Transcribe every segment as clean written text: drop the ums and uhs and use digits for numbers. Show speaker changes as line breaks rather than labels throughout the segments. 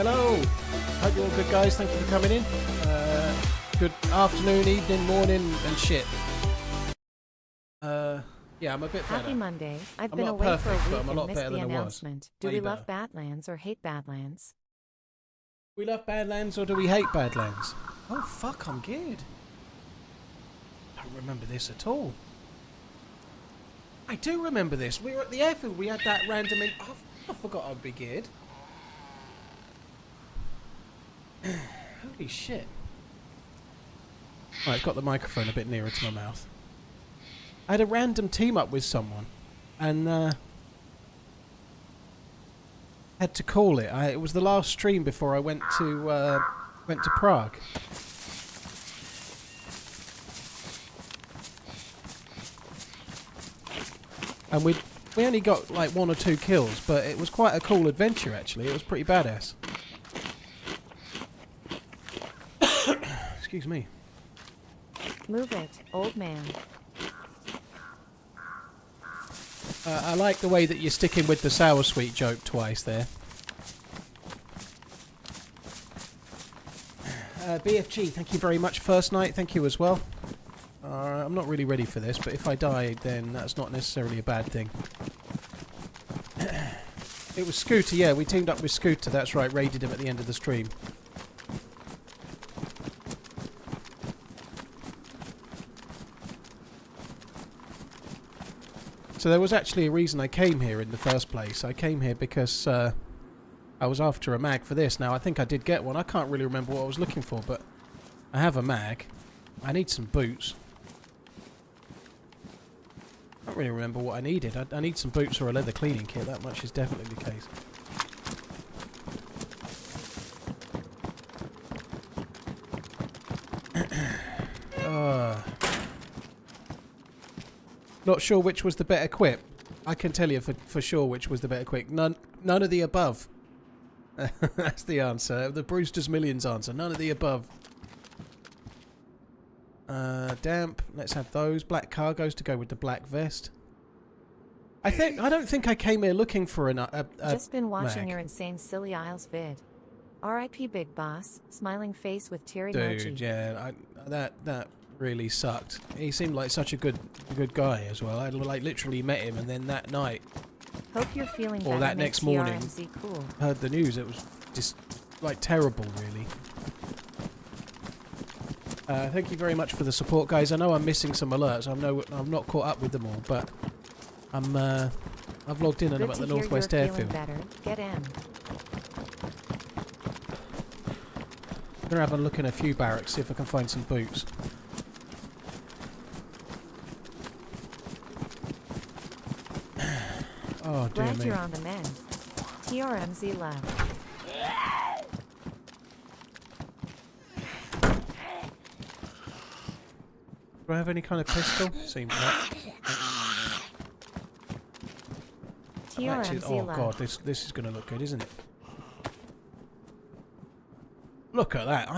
Hello, hope you're all good, guys. Thank you for coming in. Good afternoon, evening, morning, and shit. Yeah, I'm a bit better.
Happy Monday. I've been away for a week and missed the announcement. Do we love Badlands or hate Badlands?
We love Badlands or do we hate Badlands? Oh fuck, I'm geared. Don't remember this at all. I do remember this. We were at the airfield. We had that random. Oh, I forgot I'd be geared. Holy shit. Right, I've got the microphone a bit nearer to my mouth. I had a random team up with someone and had to call it. It was the last stream before I went to Prague. And we only got like 1 or 2 kills, but it was quite a cool adventure actually. It was pretty badass. Excuse me.
Move it, old man.
I like the way that you're sticking with the sour sweet joke twice there. BFG, thank you very much. First night, thank you as well. I'm not really ready for this, but if I die, then that's not necessarily a bad thing. It was Scooter, yeah, we teamed up with Scooter, that's right, raided him at the end of the stream. So there was actually a reason I came here in the first place. I came here because I was after a mag for this. Now, I think I did get one. I can't really remember what I was looking for, but I have a mag. I need some boots. I don't really remember what I needed. I need some boots or a leather cleaning kit. That much is definitely the case. Not sure which was the better quip. I can tell you for sure which was the better quip. None of the above. That's the answer. The Brewster's Millions answer. None of the above. Damp. Let's have those. Black cargos to go with the black vest. I don't think I came here looking for a
Just been watching
mag.
your insane Silly Isles vid. R.I.P. Big Boss. Smiling face with teary emoji.
Dude, yeah, that really sucked. He seemed like such a good guy as well. I like literally met him, and then that night,
Hope you're feeling better.
or that next morning,
TRMZ cool.
heard the news. It was just like terrible, really. Thank you very much for the support, guys. I know I'm missing some alerts. I'm not caught up with them all, but I've logged in and I'm at the Northwest Airfield.
Better. Get in.
I'm gonna have a look in a few barracks, see if I can find some boots. Oh, dear
Glad
me.
you're on the mend. TRMZ left.
Do I have any kind of pistol? Seems not. Actually,
TRMZ
oh
left.
god, this is going to look good, isn't it? Look at that!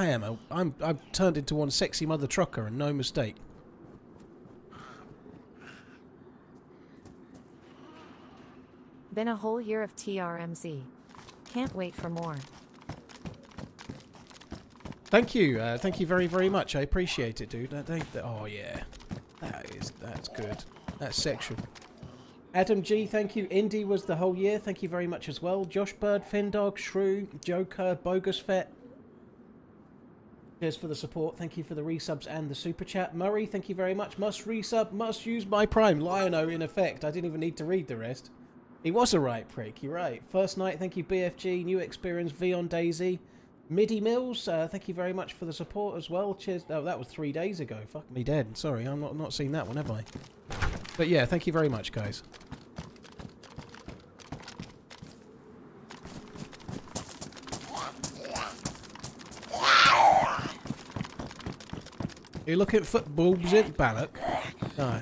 I've turned into one sexy mother trucker, and no mistake.
Been a whole year of TRMZ. Can't wait for more.
Thank you very, very much. I appreciate it, dude. Oh yeah, that's good. That's sexual. Adam G, thank you. Indy was the whole year. Thank you very much as well. Josh Bird, Findog, Shrew, Joker, Bogus Fet. Cheers for the support. Thank you for the resubs and the super chat. Murray, thank you very much. Must resub, must use my prime. Lion-O in effect. I didn't even need to read the rest. He was a right prick, you're right. First night, thank you BFG. New experience, V on DayZ. Midi Mills, thank you very much for the support as well. Cheers. Oh, that was 3 days ago. Fuck me dead. Sorry, I'm not seen that one, have I? But yeah, thank you very much, guys. You looking at footballs in Ballock? No.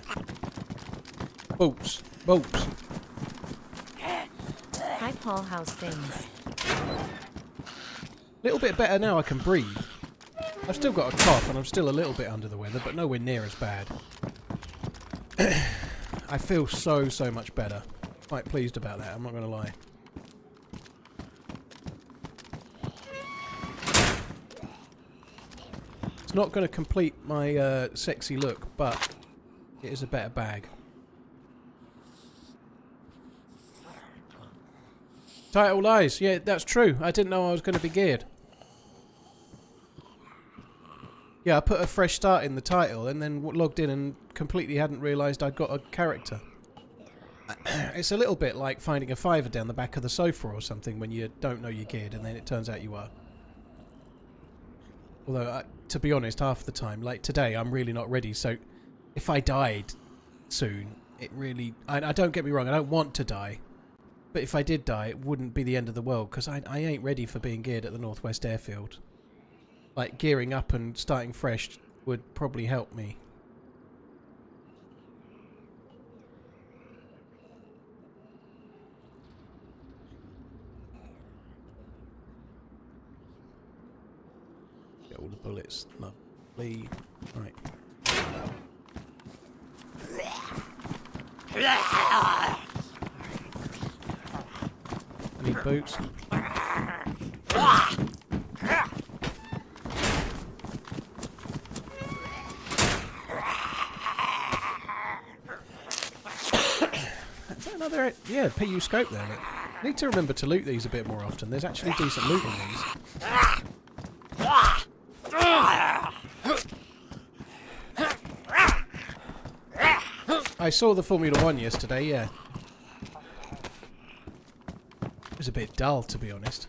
Boats. Boats.
Hi, Paul. How's things?
Little bit better now I can breathe. I've still got a cough and I'm still a little bit under the weather, but nowhere near as bad. I feel so much better. Quite pleased about that, I'm not going to lie. It's not going to complete my sexy look, but it is a better bag. Title lies. Yeah, that's true. I didn't know I was going to be geared. Yeah, I put a fresh start in the title and then logged in and completely hadn't realised I'd got a character. It's a little bit like finding a fiver down the back of the sofa or something when you don't know you're geared and then it turns out you are. Although, to be honest, half the time, like today, I'm really not ready. So, if I died soon, it really... I don't get me wrong, I don't want to die. But if I did die, it wouldn't be the end of the world because I ain't ready for being geared at the Northwest Airfield. Like, gearing up and starting fresh would probably help me. Get all the bullets. Lovely. Right. I need boots. Another, yeah, PU scope there. Look. Need to remember to loot these a bit more often. There's actually decent loot in these. I saw the Formula 1 yesterday, yeah. It was a bit dull, to be honest.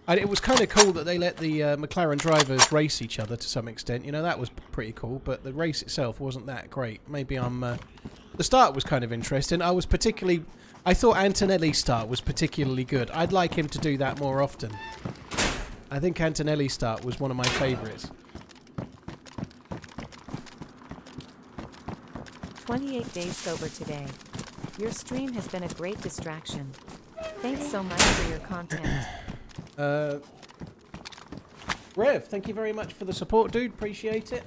And it was kind of cool that they let the McLaren drivers race each other to some extent. You know, that was pretty cool, but the race itself wasn't that great. Maybe I'm... the start was kind of interesting. I thought Antonelli's start was particularly good. I'd like him to do that more often. I think Antonelli's start was one of my favourites.
28 days sober today. Your stream has been a great distraction. Thanks so much for your content.
Rev, thank you very much for the support, dude. Appreciate it.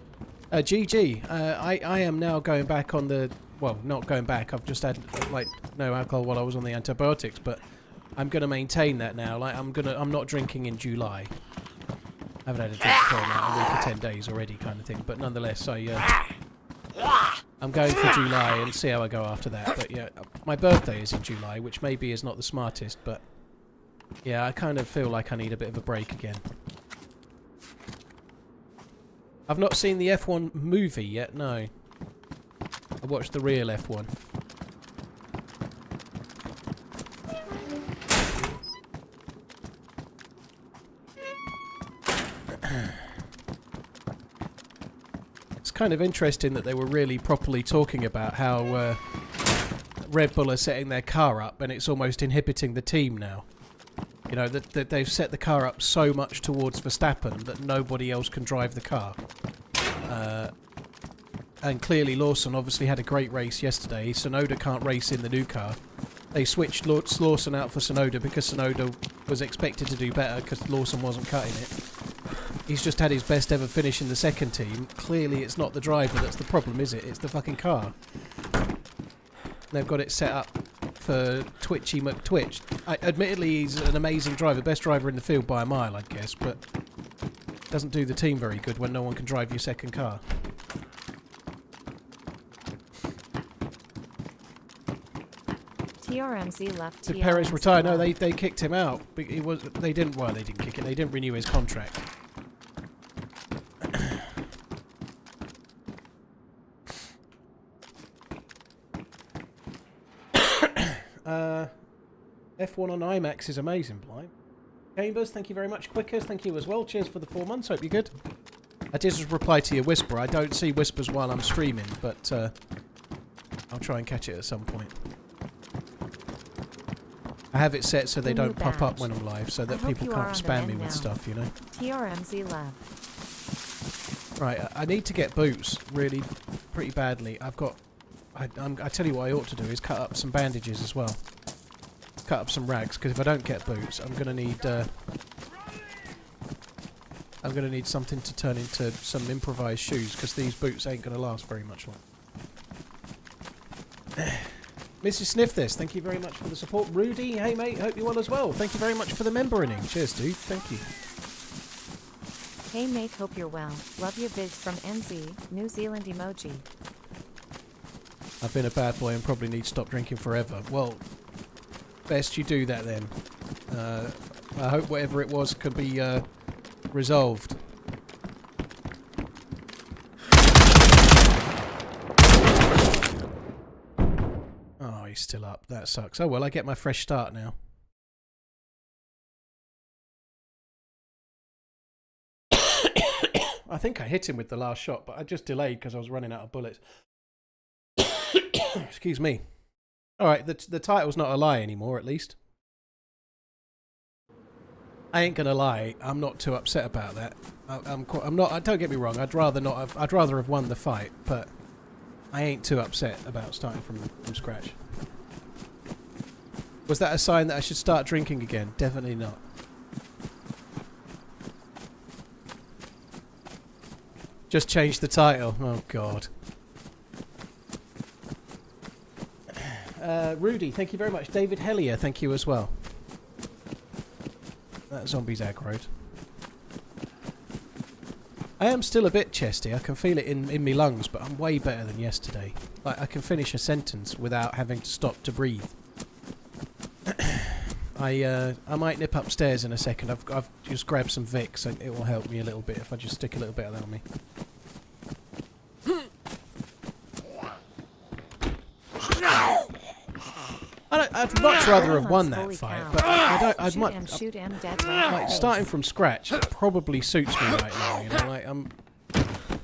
GG. I am now going back on the... Well, not going back. I've just had like no alcohol while I was on the antibiotics, but I'm going to maintain that now. Like I'm not drinking in July. I haven't had a drink for about a week or 10 days already, kind of thing. But nonetheless, I'm going for July and see how I go after that. But yeah, my birthday is in July, which maybe is not the smartest, but yeah, I kind of feel like I need a bit of a break again. I've not seen the F1 movie yet, no. I watched the real F1. It's kind of interesting that they were really properly talking about how Red Bull are setting their car up and it's almost inhibiting the team now. You know, that they've set the car up so much towards Verstappen that nobody else can drive the car. And clearly Lawson obviously had a great race yesterday. Tsunoda can't race in the new car. They switched Lawson out for Tsunoda because Tsunoda was expected to do better because Lawson wasn't cutting it. He's just had his best ever finish in the second team. Clearly it's not the driver that's the problem, is it? It's the fucking car. They've got it set up for Twitchy McTwitch. Admittedly, he's an amazing driver. Best driver in the field by a mile, I'd guess. But doesn't do the team very good when no one can drive your second car.
TRMZ left.
Did Perez retire? No, they kicked him out. They didn't kick it. They didn't renew his contract. F1 on IMAX is amazing, Blind. Chambers, thank you very much. Quickers, thank you as well. Cheers for the 4 months. Hope you're good. I did just reply to your whisper. I don't see whispers while I'm streaming, but I'll try and catch it at some point. I have it set so they don't pop up when I'm live, so that people can't spam me with stuff, you know.
TRMZ love.
Right, I need to get boots really pretty badly. I've got... I tell you what I ought to do is cut up some bandages as well. Cut up some rags, because if I don't get boots, I'm gonna need something to turn into some improvised shoes, because these boots ain't gonna last very much longer. Mrs. Sniff This, thank you very much for the support. Rudy, hey mate, hope you're well as well. Thank you very much for the membering. Cheers, dude. Thank you.
Hey mate, hope you're well. Love your vids from NZ, New Zealand emoji.
I've been a bad boy and probably need to stop drinking forever. Well, best you do that then. I hope whatever it was could be resolved. Oh, he's still up. That sucks. Oh well, I get my fresh start now. I think I hit him with the last shot, but I just delayed because I was running out of bullets. Excuse me. Alright, the title's not a lie anymore, at least. I ain't gonna lie, I'm not too upset about that. I'm not. Don't get me wrong. I'd rather have won the fight, but I ain't too upset about starting from scratch. Was that a sign that I should start drinking again? Definitely not. Just change the title. Oh God. Rudy, thank you very much. David Hellier, thank you as well. That zombie's aggroed. I am still a bit chesty. I can feel it in my lungs, but I'm way better than yesterday. Like, I can finish a sentence without having to stop to breathe. I might nip upstairs in a second. I've just grabbed some Vicks, and it will help me a little bit if I just stick a little bit of that on me. I'd much rather have won that fight, but I'd much like starting from scratch. It probably suits me right now. You know, like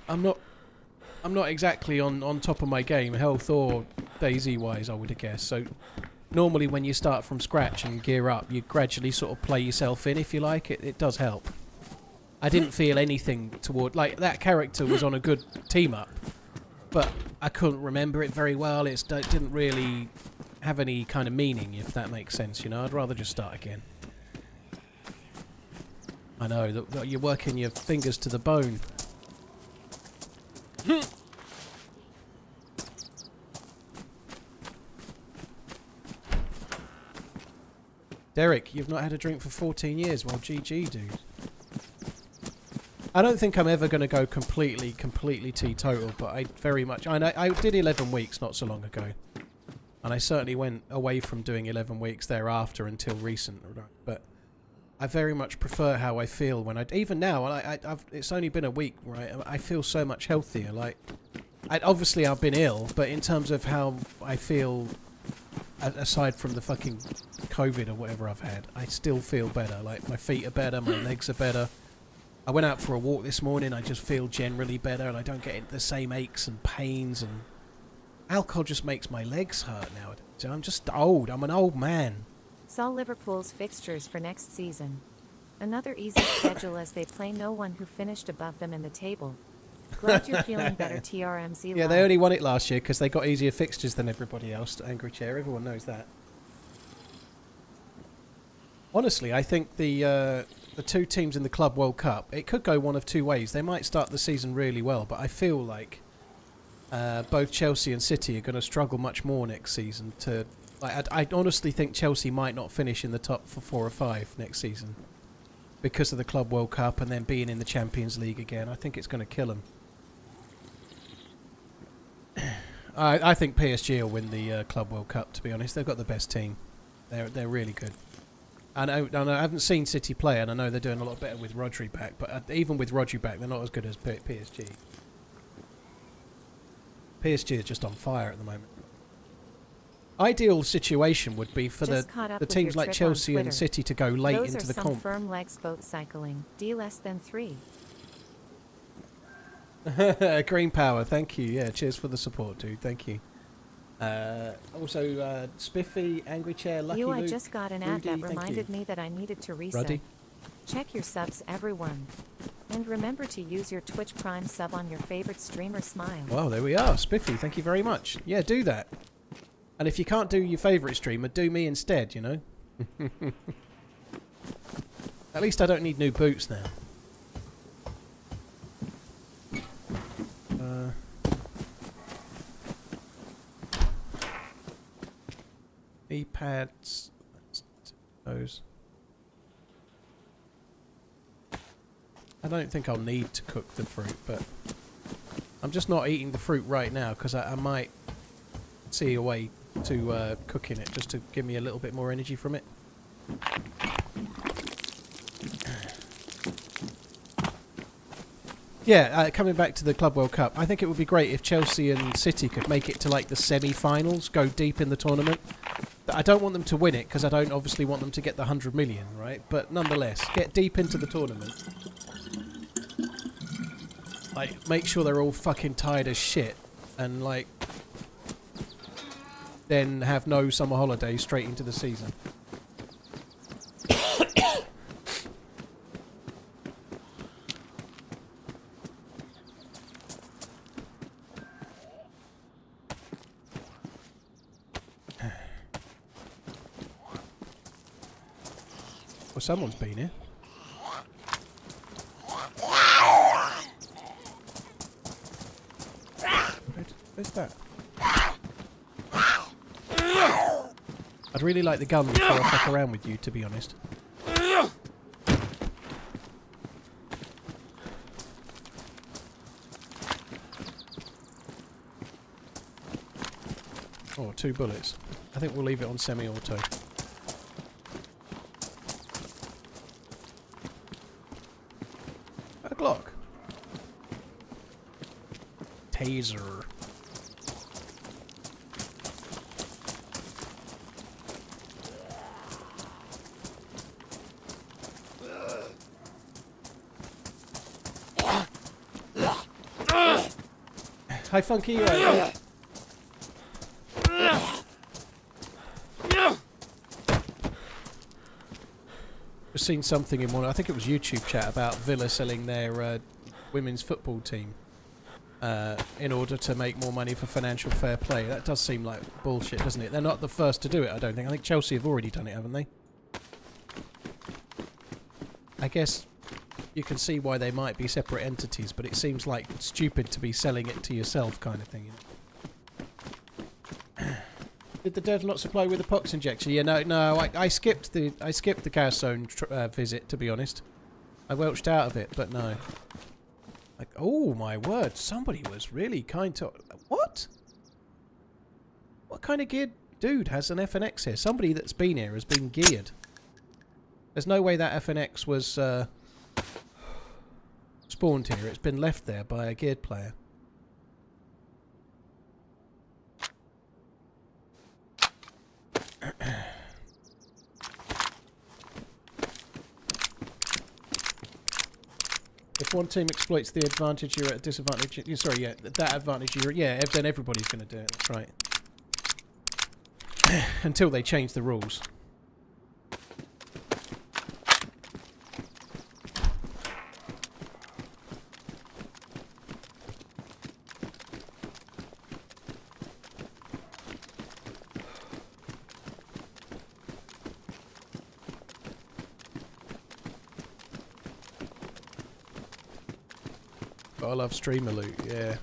I'm not exactly on top of my game, health or DayZ wise, I would have guessed. So normally when you start from scratch and gear up, you gradually sort of play yourself in, if you like. It does help. I didn't feel anything toward like that character was on a good team up, but I couldn't remember it very well. It didn't really have any kind of meaning, if that makes sense, you know. I'd rather just start again. I know that you're working your fingers to the bone. Derek, you've not had a drink for 14 years. Well, GG, dude. I don't think I'm ever going to go completely teetotal, but I very much... I did 11 weeks not so long ago. And I certainly went away from doing 11 weeks thereafter until recent. But I very much prefer how I feel when I... Even now, it's only been a week, right? I feel so much healthier. Like, obviously I've been ill, but in terms of how I feel, aside from the fucking COVID or whatever I've had, I still feel better. Like, my feet are better, my legs are better. I went out for a walk this morning, I just feel generally better, and I don't get the same aches and pains, and alcohol just makes my legs hurt nowadays. I'm just old. I'm an old man.
Saw Liverpool's fixtures for next season. Another easy schedule as they play no one who finished above them in the table. Glad you're feeling better, TRMZ.
Yeah, they only won it last year because they got easier fixtures than everybody else. Angry Chair, everyone knows that. Honestly, I think the two teams in the Club World Cup, it could go one of two ways. They might start the season really well, but I feel like both Chelsea and City are going to struggle much more next season. I honestly think Chelsea might not finish in the top 4 or 5 next season because of the Club World Cup and then being in the Champions League again. I think it's going to kill them. I think PSG will win the Club World Cup, to be honest. They've got the best team. They're really good. I haven't seen City play, and I know they're doing a lot better with Rodri back, but even with Rodri back, they're not as good as PSG. PSG is just on fire at the moment. Ideal situation would be for
Just caught up
the
with
teams
your
like
trip
Chelsea
on
and
Twitter.
City to go late
Those
into
are
the
some
comp.
firm legs boat cycling. D less than 3.
Green Power, thank you. Yeah, cheers for the support, dude. Thank you. Also, Spiffy, Angry Chair, Lucky
I
Luke,
just got an ad
Rudy,
that
thank
reminded
you.
me that I needed to reset.
Ruddy.
Check your subs, everyone. And remember to use your Twitch Prime sub on your favorite streamer smile.
Well, there we are. Spiffy, thank you very much. Yeah, do that. And if you can't do your favourite streamer, do me instead, you know? At least I don't need new boots now. E-pads. Those. I don't think I'll need to cook the fruit, but I'm just not eating the fruit right now because I might see a way to cooking it just to give me a little bit more energy from it. Yeah, coming back to the Club World Cup, I think it would be great if Chelsea and City could make it to like the semi-finals, go deep in the tournament. I don't want them to win it because I don't obviously want them to get the 100 million, right? But nonetheless, get deep into the tournament. Like, make sure they're all fucking tired as shit and like then have no summer holidays straight into the season. Well, someone's been here. Where's that? I'd really like the gun before I fuck around with you, to be honest. Oh, 2 bullets. I think we'll leave it on semi-auto. A Glock. Taser. Hi, Funky. You right? Just seen something in one. I think it was YouTube chat about Villa selling their women's football team in order to make more money for financial fair play. That does seem like bullshit, doesn't it? They're not the first to do it, I don't think. I think Chelsea have already done it, haven't they? I guess you can see why they might be separate entities, but it seems like stupid to be selling it to yourself kind of thing. You know? Did the devs not supply with a pox injection? Yeah, no. I skipped the Carzone visit, to be honest. I welched out of it, but no. Like, oh my word! Somebody was really kind to. What? What kind of geared dude has an FNX here? Somebody that's been here has been geared. There's no way that FNX was spawned here. It's been left there by a geared player. If one team exploits the advantage, you're at a disadvantage. Sorry, yeah, that advantage, then everybody's going to do it. That's right. Until they change the rules. But I love streamer loot, yeah.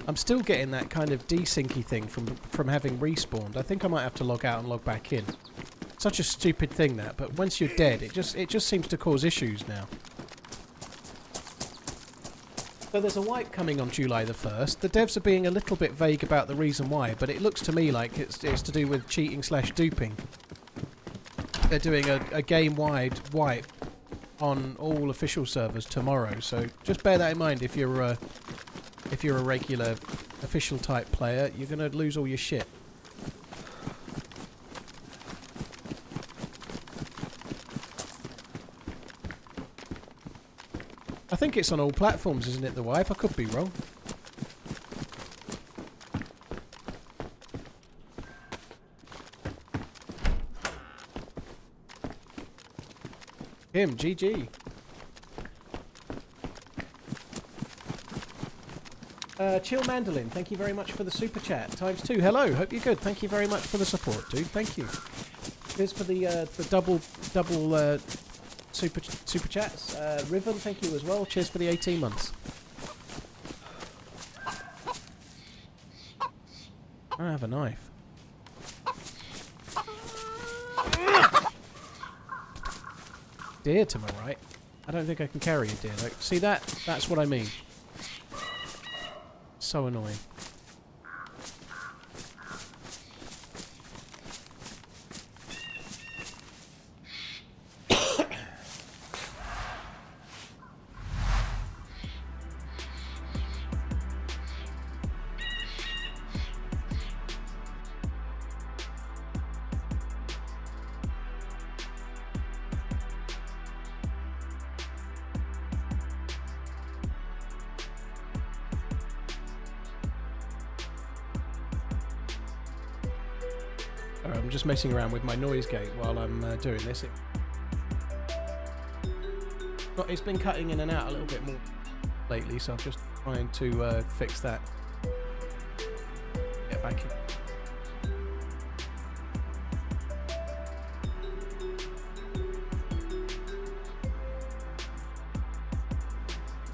I'm still getting that kind of desyncy thing from having respawned. I think I might have to log out and log back in. Such a stupid thing that, but once you're dead, it just seems to cause issues now. So there's a wipe coming on July the 1st. The devs are being a little bit vague about the reason why, but it looks to me like it's to do with cheating/duping. They're doing a game-wide wipe on all official servers tomorrow, so just bear that in mind if you're a regular official type player. You're gonna lose all your shit. I think it's on all platforms, isn't it, the wipe? I could be wrong. Him, GG. Chill Mandolin, thank you very much for the super chat. ×2. Hello, hope you're good. Thank you very much for the support, dude. Thank you. Here's for the double super chats. Riven, thank you as well. Cheers for the 18 months. I don't have a knife. Deer to my right. I don't think I can carry a deer though. See that? That's what I mean. So annoying. I'm just messing around with my noise gate while I'm doing this. It's been cutting in and out a little bit more lately, so I'm just trying to fix that. Get back in.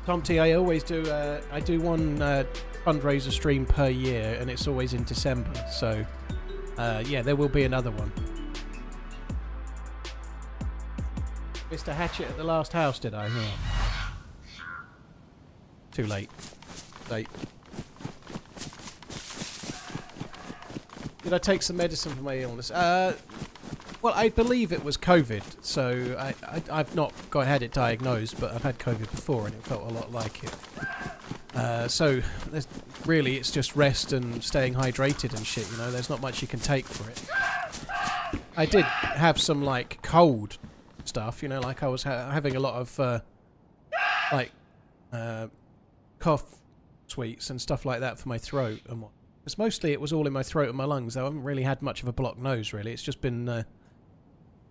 Tom T, I always do. I do one fundraiser stream per year, and it's always in December. So. Yeah, there will be another one. Mr. Hatchet at the last house, did I? Oh. Too late. Late. Did I take some medicine for my illness? Well, I believe it was COVID, so I've not had it diagnosed, but I've had COVID before and it felt a lot like it. So really it's just rest and staying hydrated and shit, you know, there's not much you can take for it. I did have some like cold stuff, you know, like I was having a lot of cough sweets and stuff like that for my throat and what. Because mostly it was all in my throat and my lungs. I haven't really had much of a blocked nose really. It's just been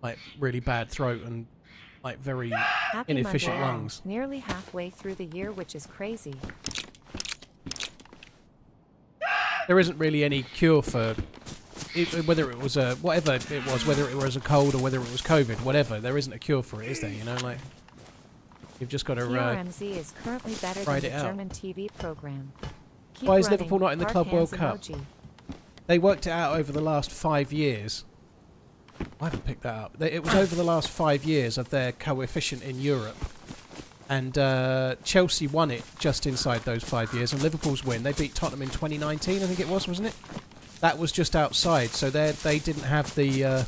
like really bad throat and like very inefficient lungs.
Nearly halfway through the year, which is crazy.
There isn't really any cure for it, whether it was whatever it was, whether it was a cold or whether it was COVID, whatever. There isn't a cure for it, is there? You know, like you've just got to
TRMZ is currently better than the German TV program. Keep
Why is
running.
Liverpool not in the Club World Cup? They worked it out over the last 5 years. I haven't picked that up. It was over the last 5 years of their coefficient in Europe. And Chelsea won it just inside those 5 years. And Liverpool's win, they beat Tottenham in 2019, I think it was, wasn't it? That was just outside, so they didn't have the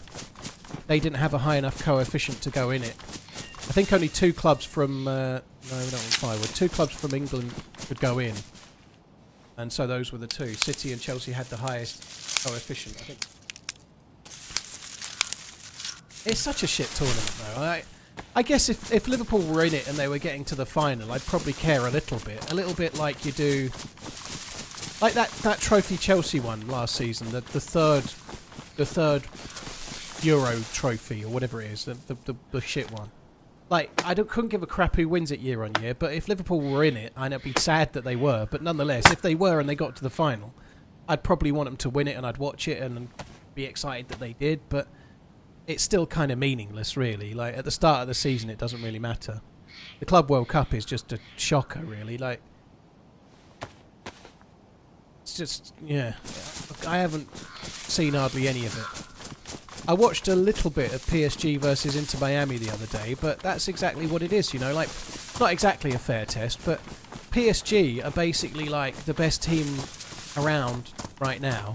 they didn't have a high enough coefficient to go in it. I think only 2 clubs from no, we don't want 5. 2 clubs from England could go in, and so those were the 2. City and Chelsea had the highest coefficient, I think. It's such a shit tournament, though. I guess if Liverpool were in it and they were getting to the final, I'd probably care a little bit like you do, like that trophy Chelsea won last season, the third Euro trophy or whatever it is, the shit one. Like couldn't give a crap who wins it year on year, but if Liverpool were in it, I'd be sad that they were, but nonetheless, if they were and they got to the final, I'd probably want them to win it and I'd watch it and be excited that they did, but it's still kind of meaningless, really. Like, at the start of the season, it doesn't really matter. The Club World Cup is just a shocker, really. Like, it's just, yeah. I haven't seen hardly any of it. I watched a little bit of PSG versus Inter Miami the other day, but that's exactly what it is, you know. Like, not exactly a fair test, but PSG are basically, like, the best team around right now.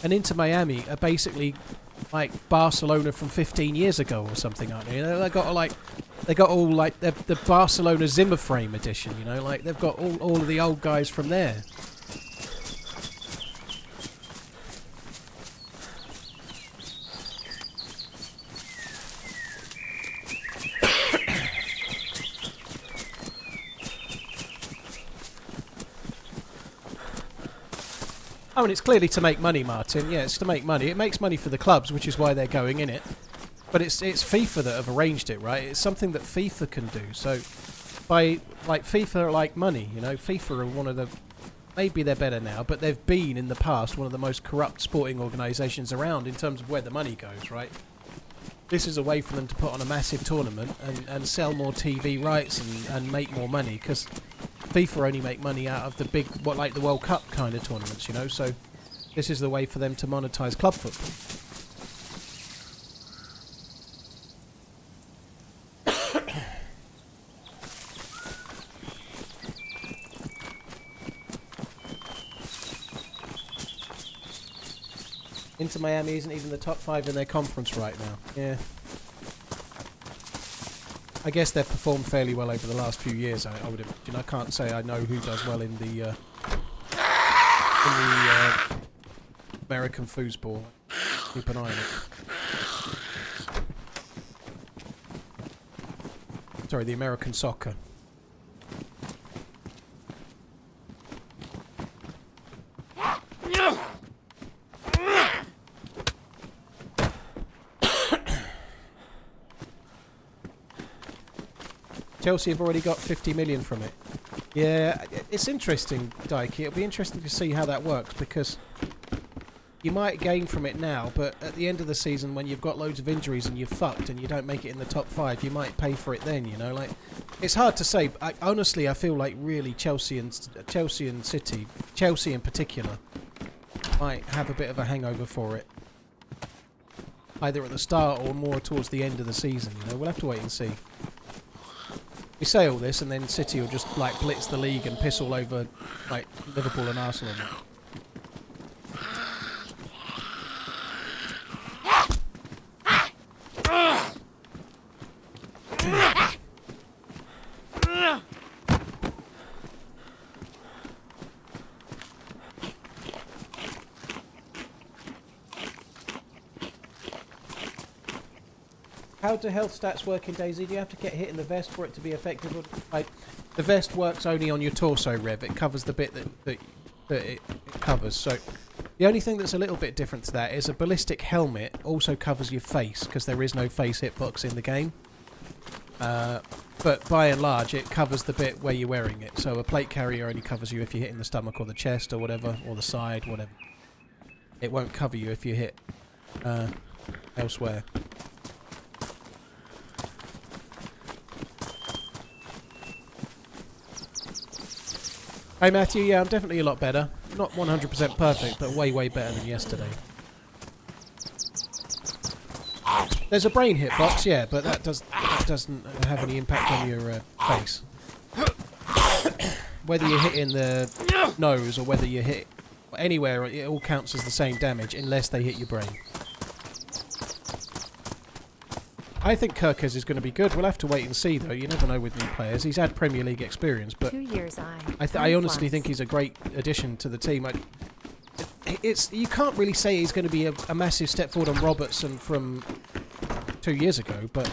And Inter Miami are basically like Barcelona from 15 years ago or something, aren't they? They got all like the Barcelona Zimmer frame edition, you know, like they've got all of the old guys from there. I mean, it's clearly to make money, Martin. Yeah, it's to make money. It makes money for the clubs, which is why they're going in it. But it's FIFA that have arranged it, right? It's something that FIFA can do. So, FIFA are like money, you know. FIFA are one of the... Maybe they're better now, but they've been, in the past, one of the most corrupt sporting organisations around in terms of where the money goes, right? This is a way for them to put on a massive tournament and sell more TV rights and make more money, because FIFA only make money out of the big, like the World Cup kind of tournaments, you know, so this is the way for them to monetize club football. Inter Miami isn't even the top 5 in their conference right now. Yeah. I guess they've performed fairly well over the last few years. I would imagine. I can't say I know who does well in the American foosball. Keep an eye on it. Sorry, the American soccer. Chelsea have already got 50 million from it. Yeah, it's interesting, Dikey. It'll be interesting to see how that works, because you might gain from it now, but at the end of the season, when you've got loads of injuries and you're fucked and you don't make it in the top 5, you might pay for it then, you know? Like, it's hard to say. Honestly, I feel like really Chelsea and City, Chelsea in particular, might have a bit of a hangover for it. Either at the start or more towards the end of the season, you know? We'll have to wait and see. We say all this, and then City will just like blitz the league and piss all over like Liverpool and Arsenal. How do health stats work in DayZ? Do you have to get hit in the vest for it to be effective? Like, the vest works only on your torso, Rev. It covers the bit that it covers. So the only thing that's a little bit different to that is a ballistic helmet also covers your face, because there is no face hitbox in the game. But by and large, it covers the bit where you're wearing it. So a plate carrier only covers you if you hit in the stomach or the chest or whatever, or the side, whatever. It won't cover you if you hit elsewhere. Hey Matthew, yeah, I'm definitely a lot better. Not 100% perfect, but way, way better than yesterday. There's a brain hitbox, yeah, but that doesn't have any impact on your face. Whether you hit in the nose or whether you hit anywhere, it all counts as the same damage unless they hit your brain. I think Chernarus is going to be good. We'll have to wait and see, though. You never know with new players. He's had Premier League experience, but
2 years
I honestly think he's a great addition to the team. You can't really say he's going to be a massive step forward on Robertson from 2 years ago, but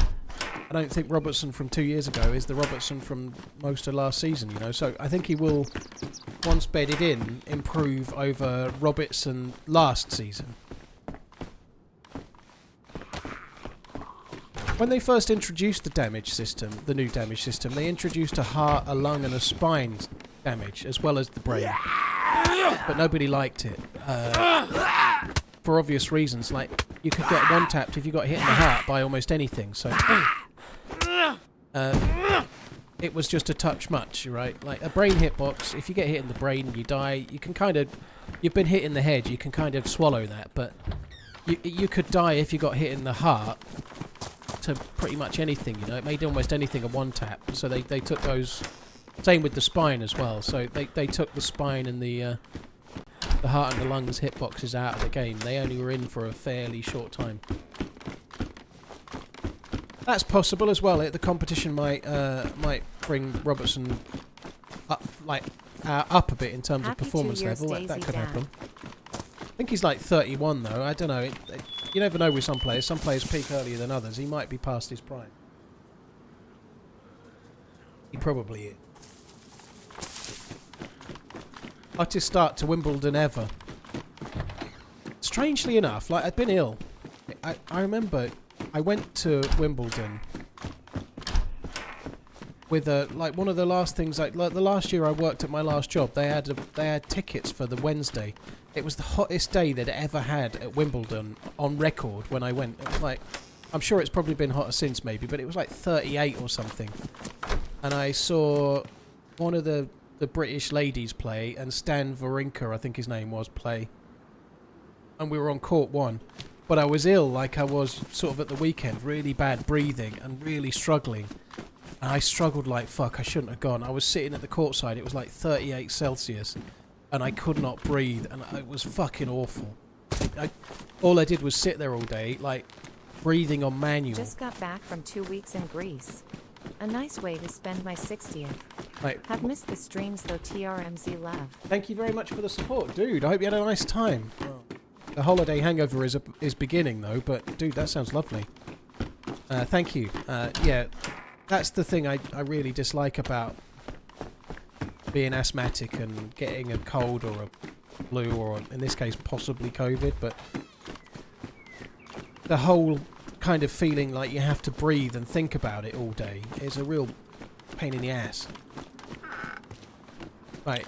I don't think Robertson from 2 years ago is the Robertson from most of last season, you know. So I think he will, once bedded in, improve over Robertson last season. When they first introduced the damage system, the new damage system, they introduced a heart, a lung and a spine damage, as well as the brain. But nobody liked it. For obvious reasons, like, you could get one-tapped if you got hit in the heart by almost anything, so... it was just a touch much, right? Like, a brain hitbox, if you get hit in the brain and you die, you can kind of... You've been hit in the head, you can kind of swallow that, but... You could die if you got hit in the heart... to pretty much anything, you know. It made almost anything a one-tap, so they took those... Same with the spine as well, so they took the spine and the heart and the lungs hitboxes out of the game. They only were in for a fairly short time. That's possible as well. The competition might bring Robertson up, up a bit in terms of performance level. That could happen. I think he's like 31 though. I don't know. You never know with some players. Some players peak earlier than others. He might be past his prime. He probably is. Hottest start to Wimbledon ever. strangely enough, like I'd been ill. I remember I went to Wimbledon with like one of the last things, like the last year I worked at my last job, they had tickets for the Wednesday. It was the hottest day they'd ever had at Wimbledon on record when I went. It was like, I'm sure it's probably been hotter since maybe, but it was like 38 or something. And I saw one of the British ladies play, and Stan Wawrinka, I think his name was, play. And we were on court 1. But I was ill, like I was sort of at the weekend, really bad breathing and really struggling. And I struggled like fuck, I shouldn't have gone. I was sitting at the courtside, it was like 38 Celsius, and I could not breathe, and it was fucking awful. All I did was sit there all day, like, breathing on manual.
Just got back from 2 weeks in Greece. A nice way to spend my 60th.
Like,
Have missed the streams though, TRMZ love.
thank you very much for the support, dude. I hope you had a nice time. The holiday hangover is beginning though, but dude, that sounds lovely. Thank you. Yeah, that's the thing I really dislike about being asthmatic and getting a cold or a flu, or in this case possibly COVID, but the whole kind of feeling like you have to breathe and think about it all day is a real pain in the ass. Right.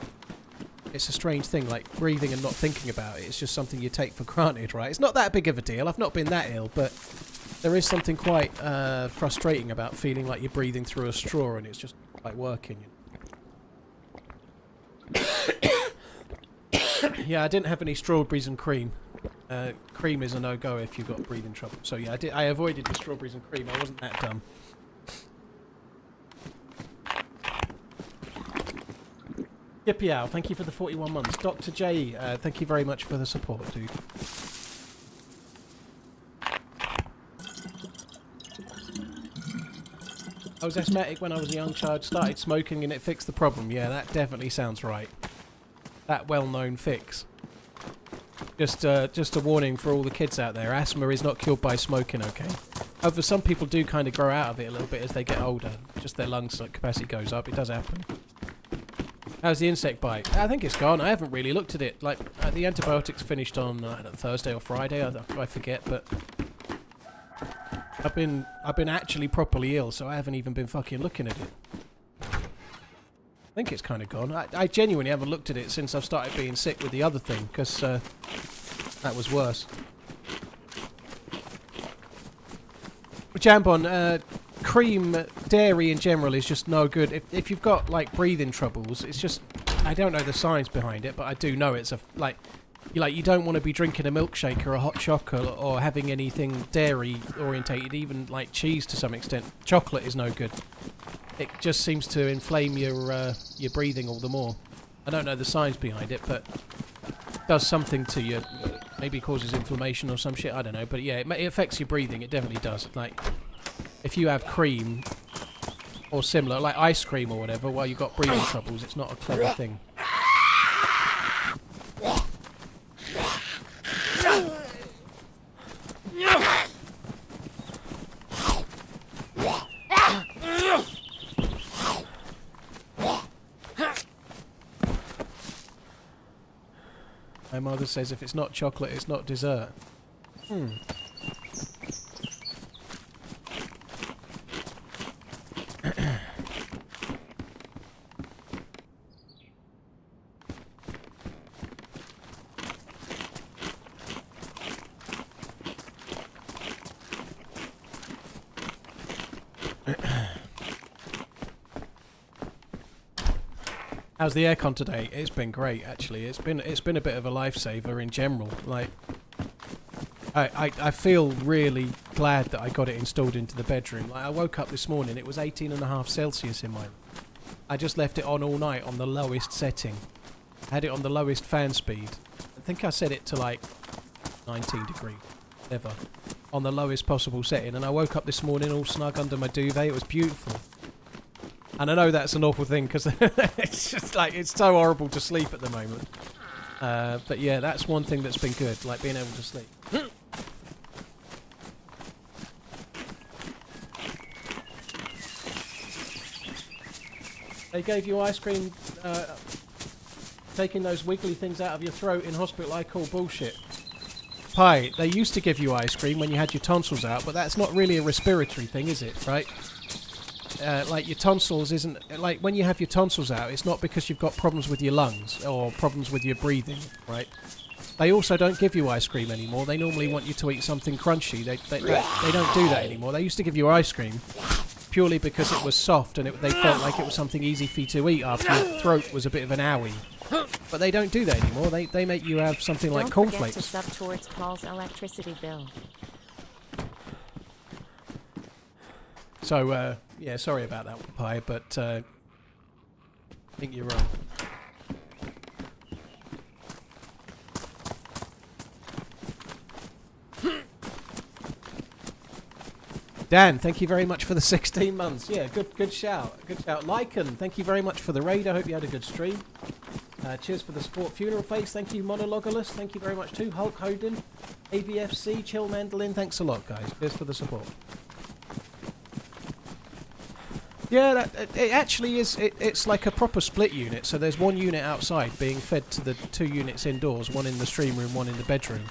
It's a strange thing, like breathing and not thinking about it. It's just something you take for granted, right? It's not that big of a deal. I've not been that ill, but there is something quite frustrating about feeling like you're breathing through a straw and it's just like working. Yeah, I didn't have any strawberries and cream. Cream is a no-go if you've got breathing trouble. So yeah, I avoided the strawberries and cream. I wasn't that dumb. Yippee-ow, thank you for the 41 months. Dr. J, thank you very much for the support, dude. I was asthmatic when I was a young child, started smoking and it fixed the problem. Yeah, that definitely sounds right. That well-known fix. Just a warning for all the kids out there. Asthma is not cured by smoking, okay? However, some people do kind of grow out of it a little bit as they get older. Just their lungs capacity goes up. It does happen. How's the insect bite? I think it's gone. I haven't really looked at it. Like, the antibiotics finished on Thursday or Friday. I forget, but I've been actually properly ill, so I haven't even been fucking looking at it. I think it's kind of gone. I genuinely haven't looked at it since I've started being sick with the other thing, because that was worse. Jambon, cream, dairy in general is just no good. If you've got, like, breathing troubles, it's just... I don't know the science behind it, but I do know it's a... Like, you don't want to be drinking a milkshake or a hot chocolate or having anything dairy-orientated, even, like, cheese to some extent. Chocolate is no good. It just seems to inflame your breathing all the more. I don't know the science behind it, but it does something to you. Maybe causes inflammation or some shit, I don't know. But yeah, it affects your breathing, it definitely does. Like, if you have cream or similar, like ice cream or whatever, while you've got breathing troubles, it's not a clever thing. My mother says if it's not chocolate, it's not dessert. How's the aircon today? It's been great, actually. It's been a bit of a lifesaver in general. Like, I feel really glad that I got it installed into the bedroom. Like, I woke up this morning, it was 18.5 Celsius in my room. I just left it on all night on the lowest setting. I had it on the lowest fan speed. I think I set it to like 19 degrees, whatever, on the lowest possible setting. And I woke up this morning all snug under my duvet. It was beautiful. And I know that's an awful thing because it's just like, it's so horrible to sleep at the moment. But yeah, that's one thing that's been good, like being able to sleep. They gave you ice cream, taking those wiggly things out of your throat in hospital. I call bullshit. Pie, they used to give you ice cream when you had your tonsils out, but that's not really a respiratory thing, is it? Right? Like your tonsils isn't like when you have your tonsils out. It's not because you've got problems with your lungs or problems with your breathing, right? They also don't give you ice cream anymore. They normally want you to eat something crunchy. They don't do that anymore. They used to give you ice cream purely because it was soft and they felt like it was something easy for you to eat after your throat was a bit of an owie. But they don't do that anymore. They make you have something like cornflakes.
Don't forget to sub towards Paul's electricity bill.
So, yeah, sorry about that one, Pie, but I think you're wrong. Dan, thank you very much for the 16 months. Yeah, good shout. Good shout. Lycan, thank you very much for the raid. I hope you had a good stream. Cheers for the support. Funeral Face, thank you. Monologalist, thank you very much too. Hulk Hoden, AVFC, Chill Mandolin, thanks a lot, guys. Cheers for the support. Yeah, it actually is. It's like a proper split unit. So there's one unit outside being fed to the 2 units indoors, one in the stream room, one in the bedroom.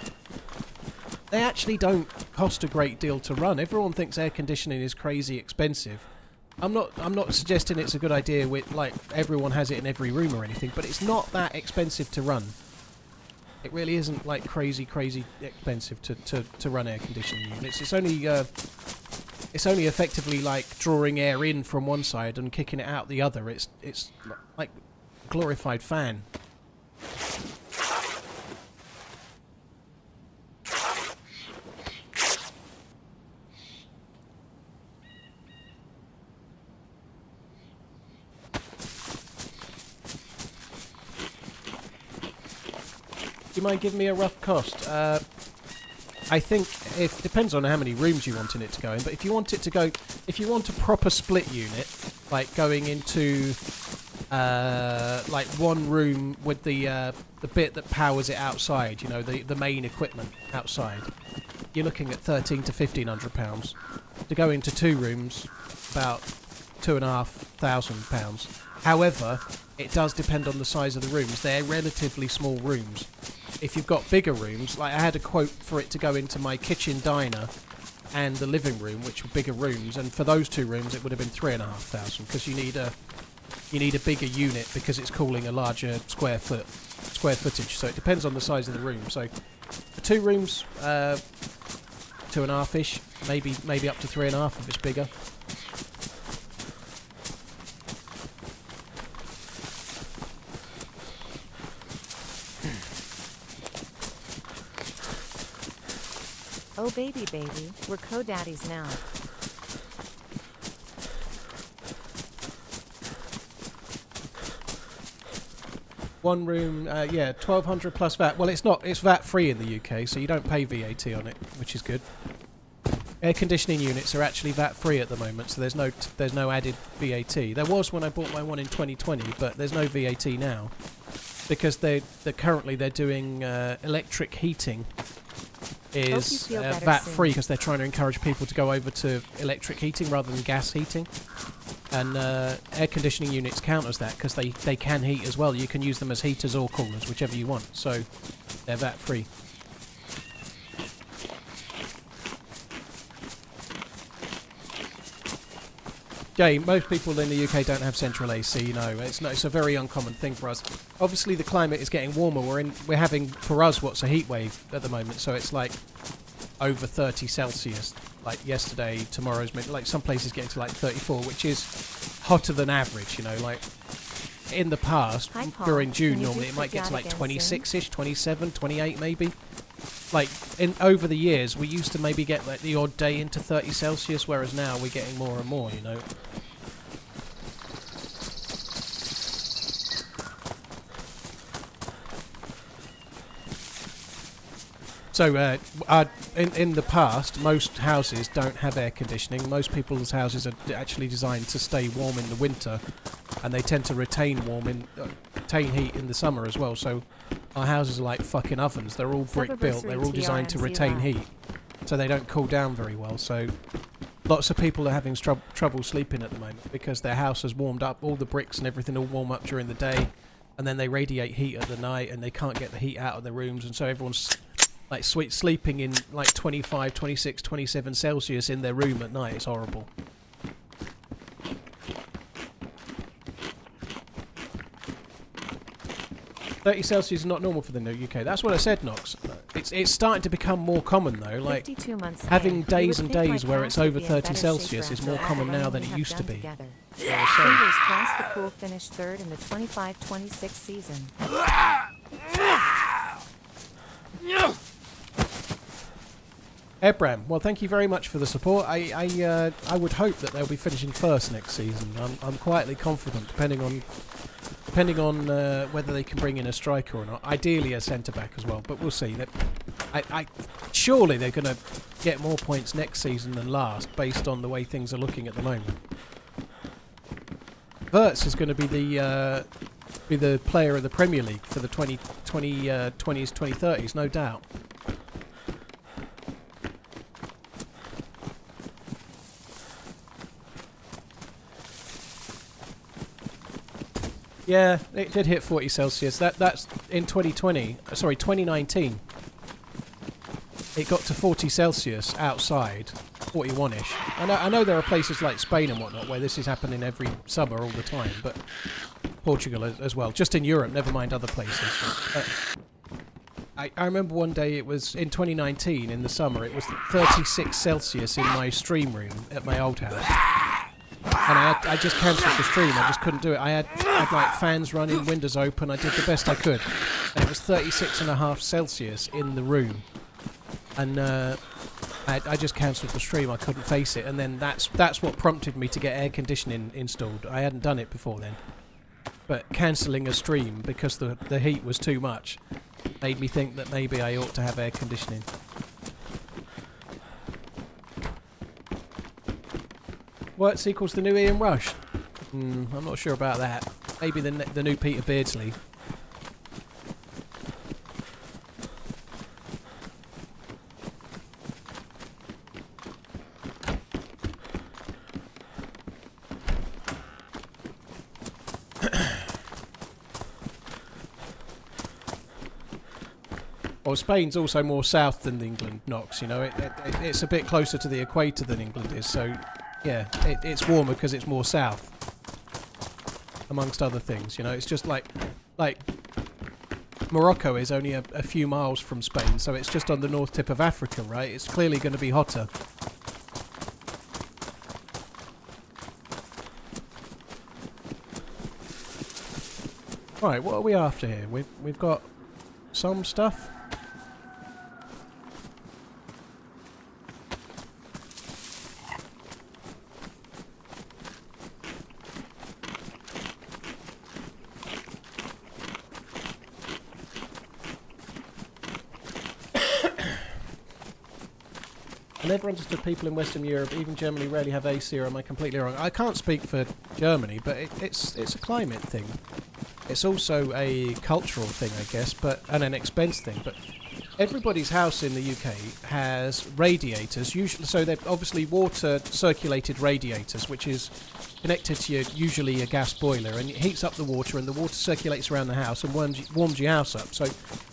They actually don't cost a great deal to run. Everyone thinks air conditioning is crazy expensive. I'm not suggesting it's a good idea with like everyone has it in every room or anything, but it's not that expensive to run. It really isn't like crazy expensive to run air conditioning units. It's only effectively like drawing air in from one side and kicking it out the other. It's like a glorified fan. Do you mind giving me a rough cost? I think it depends on how many rooms you want in it to go in, but if you want a proper split unit, like going into like one room with the bit that powers it outside, you know, the main equipment outside, you're looking at £1,300 to £1,500. To go into 2 rooms, about £2,500. However, it does depend on the size of the rooms. They're relatively small rooms. If you've got bigger rooms, like I had a quote for it to go into my kitchen diner and the living room, which were bigger rooms, and for those 2 rooms it would have been £3,500 because you need a bigger unit because it's cooling a larger square footage. So it depends on the size of the room. So for 2 rooms, 2.5ish, maybe up to 3.5 if it's bigger.
Oh baby, we're co-daddies now.
One room, yeah, 1,200 plus VAT. Well, it's not. It's VAT free in the UK, so you don't pay VAT on it, which is good. Air conditioning units are actually VAT free at the moment, so there's no added VAT. There was when I bought my one in 2020, but there's no VAT now because they're currently doing electric heating. Is VAT free because they're trying to encourage people to go over to electric heating rather than gas heating, and air conditioning units count as that because they can heat as well. You can use them as heaters or coolers, whichever you want, so they're VAT free. Jay, most people in the UK don't have central AC. You know, it's a very uncommon thing for us. Obviously, the climate is getting warmer. We're having, for us, what's a heat wave at the moment. So it's like over 30 Celsius. Like yesterday, tomorrow's like some places getting to like 34, which is hotter than average. You know, like in the past, during June, normally it might get to like 26ish, 27, 28 maybe. Like over the years, we used to maybe get like the odd day into 30 Celsius, whereas now we're getting more and more, you know. So in the past, most houses don't have air conditioning. Most people's houses are actually designed to stay warm in the winter, and they tend to retain heat in the summer as well. So our houses are like fucking ovens. They're all brick built. They're all designed to retain heat, so they don't cool down very well. So lots of people are having trouble sleeping at the moment because their house has warmed up. All the bricks and everything all warm up during the day, and then they radiate heat at the night, and they can't get the heat out of their rooms, and so everyone's like sleeping in like 25, 26, 27 Celsius in their room at night. It's horrible. $30 is not normal for the UK. That's what I said, Nox. It's starting to become more common though. Like having days and days where it's over 30 Celsius is more common now than it used to be.
Fingers crossed the pool finished third in the 25-26 season.
Ebram, well, thank you very much for the support. I would hope that they'll be finishing first next season. I'm quietly confident, depending on whether they can bring in a striker or not. Ideally a centre-back as well, but we'll see. Surely they're going to get more points next season than last, based on the way things are looking at the moment. Wirtz is going to be the player of the Premier League for the 2020s, 2030s, no doubt. Yeah, it did hit 40 Celsius. That's in 2019. It got to 40 Celsius outside, 41-ish. I know there are places like Spain and whatnot where this is happening every summer all the time, but Portugal as well. Just in Europe, never mind other places. I remember one day it was in 2019 in the summer. It was 36 Celsius in my stream room at my old house. And I just cancelled the stream. I just couldn't do it. I had like fans running, windows open. I did the best I could. And it was 36.5 Celsius in the room. And I just cancelled the stream. I couldn't face it. And then that's what prompted me to get air conditioning installed. I hadn't done it before then. But cancelling a stream because the heat was too much made me think that maybe I ought to have air conditioning. What equals the new Ian Rush? I'm not sure about that. Maybe the new Peter Beardsley. Well, Spain's also more south than England, Knox. You know, it's a bit closer to the equator than England is, so yeah, it's warmer because it's more south, amongst other things. You know, it's just like Morocco is only a few miles from Spain, so it's just on the north tip of Africa, right? It's clearly going to be hotter. Right, what are we after here? We've got some stuff. I never understood people in Western Europe, even Germany, rarely have AC, or am I completely wrong? I can't speak for Germany, but it's a climate thing. It's also a cultural thing, I guess, and an expense thing. But everybody's house in the UK has radiators, usually, so they're obviously water-circulated radiators, which is connected to usually a gas boiler, and it heats up the water, and the water circulates around the house and warms your house up. So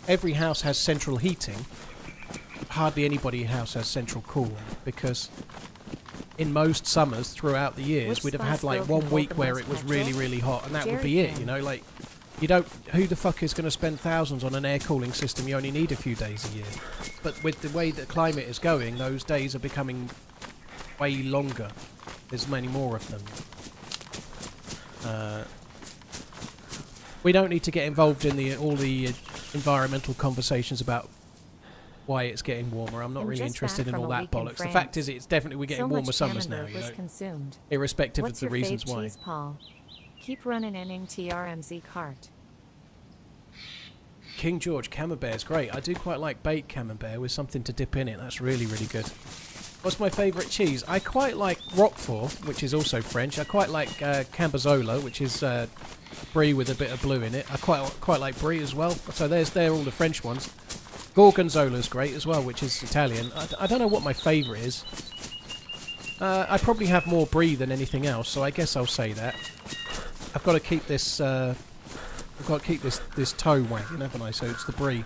every house has central heating. Hardly anybody's house has central cooling, because in most summers throughout the years we'd have had like 1 week where it was really, really hot, and that would be it, you know. Like, who the fuck is going to spend thousands on an air cooling system? You only need a few days a year. But with the way the climate is going, those days are becoming way longer. There's many more of them. We don't need to get involved in all the environmental conversations about why it's getting warmer. I'm not really interested in all that bollocks. The fact is, it's definitely we're getting warmer summers now, you know, irrespective of the reasons why.
Cheese, Paul? Keep running in TRMZ cart.
King George Camembert's great. I do quite like baked Camembert with something to dip in it. That's really, really good. What's my favourite cheese? I quite like Roquefort, which is also French. I quite like Cambozola, which is brie with a bit of blue in it. I quite like brie as well. So they're all the French ones. Gorgonzola's great as well, which is Italian. I don't know what my favourite is. I probably have more brie than anything else, so I guess I'll say that. I've got to keep this. I've got to keep this toe wagging, haven't I? So it's the brie.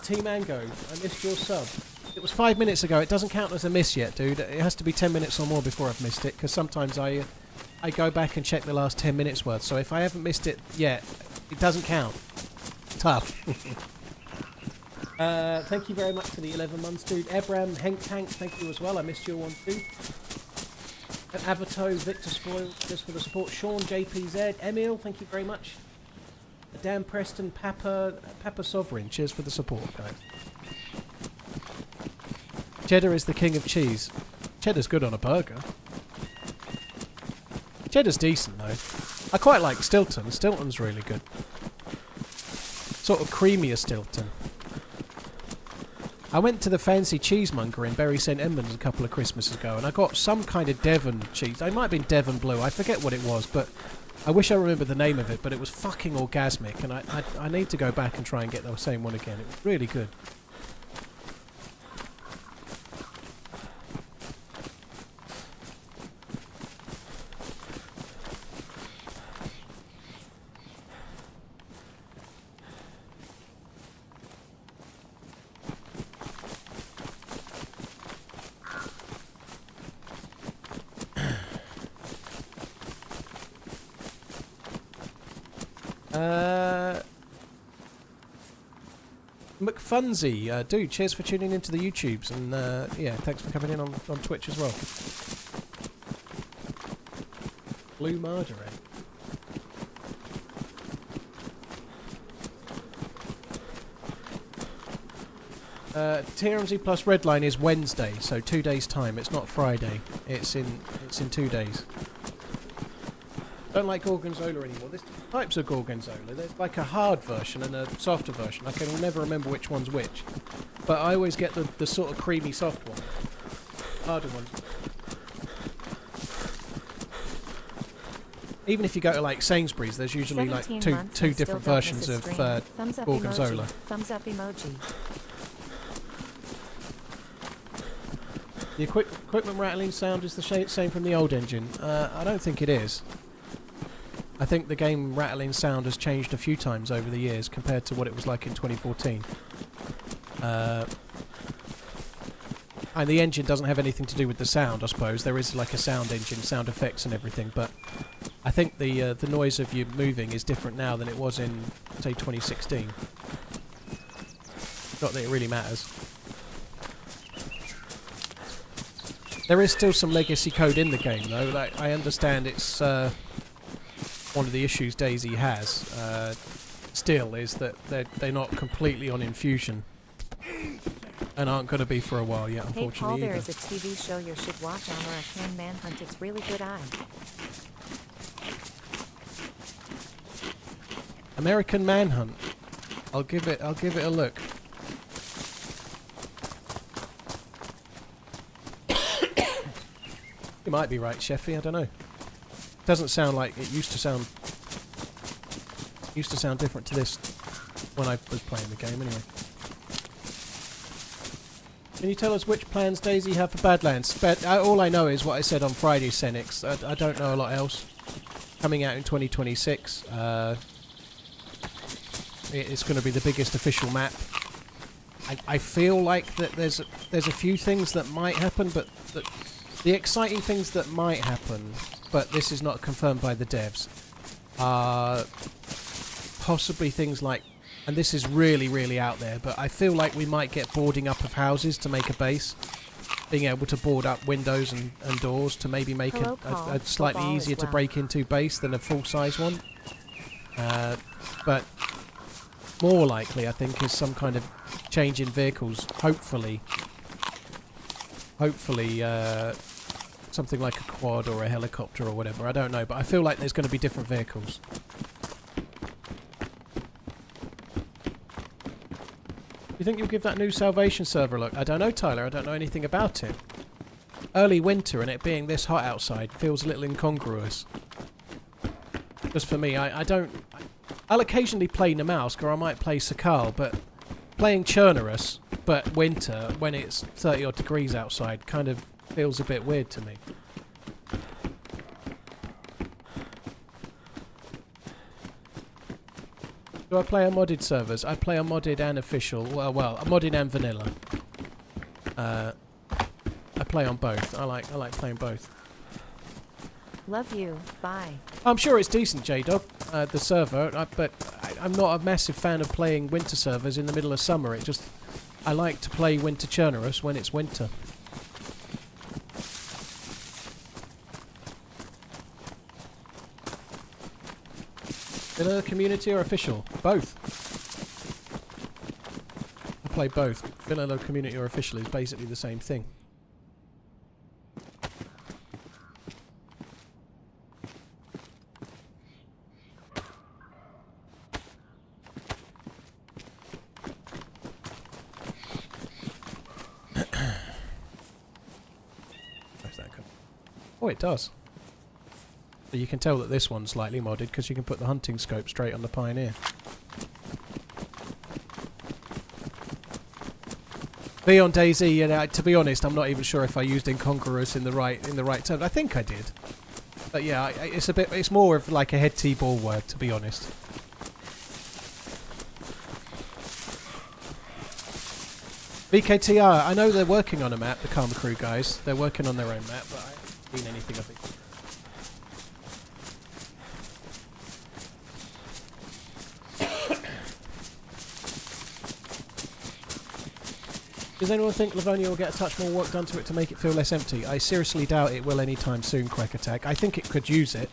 T Mango, I missed your sub. It was 5 minutes ago. It doesn't count as a miss yet, dude. It has to be 10 minutes or more before I've missed it, because sometimes I go back and check the last 10 minutes worth. So if I haven't missed it yet, it doesn't count. Tough. Thank you very much for the 11 months, dude. Ebram, Hank Tank, thank you as well. I missed your one too. Avato, Victor Spoil, just for the support. Sean, JPZ, Emil, thank you very much. Dan Preston, Papa Sovereign, cheers for the support, guys. Cheddar is the king of cheese. Cheddar's good on a burger. Cheddar's decent though. I quite like Stilton. Stilton's really good. Sort of creamier Stilton. I went to the fancy cheesemonger in Bury St Edmunds a couple of Christmases ago, and I got some kind of Devon cheese. It might have been Devon Blue. I forget what it was, but I wish I remember the name of it. But it was fucking orgasmic, and I need to go back and try and get the same one again. It was really good. McFunzy, dude, cheers for tuning into the YouTubes, and yeah, thanks for coming in on Twitch as well. Blue Margarine. TRMZ plus Redline is Wednesday, so 2 days time. It's not Friday. It's in 2 days. Don't like Gorgonzola anymore. There's types of Gorgonzola. There's like a hard version and a softer version. I can never remember which one's which. But I always get the sort of creamy soft one. Harder ones. Even if you go to like Sainsbury's, there's usually like two different versions of Gorgonzola.
Thumbs up emoji.
The equipment rattling sound is the same from the old engine. I don't think it is. I think the game rattling sound has changed a few times over the years compared to what it was like in 2014. And the engine doesn't have anything to do with the sound, I suppose. There is like a sound engine, sound effects and everything, but I think the noise of you moving is different now than it was in, say, 2016. Not that it really matters. There is still some legacy code in the game, though. Like, I understand it's one of the issues DayZ has still is that they're not completely on Infusion and aren't going to be for a while yet, unfortunately.
Hey Paul, there is a TV show you should watch, American Manhunt. It's really good.
American Manhunt. I'll give it a look. You might be right, Sheffy. I don't know. Doesn't sound like it used to sound. Used to sound different to this when I was playing the game. Anyway, can you tell us which plans DayZ have for Badlands? All I know is what I said on Friday, Senix. I don't know a lot else. Coming out in 2026. It's going to be the biggest official map. I feel like that there's a few things that might happen, but the exciting things that might happen, but this is not confirmed by the devs, are possibly things like, and this is really, really out there, but I feel like we might get boarding up of houses to make a base. Being able to board up windows and doors to maybe make a slightly easier to break into base than a full-size one. But more likely, I think, is some kind of change in vehicles. Hopefully, something like a quad or a helicopter or whatever. I don't know, but I feel like there's going to be different vehicles. You think you'll give that new Salvation server a look? I don't know, Tyler. I don't know anything about it. Early winter and it being this hot outside feels a little incongruous. Just for me, I'll occasionally play Namalsk or I might play Sakal, but playing Chernarus, but winter, when it's 30 odd degrees outside, kind of feels a bit weird to me. Do I play on modded servers? I play on modded and official. Well, modded and vanilla. I play on both. I like playing both.
Love you. Bye.
I'm sure it's decent, J-Dog, the server, but I'm not a massive fan of playing winter servers in the middle of summer. I like to play winter Chernarus when it's winter. Vanilla community or official? Both. I play both. Vanilla community or official is basically the same thing. Where's that come? Oh, it does. But you can tell that this one's slightly modded because you can put the hunting scope straight on the Pioneer. Be on DayZ, yeah, to be honest, I'm not even sure if I used Incongruous in the right term. I think I did. But yeah, it's more of like a head T-ball word, to be honest. VKTR, I know they're working on a map, the Karma Crew guys. They're working on their own map, but I haven't seen anything of it. Does anyone think Livonia will get a touch more work done to it to make it feel less empty? I seriously doubt it will anytime soon, Quack Attack. I think it could use it.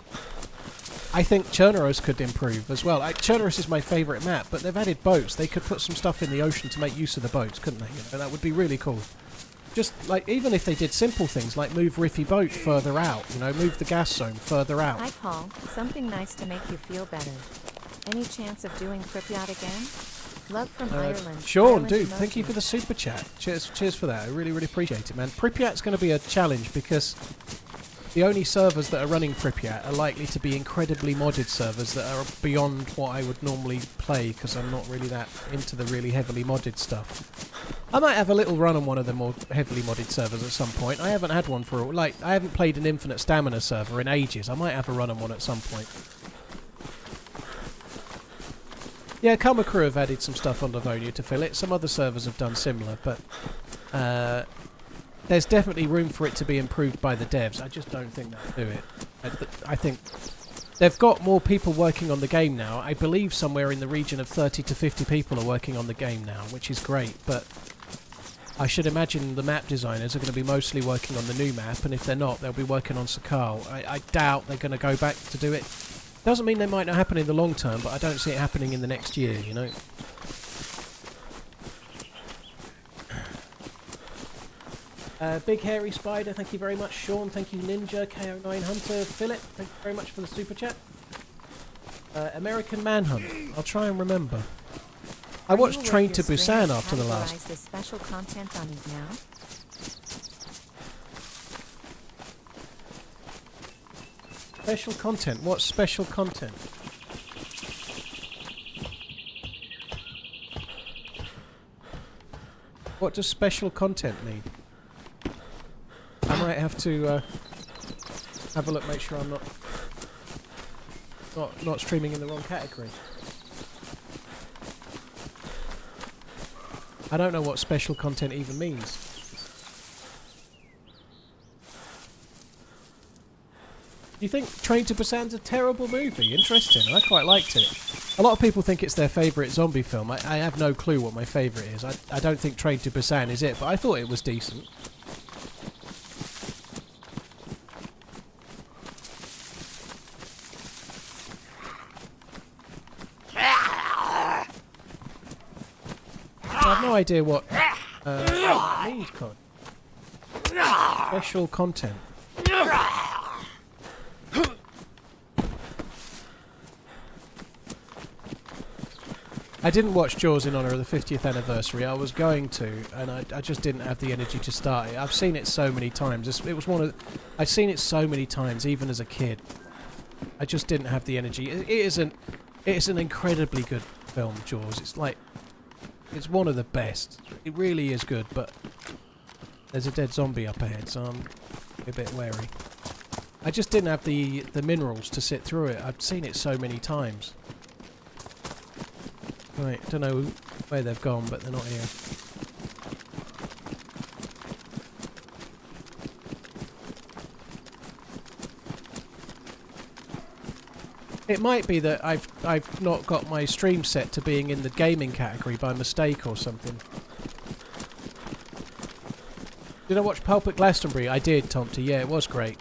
I think Chernarus could improve as well. Chernarus is my favourite map, but they've added boats. They could put some stuff in the ocean to make use of the boats, couldn't they? You know, that would be really cool. Just, like, even if they did simple things, like move Riffy Boat further out, you know, move the gas zone further out.
Hi, Paul. Something nice to make you feel better. Any chance of doing Pripyat again? Love from Ireland.
Sean,
Ireland
dude,
emotion.
thank you for the super chat. Cheers for that. I really, really appreciate it, man. Pripyat's going to be a challenge because the only servers that are running Pripyat are likely to be incredibly modded servers that are beyond what I would normally play because I'm not really that into the really heavily modded stuff. I might have a little run on one of the more heavily modded servers at some point. I haven't had one for, like, I haven't played an Infinite Stamina server in ages. I might have a run on one at some point. Yeah, Karma Crew have added some stuff on Livonia to fill it. Some other servers have done similar, but there's definitely room for it to be improved by the devs. I just don't think they'll do it. I think they've got more people working on the game now. I believe somewhere in the region of 30 to 50 people are working on the game now, which is great, but I should imagine the map designers are going to be mostly working on the new map, and if they're not, they'll be working on Sakal. I doubt they're going to go back to do it. Doesn't mean they might not happen in the long term, but I don't see it happening in the next year, you know. Big Hairy Spider, thank you very much. Sean, thank you. Ninja, KO9 Hunter, Philip, thank you very much for the super chat. American Manhunt, I'll try and remember. I watched Train to Busan after the last.
The special content on it now?
Special content? What special content? What does special content mean? I might have to have a look, make sure I'm not streaming in the wrong category. I don't know what special content even means. You think Train to Busan's a terrible movie? Interesting. I quite liked it. A lot of people think it's their favourite zombie film. I have no clue what my favourite is. I don't think Train to Busan is it, but I thought it was decent. I have no idea what it means, Con. Special content. I didn't watch Jaws in honour of the 50th anniversary. I was going to, and I just didn't have the energy to start it. I've seen it so many times. It was one of I've seen it so many times, even as a kid. I just didn't have the energy. It is an incredibly good film, Jaws. It's one of the best. It really is good, but there's a dead zombie up ahead, so I'm a bit wary. I just didn't have the minerals to sit through it. I've seen it so many times. Right, don't know where they've gone, but they're not here. It might be that I've not got my stream set to being in the gaming category by mistake or something. Did I watch Pulp at Glastonbury? I did, Tomty. Yeah, it was great.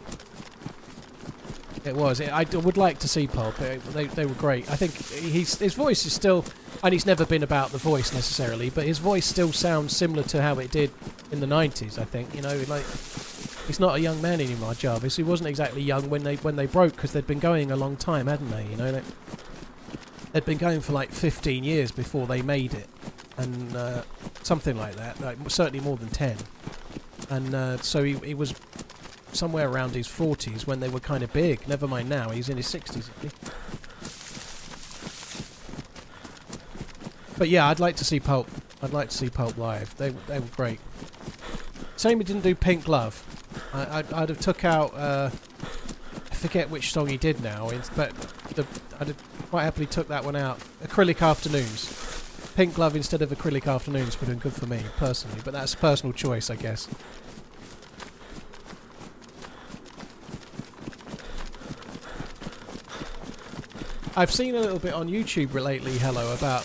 It was. I would like to see Pulp. They were great. I think his voice is still... And he's never been about the voice necessarily, but his voice still sounds similar to how it did in the 90s, I think. You know, like... He's not a young man anymore, Jarvis. He wasn't exactly young when they broke, because they'd been going a long time, hadn't they? You know, they'd been going for like 15 years before they made it, and something like that. Like, certainly more than 10. And so he was somewhere around his 40s when they were kind of big. Never mind now, he's in his 60s. Isn't he? But yeah, I'd like to see Pulp. I'd like to see Pulp live. They were great. Shame he didn't do Pink Glove. I'd have took out... I forget which song he did now, but I'd have quite happily took that one out. Acrylic Afternoons. Pink Glove instead of Acrylic Afternoons would have been good for me, personally. But that's a personal choice, I guess. I've seen a little bit on YouTube lately, hello, about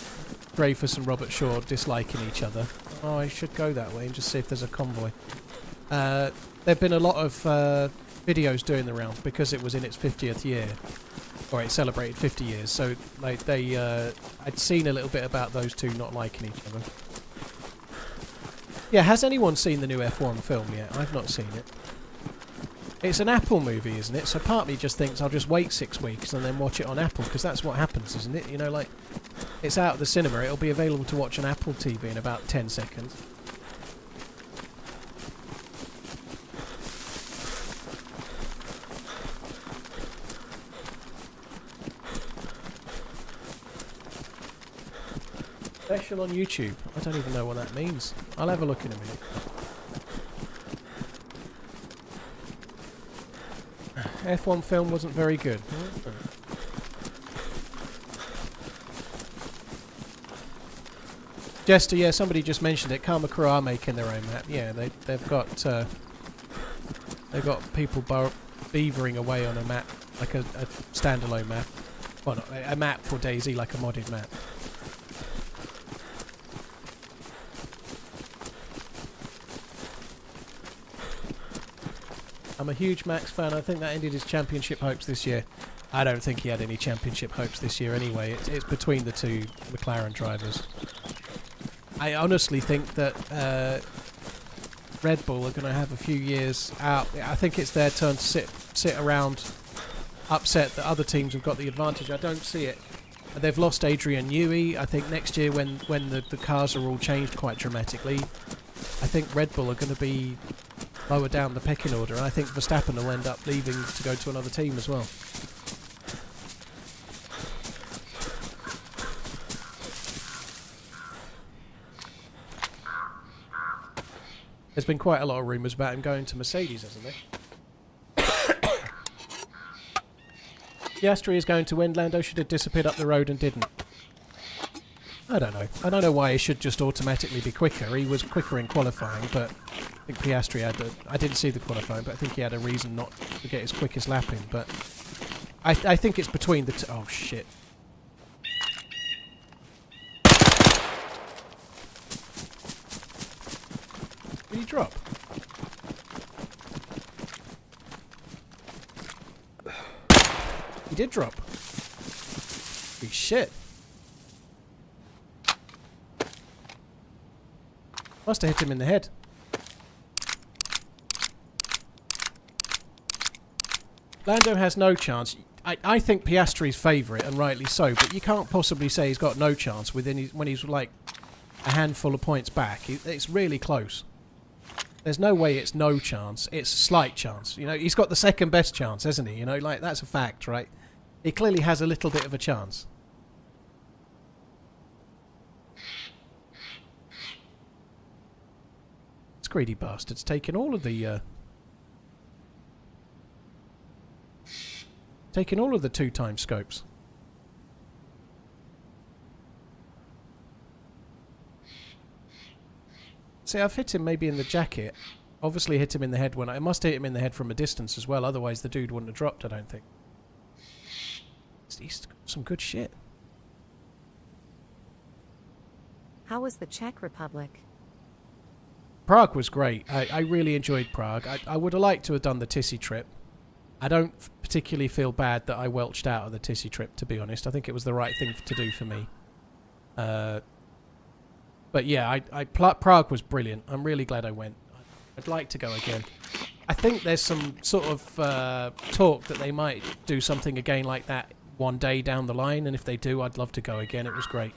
Dreyfus and Robert Shaw disliking each other. Oh, I should go that way and just see if there's a convoy. There have been a lot of videos doing the rounds because it was in its 50th year. Or it celebrated 50 years. So like I'd seen a little bit about those two not liking each other. Yeah, has anyone seen the new F1 film yet? I've not seen it. It's an Apple movie, isn't it? So part of me just thinks I'll just wait 6 weeks and then watch it on Apple, because that's what happens, isn't it? You know, like, it's out of the cinema, it'll be available to watch on Apple TV in about 10 seconds. Special on YouTube. I don't even know what that means. I'll have a look in a minute. F1 film wasn't very good. Jester, yeah, somebody just mentioned it. Karma Crew are making their own map. Yeah, they've got people beavering away on a map, like a standalone map. Well, not a map for DayZ, like a modded map. I'm a huge Max fan. I think that ended his championship hopes this year. I don't think he had any championship hopes this year anyway. It's between the two McLaren drivers. I honestly think that Red Bull are going to have a few years out. I think it's their turn to sit around upset that other teams have got the advantage. I don't see it. They've lost Adrian Newey. I think next year when the cars are all changed quite dramatically, I think Red Bull are going to be lower down the pecking order, and I think Verstappen will end up leaving to go to another team as well. There's been quite a lot of rumours about him going to Mercedes, hasn't there? Piastri is going to win. Lando should have disappeared up the road and didn't. I don't know. I don't know why he should just automatically be quicker. He was quicker in qualifying, but I think Piastri had I didn't see the qualifying, but I think he had a reason not to get his quickest lap in. But I think it's between the two. Oh, shit. Did he drop? He did drop. Holy shit. Must have hit him in the head. Lando has no chance. I think Piastri's favourite, and rightly so, but you can't possibly say he's got no chance when he's like a handful of points back. It's really close. There's no way it's no chance. It's a slight chance. You know, he's got the second best chance, hasn't he? You know, like, that's a fact, right? He clearly has a little bit of a chance. This greedy bastard's taking all of the... taking all of the 2-time scopes. See, I've hit him maybe in the jacket. Obviously hit him in the head when I must hit him in the head from a distance as well, otherwise the dude wouldn't have dropped, I don't think. He's got some good shit.
How was the Czech Republic?
Prague was great. I really enjoyed Prague. I would have liked to have done the Tissy trip. I don't particularly feel bad that I welched out of the Tissy trip, to be honest. I think it was the right thing to do for me. But yeah, Prague was brilliant. I'm really glad I went. I'd like to go again. I think there's some sort of talk that they might do something again like that one day down the line, and if they do, I'd love to go again. It was great.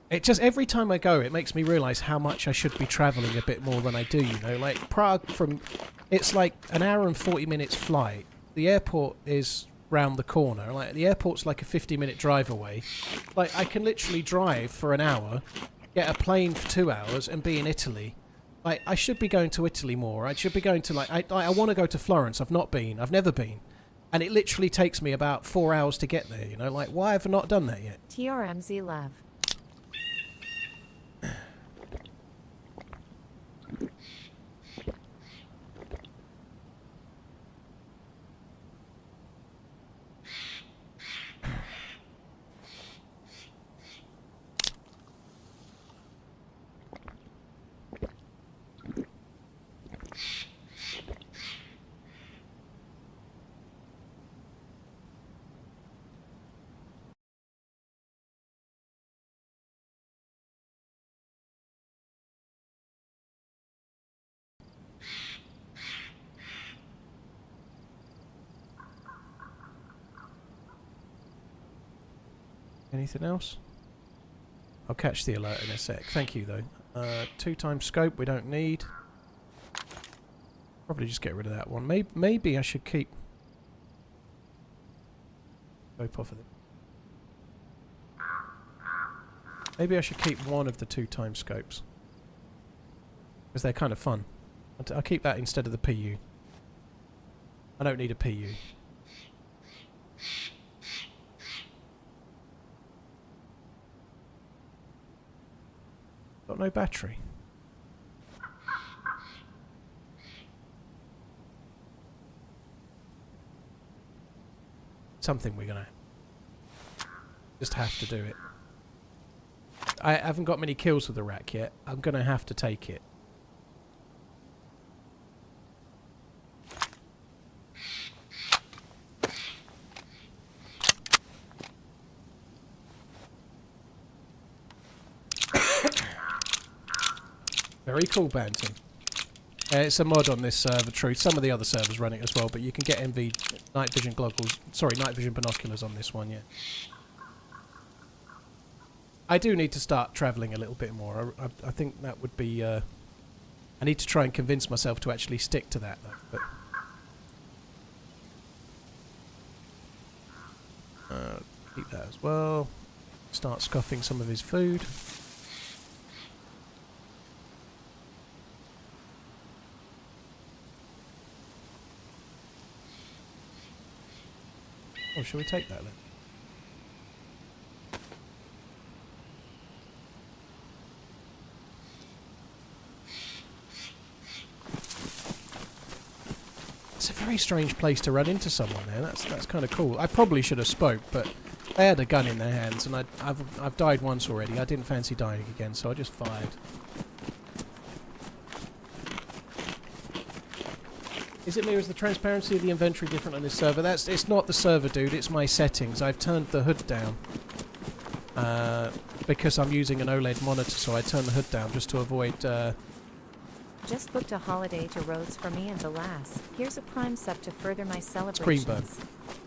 It just, every time I go, it makes me realise how much I should be travelling a bit more than I do, you know. Like, Prague it's like an hour and 40 minutes flight. The airport is round the corner. Like, the airport's like a 50-minute drive away. Like, I can literally drive for an hour, get a plane for 2 hours, and be in Italy. Like, I should be going to Italy more. I should be going to, like, I want to go to Florence. I've not been. I've never been. And it literally takes me about 4 hours to get there, you know. Like, why have I not done that yet?
TRMZ love.
Anything else? I'll catch the alert in a sec. Thank you, though. 2x scope we don't need. Probably just get rid of that one. Maybe I should keep scope off of it. Maybe I should keep one of the 2x scopes, because they're kind of fun. I'll keep that instead of the PU. I don't need a PU. Got no battery. Something we're gonna just have to do it. I haven't got many kills with the rack yet. I'm gonna have to take it. Very cool, banter. It's a mod on this server, true. Some of the other servers run it as well, but you can get MV night vision goggles. Sorry, night vision binoculars on this one, yeah. I do need to start travelling a little bit more. I think that would be... I need to try and convince myself to actually stick to that, though. But keep that as well. Start scoffing some of his food. Oh, shall we take that then? It's a very strange place to run into someone there. That's kind of cool. I probably should have spoke, but they had a gun in their hands, and I've died once already. I didn't fancy dying again, so I just fired. Is it me, or is the transparency of the inventory different on this server? It's not the server, dude. It's my settings. I've turned the hood down because I'm using an OLED monitor, so I turn the hood down just to avoid...
Just booked a holiday to Rhodes for me and the lass. Here's a prime sub to further my
screen
celebrations.
burn.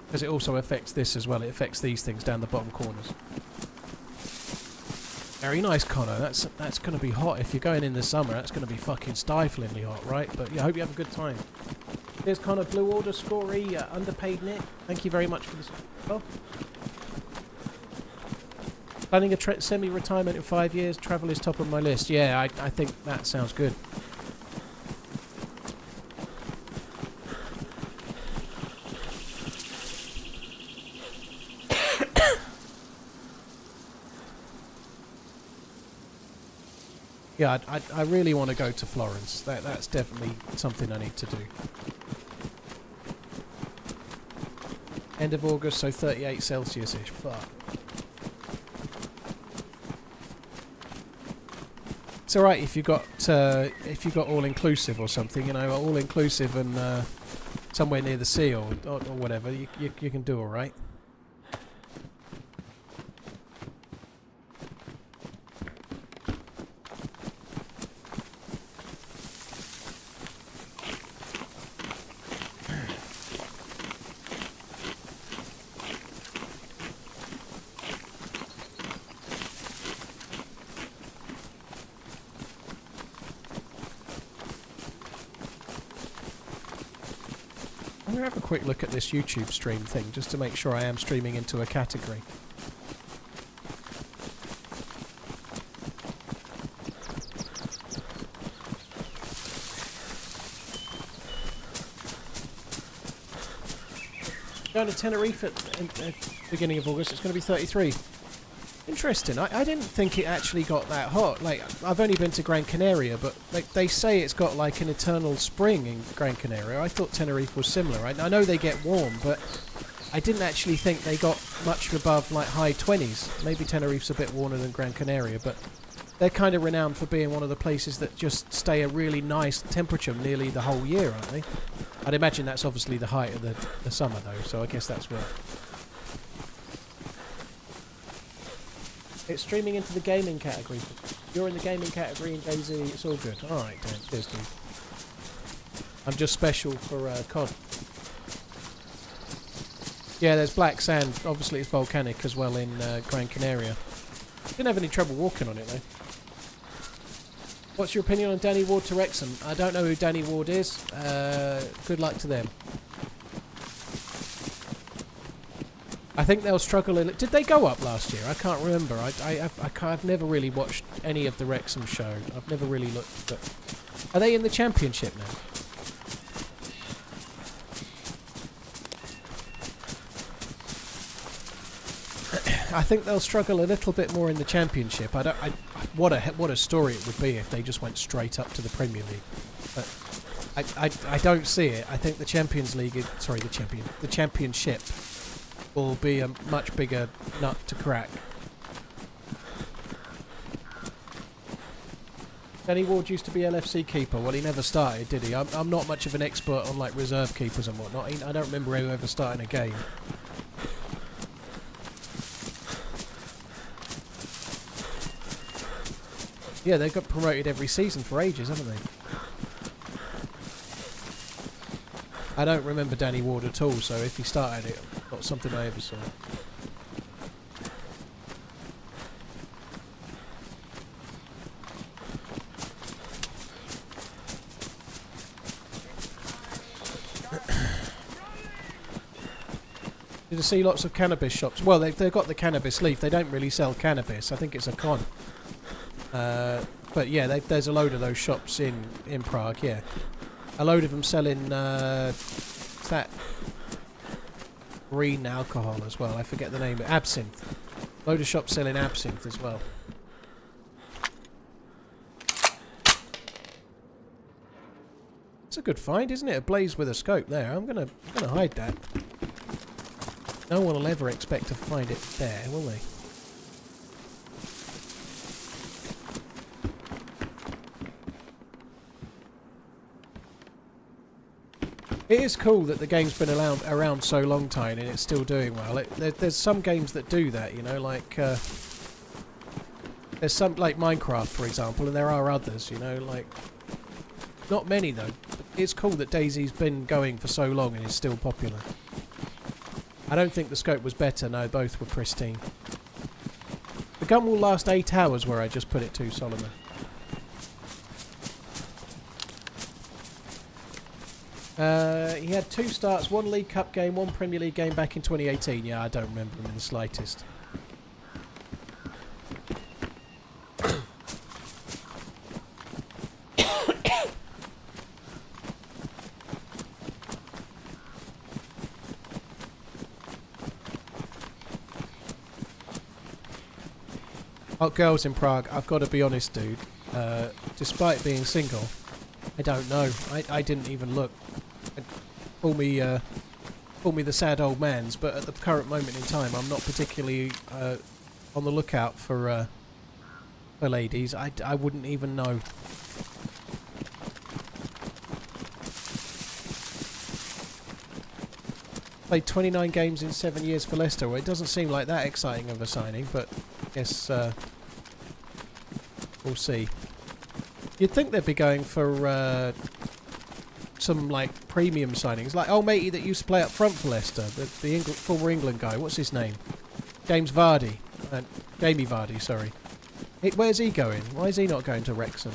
Because it also affects this as well. It affects these things down the bottom corners. Very nice, Connor. That's going to be hot. If you're going in the summer, that's going to be fucking stiflingly hot, right? But yeah, I hope you have a good time. Here's Connor, Blue Order, Scory, Underpaid Nick. Thank you very much for this. Oh. Planning a semi-retirement in 5 years. Travel is top of my list. Yeah, I think that sounds good. Yeah, I really want to go to Florence. That's definitely something I need to do. End of August, so 38 Celsius-ish. Fuck. It's alright if you got all inclusive or something, you know, all inclusive and somewhere near the sea or whatever. You can do alright. I'm going to have a quick look at this YouTube stream thing just to make sure I am streaming into a category. Going to Tenerife at the beginning of August. It's going to be 33. Interesting. I didn't think it actually got that hot. Like, I've only been to Gran Canaria, but like they say it's got like an eternal spring in Gran Canaria. I thought Tenerife was similar. I know they get warm, but I didn't actually think they got much above like high 20s. Maybe Tenerife's a bit warmer than Gran Canaria, but they're kind of renowned for being one of the places that just stay a really nice temperature nearly the whole year, aren't they? I'd imagine that's obviously the height of the summer though, so I guess that's where. It's streaming into the gaming category. You're in the gaming category in DayZ, it's all good. Alright, Dan. Cheers, dude. I'm just special for COD. Yeah, there's black sand. Obviously it's volcanic as well in Gran Canaria. Didn't have any trouble walking on it though. What's your opinion on Danny Ward to Wrexham? I don't know who Danny Ward is. Good luck to them. I think they'll struggle in it. Did they go up last year? I can't remember. I've never really watched any of the Wrexham show. I've never really looked. But are they in the Championship now? I think they'll struggle a little bit more in the Championship. What a story it would be if they just went straight up to the Premier League. But I don't see it. I think the Champions League, the Championship will be a much bigger nut to crack. Danny Ward used to be LFC keeper. Well, he never started, did he? I'm not much of an expert on like reserve keepers and whatnot. I don't remember who ever started a game. Yeah, they got promoted every season for ages, haven't they? I don't remember Danny Ward at all, so if he started it, not something I ever saw. Did you see lots of cannabis shops? Well, they've got the cannabis leaf. They don't really sell cannabis. I think it's a con. But yeah, there's a load of those shops in Prague, yeah. A load of them selling that green alcohol as well. I forget the name. Absinthe. Load of shops selling absinthe as well. It's a good find, isn't it? A blaze with a scope there. I'm gonna hide that. No one will ever expect to find it there, will they? It is cool that the game's been around so long time and it's still doing well. There's some games that do that, you know, like there's some like Minecraft, for example, and there are others, you know, like not many though. It's cool that DayZ's been going for so long and is still popular. I don't think the scope was better. No, both were pristine. The gun will last 8 hours, where I just put it to, Solomon. He had 2 starts, 1 League Cup game, 1 Premier League game back in 2018. Yeah, I don't remember him in the slightest. Oh, girls in Prague, I've got to be honest, dude. despite being single. I don't know. I didn't even look. Call me the sad old man's, but at the current moment in time, I'm not particularly on the lookout for ladies. I wouldn't even know. Played 29 games in 7 years for Leicester. Well, it doesn't seem like that exciting of a signing, but I guess we'll see. You'd think they'd be going for some like premium signings, like old matey that used to play up front for Leicester, the former England guy. What's his name? Jamie Vardy. Sorry. Where's he going? Why is he not going to Wrexham?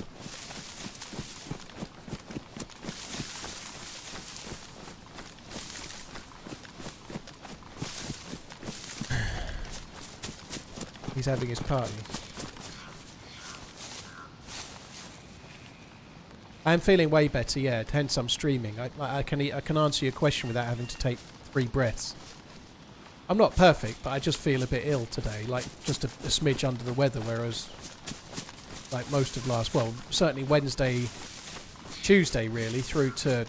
He's having his party. I'm feeling way better, yeah. Hence I'm streaming. I can answer your question without having to take 3 breaths. I'm not perfect, but I just feel a bit ill today, like just a smidge under the weather. Whereas, like most of well, certainly Wednesday, Tuesday, really through to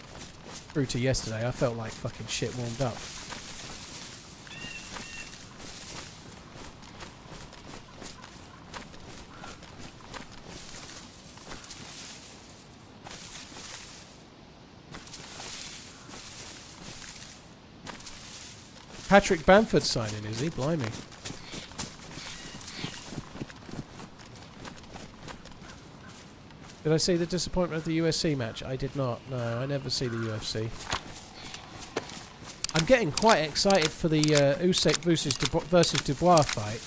yesterday, I felt like fucking shit warmed up. Patrick Bamford's signing, is he? Blimey. Did I see the disappointment of the UFC match? I did not. No, I never see the UFC. I'm getting quite excited for the Usyk versus Dubois fight.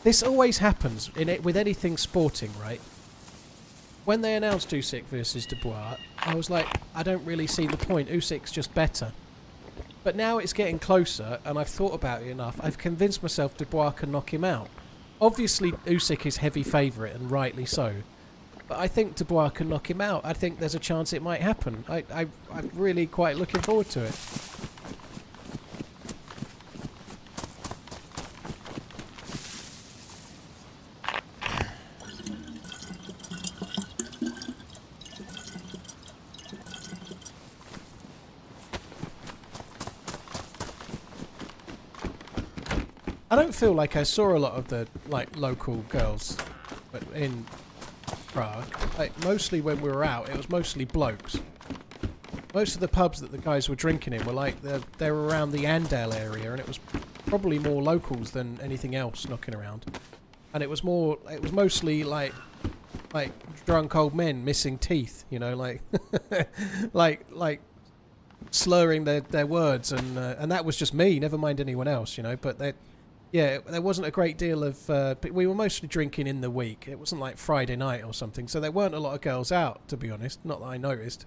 This always happens with anything sporting, right? When they announced Usyk versus Dubois, I was like, I don't really see the point. Usyk's just better. But now it's getting closer, and I've thought about it enough. I've convinced myself Dubois can knock him out. Obviously, Usyk is heavy favourite, and rightly so. But I think Dubois can knock him out. I think there's a chance it might happen. I'm really quite looking forward to it. I don't feel like I saw a lot of the local girls in Prague. Like, mostly when we were out, it was mostly blokes. Most of the pubs that the guys were drinking in were like they were around the Andale area, and it was probably more locals than anything else knocking around. And it was mostly like drunk old men missing teeth, you know, like like slurring their words, and that was just me, never mind anyone else, you know. But yeah, there wasn't a great deal of... we were mostly drinking in the week. It wasn't like Friday night or something, so there weren't a lot of girls out, to be honest. Not that I noticed.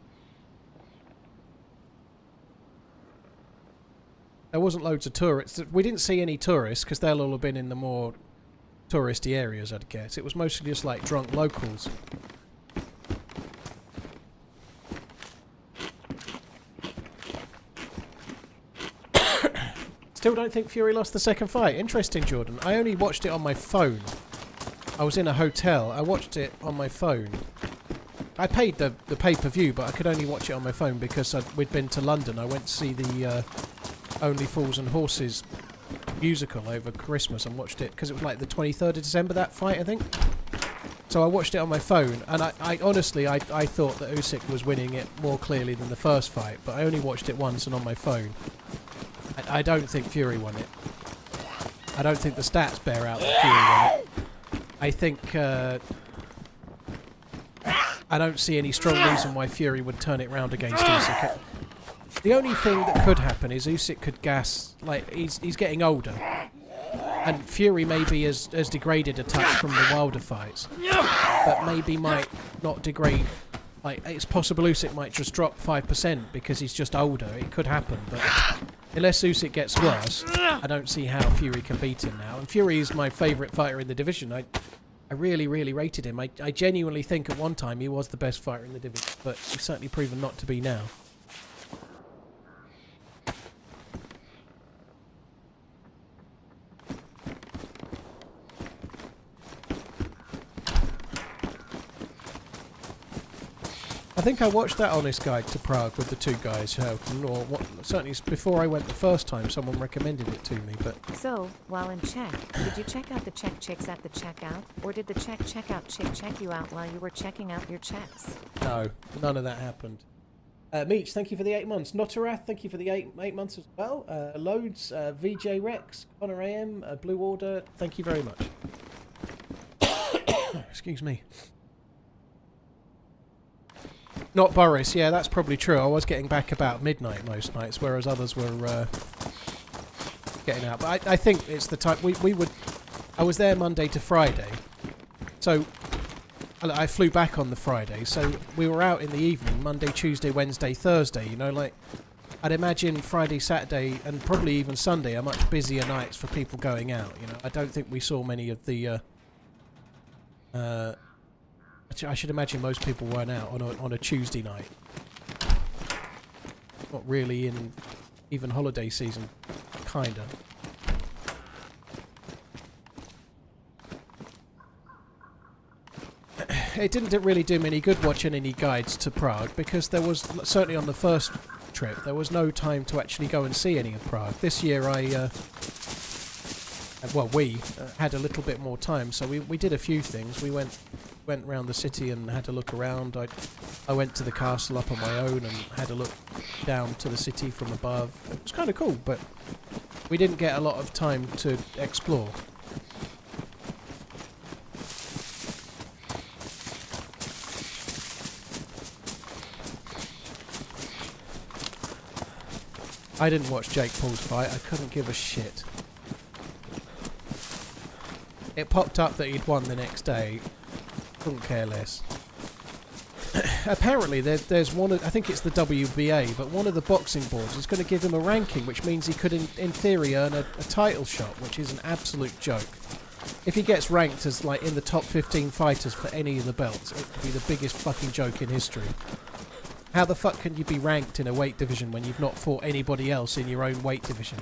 There wasn't loads of tourists. We didn't see any tourists, because they'll all have been in the more touristy areas, I'd guess. It was mostly just like drunk locals. Still don't think Fury lost the second fight. Interesting, Jordan. I only watched it on my phone. I was in a hotel. I watched it on my phone. I paid the pay-per-view, but I could only watch it on my phone because we'd been to London. I went to see the Only Fools and Horses musical over Christmas and watched it because it was like the 23rd of December, that fight, I think. So I watched it on my phone, and I honestly thought that Usyk was winning it more clearly than the first fight, but I only watched it once and on my phone. I don't think Fury won it. I don't think the stats bear out that Fury won it. I think... I don't see any strong reason why Fury would turn it round against Usyk. The only thing that could happen is Usyk could gas... Like, he's getting older. And Fury maybe has degraded a touch from the Wilder fights. But maybe might not degrade... Like, it's possible Usyk might just drop 5% because he's just older. It could happen, but... Unless Usyk gets worse, I don't see how Fury can beat him now. And Fury is my favourite fighter in the division. I really, really rated him. I genuinely think at one time he was the best fighter in the division, but he's certainly proven not to be now. I think I watched that Honest Guide to Prague with the two guys helping, or what, certainly before I went the first time, someone recommended it to me, but...
So, while in Czech, did you check out the Czech chicks at the checkout, or did the Czech checkout chick check you out while you were checking out your checks?
No, none of that happened. Meech, thank you for the 8 months. Notarath, thank you for the 8 months as well. Loads, VJ Rex, Connor AM, Blue Order, thank you very much. Excuse me. Not Boris, yeah, that's probably true. I was getting back about midnight most nights, whereas others were getting out. But I think it's the time we would. I was there Monday to Friday, so I flew back on the Friday. So we were out in the evening, Monday, Tuesday, Wednesday, Thursday. You know, like I'd imagine Friday, Saturday, and probably even Sunday are much busier nights for people going out. You know, I don't think we saw many of the. I should imagine most people weren't out on a Tuesday night. Not really in even holiday season, kinda. It didn't really do me any good watching any guides to Prague because there was, certainly on the first trip, there was no time to actually go and see any of Prague. This year we had a little bit more time, so we did a few things. We went around the city and had a look around. I went to the castle up on my own and had a look down to the city from above. It was kind of cool, but we didn't get a lot of time to explore. I didn't watch Jake Paul's fight. I couldn't give a shit. It popped up that he'd won the next day. Couldn't care less. Apparently, there's one. I think it's the WBA, but one of the boxing boards is going to give him a ranking, which means he could, in theory, earn a title shot, which is an absolute joke. If he gets ranked as like in the top 15 fighters for any of the belts, it could be the biggest fucking joke in history. How the fuck can you be ranked in a weight division when you've not fought anybody else in your own weight division?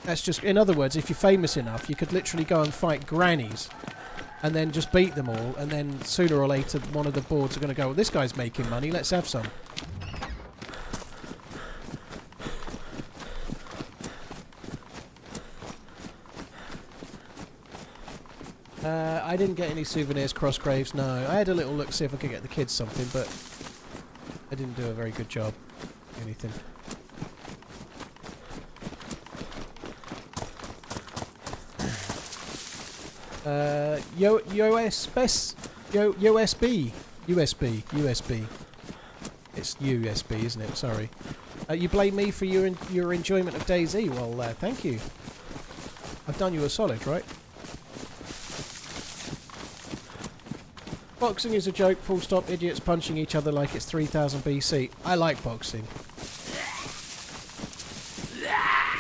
That's just, in other words, if you're famous enough, you could literally go and fight grannies and then just beat them all, and then sooner or later one of the boards are going to go, well, this guy's making money, let's have some. I didn't get any souvenirs, Crossgraves, no. I had a little look to see if I could get the kids something, but I didn't do a very good job. Anything. USB. It's USB, isn't it? Sorry. You blame me for your enjoyment of DayZ. Well, thank you. I've done you a solid, right? Boxing is a joke, full stop, idiots punching each other like it's 3000 BC. I like boxing.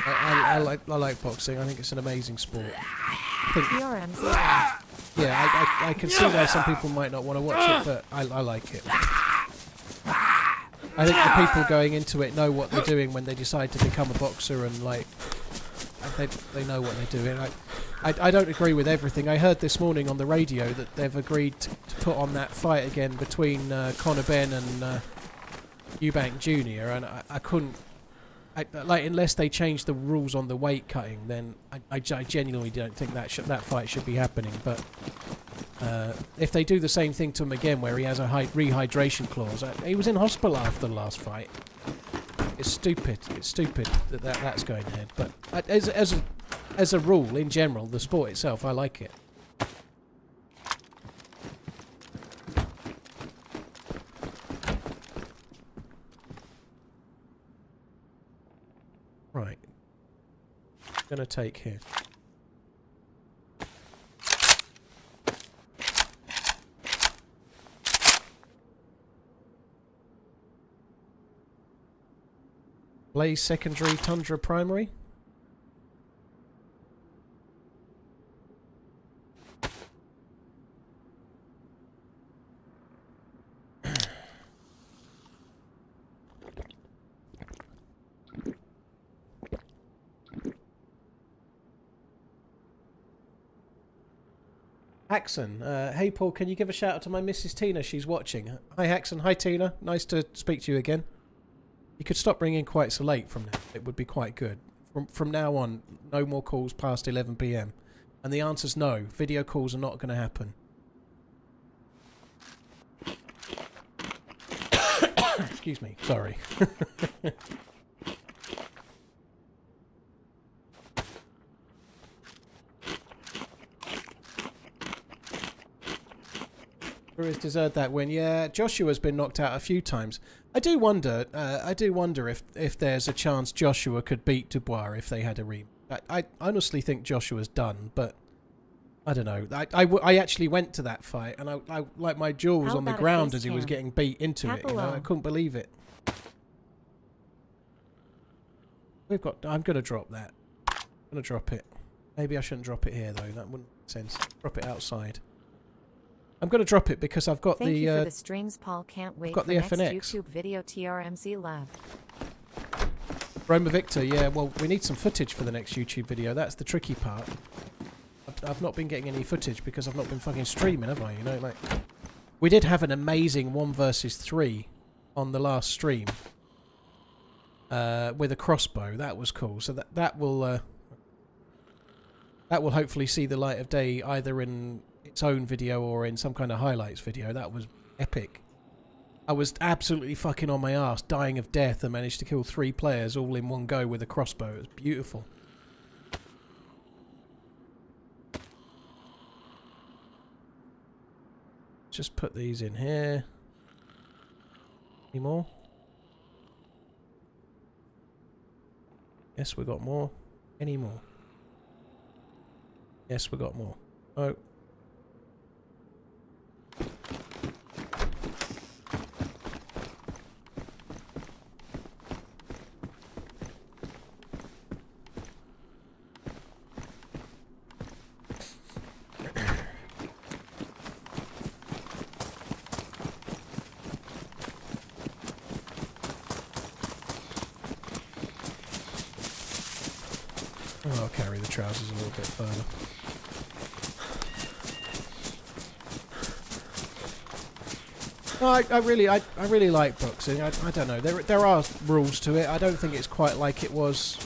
I like boxing. I think it's an amazing sport.
TRMZ.
Yeah, I can see why some people might not want to watch it, but I like it. I think the people going into it know what they're doing when they decide to become a boxer, and like they know what they're doing. I don't agree with everything. I heard this morning on the radio that they've agreed to put on that fight again between Conor Benn and Eubank Jr. and I couldn't. Unless they change the rules on the weight cutting, then I genuinely don't think that fight should be happening. But if they do the same thing to him again, where he has a rehydration clause, he was in hospital after the last fight. It's stupid. It's stupid that's going ahead. But as a rule, in general, the sport itself, I like it. Right. Gonna take here. Blaze secondary, Tundra primary. Haxon, hey Paul, can you give a shout out to my Mrs. Tina? She's watching. Hi Haxon, hi Tina. Nice to speak to you again. You could stop ringing quite so late from now. It would be quite good. From now on, no more calls past 11 p.m. And the answer's no. Video calls are not going to happen. Excuse me. Sorry. Has deserved that win. Yeah, Joshua's been knocked out a few times. I do wonder if there's a chance Joshua could beat Dubois if they had a rematch. I honestly think Joshua's done, but I don't know. I actually went to that fight, and I like my jaw was on the ground as he was getting beat into it. You know? I couldn't believe it. I'm gonna drop that. I'm gonna drop it. Maybe I shouldn't drop it here though. That wouldn't make sense. Drop it outside. I'm going to drop it because I've got
Thank you for the streams, Paul. Can't wait for the next YouTube video. TRMZ Lab.
Roma Victor, yeah, well, we need some footage for the next YouTube video. That's the tricky part. I've not been getting any footage because I've not been fucking streaming, have I? You know, like, we did have an amazing 1 versus 3 on the last stream with a crossbow. That was cool. So that will hopefully see the light of day either in its own video or in some kind of highlights video. That was epic. I was absolutely fucking on my ass, dying of death, and managed to kill 3 players all in one go with a crossbow. It was beautiful. Just put these in here. Any more? Yes, we got more. Any more? Yes, we got more. Oh. I'll carry the trousers a little bit further. No, I really like boxing. I don't know. There are rules to it. I don't think it's quite like it was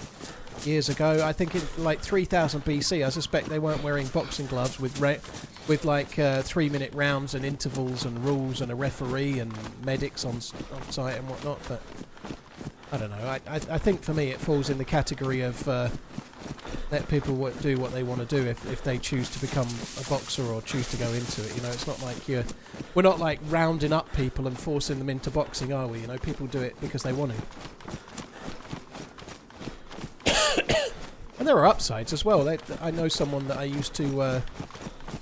years ago. I think in like 3000 BC, I suspect they weren't wearing boxing gloves with like 3-minute rounds and intervals and rules and a referee and medics on site and whatnot. But I don't know. I think for me it falls in the category of let people do what they want to do if they choose to become a boxer or choose to go into it. You know, it's not like we're not like rounding up people and forcing them into boxing, are we? You know, people do it because they want to. And there are upsides as well. I know someone that I used to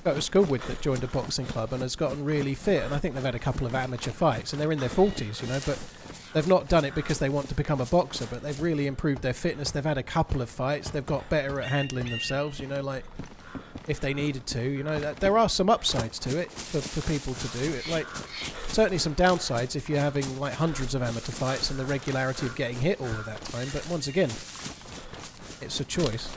go to school with that joined a boxing club and has gotten really fit, and I think they've had a couple of amateur fights, and they're in their 40s, you know, but they've not done it because they want to become a boxer, but they've really improved their fitness. They've had a couple of fights. They've got better at handling themselves, you know, like if they needed to, you know. There are some upsides to it for people to do it. Like, certainly some downsides if you're having like hundreds of amateur fights and the regularity of getting hit all of that time. But once again, it's a choice.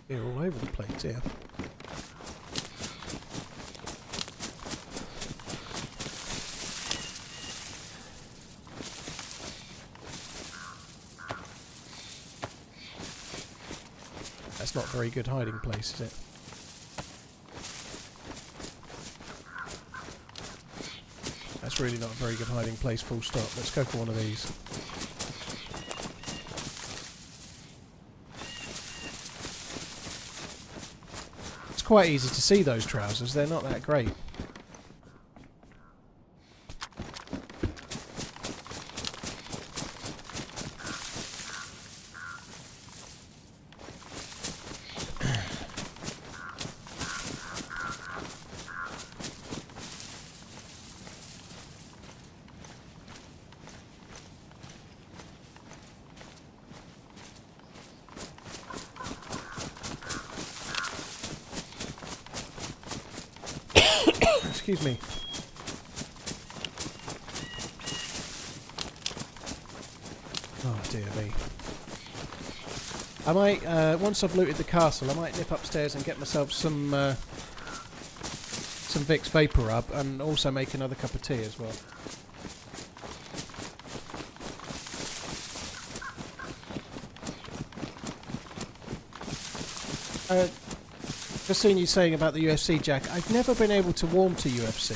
They're all over the place here. That's not a very good hiding place, is it? That's really not a very good hiding place, full stop. Let's go for one of these. It's quite easy to see those trousers, they're not that great. excuse me. Oh dear me. I might, once I've looted the castle, I might nip upstairs and get myself some Vicks Vapor Rub, and also make another cup of tea as well. Just seeing you saying about the UFC, Jack, I've never been able to warm to UFC.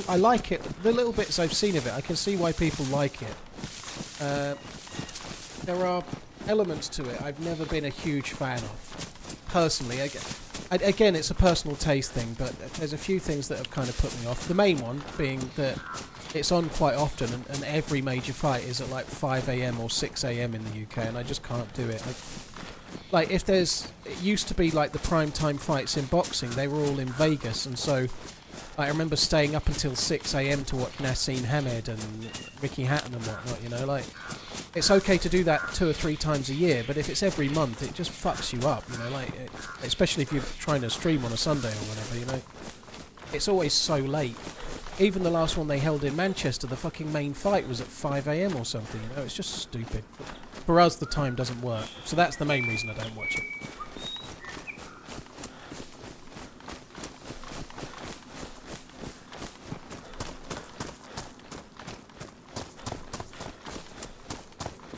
I like it. The little bits I've seen of it, I can see why people like it. There are elements to it I've never been a huge fan of. Personally, again, it's a personal taste thing, but there's a few things that have kind of put me off. The main one being that it's on quite often, and every major fight is at like 5 AM or 6 AM in the UK, and I just can't do it. Like, if there's... It used to be like the prime time fights in boxing, they were all in Vegas, and so I remember staying up until 6 AM to watch Nassim Hamed and Ricky Hatton and whatnot, you know, like... It's okay to do that 2 or 3 times a year, but if it's every month, it just fucks you up, you know, like... especially if you're trying to stream on a Sunday or whatever, you know. It's always so late. Even the last one they held in Manchester, the fucking main fight was at 5 AM or something, you know, it's just stupid. For us, the time doesn't work, so that's the main reason I don't watch it.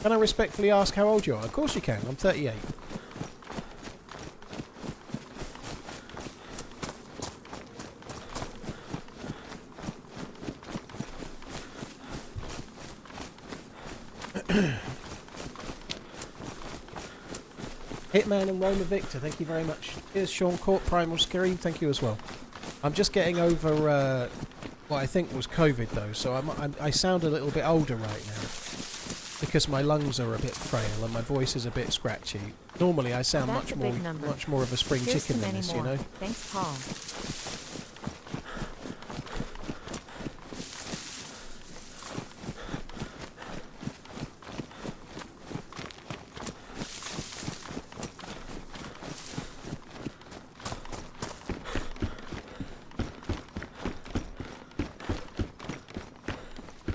Can I respectfully ask how old you are? Of course you can, I'm 38. Hitman and Roma Victor, thank you very much. Here's Sean Court, Primal Scary, thank you as well. I'm just getting over what I think was COVID though, so I sound a little bit older right now. Because my lungs are a bit frail and my voice is a bit scratchy. Normally I sound much more of a spring chicken than this, you know.
Thanks, Paul.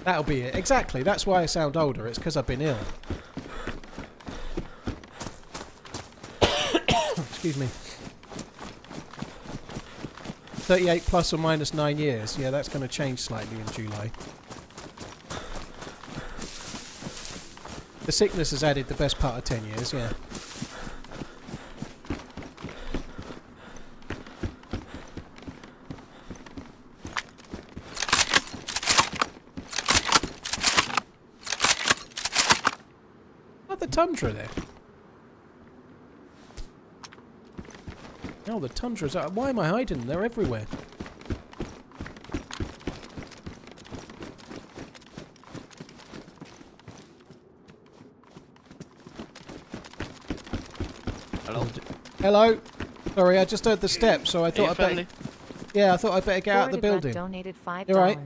That'll be it. Exactly. That's why I sound older. It's because I've been ill. Excuse me. 38 plus or minus 9 years. Yeah, that's going to change slightly in July. The sickness has added the best part of 10 years, yeah. Tundra there. Oh, the tundras are... Why am I hiding? They're everywhere.
Hello?
Hello? Sorry, I just heard the steps, so I thought I'd better... Yeah, I thought I'd better get out of the building.
Donated $5.
You're right.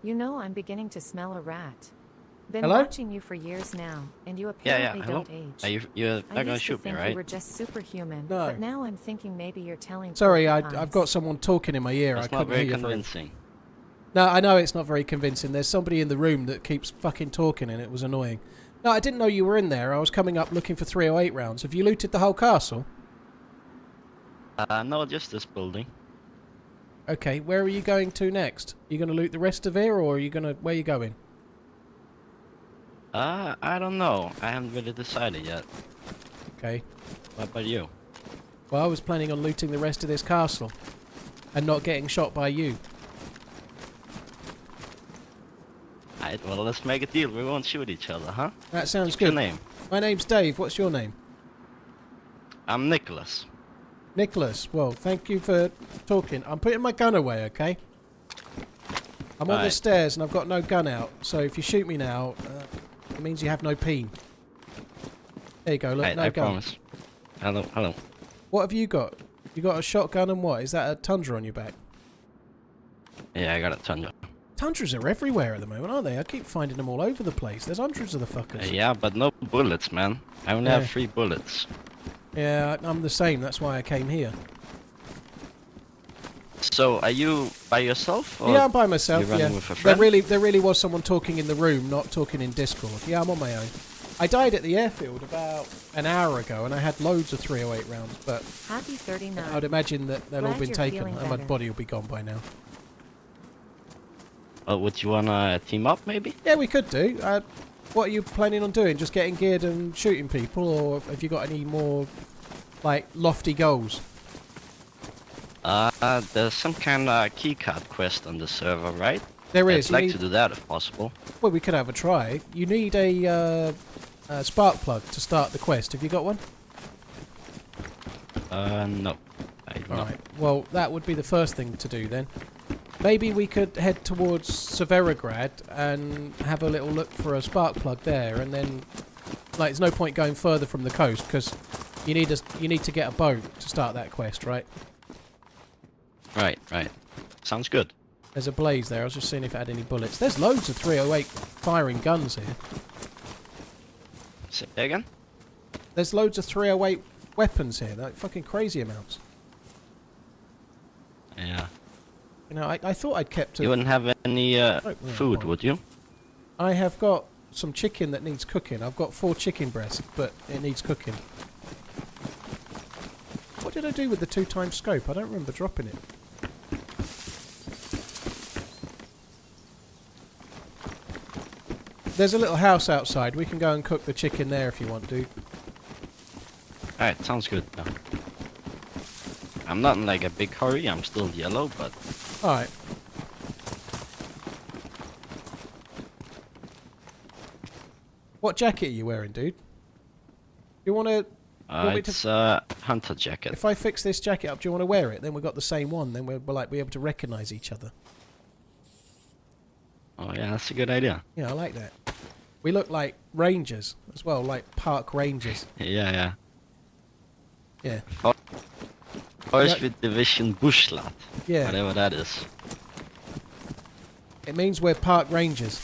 You know I'm beginning to smell a rat. Been
Hello?
watching you for years now, and you apparently don't age.
You're not gonna shoot me, right?
You were just superhuman,
No.
but now I'm thinking maybe you're telling.
Sorry, I've got someone talking in my ear.
That's
I couldn't
not very
hear you.
convincing.
No, I know it's not very convincing. There's somebody in the room that keeps fucking talking, and it was annoying. No, I didn't know you were in there. I was coming up looking for 308 rounds. Have you looted the whole castle?
No, just this building.
Okay, where are you going to next? You going to loot the rest of it, or are you going to... Where are you going?
I don't know. I haven't really decided yet.
Okay.
What about you?
Well, I was planning on looting the rest of this castle. And not getting shot by you.
Alright, well, let's make a deal. We won't shoot each other, huh?
That sounds
What's
good.
your name?
My name's Dave. What's your name?
I'm Nicholas.
Nicholas. Well, thank you for talking. I'm putting my gun away, okay? I'm on the stairs and I've got no gun out. So if you shoot me now, it means you have no peen. There you go. Look, no
I
gun.
promise. Hello, hello.
What have you got? You got a shotgun and what? Is that a Tundra on your back?
Yeah, I got a Tundra.
Tundras are everywhere at the moment, aren't they? I keep finding them all over the place. There's hundreds of the fuckers.
Yeah, but no bullets, man. I only have 3 bullets.
Yeah, I'm the same. That's why I came here.
So, are you by yourself? Or
Yeah, I'm by myself.
you running
Yeah,
with a friend?
there really was someone talking in the room, not talking in Discord. Yeah, I'm on my own. I died at the airfield about an hour ago, and I had loads of 308 rounds. But
Happy 39.
I'd imagine that they've all
Glad
been
you're
taken,
feeling
and my
better.
body will be gone by now.
Would you wanna team up, maybe?
Yeah, we could do. What are you planning on doing? Just getting geared and shooting people, or have you got any more, like, lofty goals?
There's some kind of keycard quest on the server, right?
There is.
I'd like to do that if possible.
Well, we could have a try. You need a spark plug to start the quest. Have you got one?
No. I don't.
Alright. Well, that would be the first thing to do then. Maybe we could head towards Severograd and have a little look for a spark plug there, and then, like, there's no point going further from the coast because you need to get a boat to start that quest, right?
Right. Sounds good.
There's a blaze there. I was just seeing if it had any bullets. There's loads of 308 firing guns here.
Say again?
There's loads of 308 weapons here. Like fucking crazy amounts.
Yeah.
You know, I thought I'd kept.
You wouldn't have any food, would you?
I have got some chicken that needs cooking. I've got 4 chicken breasts, but it needs cooking. What did I do with the 2x scope? I don't remember dropping it. There's a little house outside. We can go and cook the chicken there if you want, dude.
Alright, sounds good. No. I'm not in like a big hurry. I'm still yellow, but
Alright. What jacket are you wearing, dude? You want to...
it's a hunter jacket.
If I fix this jacket up, do you want to wear it? Then we've got the same one. Then we'll like be able to recognise each other.
Oh yeah, that's a good idea.
Yeah, I like that. We look like rangers as well, like park rangers.
Yeah.
Yeah.
Forest with Division Bushlat.
Yeah.
Whatever that is.
It means we're park rangers.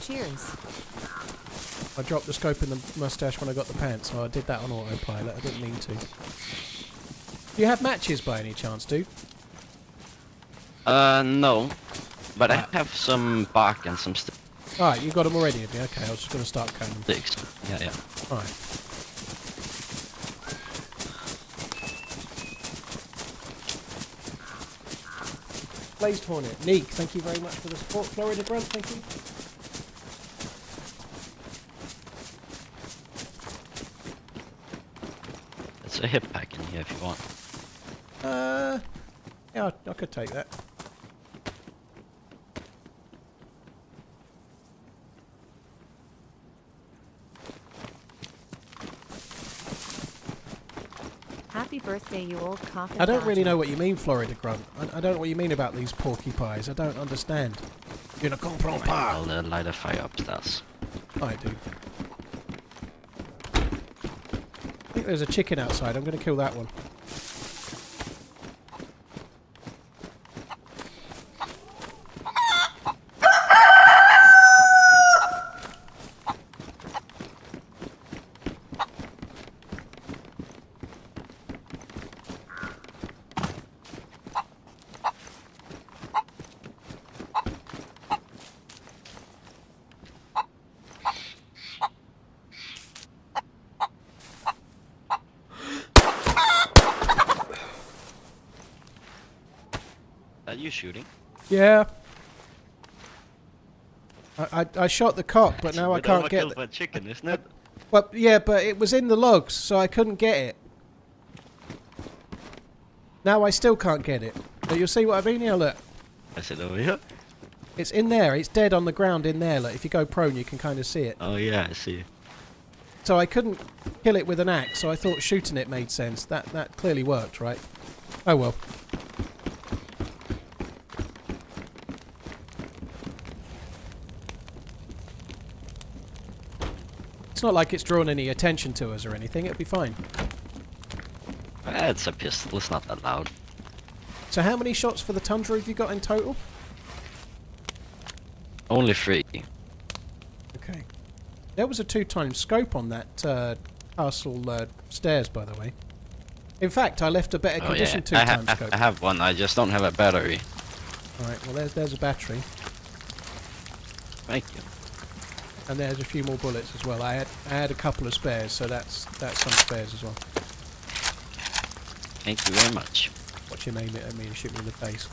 Cheers.
I dropped the scope in the mustache when I got the pants, so I did that on autopilot. I didn't mean to. Do you have matches by any chance, dude?
No. But I have some bark and some
Alright, you got them already, have you? Okay, I was just going to start cutting them.
sticks. Yeah.
Alright. Blazed Hornet. Neek, thank you very much for the support. Florida Grunt, thank you.
It's a hip pack in here if you want.
Yeah, I could take that.
Happy birthday, you old coffin.
I don't really
dodger.
know what you mean, Florida Grunt. I don't know what you mean about these porky pies. I don't understand. Je ne comprends pas.
I'll light a fire upstairs.
I do. I think there's a chicken outside. I'm going to kill that one.
Are you shooting?
Yeah. I shot the cock, but now I can't get
it. By chicken, isn't it?
Well, yeah, but it was in the logs, so I couldn't get it. Now I still can't get it. But you'll see what I mean here, look.
I said over here.
It's in there. It's dead on the ground in there. Look, if you go prone, you can kind of see it.
Oh yeah, I see.
So I couldn't kill it with an axe, so I thought shooting it made sense. That clearly worked, right? Oh well. It's not like it's drawn any attention to us or anything. It'll be fine.
It's a pistol. It's not that loud.
So how many shots for the Tundra have you got in total?
Only 3.
Okay. There was a 2x scope on that castle stairs, by the way. In fact, I left a better condition two-time scope.
I have one. I just don't have a battery.
All right. Well, there's a battery,
Thank you.
and there's a few more bullets as well. I had a couple of spares, so that's some spares as well.
Thank you very much.
Watch him aim it at me and shoot me in the face.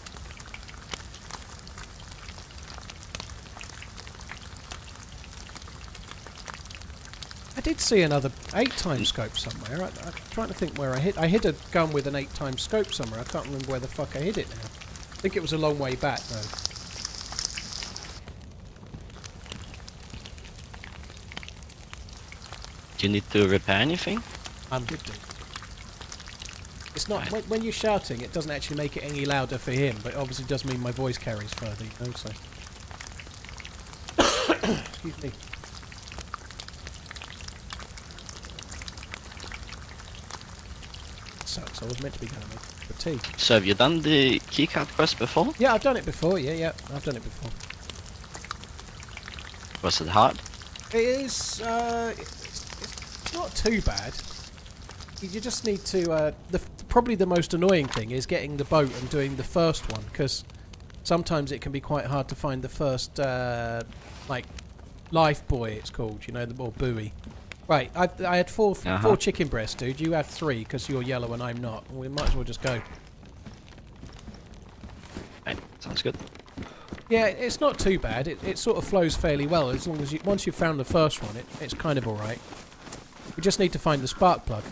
I did see another 8-time scope somewhere. I'm trying to think where I hit. I hit a gun with an 8-time scope somewhere. I can't remember where the fuck I hit it now. I think it was a long way back though.
Do you need to repair anything?
I'm good, dude. It's not when you're shouting. It doesn't actually make it any louder for him, but it obviously does mean my voice carries further. You know, so. Excuse me. Sucks. I was meant to be going to make a tea.
So have you done the keycard quest before?
Yeah, I've done it before. Yeah, I've done it before.
Was it hard?
It is. It's not too bad. You just need to. Probably the most annoying thing is getting the boat and doing the first one, because sometimes it can be quite hard to find the first, like, life buoy. It's called, you know, or buoy. Right, I had four chicken breasts, dude. You have 3 because you're yellow and I'm not. We might as well just go.
Right, sounds good.
Yeah, it's not too bad. It sort of flows fairly well as long as once you've found the first one, it's kind of all right. We just need to find the spark plug.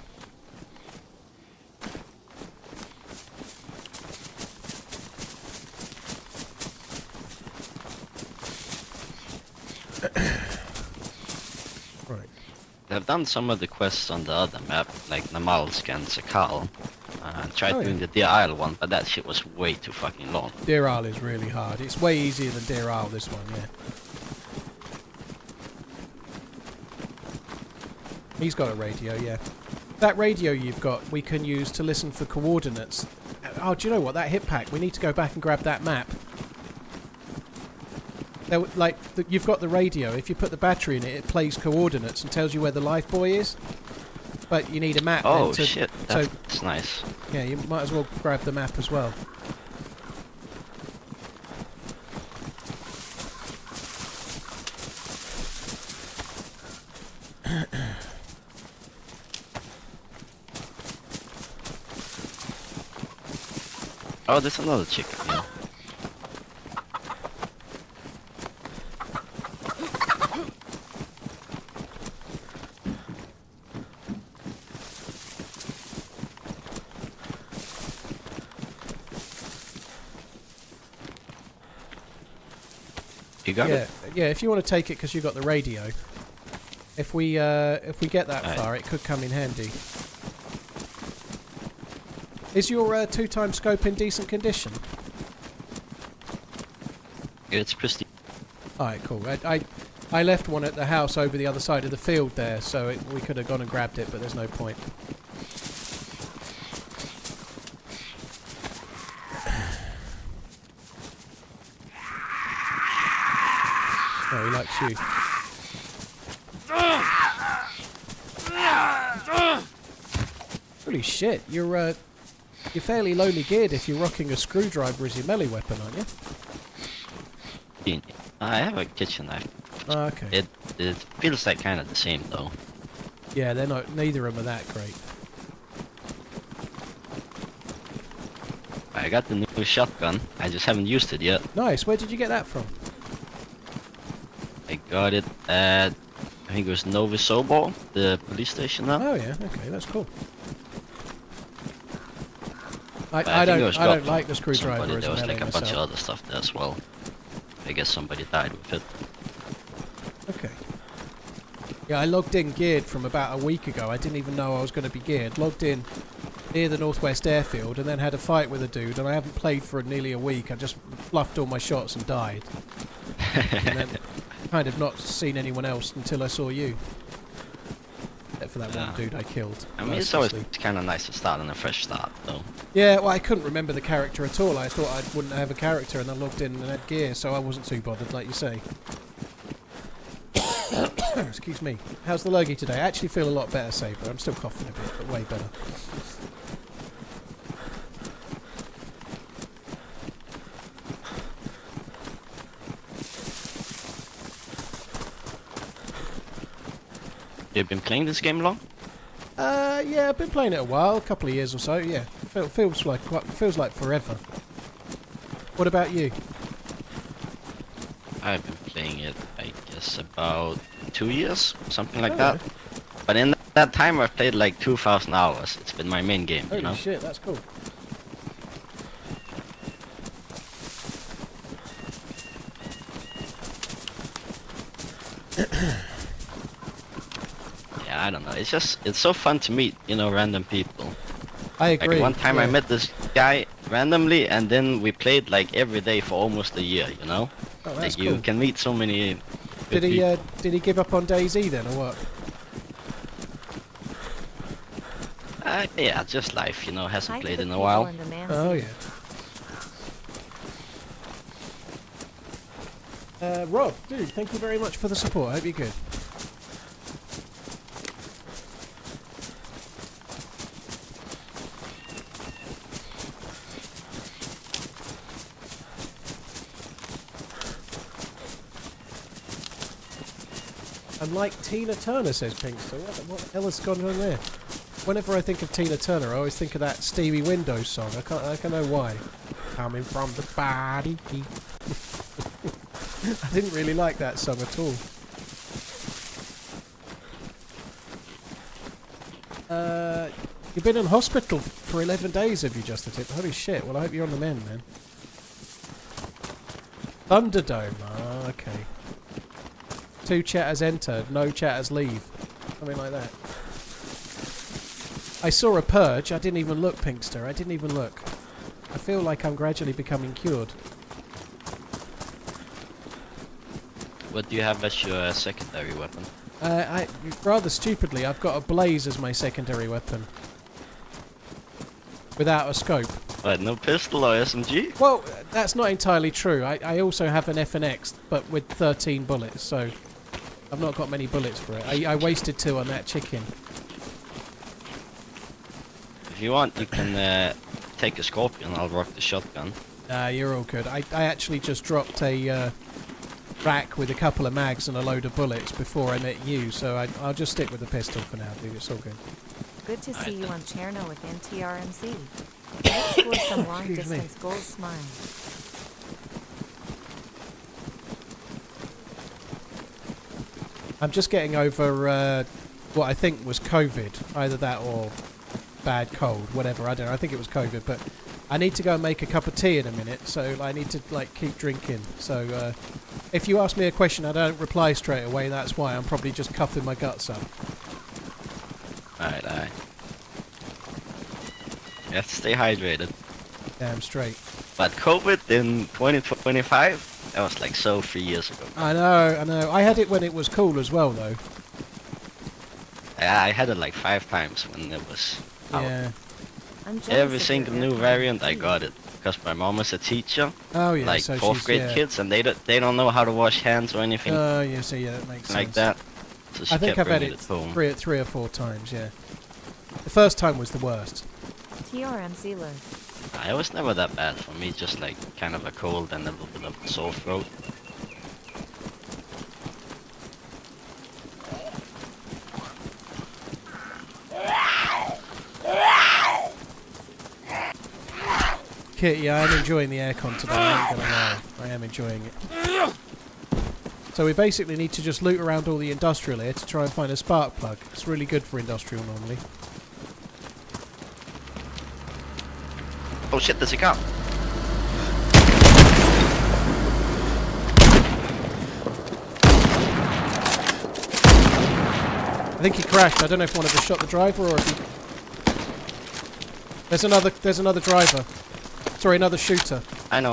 Right.
I've done some of the quests on the other map, like Namalsk and Sakal. Tried doing the Deer Isle one, but that shit was way too fucking long.
Deer Isle is really hard. It's way easier than Deer Isle, this one, yeah. He's got a radio, yeah. That radio you've got, we can use to listen for coordinates. Oh, do you know what? That hit pack, we need to go back and grab that map. You've got the radio. If you put the battery in it, it plays coordinates and tells you where the life buoy is. But you need a map.
Oh shit, that's nice.
Yeah, you might as well grab the map as well.
Oh, there's another chicken, yeah. You got it?
Yeah, if you want to take it because you got the radio. If we get that far, it could come in handy. Is your 2-time scope in decent condition?
It's pristine.
Alright, cool. I left one at the house over the other side of the field there, so we could have gone and grabbed it, but there's no point. Oh, he likes you. Holy shit, you're fairly lowly geared if you're rocking a screwdriver as your melee weapon, aren't you?
I have a kitchen knife.
Oh, okay.
It feels like kind of the same though.
Yeah, they're not. Neither of them are that great.
I got the new shotgun. I just haven't used it yet.
Nice. Where did you get that from?
I got it at, I think it was Novi Sobor, the police station now.
Oh yeah. Okay, that's cool.
I
don't like the screwdriver as a
there was
melee
like a
myself.
bunch of other stuff there as well. I guess somebody died with it.
Okay. Yeah, I logged in geared from about a week ago. I didn't even know I was going to be geared. Logged in near the Northwest Airfield and then had a fight with a dude, and I haven't played for nearly a week. I just bluffed all my shots and died. And then kind of not seen anyone else until I saw you. Except for that one dude I killed.
I mean, it's always kind of nice to start on a fresh start, though.
Yeah, well, I couldn't remember the character at all. I thought I wouldn't have a character, and I logged in and had gear, so I wasn't too bothered, like you say. Excuse me. How's the lurgy today? I actually feel a lot better, Saber. I'm still coughing a bit, but way better.
You've been playing this game long?
Yeah, I've been playing it a while, a couple of years or so. Yeah, feels like forever. What about you?
I've been playing it, I guess, about 2 years, something like
Oh,
that. But in that time, I've played like 2,000 hours. It's been my main game,
Holy
you know?
shit, that's cool.
Yeah, I don't know. It's so fun to meet, random people.
I agree.
Like one time I
yeah.
met this guy randomly, and then we played like every day for almost a year, you know?
Oh, that's
Like you
cool.
can meet so many good
Did
people.
he give up on DayZ then, or what?
Yeah, just life, hasn't
Hi to
played
the
in a
people
while.
in the man's
Oh
seat.
yeah. Rob, dude, thank you very much for the support. I hope you're good. And like Tina Turner, says Pinkster. What the hell has gone on there? Whenever I think of Tina Turner, I always think of that Stevie Windows song. I can't know why. Coming from the body. I didn't really like that song at all. You've been in hospital for 11 days, have you, just a tip? Holy shit, well I hope you're on the mend, man. Thunderdome, ah, okay. 2 chatters enter, no chatters leave. Something like that. I saw a purge, I didn't even look, Pinkster, I didn't even look. I feel like I'm gradually becoming cured.
What do you have as your secondary weapon?
Rather stupidly, I've got a blaze as my secondary weapon. Without a scope.
What, no pistol or SMG?
Well, that's not entirely true. I also have an FNX, but with 13 bullets, so I've not got many bullets for it. I wasted 2 on that chicken.
If you want, you can take a scorpion. I'll rock the shotgun.
You're all good. I actually just dropped a rack with a couple of mags and a load of bullets before I met you, so I'll just stick with the pistol for now, dude. It's all good.
Good to see you on Chernarus within TRMZ. Let's score some long
Excuse me.
distance goals, smile.
I'm just getting over what I think was COVID. Either that or bad cold, whatever. I don't know. I think it was COVID, but I need to go and make a cup of tea in a minute, so I need to like keep drinking. So if you ask me a question, I don't reply straight away. That's why I'm probably just coughing my guts up.
Alright. You have to stay hydrated.
Damn straight.
But COVID in 2025, that was like so 3 years ago.
I know. I had it when it was cool as well, though.
Yeah, I had it like 5 times when it was out.
Yeah.
I'm jealous
Every
of
single
your
new
aircon
variant, I
heat.
got it. Because my mom is a teacher,
Oh yeah.
like
so
4th
she's,
grade
yeah.
kids, and they don't know how to wash hands or anything
Oh yeah. So yeah, that makes
like
sense.
that. So she
I think
kept
I've had
bringing
it
it home.
three or four times. Yeah. The first time was the worst.
TRMZ lurk.
It was never that bad for me, just like kind of a cold and a little bit of a sore throat.
Kit, yeah, I'm enjoying the aircon today. I ain't gonna lie, I am enjoying it. So we basically need to just loot around all the industrial here to try and find a spark plug. It's really good for industrial normally.
Oh shit, there's a car!
I think he crashed. I don't know if one of us shot the driver or if he... There's another driver. Sorry, another shooter.
I know.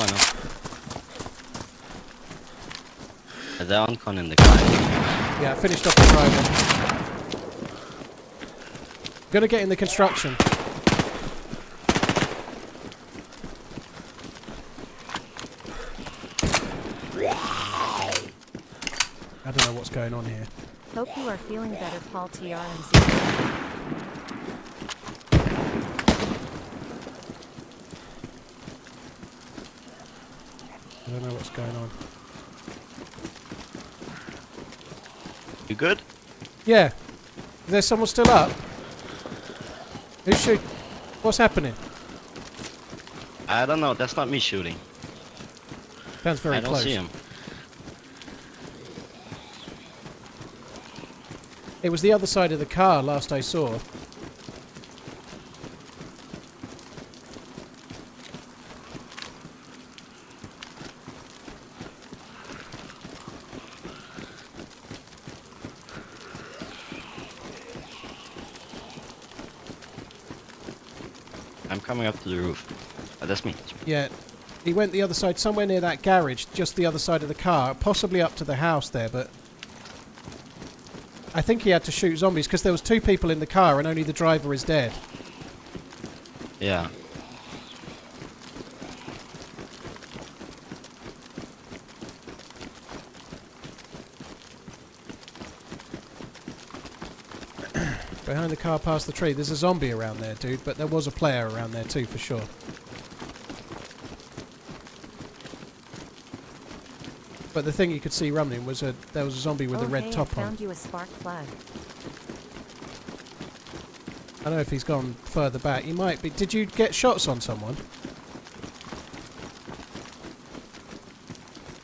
They're on con in the car.
Yeah, I finished off the driver. Gonna get in the construction. I don't know what's going on here.
Hope you are feeling better, Paul TRMZ.
I don't know what's going on.
You good?
Yeah. Is there someone still up? Who's shooting? What's happening?
I don't know. That's not me shooting.
Sounds very
I don't
close.
see him.
It was the other side of the car last I saw.
I'm coming up to the roof. That's me.
Yeah. He went the other side, somewhere near that garage, just the other side of the car, possibly up to the house there, but I think he had to shoot zombies because there was 2 people in the car and only the driver is dead.
Yeah.
Behind the car past the tree, there's a zombie around there, dude, but there was a player around there too, for sure. But the thing you could see running was there was a zombie with a red top
I
on.
found you a spark plug.
I don't know if he's gone further back. He might be. Did you get shots on someone?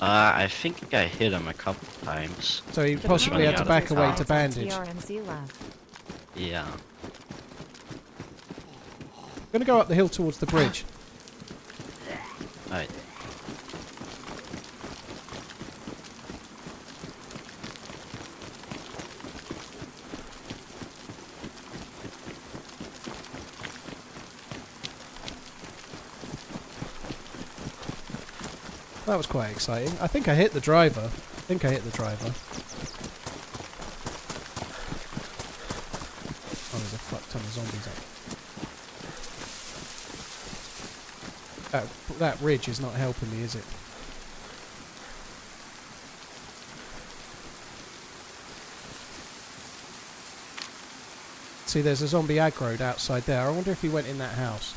I think I hit him a couple times.
So he
The
possibly had to
running out
back
of
away
time.
to bandage.
TRMZ lab.
Yeah.
I'm going to go up the hill towards the bridge.
Right.
That was quite exciting. I think I hit the driver. Oh, there's a fuck ton of zombies up. That ridge is not helping me, is it? See, there's a zombie aggroed outside there. I wonder if he went in that house.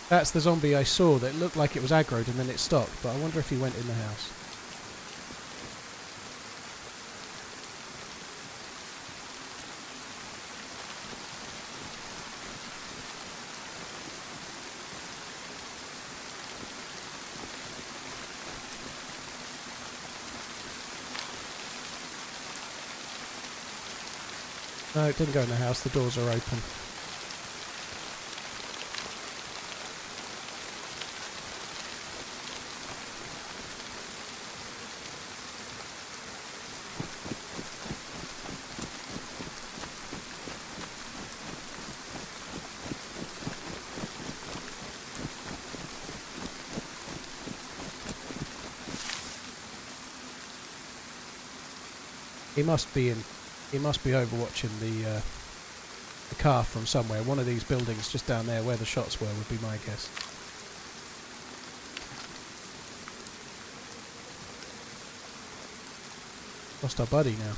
That's the zombie I saw that looked like it was aggroed and then it stopped, but I wonder if he went in the house. No, it didn't go in the house. The doors are open. He must be in. He must be overwatching the car from somewhere. One of these buildings just down there where the shots were would be my guess. Lost our buddy now.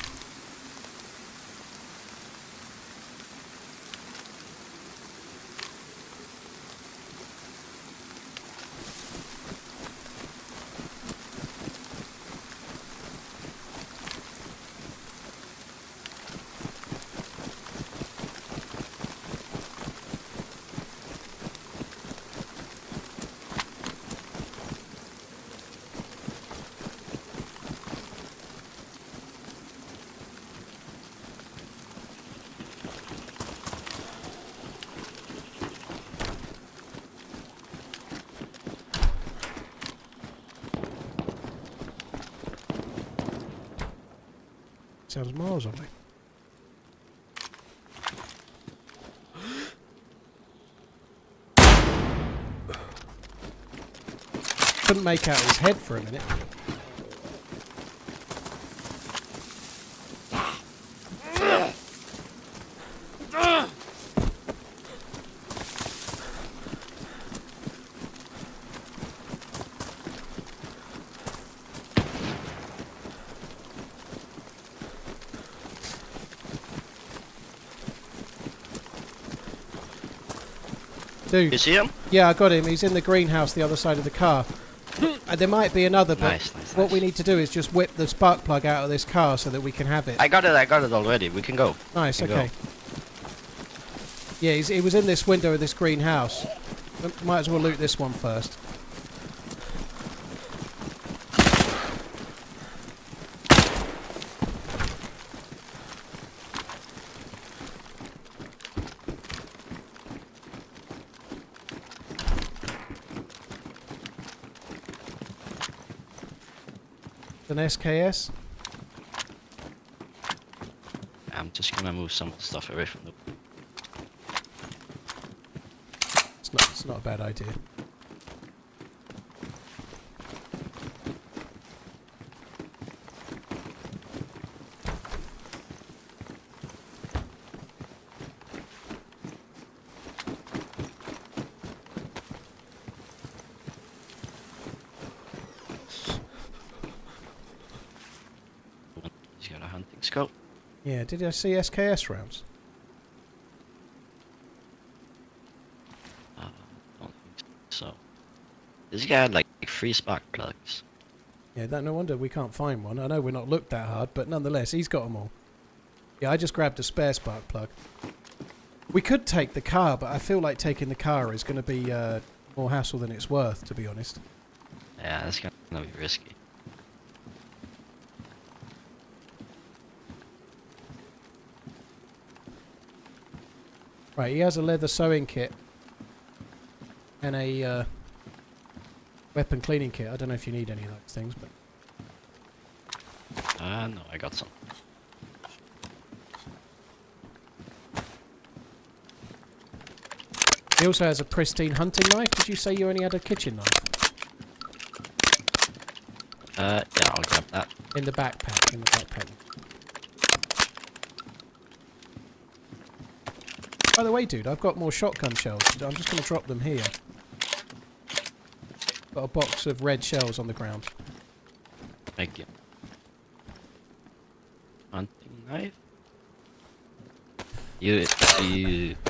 Sounds miles away. Couldn't make out his head for a minute. Dude.
You see him?
Yeah, I got him. He's in the greenhouse the other side of the car. There might be another, but
Nice,
what we need to do is just whip the spark plug out of this car so that we can have it.
I got it already. We can go.
Nice,
We can
okay.
go.
Yeah, he was in this window of this greenhouse. Might as well loot this one first. An SKS?
I'm just gonna move some stuff away from the...
It's not a bad idea.
He's got a hunting scope.
Yeah, did I see SKS rounds?
Don't think so. This guy had like 3 spark plugs.
Yeah, no wonder we can't find one. I know we're not looked that hard, but nonetheless, he's got them all. Yeah, I just grabbed a spare spark plug. We could take the car, but I feel like taking the car is going to be more hassle than it's worth, to be honest.
Yeah, that's gonna be risky.
Right, he has a leather sewing kit and a weapon cleaning kit. I don't know if you need any of those things, but...
No, I got some.
He also has a pristine hunting knife. Did you say you only had a kitchen knife?
Yeah, I'll grab that.
In the backpack, By the way, dude, I've got more shotgun shells. I'm just going to drop them here. Got a box of red shells on the ground.
Thank you. Hunting knife? Do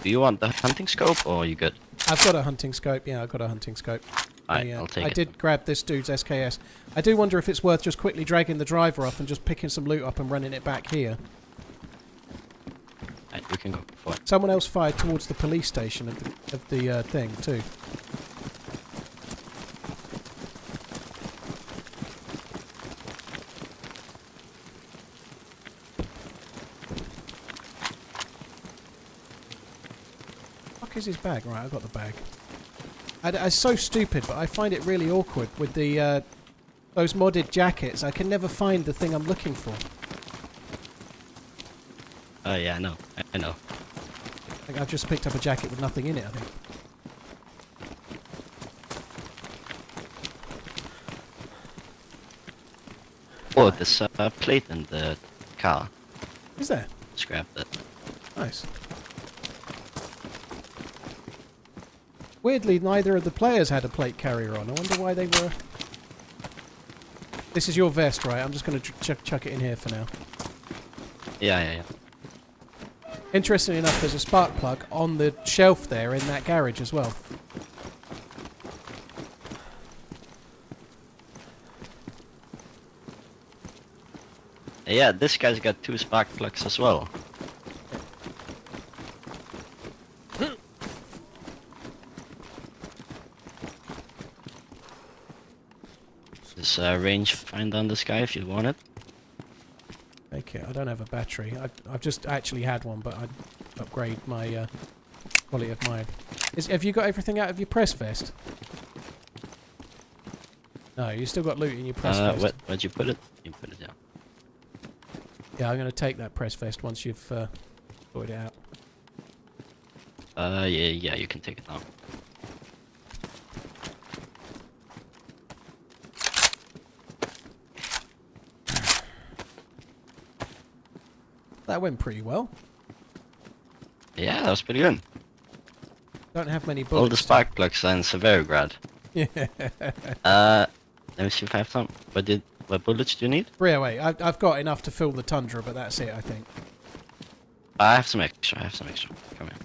you want the hunting scope or are you good?
I've got a hunting scope. Yeah, I've got a hunting scope.
Alright, I'll take it.
I did grab this dude's SKS. I do wonder if it's worth just quickly dragging the driver off and just picking some loot up and running it back here.
Right, we can go for it.
Someone else fired towards the police station of the thing too. Fuck is his bag? Right, I've got the bag. It's so stupid, but I find it really awkward with the those modded jackets. I can never find the thing I'm looking for.
Oh yeah, I know. I know.
I think I've just picked up a jacket with nothing in it, I think.
Oh, there's a plate in the car.
Is there?
Scrap that.
Nice. Weirdly, neither of the players had a plate carrier on. I wonder why they were... This is your vest, right? I'm just going to chuck it in here for now.
Yeah.
Interestingly enough, there's a spark plug on the shelf there in that garage as well.
Yeah, this guy's got 2 spark plugs as well. There's a range finder on this guy if you want it.
Take it. I don't have a battery. I've just actually had one, but I'd upgrade my quality of mine. Have you got everything out of your press vest? No, you still got loot in your press vest.
Where'd you put it? You put it down.
Yeah, I'm going to take that press vest once you've sorted it out.
Yeah, you can take it now.
That went pretty well.
Yeah, that was pretty good.
Don't have many bullets.
All the spark plugs and Severograd.
Yeah.
Let me see if I have some. What bullets do you need?
308. I've got enough to fill the Tundra, but that's it, I think.
I have some extra. Come here.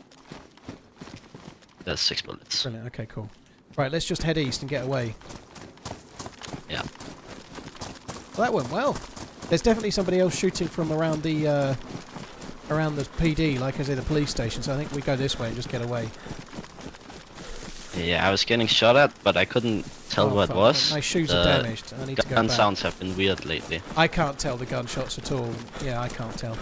There's 6 bullets.
Brilliant. Okay, cool. Right, let's just head east and get away.
Yeah.
Well, that went well. There's definitely somebody else shooting from around the PD, like I say, the police station. So I think we go this way and just get away.
Yeah, I was getting shot at, but I couldn't tell what it was.
My shoes are damaged. I need to go
gun
back.
sounds have been weird lately.
I can't tell the gunshots at all. Yeah, I can't tell.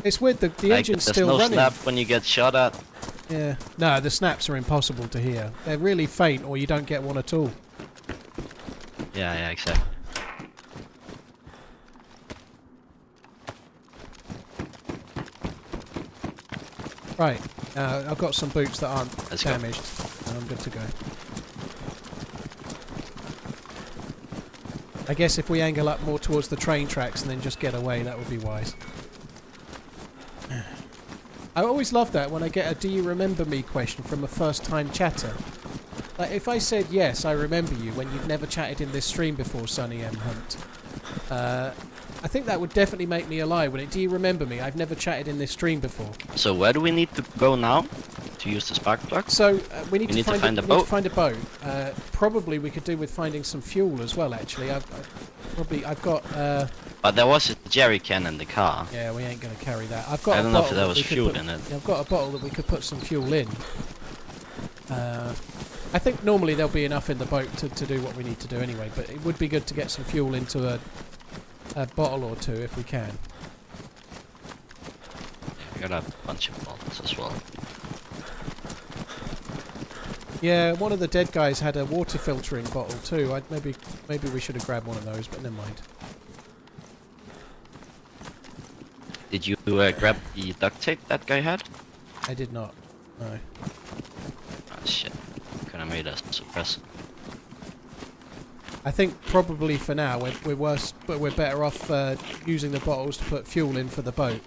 It's weird. The
Like,
engine's still
there's no
running.
snap when you get shot at.
Yeah. No, the snaps are impossible to hear. They're really faint, or you don't get one at all.
Yeah, exactly.
Right. I've got some boots that aren't
Let's go.
damaged. And I'm good to go. I guess if we angle up more towards the train tracks and then just get away, that would be wise. I always love that when I get a "Do you remember me?" question from a first-time chatter. Like, if I said, yes, I remember you, when you've never chatted in this stream before, Sonny M. Hunt, I think that would definitely make me a lie, wouldn't it? Do you remember me? I've never chatted in this stream before.
So where do we need to go now to use the spark plug?
So, we need to find
a
we
boat.
need to find a boat. Probably we could do with finding some fuel as well, actually. I've got...
But there was a jerry can in the car.
yeah, we ain't going to carry that. I've got
I
a
don't know if
bottle
there
that
was
we could
fuel
put-
in it.
Yeah, I've got a bottle that we could put some fuel in. I think normally there'll be enough in the boat to do what we need to do anyway, but it would be good to get some fuel into a bottle or two if we can.
I got a bunch of bottles as well.
Yeah, one of the dead guys had a water filtering bottle too. Maybe we should have grabbed one of those, but never mind.
Did you grab the duct tape that guy had?
I did not. No.
Oh shit. Could have made us suppress.
I think probably for now we're worse, but we're better off using the bottles to put fuel in for the boat.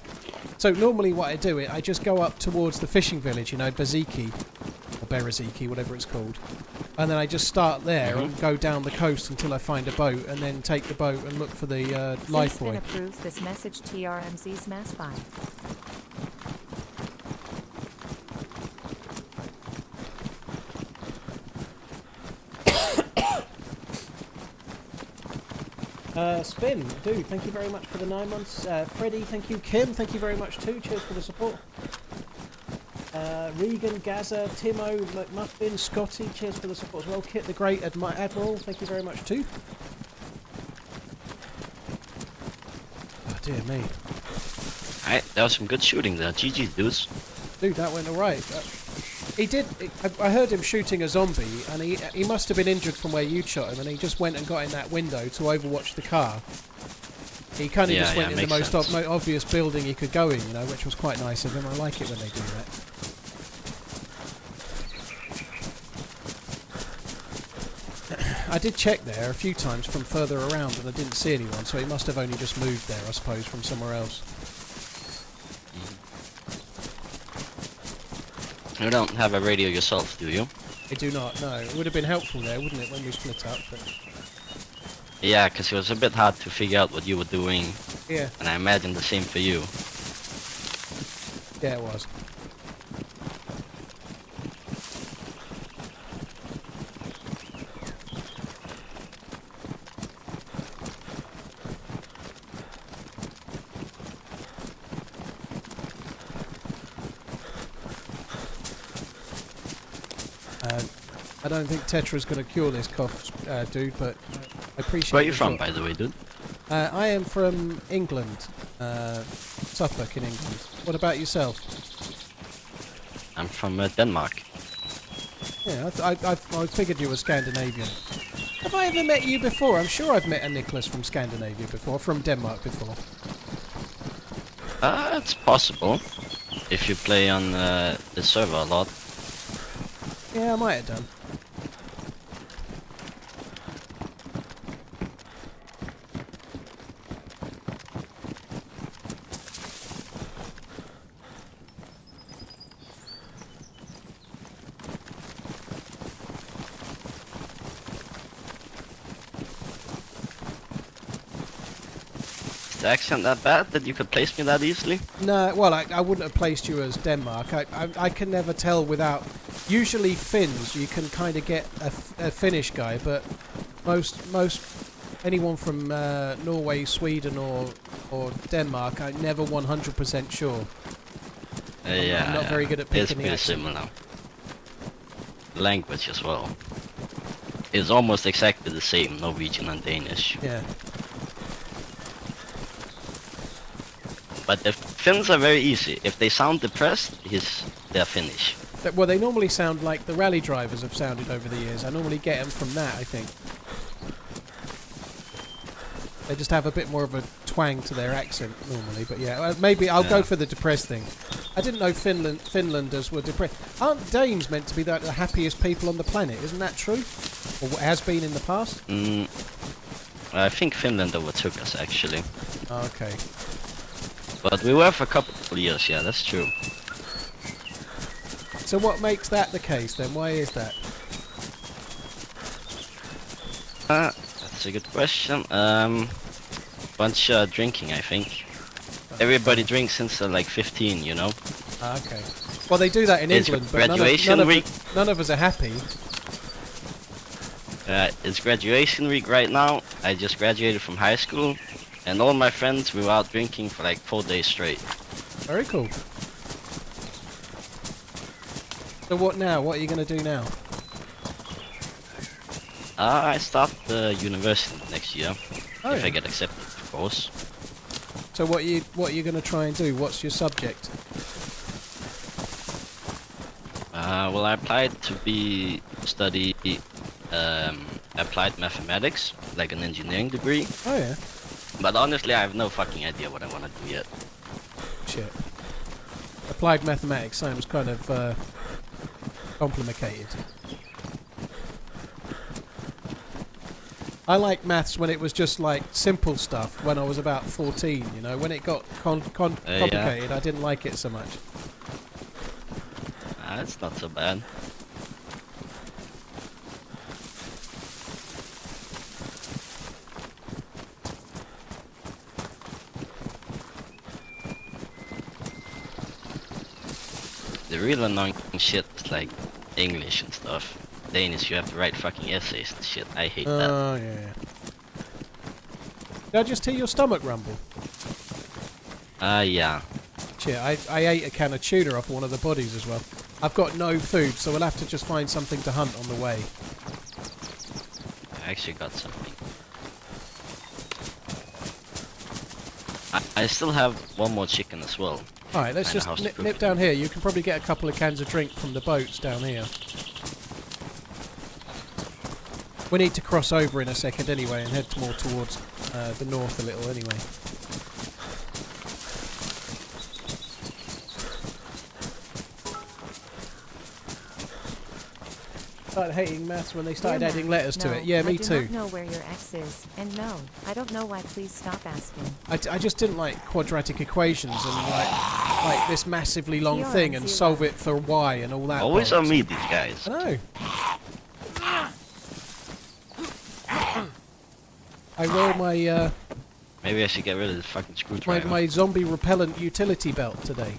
So normally what I do, I just go up towards the fishing village, you know, Baziki, or Beraziki, whatever it's called, and then I just start there and go down the coast until I find a boat, and then take the boat and look for the life buoy.
approves this message. TRMZ's mass file.
Spin, dude, thank you very much for the 9 months. Freddie, thank you. Kim, thank you very much too. Cheers for the support. Regan, Gaza, Timo, McMuffin, Scotty, cheers for the support as well. Kit the Great Admiral, thank you very much too. Oh dear me.
Alright, there was some good shooting there. GG, dudes.
Dude, that went alright. He did. I heard him shooting a zombie, and he must have been injured from where you'd shot him, and he just went and got in that window to overwatch the car. He kind of just went in the most obvious building he could go in, you know, which was quite nice of him. I like it when they do that. I did check there a few times from further around, and I didn't see anyone, so he must have only just moved there, I suppose, from somewhere else.
You don't have a radio yourself, do you?
I do not, no. It would have been helpful there, wouldn't it, when we split up? But
Yeah, because it was a bit hard to figure out what you were doing.
yeah,
And I imagine the same for you.
yeah, it was. I don't think Tetra's going to cure this cough, dude, but I appreciate
Where are you
the
from,
thought.
by the way, dude?
I am from England, Suffolk in England. What about yourself?
I'm from Denmark.
Yeah, I figured you were Scandinavian. Have I ever met you before? I'm sure I've met a Nicholas from Scandinavia before, from Denmark before.
It's possible. If you play on the server a lot.
Yeah, I might have done.
Is the accent that bad that you could place me that easily?
No, well, I wouldn't have placed you as Denmark. I can never tell without... Usually Finns, you can kind of get a Finnish guy, but most anyone from Norway, Sweden, or Denmark, I'm never 100% sure.
Yeah,
I'm not very good at
it's
picking the
pretty
accent.
similar. Language as well. It's almost exactly the same, Norwegian and Danish.
Yeah.
But the Finns are very easy. If they sound depressed, they're Finnish.
Well, they normally sound like the rally drivers have sounded over the years. I normally get them from that, I think. They just have a bit more of a twang to their accent normally, but yeah, maybe I'll go for the depressed thing. I didn't know Finlanders were depressed. Aren't Danes meant to be the happiest people on the planet? Isn't that true? Or has been in the past?
I think Finland overtook us actually.
Okay.
But we were for a couple of years, yeah, that's true.
So what makes that the case then? Why is that?
That's a good question. Bunch drinking, I think. Everybody drinks since they're like 15, you know?
Okay. Well, they do that in
It's
England, but
graduation week.
none of us are happy.
It's graduation week right now. I just graduated from high school, and all my friends we were out drinking for like 4 days straight.
Very cool. So what now? What are you going to do now?
I start the university next year,
Oh,
if
yeah.
I get accepted, of course.
So what are you going to try and do? What's your subject?
Well, I applied to study applied mathematics, like an engineering degree.
Oh yeah.
But honestly, I have no fucking idea what I want to do yet.
Shit. Applied mathematics sounds kind of complicated. I like maths when it was just like simple stuff when I was about 14, you know. When it got complicated,
yeah.
I didn't like it so much.
It's not so bad. The real annoying shit is like English and stuff. Danish, you have to write fucking essays and shit. I hate that.
Oh yeah. Did I just hear your stomach rumble?
Yeah.
Shit, I ate a can of tuna off one of the bodies as well. I've got no food, so we'll have to just find something to hunt on the way.
I actually got something. I still have one more chicken as well.
Alright, let's
Kinda
just
house
nip
cooking.
down here. You can probably get a couple of cans of drink from the boats down here. We need to cross over in a second anyway and head more towards the north a little anyway. Started hating maths when they started
Dear
adding
Matt,
letters to
no,
it. Yeah, me
I do
too.
not know where your ex is, and no, I don't know why. Please stop asking.
I just didn't like quadratic equations and like this massively long thing and
TRMZ.
solve it for y and all that.
Always
bollocks.
on me, these guys.
I know. I wear my
Maybe I should get rid of this fucking screwdriver.
my zombie repellent utility belt today.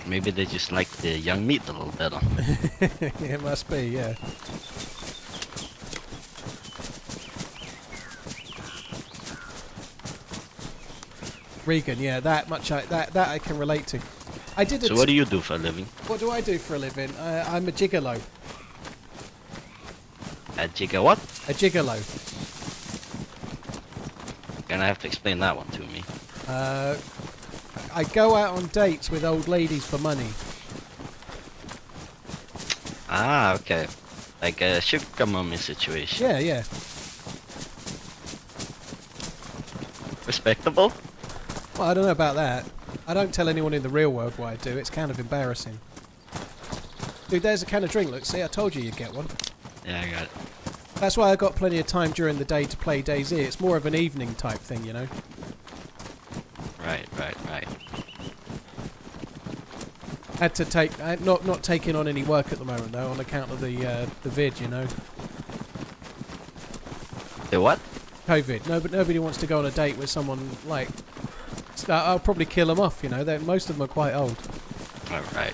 Maybe they just like the young meat a little better.
It must be, yeah. Regan, yeah, that much that I can relate to. I did.
So what do you do for a living?
What do I do for a living? I'm a gigolo.
A jigger what?
A gigolo.
Gonna have to explain that one to me.
I go out on dates with old ladies for money.
Ah, okay. Like a sugar mummy situation.
Yeah, yeah.
Respectable?
Well, I don't know about that. I don't tell anyone in the real world what I do. It's kind of embarrassing. Dude, there's a can of drink. Look, see, I told you you'd get one.
Yeah, I got it.
That's why I got plenty of time during the day to play DayZ. It's more of an evening type thing, you know.
Right.
Had to take not taking on any work at the moment though, on account of the vid, you know.
The what?
COVID. No, but nobody wants to go on a date with someone like. I'll probably kill them off, you know. Most of them are quite old.
Oh, right.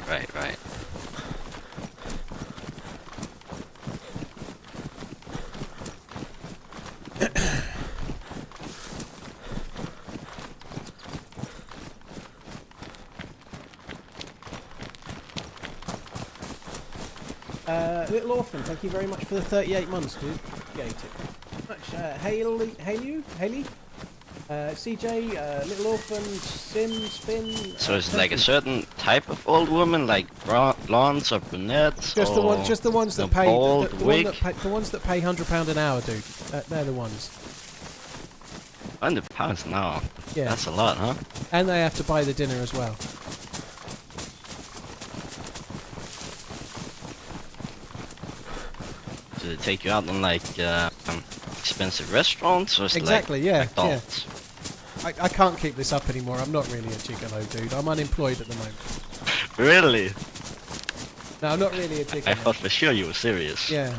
Little Orphan, thank you very much for the 38 months, dude. Appreciate it. Much. Haley, CJ, Little Orphan, Sim, Spin.
So it's like a certain type of old woman, like blondes or brunettes,
Just the ones that pay.
bald wig.
The ones that pay £100 an hour, dude. They're the ones.
£100 an hour.
Yeah.
That's a lot, huh?
And they have to buy the dinner as well.
Do they take you out on like expensive restaurants or it's
Exactly,
like
yeah,
McDonald's?
I can't keep this up anymore. I'm not really a gigolo, dude. I'm unemployed at the moment.
Really?
No, I'm not really a gigolo.
I thought for sure you were serious.
Yeah.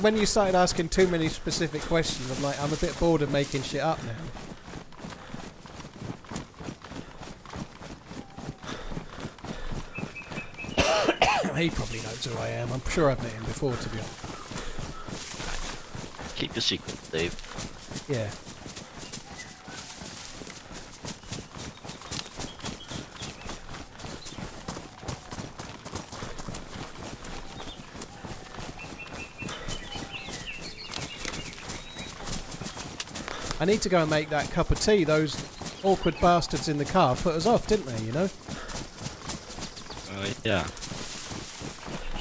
When you started asking too many specific questions, I'm a bit bored of making shit up now. He probably knows who I am. I'm sure I've met him before, to be honest.
Keep your secret, Dave.
Yeah. I need to go and make that cup of tea. Those awkward bastards in the car put us off, didn't they, you know?
Yeah.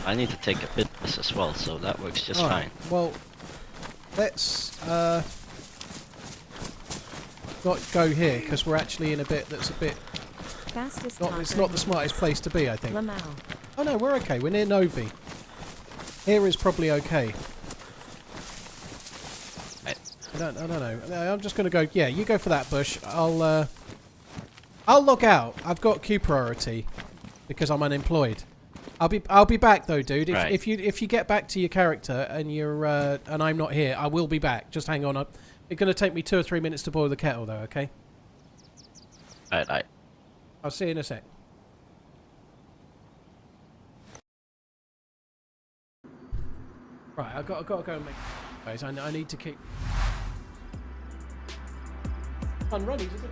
I need to take a bit of this as well, so that works just fine.
Well, let's not go here, because we're actually in a bit that's a bit...
Fastest
it's not the smartest place to be, I think.
Lamau.
Oh no, we're okay. We're near Novi. Here is probably okay. I don't know. No, I'm just going to go... Yeah, you go for that bush. I'll log out. I've got queue priority because I'm unemployed. I'll be back though, dude. If you get back to your character and you're and I'm not here, I will be back. Just hang on. It's going to take me 2 or 3 minutes to boil the kettle though. Okay.
Alright.
I'll see you in a sec. Right, I've got to go and make... Guys, I need to keep... Unrunning, is it?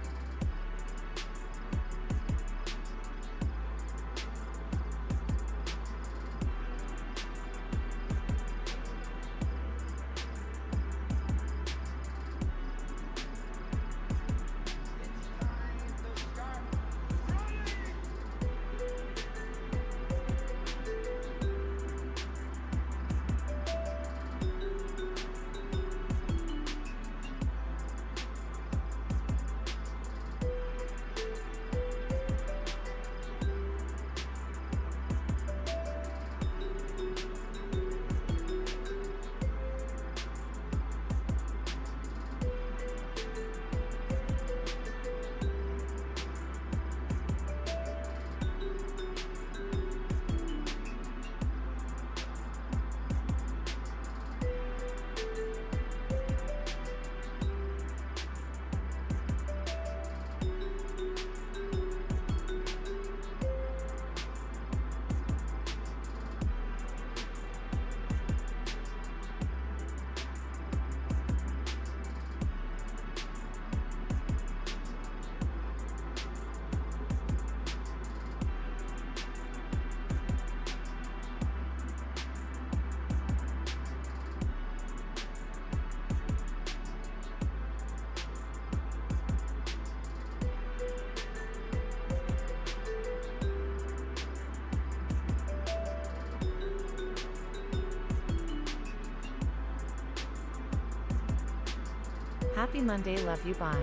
Happy Monday, love you, bye.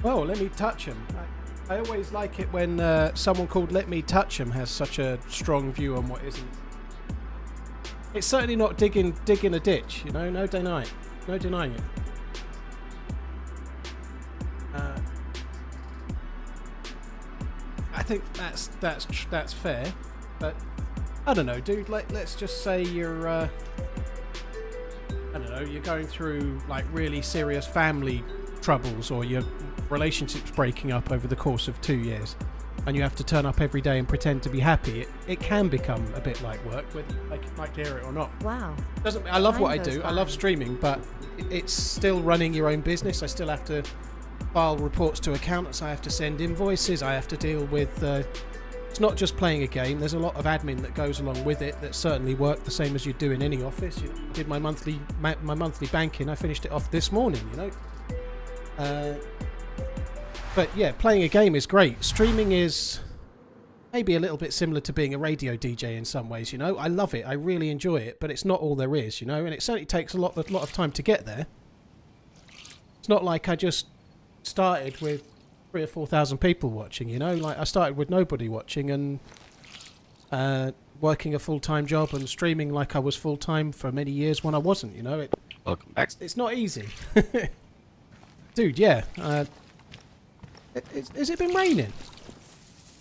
Oh, let me touch him. I always like it when someone called Let Me Touch Him has such a strong view on what isn't. It's certainly not digging a ditch, you know. No denying it. I think that's fair, but I don't know, dude. Let's just say you're I don't know, you're going through like really serious family troubles, or your relationship's breaking up over the course of 2 years, and you have to turn up every day and pretend to be happy. It can become a bit like work, whether you like to hear it or not.
Wow.
I love what I do. I love streaming, but it's still running your own business. I still have to file reports to accountants. I have to send invoices. I have to deal with. It's not just playing a game. There's a lot of admin that goes along with it that certainly work the same as you do in any office. You know, I did my monthly banking. I finished it off this morning. You know. But yeah, playing a game is great. Streaming is maybe a little bit similar to being a radio DJ in some ways, you know. I love it. I really enjoy it, but it's not all there is, you know, and it certainly takes a lot of time to get there. It's not like I just started with 3,000 or 4,000 people watching, you know. Like I started with nobody watching and working a full-time job and streaming like I was full-time for many years when I wasn't, you know.
Welcome back.
It's not easy. Dude, yeah. Has it been raining?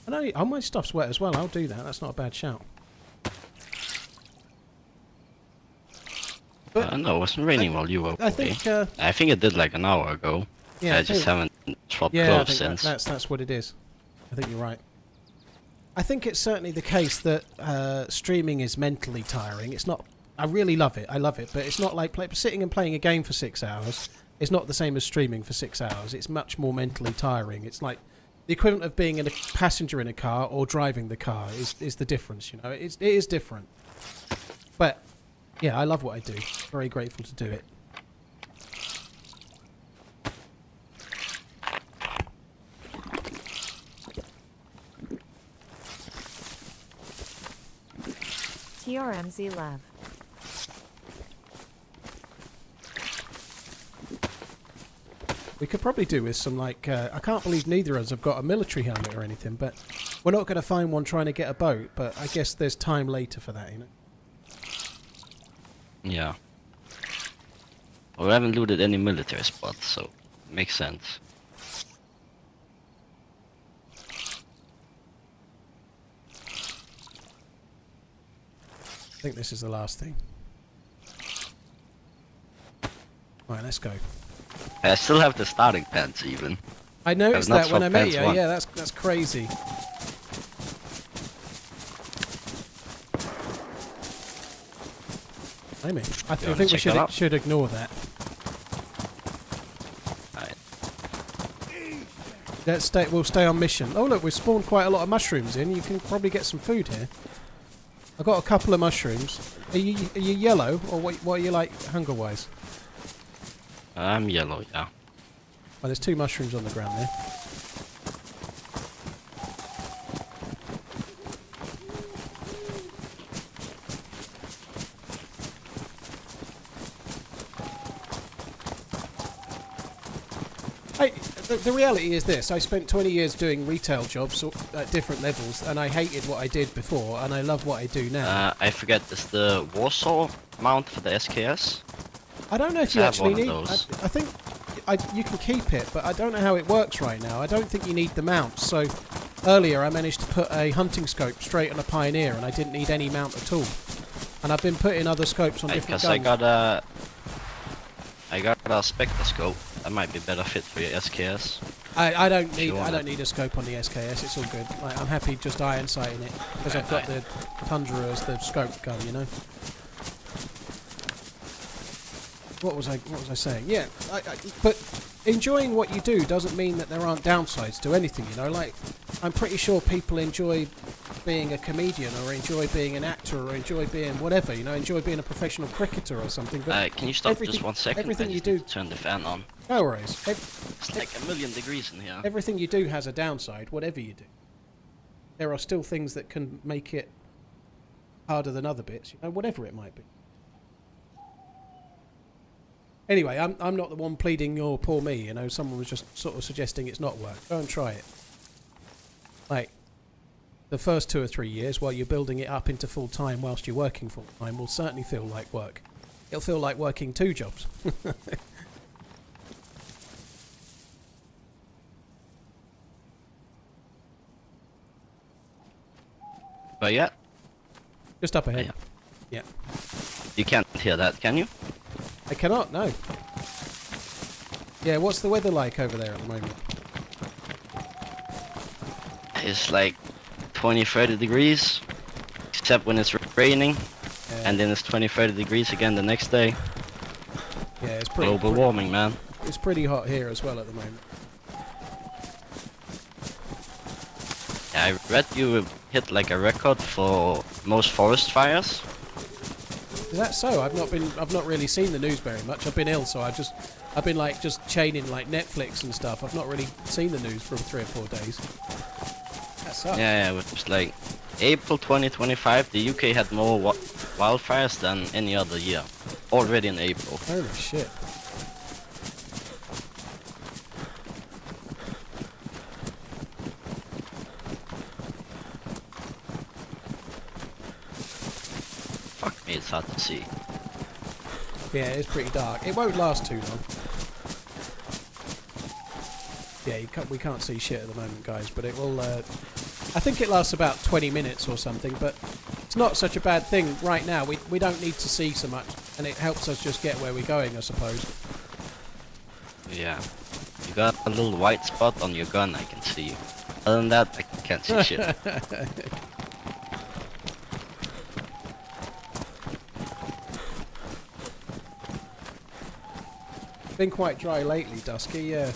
I know. Oh, my stuff's wet as well. I'll do that. That's not a bad shout. But
No, it wasn't raining while you were away.
I think
it did like an hour ago.
Yeah,
I just haven't swapped
I
clothes
think
since.
that's what it is. I think you're right. I think it's certainly the case that streaming is mentally tiring. It's not. I really love it. I love it, but it's not like sitting and playing a game for 6 hours. It's not the same as streaming for 6 hours. It's much more mentally tiring. It's like the equivalent of being a passenger in a car or driving the car is the difference, you know. It is different. But, yeah, I love what I do. Very grateful to do it.
TRMZ Lab.
We could probably do with some, like, I can't believe neither of us have got a military helmet or anything, but we're not going to find one trying to get a boat, but I guess there's time later for that, you know?
Yeah. Well, we haven't looted any military spots, so it makes sense.
I think this is the last thing. Right, let's go.
I still have the starting pants even.
I noticed that when I met you. Yeah, that's crazy. Amy, I think we should ignore that.
Right.
We'll stay on mission. Oh look, we've spawned quite a lot of mushrooms in. You can probably get some food here. I've got a couple of mushrooms. Are you yellow, or what are you like hunger-wise?
I'm yellow, yeah.
Oh, there's 2 mushrooms on the ground there. The reality is this. I spent 20 years doing retail jobs at different levels, and I hated what I did before, and I love what I do now.
I forget, is the Warsaw mount for the SKS?
I don't know if you actually need...
I
think you can keep it, but I don't know how it works right now. I don't think you need the mount. So earlier I managed to put a hunting scope straight on a Pioneer, and I didn't need any mount at all. And I've been putting other scopes on different guns.
I got a spectroscope. That might be better fit for your SKS.
I don't need a scope on the SKS. It's all good. Like, I'm happy just iron sighting it because I've got the Tundra as the scope gun, you know. What was I saying? Yeah, but enjoying what you do doesn't mean that there aren't downsides to anything, you know. Like, I'm pretty sure people enjoy being a comedian, or enjoy being an actor, or enjoy being whatever, you know, enjoy being a professional cricketer or something. But
can you stop just 1 second?
Everything you do,
turn the fan on.
No worries.
It's like 1,000,000 degrees in here.
Everything you do has a downside, whatever you do. There are still things that can make it harder than other bits, you know, whatever it might be. Anyway, I'm not the one pleading your poor me. You know, someone was just sort of suggesting it's not work. Go and try it. Like, the first 2 or 3 years while you're building it up into full time whilst you're working full time will certainly feel like work. It'll feel like working 2 jobs.
But yeah.
Just up ahead.
Yeah.
Yeah.
You can't hear that, can you?
I cannot, no. Yeah, what's the weather like over there at the moment?
It's like 20, 30 degrees, except when it's raining, and then it's 20, 30 degrees again the next day.
Yeah, it's
Global warming, man.
It's pretty hot here as well at the moment.
Yeah, I read you hit like a record for most forest fires.
Is that so? I've not really seen the news very much. I've been ill, so I've been like just chaining like Netflix and stuff. I've not really seen the news for 3 or 4 days. That sucks.
Yeah, it was like April 2025. The UK had more wildfires than any other year, already in April.
Holy shit.
Fuck me, it's hard to see.
Yeah, it's pretty dark. It won't last too long. Yeah, we can't see shit at the moment, guys, but it will... I think it lasts about 20 minutes or something, but it's not such a bad thing right now. We don't need to see so much, and it helps us just get where we're going, I suppose.
Yeah. You got a little white spot on your gun, I can see. Other than that, I can't see shit.
Been quite dry lately, Dusky, yeah.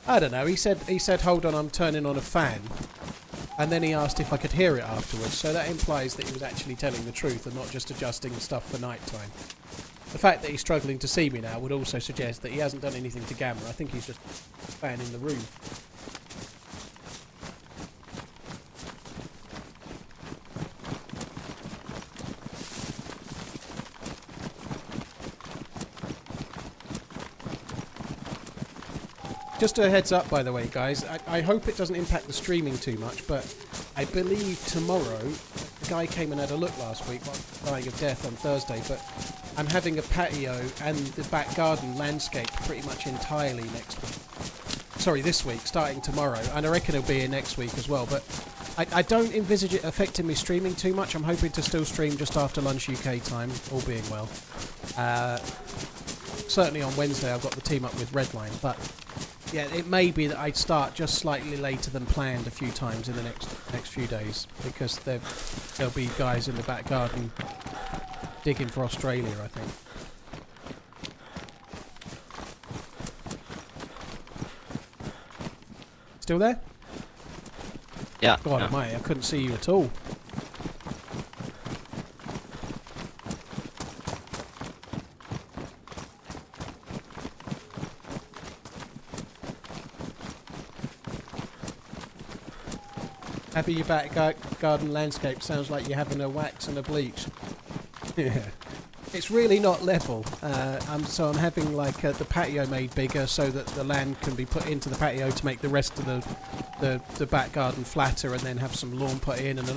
I don't know, he said hold on, I'm turning on a fan, and then he asked if I could hear it afterwards, so that implies that he was actually telling the truth and not just adjusting stuff for night time. The fact that he's struggling to see me now would also suggest that he hasn't done anything to gamma. I think he's just fanning the room. Just a heads up, by the way, guys, I hope it doesn't impact the streaming too much, but I believe tomorrow, the guy came and had a look last week, dying of death on Thursday, but I'm having a patio and the back garden landscaped pretty much entirely next week. Sorry, this week, starting tomorrow, and I reckon it'll be here next week as well, but I don't envisage it affecting me streaming too much. I'm hoping to still stream just after lunch UK time, all being well. Certainly on Wednesday I've got the team up with Redline, but yeah, it may be that I'd start just slightly later than planned a few times in the next few days, because there'll be guys in the back garden digging for Australia, I think. Still there?
Yeah.
God
Yeah.
almighty, I couldn't see you at all. Happy your back garden landscape sounds like you're having a wax and a bleach. Yeah. It's really not level, so I'm having like the patio made bigger so that the land can be put into the patio to make the rest of the back garden flatter, and then have some lawn put in, and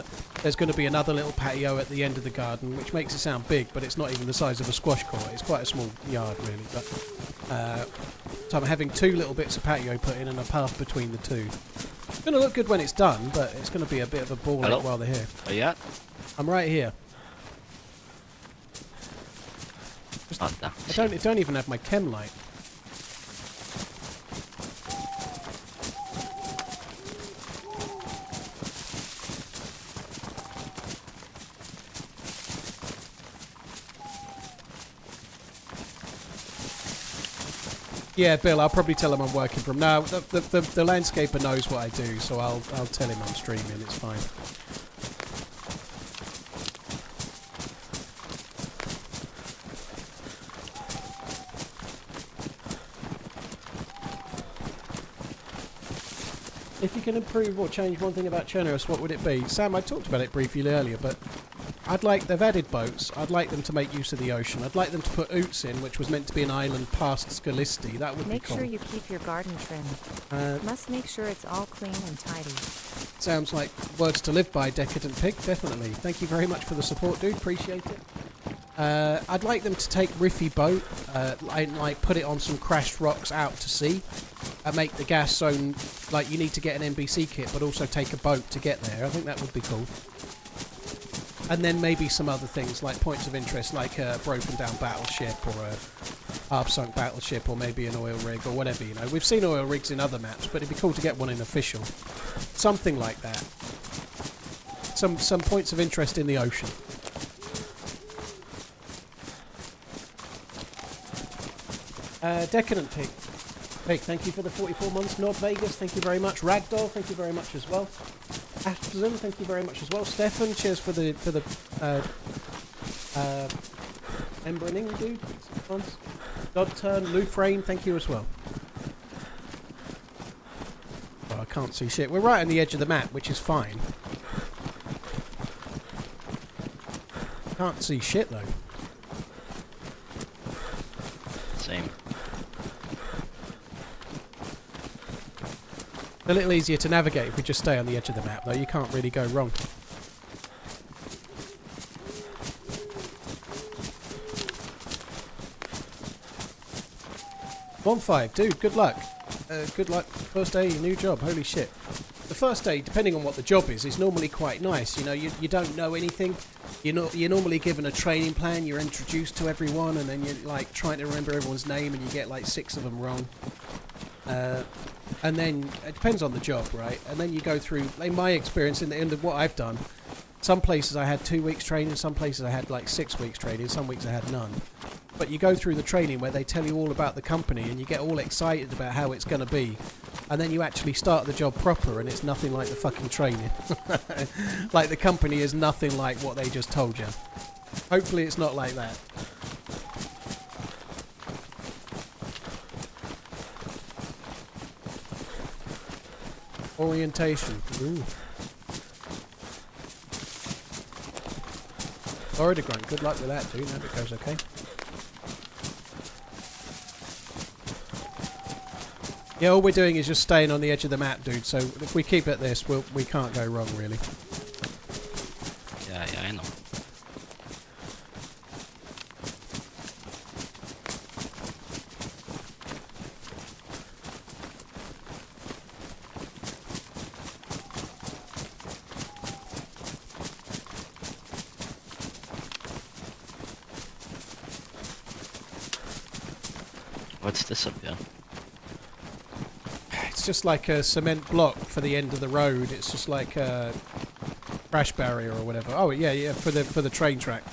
there's going to be another little patio at the end of the garden, which makes it sound big, but it's not even the size of a squash court. It's quite a small yard really, but so I'm having 2 little bits of patio put in and a path between the 2. It's going to look good when it's done, but it's going to be a bit of a ball ache while they're here.
Oh yeah?
I'm right here. I don't even have my chem light. Yeah, Bill, I'll probably tell him I'm working from... No, the landscaper knows what I do, so I'll tell him I'm streaming, it's fine. If you can improve or change one thing about Chernarus, what would it be? Sam, I talked about it briefly earlier, but they've added boats. I'd like them to make use of the ocean. I'd like them to put Oots in, which was meant to be an island past Scalisti. That would be cool.
Make sure you keep your garden trimmed. Must make sure it's all clean and tidy.
Sounds like words to live by, Decadent Pig, definitely. Thank you very much for the support, dude. Appreciate it. I'd like them to take Riffy boat, like put it on some crashed rocks out to sea, and make the gas zone, like you need to get an NBC kit, but also take a boat to get there. I think that would be cool. And then maybe some other things, like points of interest, like a broken down battleship, or a half-sunk battleship, or maybe an oil rig, or whatever, you know. We've seen oil rigs in other maps, but it'd be cool to get one in official. Something like that. Some points of interest in the ocean. Decadent Pig. Pig, thank you for the 44 months. Nod Vegas, thank you very much. Ragdoll, thank you very much as well. Ashton, thank you very much as well. Stefan, cheers for the Embering dude. Dodd Turn, Lufrain, thank you as well. Oh, I can't see shit. We're right on the edge of the map, which is fine. Can't see shit though.
Same.
A little easier to navigate if we just stay on the edge of the map, though. You can't really go wrong. One-5, dude, good luck. Good luck. First day, new job. Holy shit. The first day, depending on what the job is normally quite nice. You know, you don't know anything. You're normally given a training plan. You're introduced to everyone, and then you're like trying to remember everyone's name, and you get like 6 of them wrong. And then it depends on the job, right? And then you go through, in my experience, in the end of what I've done, some places I had 2 weeks training, some places I had like 6 weeks training, some weeks I had none. But you go through the training where they tell you all about the company and you get all excited about how it's going to be. And then you actually start the job proper and it's nothing like the fucking training. Like the company is nothing like what they just told you. Hopefully it's not like that. Orientation. Ooh. Florida grunt. Good luck with that, dude. Hope it goes okay. Yeah, all we're doing is just staying on the edge of the map, dude. So if we keep at this, we can't go wrong, really.
Yeah, I know. What's this up here?
It's just like a cement block for the end of the road. It's just like a crash barrier or whatever. Oh yeah, for the train track.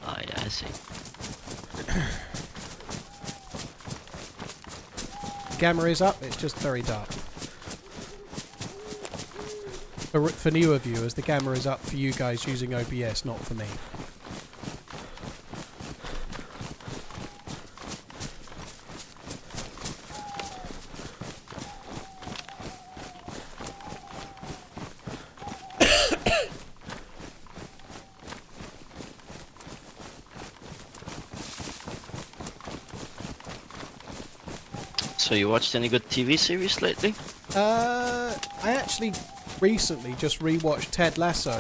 Oh yeah, I see.
Gamma is up. It's just very dark. For newer viewers, the gamma is up for you guys using OBS, not for me.
So you watched any good TV series lately?
I actually recently just rewatched Ted Lasso,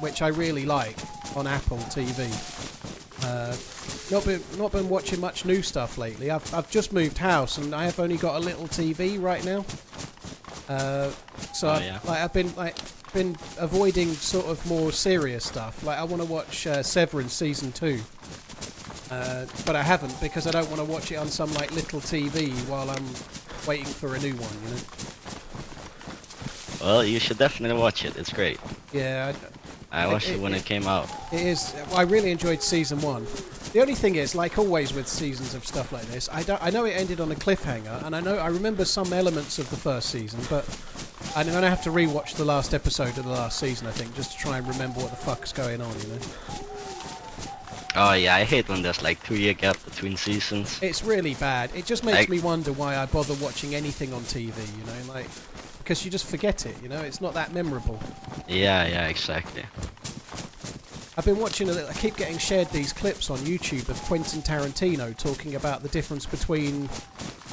which I really like on Apple TV. Not been watching much new stuff lately. I've just moved house and I have only got a little TV right now. I've been avoiding sort of more serious stuff. Like I want to watch Severance season 2. But I haven't because I don't want to watch it on some like little TV while I'm waiting for a new one, you know.
Well, you should definitely watch it. It's great.
Yeah.
I watched it when it came out.
It is. I really enjoyed season 1. The only thing is, like always with seasons of stuff like this, I know it ended on a cliffhanger, and I remember some elements of the first season, but I'm gonna have to rewatch the last episode of the last season, I think, just to try and remember what the fuck's going on, you know.
Oh yeah, I hate when there's like 2 year gap between seasons.
It's really bad. It just makes me wonder why I bother watching anything on TV, you know, like, because you just forget it, you know, it's not that memorable.
Yeah, exactly.
I've been watching, I keep getting shared these clips on YouTube of Quentin Tarantino talking about the difference between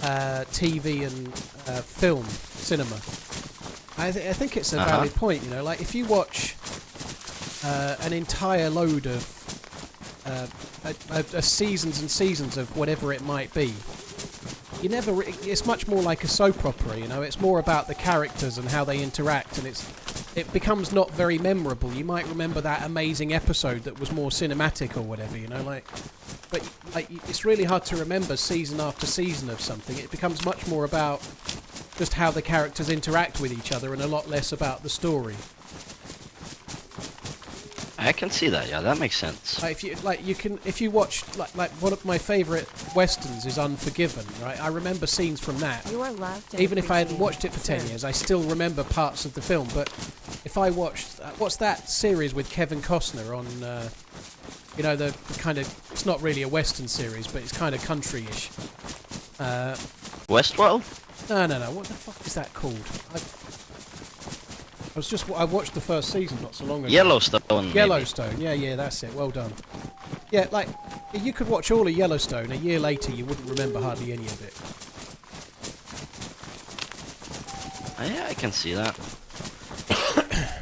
TV and film, cinema. I think it's a valid point, you know, like if you watch an entire load of seasons and seasons of whatever it might be, you never. It's much more like a soap opera, you know. It's more about the characters and how they interact, and it becomes not very memorable. You might remember that amazing episode that was more cinematic or whatever, you know, like. But like, it's really hard to remember season after season of something. It becomes much more about just how the characters interact with each other, and a lot less about the story.
I can see that. Yeah, that makes sense.
Like if you watch like one of my favourite westerns is Unforgiven, right? I remember scenes from that.
You are loved and
Even if I hadn't watched it for 10
Sir.
years, I still remember parts of the film. But if I watched, what's that series with Kevin Costner on? You know, the kind of, it's not really a western series, but it's kind of country-ish.
Westworld?
No. What the fuck is that called? I watched the first season not so long ago.
Yellowstone. Maybe.
Yellowstone, yeah, that's it. Well done. Yeah, like, you could watch all of Yellowstone. A year later, you wouldn't remember hardly any of it.
Yeah, I can see that.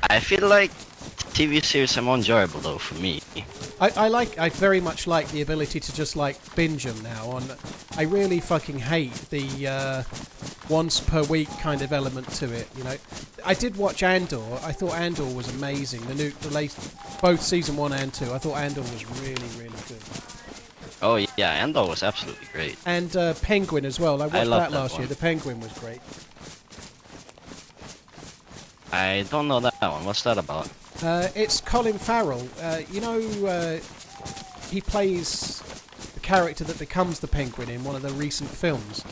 I feel like TV series are more enjoyable though for me.
I very much like the ability to just like binge them now. I really fucking hate the once per week kind of element to it. You know, I did watch Andor. I thought Andor was amazing. Both season 1 and 2. I thought Andor was really good.
Oh yeah, Andor was absolutely great.
And Penguin as well. I watched that last year.
One.
The Penguin was great.
I don't know that one. What's that about?
It's Colin Farrell. You know, he plays the character that becomes the Penguin in one of the recent films.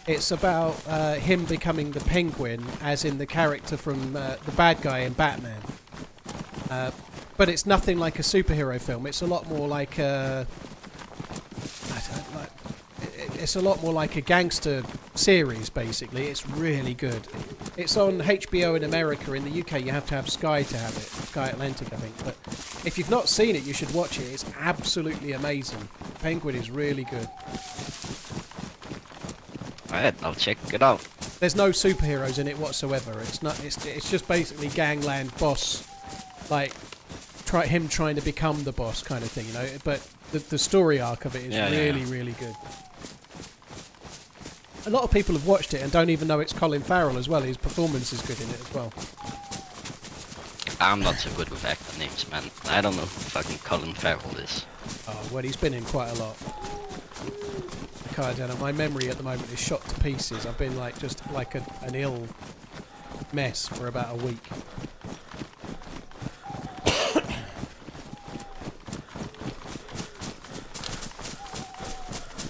It's about him becoming the Penguin, as in the character from the bad guy in Batman. But it's nothing like a superhero film. It's a lot more like a... It's a lot more like a gangster series, basically. It's really good. It's on HBO in America. In the UK, you have to have Sky to have it. Sky Atlantic, I think. But if you've not seen it, you should watch it. It's absolutely amazing. Penguin is really good.
Alright, I'll check it out.
There's no superheroes in it whatsoever. It's just basically gangland boss, like him trying to become the boss kind of thing, you know. But the story arc of it is really good. A lot of people have watched it and don't even know it's Colin Farrell as well. His performance is good in it as well.
I'm not so good with actor names, man. I don't know who fucking Colin Farrell is.
Oh, well, he's been in quite a lot. I don't know. My memory at the moment is shot to pieces. I've been like just like an ill mess for about a week.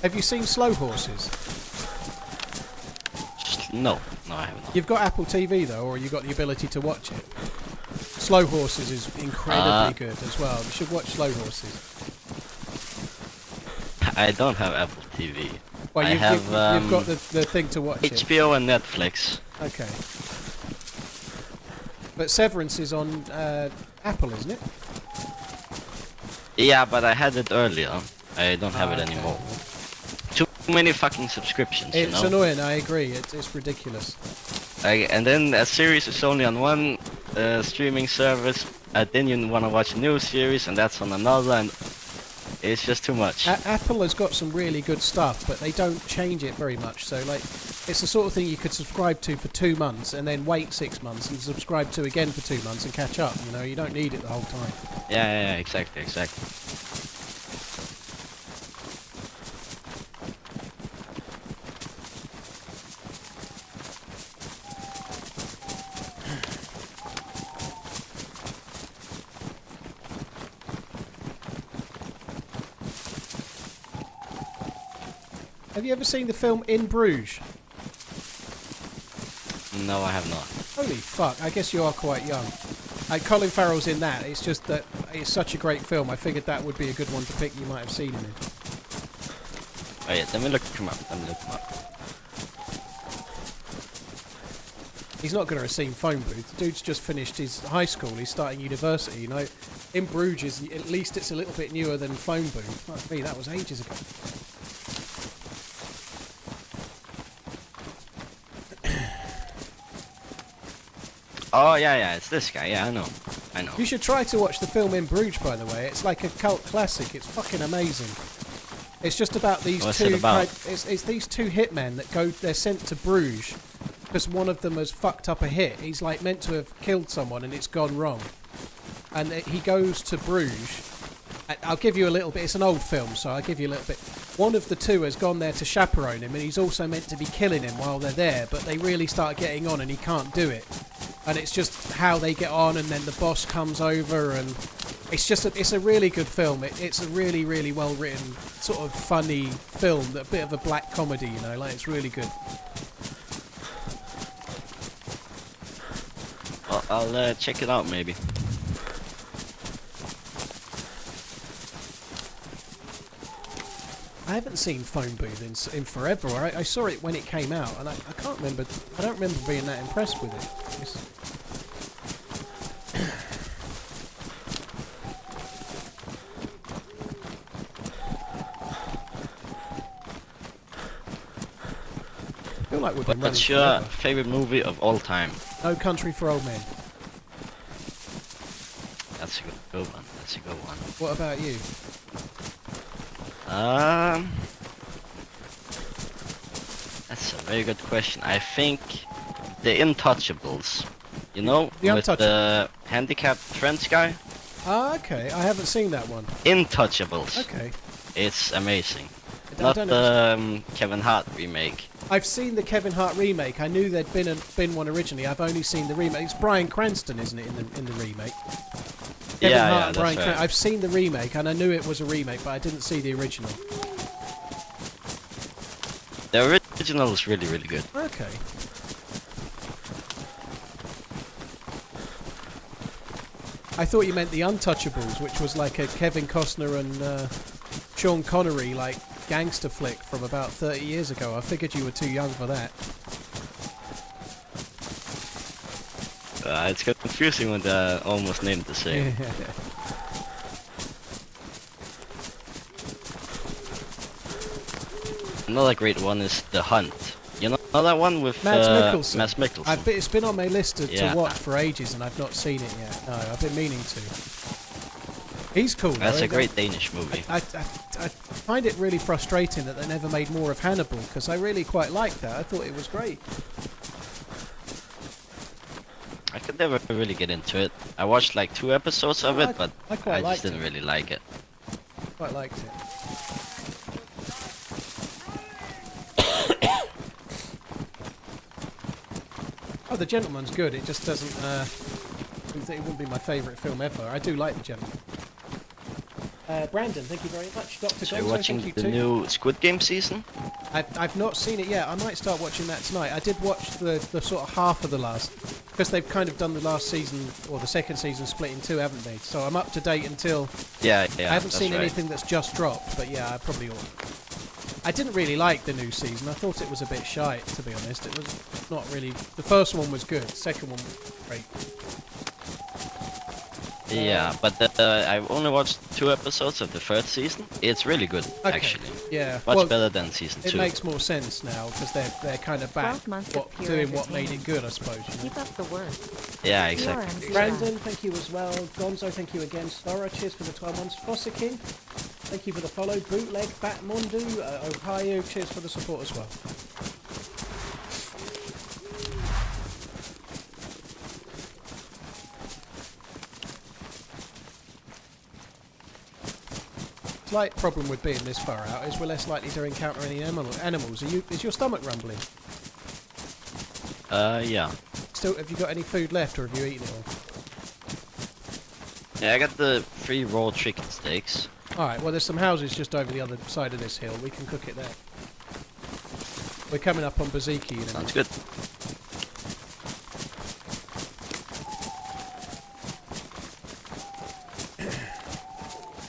Have you seen Slow Horses?
No, I haven't.
You've got Apple TV though, or you got the ability to watch it. Slow Horses is incredibly good as well. You should watch Slow Horses.
I don't have Apple TV.
Well, you've got the thing to watch
HBO and Netflix.
Okay. But Severance is on Apple, isn't it?
Yeah, but I had it earlier. I don't have it
Okay.
anymore. Too many fucking subscriptions,
It's
you know?
annoying, I agree. It's ridiculous.
And then a series is only on one streaming service, and then you want to watch a new series, and that's on another, and it's just too much.
Apple has got some really good stuff, but they don't change it very much. So, like, it's the sort of thing you could subscribe to for 2 months, and then wait 6 months, and subscribe to again for 2 months, and catch up. You know, you don't need it the whole time.
Yeah, exactly.
Have you ever seen the film In Bruges?
No, I have not.
Holy fuck, I guess you are quite young. Colin Farrell's in that. It's just that it's such a great film. I figured that would be a good one to pick. You might have seen him in.
Oh yeah, let me look him up.
He's not going to have seen Phone Booth. The dude's just finished his high school. He's starting university. You know, in Bruges, at least it's a little bit newer than Phone Booth. Fuck me, that was ages ago.
Oh yeah, it's this guy. Yeah, I know.
You should try to watch the film In Bruges, by the way. It's like a cult classic. It's fucking amazing. It's just about these
What's
two.
it about?
It's these two hitmen that go. They're sent to Bruges because one of them has fucked up a hit. He's like meant to have killed someone and it's gone wrong. And he goes to Bruges. I'll give you a little bit. It's an old film, so I'll give you a little bit. One of the two has gone there to chaperone him, and he's also meant to be killing him while they're there. But they really start getting on, and he can't do it. And it's just how they get on, and then the boss comes over, and it's a really good film. It's a really, really well written, sort of funny film, a bit of a black comedy, you know, like it's really good.
Well, I'll check it out maybe.
I haven't seen Phone Booth in forever. I saw it when it came out, and I can't remember. I don't remember being that impressed with it. I feel like we've been running
What's your
forever.
favorite movie of all time?
No Country for Old Men.
That's a good one. That's a good one.
What about you?
That's a very good question. I think The Intouchables. You know,
The
with the handicapped French guy.
Ah, okay. I haven't seen that one.
Intouchables.
Okay.
It's amazing.
I
Not
don't know.
the Kevin Hart remake.
I've seen the Kevin Hart remake. I knew there'd been one originally. I've only seen the remake. It's Bryan Cranston, isn't it, in the remake? Kevin Hart and Bryan Cranston. I've seen the remake, and I knew it was a remake, but I didn't see the original.
The original is really, really good.
Okay. I thought you meant The Untouchables, which was like a Kevin Costner and Sean Connery like gangster flick from about 30 years ago. I figured you were too young for that.
It's confusing when they're almost named the same. Another great one is The Hunt. You know that one with
Mads Mikkelsen.
Mads Mikkelsen.
It's been on my list to
Yeah.
watch for ages, and I've not seen it yet. No, I've been meaning to. He's cool.
That's
though.
a great Danish movie.
I find it really frustrating that they never made more of Hannibal, because I really quite liked that. I thought it was great.
I could never really get into it. I watched like 2 episodes of it, but
I quite
I
liked
just didn't
it.
really like it.
Quite liked it. Oh, The Gentleman's good. It just doesn't. It wouldn't be my favourite film ever. I do like The Gentleman. Brandon, thank you very much. Dr.
So you're
Gonzo,
watching
thank you
the
too.
new Squid Game season?
I've not seen it yet. I might start watching that tonight. I did watch the sort of half of the last, because they've kind of done the last season, or the second season split in 2, haven't they? So I'm up to date until...
Yeah,
I haven't
that's
seen
right.
anything that's just dropped, but yeah, I probably ought. I didn't really like the new season. I thought it was a bit shite, to be honest. It was not really... The first one was good. The second one was great.
Yeah, but I've only watched 2 episodes of the 3rd season. It's really good,
Okay.
actually.
Yeah.
Much
well,
better than season 2.
it makes more sense now, because they're kind of back
12 months of pure
doing what made it
entertainment.
good, I suppose. You know?
Keep up the work.
Yeah, exactly.
TRMZ.
Brandon, thank you as well. Gonzo, thank you again. Stora, cheers for the 12 months. Fossakin, thank you for the follow. Bootleg, Batmundu, Ohio, cheers for the support as well. Slight problem with being this far out is we're less likely to encounter any animals. Is your stomach rumbling?
Yeah.
Still, have you got any food left, or have you eaten it all?
Yeah, I got the 3 raw chicken steaks.
Alright, well there's some houses just over the other side of this hill. We can cook it there. We're coming up on Baziki, you know.
Sounds good.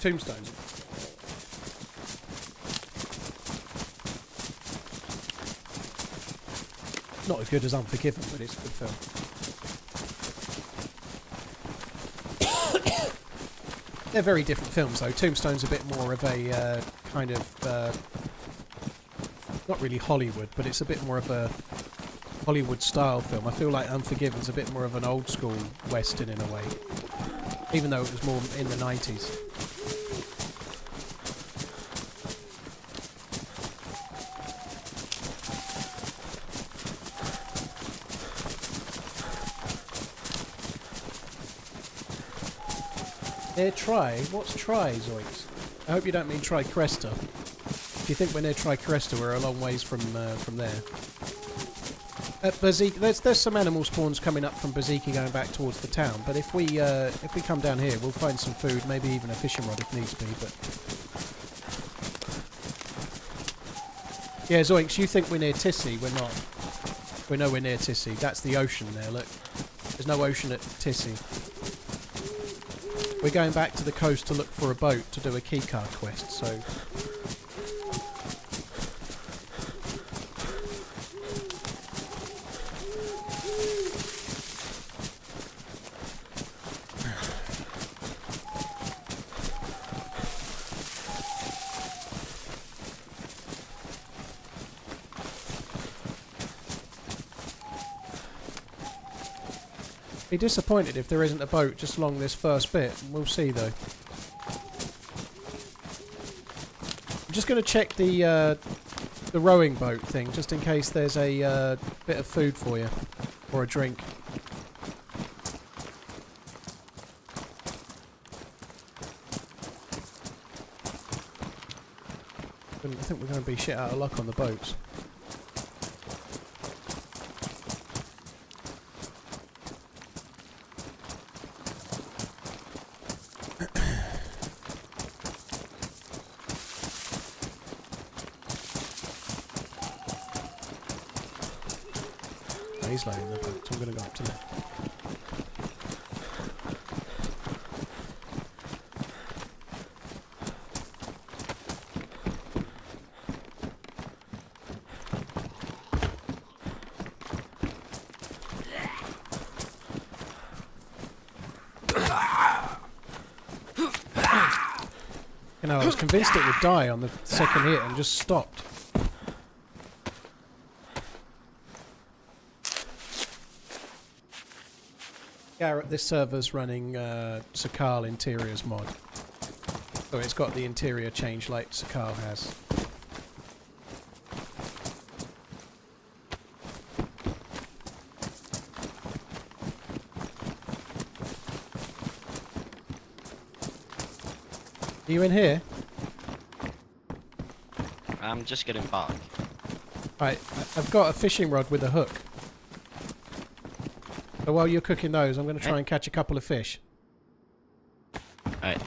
Tombstones. Not as good as Unforgiven, but it's a good film. They're very different films, though. Tombstone's a bit more of a kind of... not really Hollywood, but it's a bit more of a Hollywood-style film. I feel like Unforgiven's a bit more of an old-school Western in a way, even though it was more in the 90s. Near Tri? What's Tri, Zoinks? I hope you don't mean Tri-Cresta. If you think we're near Tri-Cresta, we're a long ways from there. Baziki, there's some animal spawns coming up from Baziki going back towards the town, but if we come down here, we'll find some food, maybe even a fishing rod if needs be, but... Yeah, Zoinks, you think we're near Tissy, we're not. We know we're near Tissy. That's the ocean there, look. There's no ocean at Tissy. We're going back to the coast to look for a boat to do a keycard quest, so... Be disappointed if there isn't a boat just along this first bit. We'll see though. I'm just going to check the rowing boat thing just in case there's a bit of food for you or a drink. I think we're going to be shit out of luck on the boats. He's loading the boat, so I'm going to go up to that. You know, I was convinced it would die on the second hit and just stopped. Garrett, this server's running Sakal Interiors mod. So it's got the interior change like Sakal has. Are you in here?
I'm just getting back.
Right, I've got a fishing rod with a hook. So while you're cooking those, I'm going to try and catch a couple of fish.
Alright.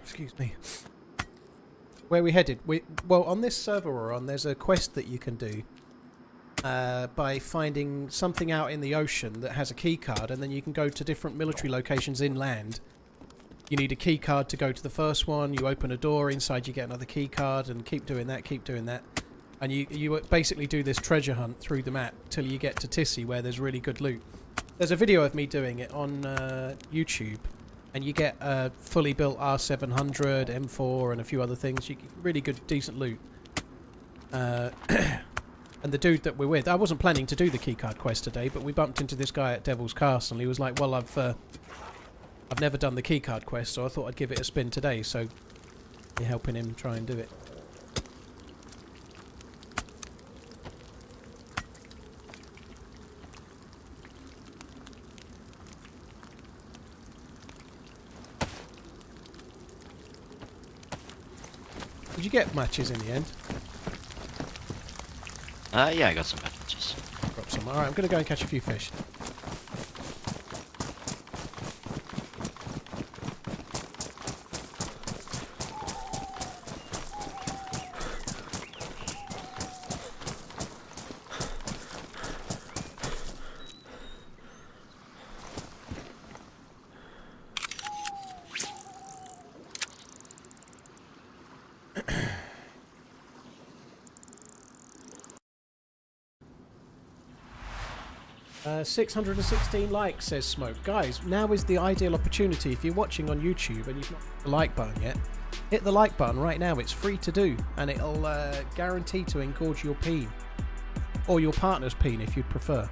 Excuse me. Where are we headed? Well, on this server we're on, there's a quest that you can do by finding something out in the ocean that has a key card, and then you can go to different military locations inland. You need a key card to go to the first one. You open a door, inside you get another key card, and keep doing that, and you basically do this treasure hunt through the map till you get to Tissy, where there's really good loot. There's a video of me doing it on YouTube. And you get a fully built R700, M4, and a few other things. You get really good, decent loot. And the dude that we're with, I wasn't planning to do the keycard quest today, but we bumped into this guy at Devil's Castle, and he was like, "Well, I've never done the keycard quest, so I thought I'd give it a spin today." So you're helping him try and do it. Did you get matches in the end?
Yeah, I got some matches.
Got some. Alright, I'm going to go and catch a few fish. 616 likes, says Smoke. Guys, now is the ideal opportunity. If you're watching on YouTube and you've not hit the like button yet, hit the like button right now. It's free to do, and it'll guarantee to engorge your peen. Or your partner's peen, if you'd prefer.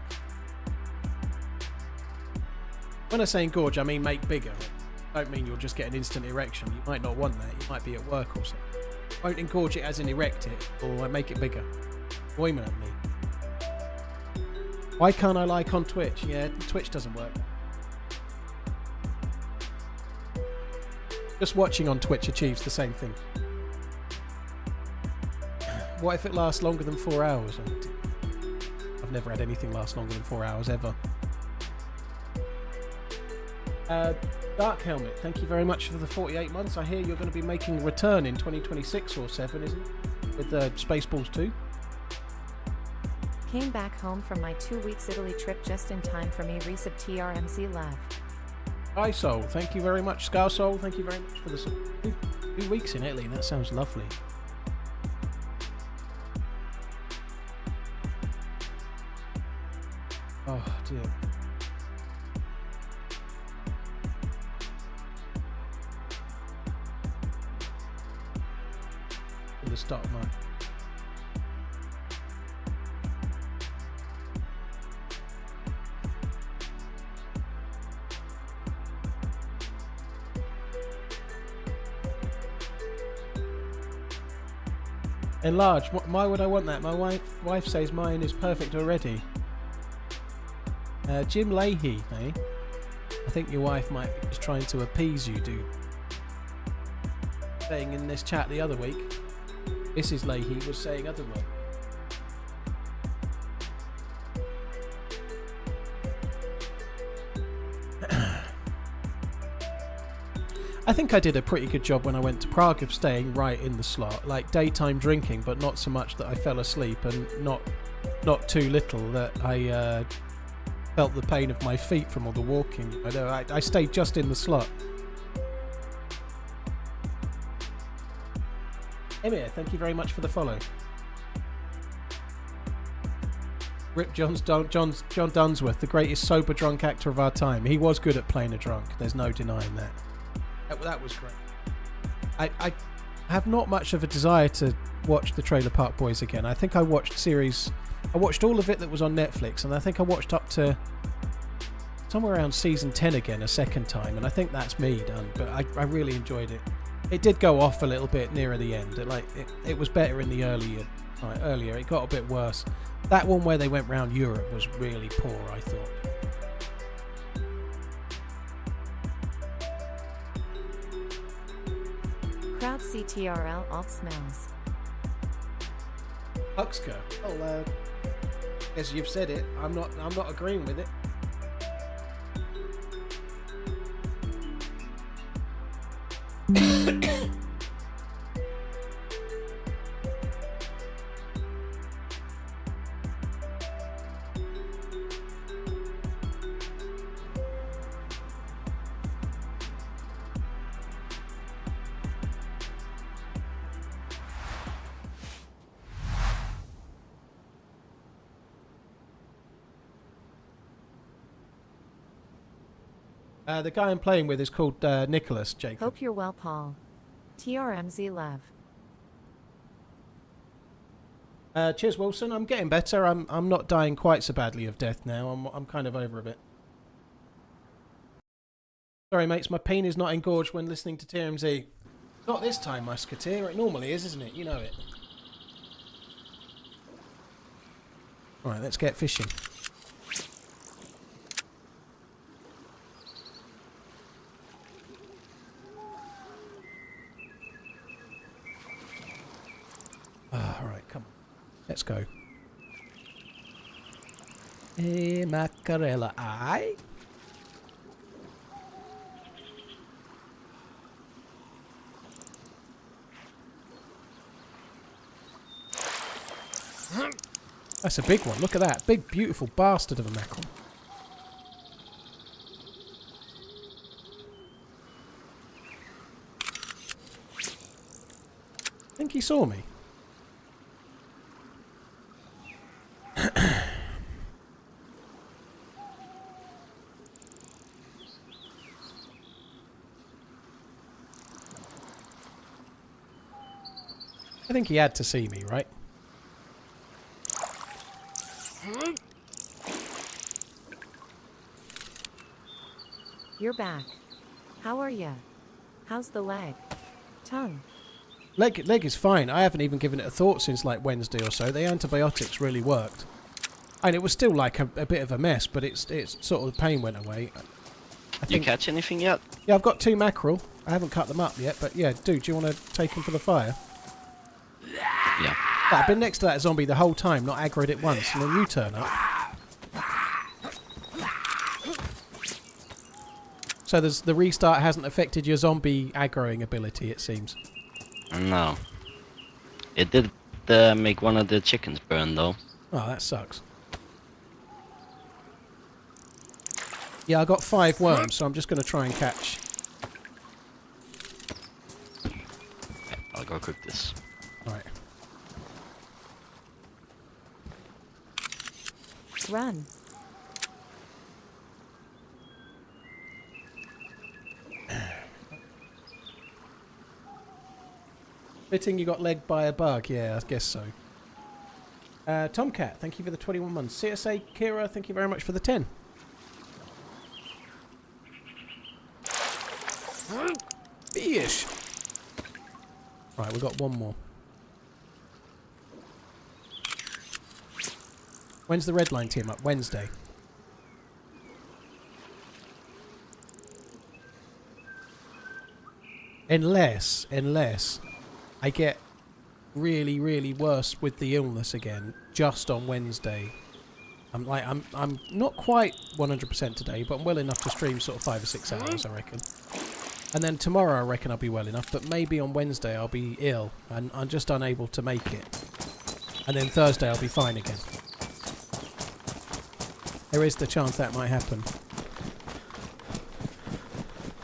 When I say engorge, I mean make bigger. I don't mean you'll just get an instant erection. You might not want that. You might be at work or something. Won't engorge it as in erect it, or make it bigger. Women at me. Why can't I like on Twitch? Yeah, Twitch doesn't work. Just watching on Twitch achieves the same thing. What if it lasts longer than 4 hours? I've never had anything last longer than 4 hours, ever. Dark Helmet, thank you very much for the 48 months. I hear you're going to be making a return in 2026 or 7, isn't it? With Spaceballs 2.
Came back home from my 2 weeks Italy trip just in time for me resub TRMZ live.
Hi Soul, thank you very much. Scar Soul, thank you very much for the 2 weeks in Italy. That sounds lovely. Oh dear. In the stock market. Enlarge. Why would I want that? My wife says mine is perfect already. Jim Leahy, eh? I think your wife might be just trying to appease you, dude. Saying in this chat the other week, Mrs. Leahy was saying otherwise. I think I did a pretty good job when I went to Prague of staying right in the slot, like daytime drinking, but not so much that I fell asleep, and not too little that I felt the pain of my feet from all the walking. I stayed just in the slot. Emir, thank you very much for the follow. Rip John Dunsworth, the greatest sober drunk actor of our time. He was good at playing a drunk. There's no denying that. That was great. I have not much of a desire to watch the Trailer Park Boys again. I think I watched all of it that was on Netflix, and I think I watched up to somewhere around season 10 again a second time, and I think that's me done. But I really enjoyed it. It did go off a little bit nearer the end. It was better in the earlier. It got a bit worse. That one where they went round Europe was really poor, I thought.
Crowd CTRL alt smells.
Huxka. Well, as you've said it, I'm not agreeing with it. The guy I'm playing with is called Nicholas, Jacob.
Hope you're well, Paul. TRMZ love.
Cheers, Wilson. I'm getting better. I'm not dying quite so badly of death now. I'm kind of over a bit. Sorry, mates. My pain is not engorged when listening to TRMZ. Not this time, Musketeer. It normally is, isn't it? You know it. All right, let's get fishing. Alright, come on. Let's go. Hey, Macarella, aye? That's a big one. Look at that. Big, beautiful bastard of a mackerel. I think he saw me. I think he had to see me, right?
You're back. How are ya? How's the leg? Tongue?
Leg is fine. I haven't even given it a thought since like Wednesday or so. The antibiotics really worked. And it was still like a bit of a mess, but it's sort of the pain went away.
You catch anything yet?
Yeah, I've got 2 mackerel. I haven't cut them up yet, but yeah, dude, do you want to take them for the fire?
Yeah.
I've been next to that zombie the whole time, not aggroed it once, and then you turn up. So the restart hasn't affected your zombie aggroing ability, it seems.
No. It did make one of the chickens burn, though.
Oh, that sucks. Yeah, I got 5 worms, so I'm just going to try and catch.
Okay, I'll go cook this.
Alright.
Run.
Fitting you got legged by a bug. Yeah, I guess so. Tomcat, thank you for the 21 months. CSA Kira, thank you very much for the 10. Fish. Right, we've got one more. When's the red line team up? Wednesday. Unless I get really, really worse with the illness again, just on Wednesday. I'm not quite 100% today, but I'm well enough to stream sort of 5 or 6 hours, I reckon. And then tomorrow I reckon I'll be well enough, but maybe on Wednesday I'll be ill and I'm just unable to make it. And then Thursday I'll be fine again. There is the chance that might happen.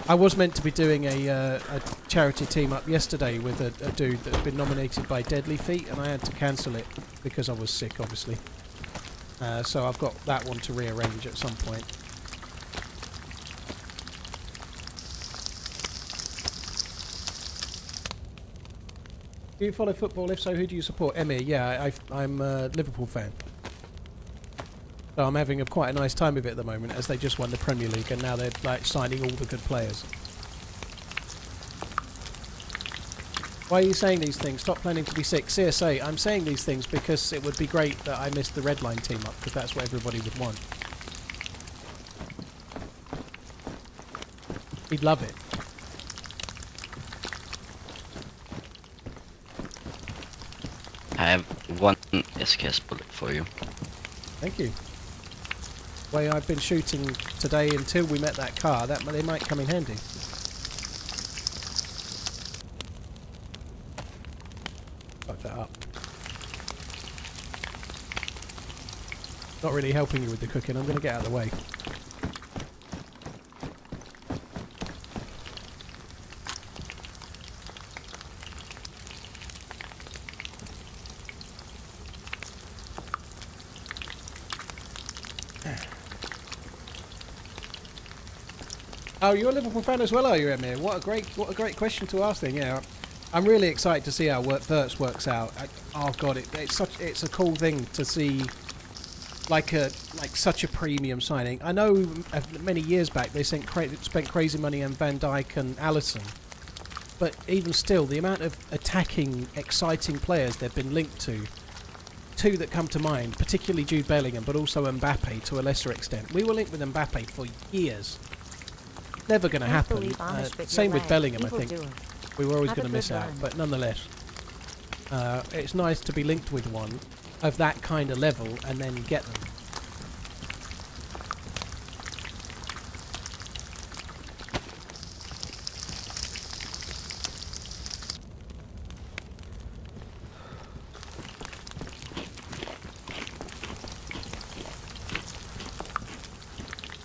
I was meant to be doing a charity team up yesterday with a dude that had been nominated by Deadly Feet, and I had to cancel it because I was sick, obviously. So I've got that one to rearrange at some point. Do you follow football? If so, who do you support? Emir, yeah, I'm a Liverpool fan. So I'm having quite a nice time with it at the moment, as they just won the Premier League and now they're like signing all the good players. Why are you saying these things? Stop planning to be sick. CSA, I'm saying these things because it would be great that I missed the red line team up, because that's what everybody would want. He'd love it.
I have 1 SKS bullet for you.
Thank you. Way I've been shooting today until we met that car, they might come in handy. Fuck that up. Not really helping you with the cooking. I'm going to get out of the way. Oh, you're a Liverpool fan as well, are you, Emir? What a great question to ask then. Yeah, I'm really excited to see how Verts works out. Oh god, it's a cool thing to see, like such a premium signing. I know many years back they spent crazy money on Van Dijk and Alisson, but even still, the amount of attacking, exciting players they've been linked to. 2 that come to mind, particularly Jude Bellingham, but also Mbappe to a lesser extent. We were linked with Mbappe for years. Never going to happen. Same with Bellingham, I think. We were always going to miss out, but nonetheless, it's nice to be linked with one of that kind of level and then get them.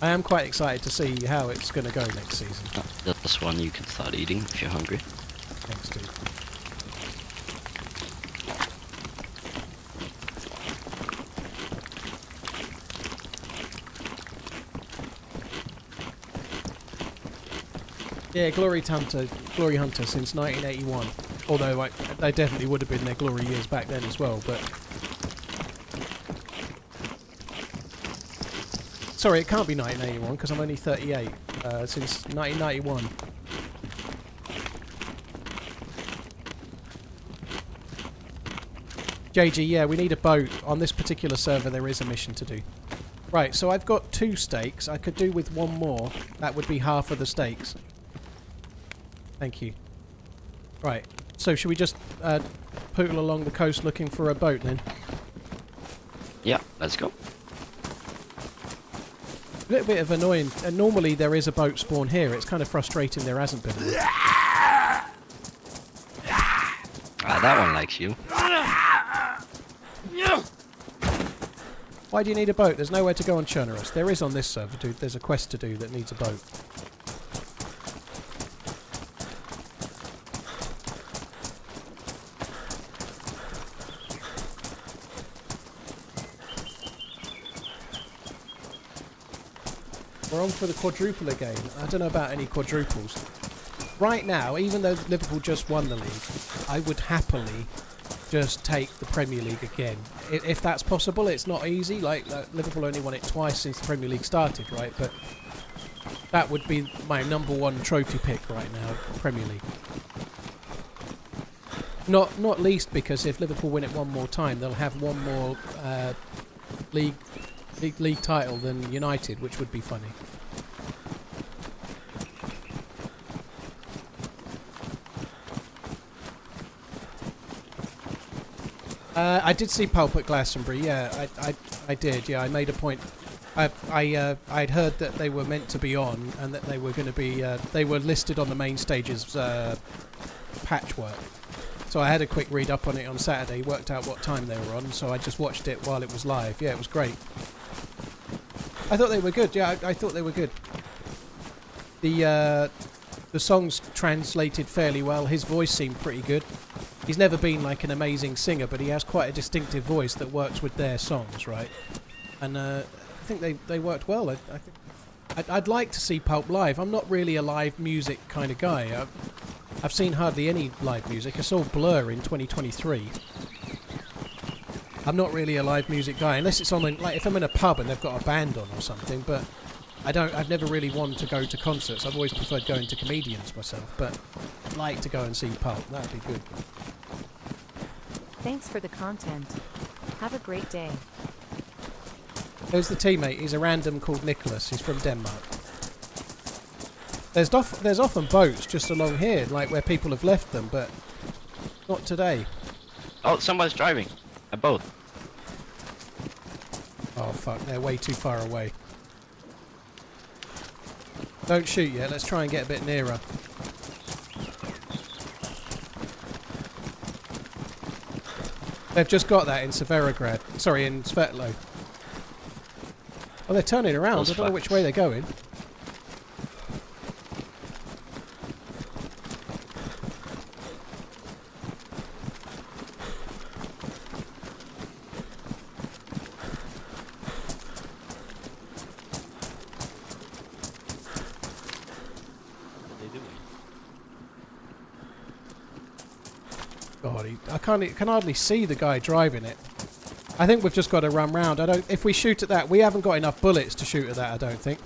I am quite excited to see how it's going to go next season.
That's one you can start eating if you're hungry.
Thanks, dude. Yeah, Glory Hunter since 1981. Although they definitely would have been their glory years back then as well, but... Sorry, it can't be 1981 because I'm only 38, since 1991. JG, yeah, we need a boat. On this particular server there is a mission to do. Right, so I've got 2 stakes. I could do with 1 more. That would be half of the stakes. Thank you. Right, so should we just poodle along the coast looking for a boat then?
Yeah, let's go.
A little bit of annoying. Normally there is a boat spawn here. It's kind of frustrating there hasn't been one.
Ah, that one likes you.
Why do you need a boat? There's nowhere to go on Chernarus. There is on this server, dude. There's a quest to do that needs a boat. We're on for the quadruple again. I don't know about any quadruples. Right now, even though Liverpool just won the league, I would happily just take the Premier League again. If that's possible. It's not easy. Like Liverpool only won it twice since the Premier League started, right? But that would be my #1 trophy pick right now, Premier League. Not least because if Liverpool win it one more time, they'll have one more league title than United, which would be funny. I did see Pulp at Glastonbury. Yeah, I did. Yeah, I made a point. I'd heard that they were meant to be on, and that they were going to be. They were listed on the main stage's patchwork. So I had a quick read up on it on Saturday. Worked out what time they were on. So I just watched it while it was live. Yeah, it was great. I thought they were good. Yeah, I thought they were good. The songs translated fairly well. His voice seemed pretty good. He's never been like an amazing singer, but he has quite a distinctive voice that works with their songs, right? And I think they worked well. I'd like to see Pulp live. I'm not really a live music kind of guy. I've seen hardly any live music. I saw Blur in 2023. I'm not really a live music guy, unless it's on like if I'm in a pub and they've got a band on or something. But I've never really wanted to go to concerts. I've always preferred going to comedians myself. But I'd like to go and see Pulp. That'd be good.
Thanks for the content. Have a great day.
There's the teammate. He's a random called Nicholas. He's from Denmark. There's often boats just along here, like where people have left them, but not today.
Oh, somebody's driving a boat.
Oh fuck, they're way too far away. Don't shoot yet, let's try and get a bit nearer. They've just got that in Severograd. Sorry, in Svetlo. Oh, they're turning around. I don't know which way they're going. God, I can hardly see the guy driving it. I think we've just got to run round. If we shoot at that, we haven't got enough bullets to shoot at that, I don't think.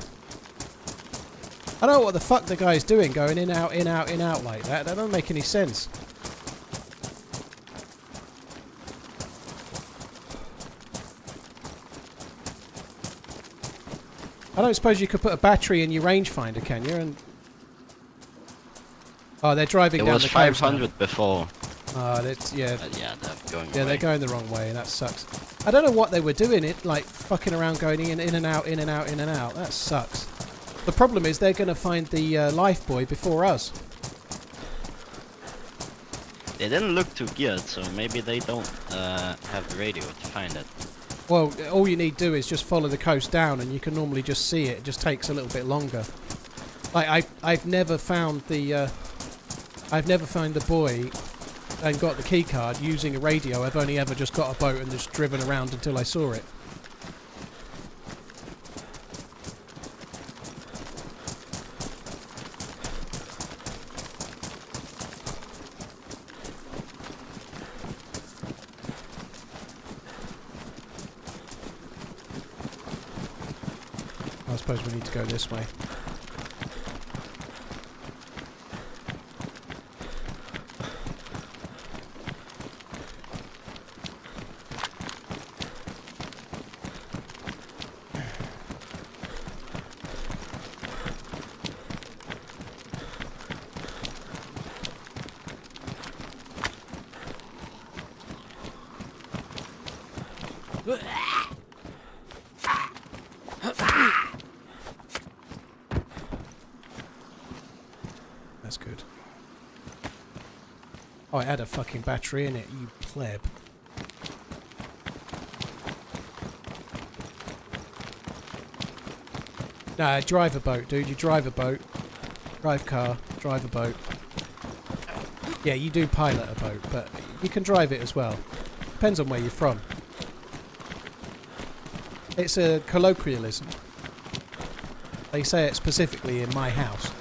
I don't know what the fuck the guy's doing, going in, out, in, out, in, out like that. That doesn't make any sense. I don't suppose you could put a battery in your rangefinder, can you? And oh, they're driving down the coast.
It was 500 before.
That's yeah.
Yeah, they're going.
Yeah, they're going the wrong way, and that sucks. I don't know what they were doing. It like fucking around, going in and out, in and out, in and out. That sucks. The problem is they're going to find the life buoy before us.
They didn't look too good, so maybe they don't have the radio to find it.
Well, all you need to do is just follow the coast down, and you can normally just see it. It just takes a little bit longer. Like I've never found the buoy and got the key card using a radio. I've only ever just got a boat and just driven around until I saw it. suppose we need to go this way. That's good. Oh, it had a fucking battery in it, you pleb. Nah, drive a boat, dude. You drive a boat. Drive car, drive a boat. Yeah, you do pilot a boat, but you can drive it as well. Depends on where you're from. It's a colloquialism. They say it specifically in my house.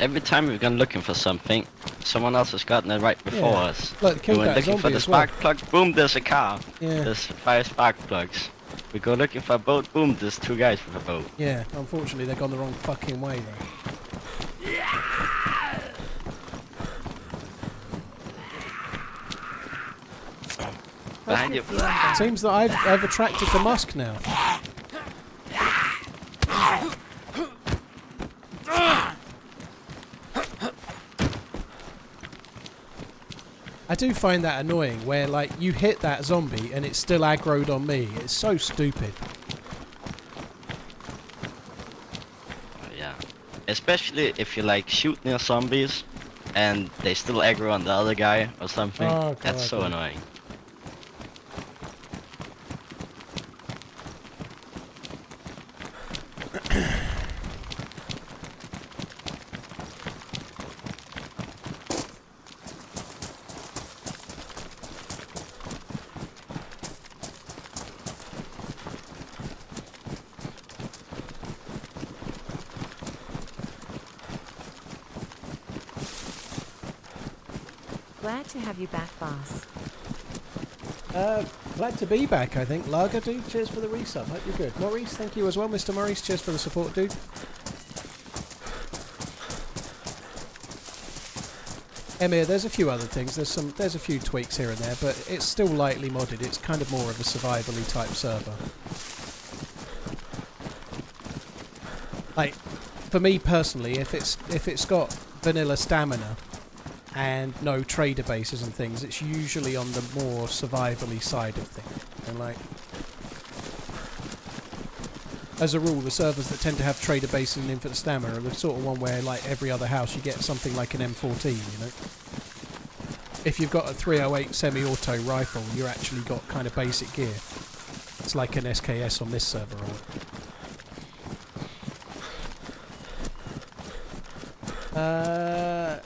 Every time we've gone looking for something, someone else has gotten it right before us.
Look, the
We went looking for the spark
well.
plug, boom, there's a car.
Yeah.
There's 5 spark plugs. We go looking for a boat, boom, there's 2 guys with a boat.
Yeah, unfortunately they've gone the wrong fucking way though.
Behind you.
Seems that I've attracted the musk now. I do find that annoying where like you hit that zombie and it's still aggroed on me. It's so stupid.
Yeah. Especially if you like shoot near zombies and they still aggro on the other guy or something.
Oh,
That's so annoying.
Glad to have you back, boss.
Glad to be back, I think. Lager, dude, cheers for the resub. Hope you're good. Maurice, thank you as well. Mr. Maurice, cheers for the support, dude. Emir, there's a few other things. There's a few tweaks here and there, but it's still lightly modded. It's kind of more of a survival-y type server. Like, for me personally, if it's got vanilla stamina and no trader bases and things, it's usually on the more survival-y side of things. And like, as a rule, the servers that tend to have trader bases and infinite stamina are the sort of one where, like every other house, you get something like an M14, you know? If you've got a 308 semi-auto rifle, you're actually got kind of basic gear. It's like an SKS on this server.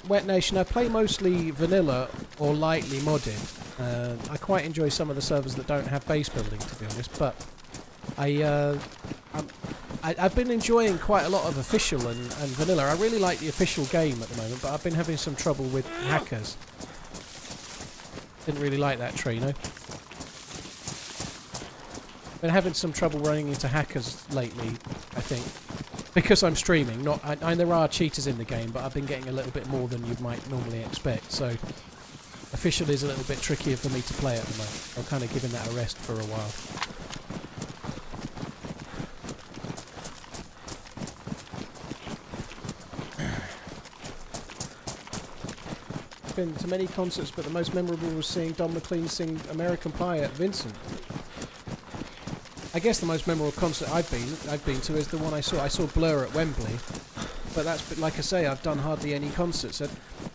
Wet Nation, I play mostly vanilla or lightly modded. I quite enjoy some of the servers that don't have base building, to be honest, but I've been enjoying quite a lot of official and vanilla. I really like the official game at the moment, but I've been having some trouble with hackers. Didn't really like that Trino. Been having some trouble running into hackers lately, I think. Because I'm streaming, there are cheaters in the game, but I've been getting a little bit more than you might normally expect, so official is a little bit trickier for me to play at the moment. I'm kind of giving that a rest for a while. Been to many concerts, but the most memorable was seeing Don McLean sing American Pie at Vincent. I guess the most memorable concert I've been to is the one I saw. I saw Blur at Wembley, but that's, like I say, I've done hardly any concerts.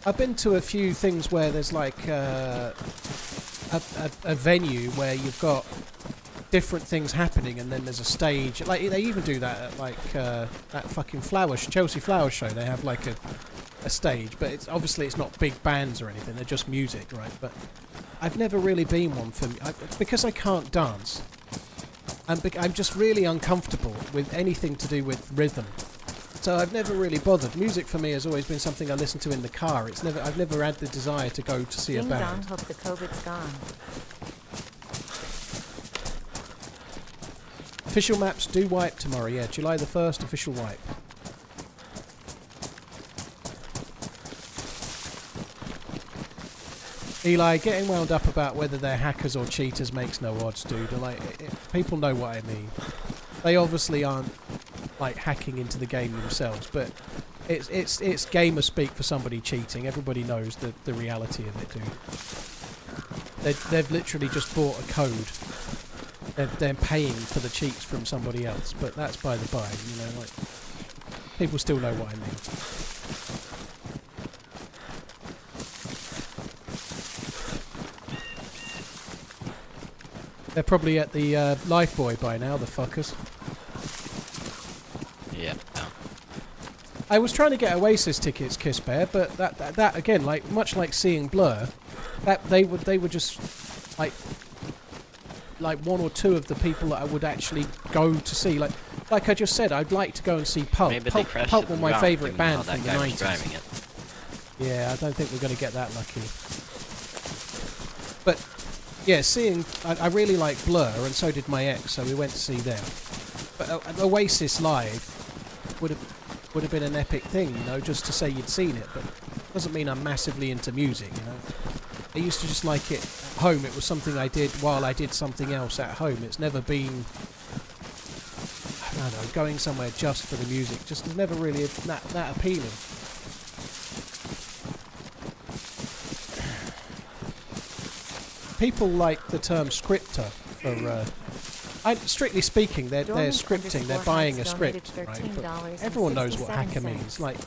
I've been to a few things where there's like a venue where you've got different things happening, and then there's a stage. Like they even do that at like that fucking Chelsea Flower Show. They have like a stage, but it's obviously it's not big bands or anything. They're just music, right? But I've never really been one for me because I can't dance. I'm just really uncomfortable with anything to do with rhythm, so I've never really bothered. Music for me has always been something I listen to in the car. I've never had the desire to go to see a band.
Hope the COVID's gone.
Official maps do wipe tomorrow, yeah. July the 1st, official wipe. Eli, getting wound up about whether they're hackers or cheaters makes no odds, dude. Like, people know what I mean. They obviously aren't, like, hacking into the game themselves, but it's gamer speak for somebody cheating. Everybody knows the reality of it, dude. They've literally just bought a code. They're paying for the cheats from somebody else, but that's by the by, you know, like, people still know what I mean. They're probably at the Lifebuoy by now, the fuckers.
Yeah.
I was trying to get Oasis tickets, Kiss Bear, but that again, like much like seeing Blur, that they were just like one or two of the people that I would actually go to see. Like I just said, I'd like to go and see Pulp.
Maybe they crashed
Pulp were
it
my
around,
favourite
given how
band
that
from the
guy was
90s.
driving it.
Yeah, I don't think we're going to get that lucky. But yeah, seeing I really like Blur, and so did my ex, so we went to see them. But Oasis live would have been an epic thing, you know, just to say you'd seen it. But it doesn't mean I'm massively into music, you know. I used to just like it at home. It was something I did while I did something else at home. It's never been, I don't know, going somewhere just for the music. Just was never really that appealing. People like the term scripter for. Strictly speaking, they're scripting. They're buying a script, right? But everyone knows what hacker means. Like,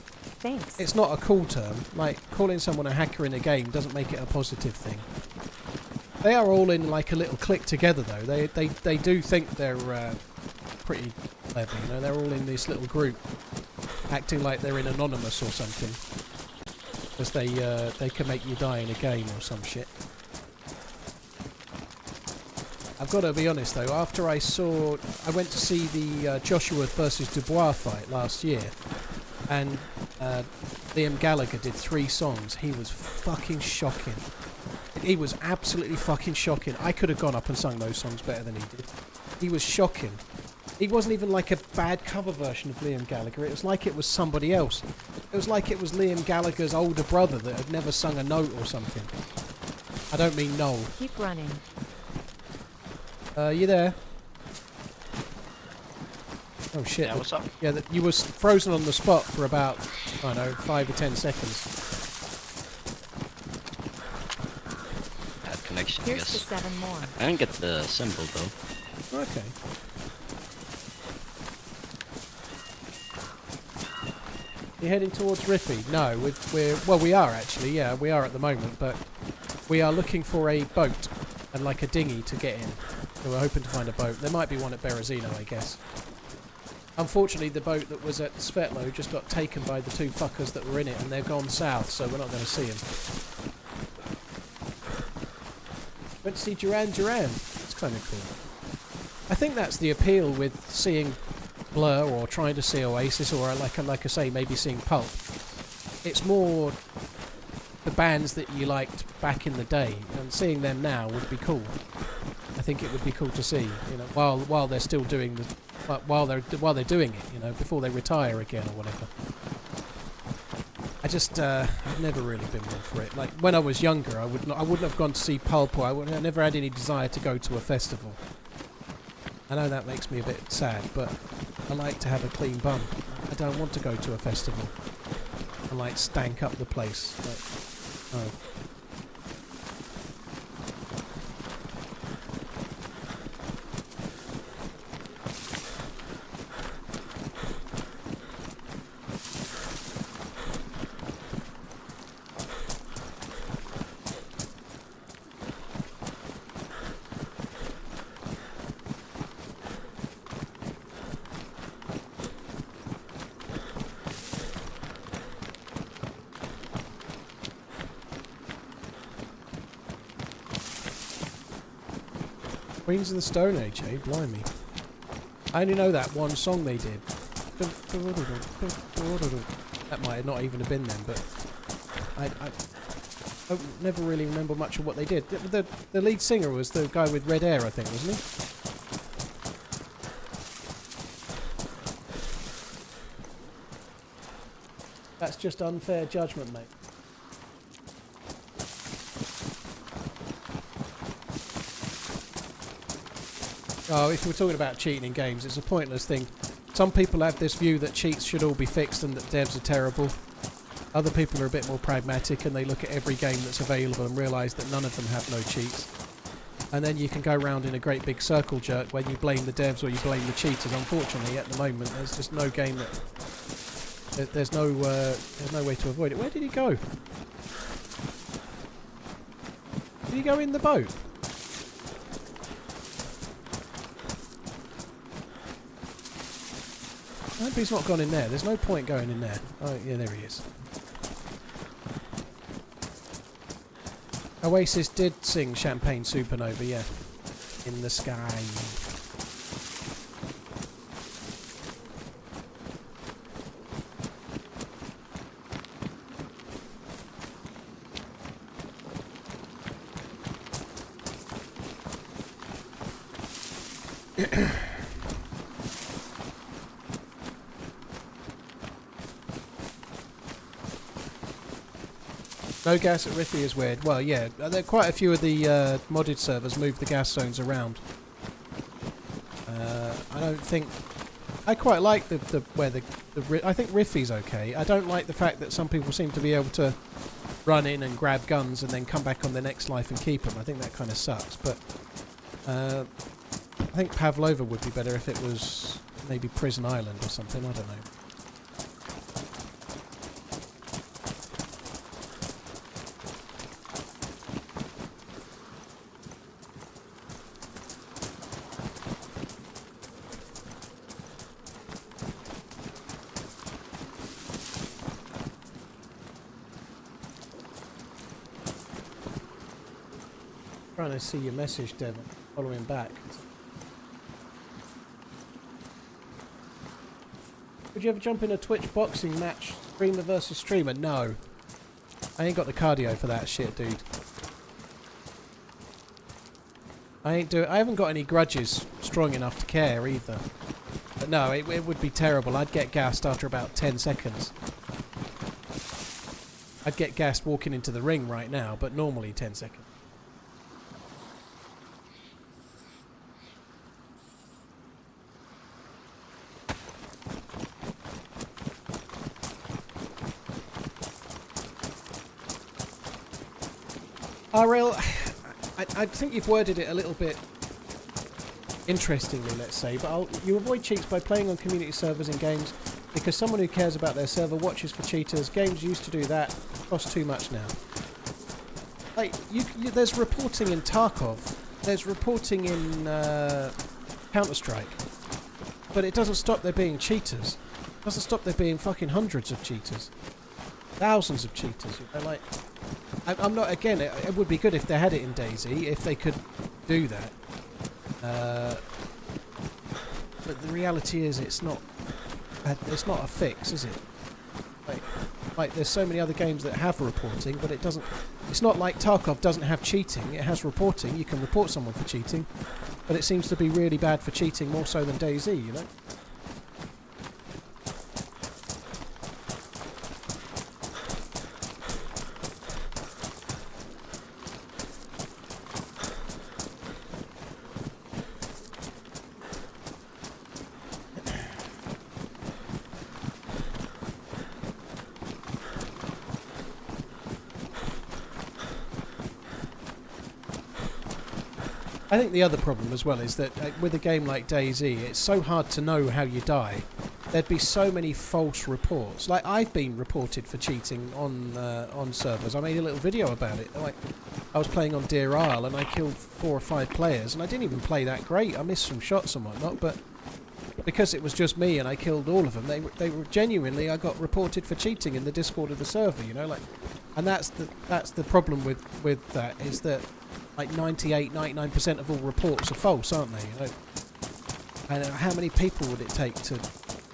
Thanks.
it's not a cool term. Like, calling someone a hacker in a game doesn't make it a positive thing. They are all in like a little clique together, though. They do think they're pretty clever. You know, they're all in this little group, acting like they're in Anonymous or something, because they can make you die in a game or some shit. I've got to be honest though, after I went to see the Joshua versus Dubois fight last year, and Liam Gallagher did 3 songs. He was fucking shocking. He was absolutely fucking shocking. I could have gone up and sung those songs better than he did. He was shocking. He wasn't even like a bad cover version of Liam Gallagher. It was like it was somebody else. It was like it was Liam Gallagher's older brother that had never sung a note or something. I don't mean Noel.
Keep running.
You there? Oh shit.
Yeah, what's up?
Yeah, you were frozen on the spot for about, I don't know, 5 or 10 seconds.
Bad connection, I
Here's
guess.
the 7 more.
I didn't get the symbol though.
Okay. You heading towards Riffy? No, we are actually, yeah, we are at the moment, but we are looking for a boat and like a dinghy to get in. So we're hoping to find a boat. There might be one at Berezino, I guess. Unfortunately, the boat that was at Svetlo just got taken by the 2 fuckers that were in it, and they've gone south, so we're not going to see them. Went to see Duran Duran. It's kind of cool. I think that's the appeal with seeing Blur or trying to see Oasis, or like I say, maybe seeing Pulp. It's more the bands that you liked back in the day, and seeing them now would be cool. I think it would be cool to see, you know, while they're still doing while they're doing it, you know, before they retire again or whatever. I just I've never really been one for it. Like when I was younger, I wouldn't have gone to see Pulp, or I never had any desire to go to a festival. I know that makes me a bit sad, but I like to have a clean bum. I don't want to go to a festival and like stank up the place. Like, no. Queens of the Stone Age, eh? Blimey. I only know that one song they did. That might not even have been them, but I never really remember much of what they did. The lead singer was the guy with red hair, I think, wasn't That's just unfair judgment, mate. Oh, if we're talking about cheating in games, it's a pointless thing. Some people have this view that cheats should all be fixed and that devs are terrible. Other people are a bit more pragmatic and they look at every game that's available and realise that none of them have no cheats. And then you can go around in a great big circle jerk where you blame the devs or you blame the cheaters. Unfortunately, at the moment, there's just no game that... There's no way to avoid it. Where did he go? Did he go in the boat? I hope he's not gone in there. There's no point going in there. Oh, yeah, there he is. Oasis did sing Champagne Supernova, yeah. In the sky. No gas at Riffy is weird. Well, yeah, there are quite a few of the modded servers move the gas zones around. I don't think... I quite like I think Riffy's okay. I don't like the fact that some people seem to be able to run in and grab guns and then come back on their next life and keep them. I think that kind of sucks. But I think Pavlova would be better if it was maybe Prison Island or something. I don't know. Trying to see your message, Devon. Following back. Would you ever jump in a Twitch boxing match, streamer versus streamer? No. I ain't got the cardio for that shit, dude. I haven't got any grudges strong enough to care either. But no, it would be terrible. I'd get gassed after about 10 seconds. I'd get gassed walking into the ring right now, but normally 10 seconds. RL, I think you've worded it a little bit interestingly, let's say, but you avoid cheats by playing on community servers in games because someone who cares about their server watches for cheaters. Games used to do that, cost too much now. Like, there's reporting in Tarkov, there's reporting in Counter-Strike, but it doesn't stop there being cheaters. It doesn't stop there being fucking hundreds of cheaters. Thousands of cheaters, you know, like... I'm not, again, it would be good if they had it in DayZ, if they could do that. But the reality is it's not a fix, is it? Like there's so many other games that have reporting, but it's not like Tarkov doesn't have cheating, it has reporting, you can report someone for cheating, but it seems to be really bad for cheating more so than DayZ, you know? I think the other problem as well is that with a game like DayZ, it's so hard to know how you die. There'd be so many false reports. Like, I've been reported for cheating on servers. I made a little video about it. Like, I was playing on Deer Isle and I killed 4 or 5 players, and I didn't even play that great. I missed some shots and whatnot, but because it was just me and I killed all of them, they were genuinely, I got reported for cheating in the Discord of the server, you know, like, and that's the problem with that, is that like 99% of all reports are false, aren't they? You know? And how many people would it take to,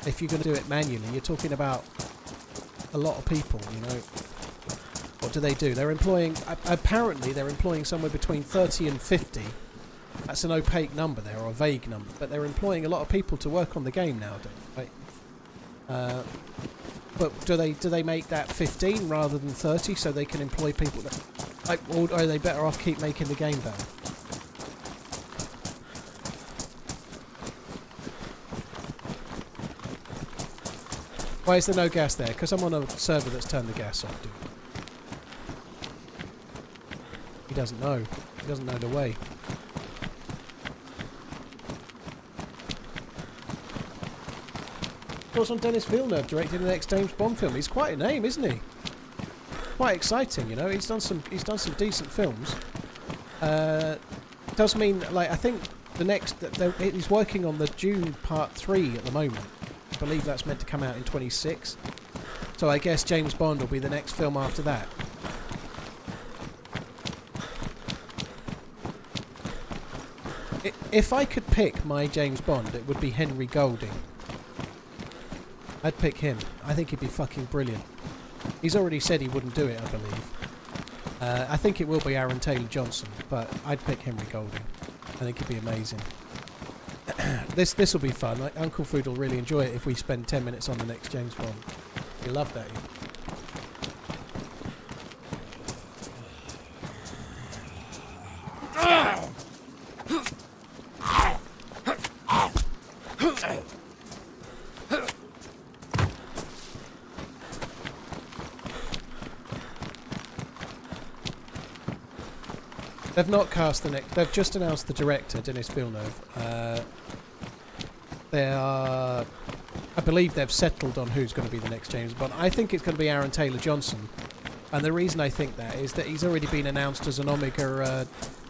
if you're going to do it manually, you're talking about a lot of people, you know. What do? They're employing, apparently they're employing somewhere between 30 and 50. That's an opaque number there, or a vague number, but they're employing a lot of people to work on the game nowadays, right? but do they make that 15 rather than 30 so they can employ people that, like, or are they better off keep making the game better? Why is there no gas there? Because I'm on a server that's turned the gas off, dude. He doesn't know. He doesn't know the way. Thoughts on Dennis Villeneuve directing the next James Bond film? He's quite a name, isn't he? Quite exciting, you know. He's done some decent films. Does mean, like, I think the next he's working on the Dune Part 3 at the moment. I believe that's meant to come out in 26. So I guess James Bond will be the next film after that. If I could pick my James Bond, it would be Henry Golding. I'd pick him. I think he'd be fucking brilliant. He's already said he wouldn't do it, I believe. I think it will be Aaron Taylor-Johnson, but I'd pick Henry Golding. I think it'd be amazing. This will be fun. Like, Uncle Food will really enjoy it if we spend 10 minutes on the next James Bond. He'll love that. They've not cast the next. They've just announced the director, Denis Villeneuve. They are, I believe, they've settled on who's going to be the next James Bond. I think it's going to be Aaron Taylor-Johnson, and the reason I think that is that he's already been announced as an Omega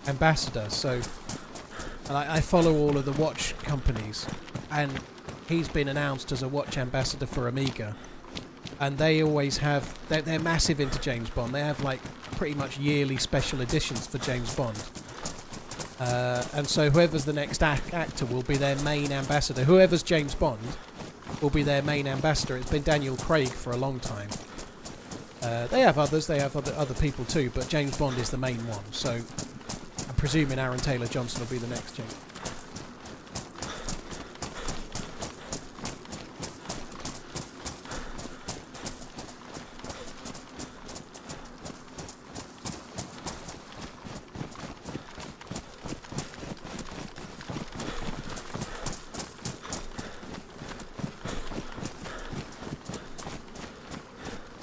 ambassador. So, and I follow all of the watch companies, and he's been announced as a watch ambassador for Amiga. And they always have, they're massive into James Bond. They have like pretty much yearly special editions for James Bond. And so whoever's the next actor will be their main ambassador. Whoever's James Bond will be their main ambassador. It's been Daniel Craig for a long time. They have others, they have other people too, but James Bond is the main one. So I'm presuming Aaron Taylor-Johnson will be the next James.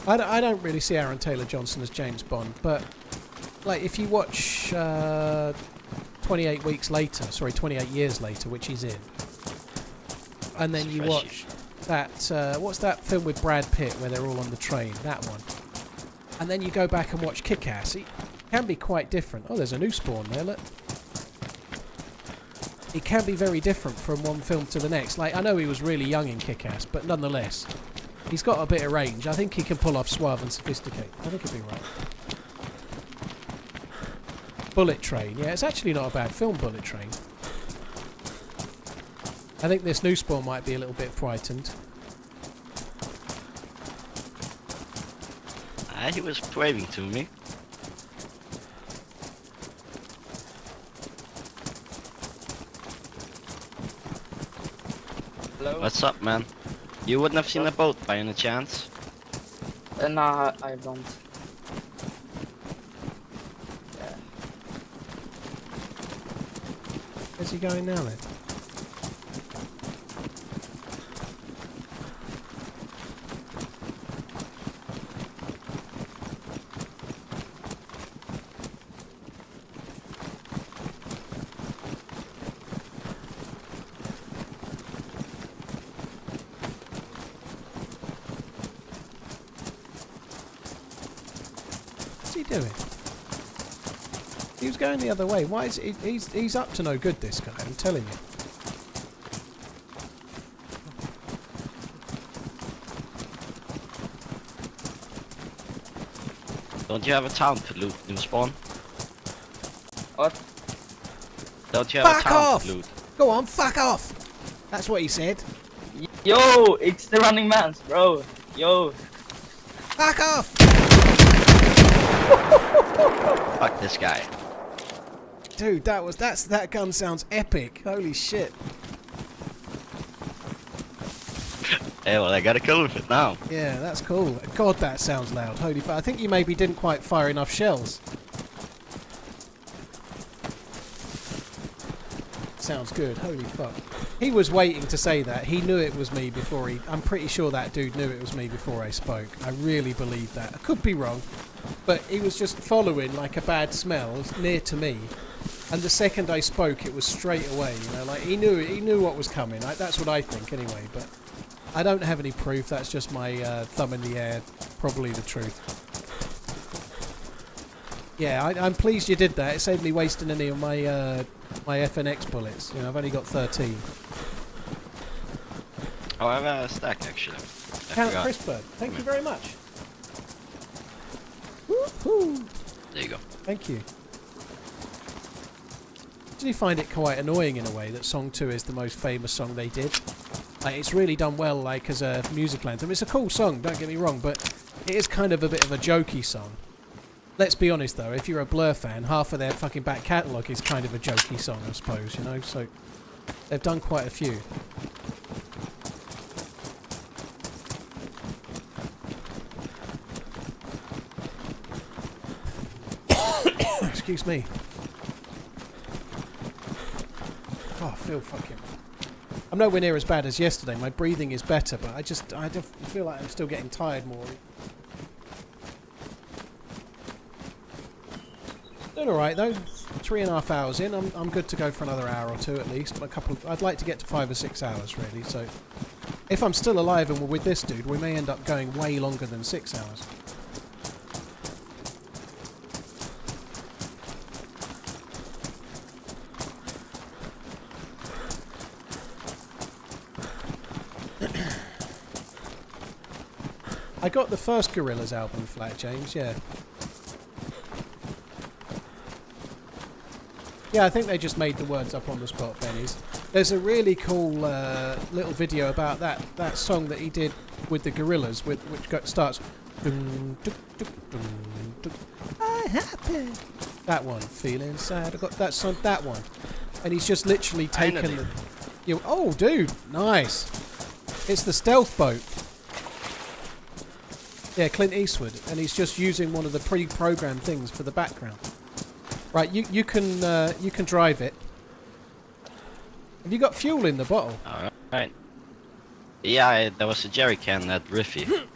I don't really see Aaron Taylor-Johnson as James Bond, but like if you watch 28 years later, which he's in, and then you watch that, what's that film with Brad Pitt where they're all on the train, that one, and then you go back and watch Kick-Ass, it can be quite different. Oh, there's a new spawn there, look. It can be very different from one film to the next. Like, I know he was really young in Kick-Ass, but nonetheless, he's got a bit of range. I think he can pull off suave and sophisticated. I think he'll be right. Bullet Train. Yeah, it's actually not a bad film, Bullet Train. I think this new spawn might be a little bit frightened.
He was waving to me.
Hello?
What's up, man? You wouldn't have seen a boat by any chance?
Nah, I don't. Yeah.
Where's he going now then? Doing? He was going the other way. Why is he's up to no good, this guy, I'm telling you.
Don't you have a town to loot, new spawn?
What?
Don't you have
Fuck
a town
off!
to loot?
Go on, fuck off! That's what he said.
Yo, it's TheRunningManZ, bro. Yo.
Fuck off!
Fuck this guy.
Dude, that gun sounds epic. Holy shit.
Yeah, well, I gotta go with it now.
Yeah, that's cool. God, that sounds loud. Holy fuck. I think you maybe didn't quite fire enough shells. Sounds good. Holy fuck. He was waiting to say that. He knew it was me before he... I'm pretty sure that dude knew it was me before I spoke. I really believe that. I could be wrong. But he was just following like a bad smell near to me. And the second I spoke, it was straight away. You know, like he knew what was coming. That's what I think anyway. But I don't have any proof. That's just my thumb in the air. Probably the truth. Yeah, I'm pleased you did that. It saved me wasting any of my my FNX bullets. You know, I've only got 13.
Oh, I have a stack actually.
Count Crispbird, thank you very much. Woohoo!
There you go.
Thank you. Did you find it quite annoying in a way that Song 2 is the most famous song they did? Like, it's really done well, like, as a musical anthem. It's a cool song, don't get me wrong, but it is kind of a bit of a jokey song. Let's be honest though, if you're a Blur fan, half of their fucking back catalogue is kind of a jokey song, I suppose, you know, so they've done quite a few. Excuse me. Oh, I feel fucking... I'm nowhere near as bad as yesterday, my breathing is better, but I just feel like I'm still getting tired more. Doing alright though. 3.5 hours in. I'm good to go for another hour or two at least. I'd like to get to 5 or 6 hours really. So if I'm still alive and we're with this dude, we may end up going way longer than 6 hours. I got the first Gorillaz album flat, James. Yeah. Yeah, I think they just made the words up on the spot, Benny's. There's a really cool little video about that song that he did with the Gorillaz, which starts... Dun, dun, dun, dun, dun, I'm happy. That one. Feeling sad. I got that song, that one. And he's just literally taken the... Oh, dude. Nice. It's the stealth boat. Yeah, Clint Eastwood. And he's just using one of the pre-programmed things for the background. Right, you can drive it. Have you got fuel in the bottle?
Alright. Yeah, there was a jerry can at Riffy.
Okay.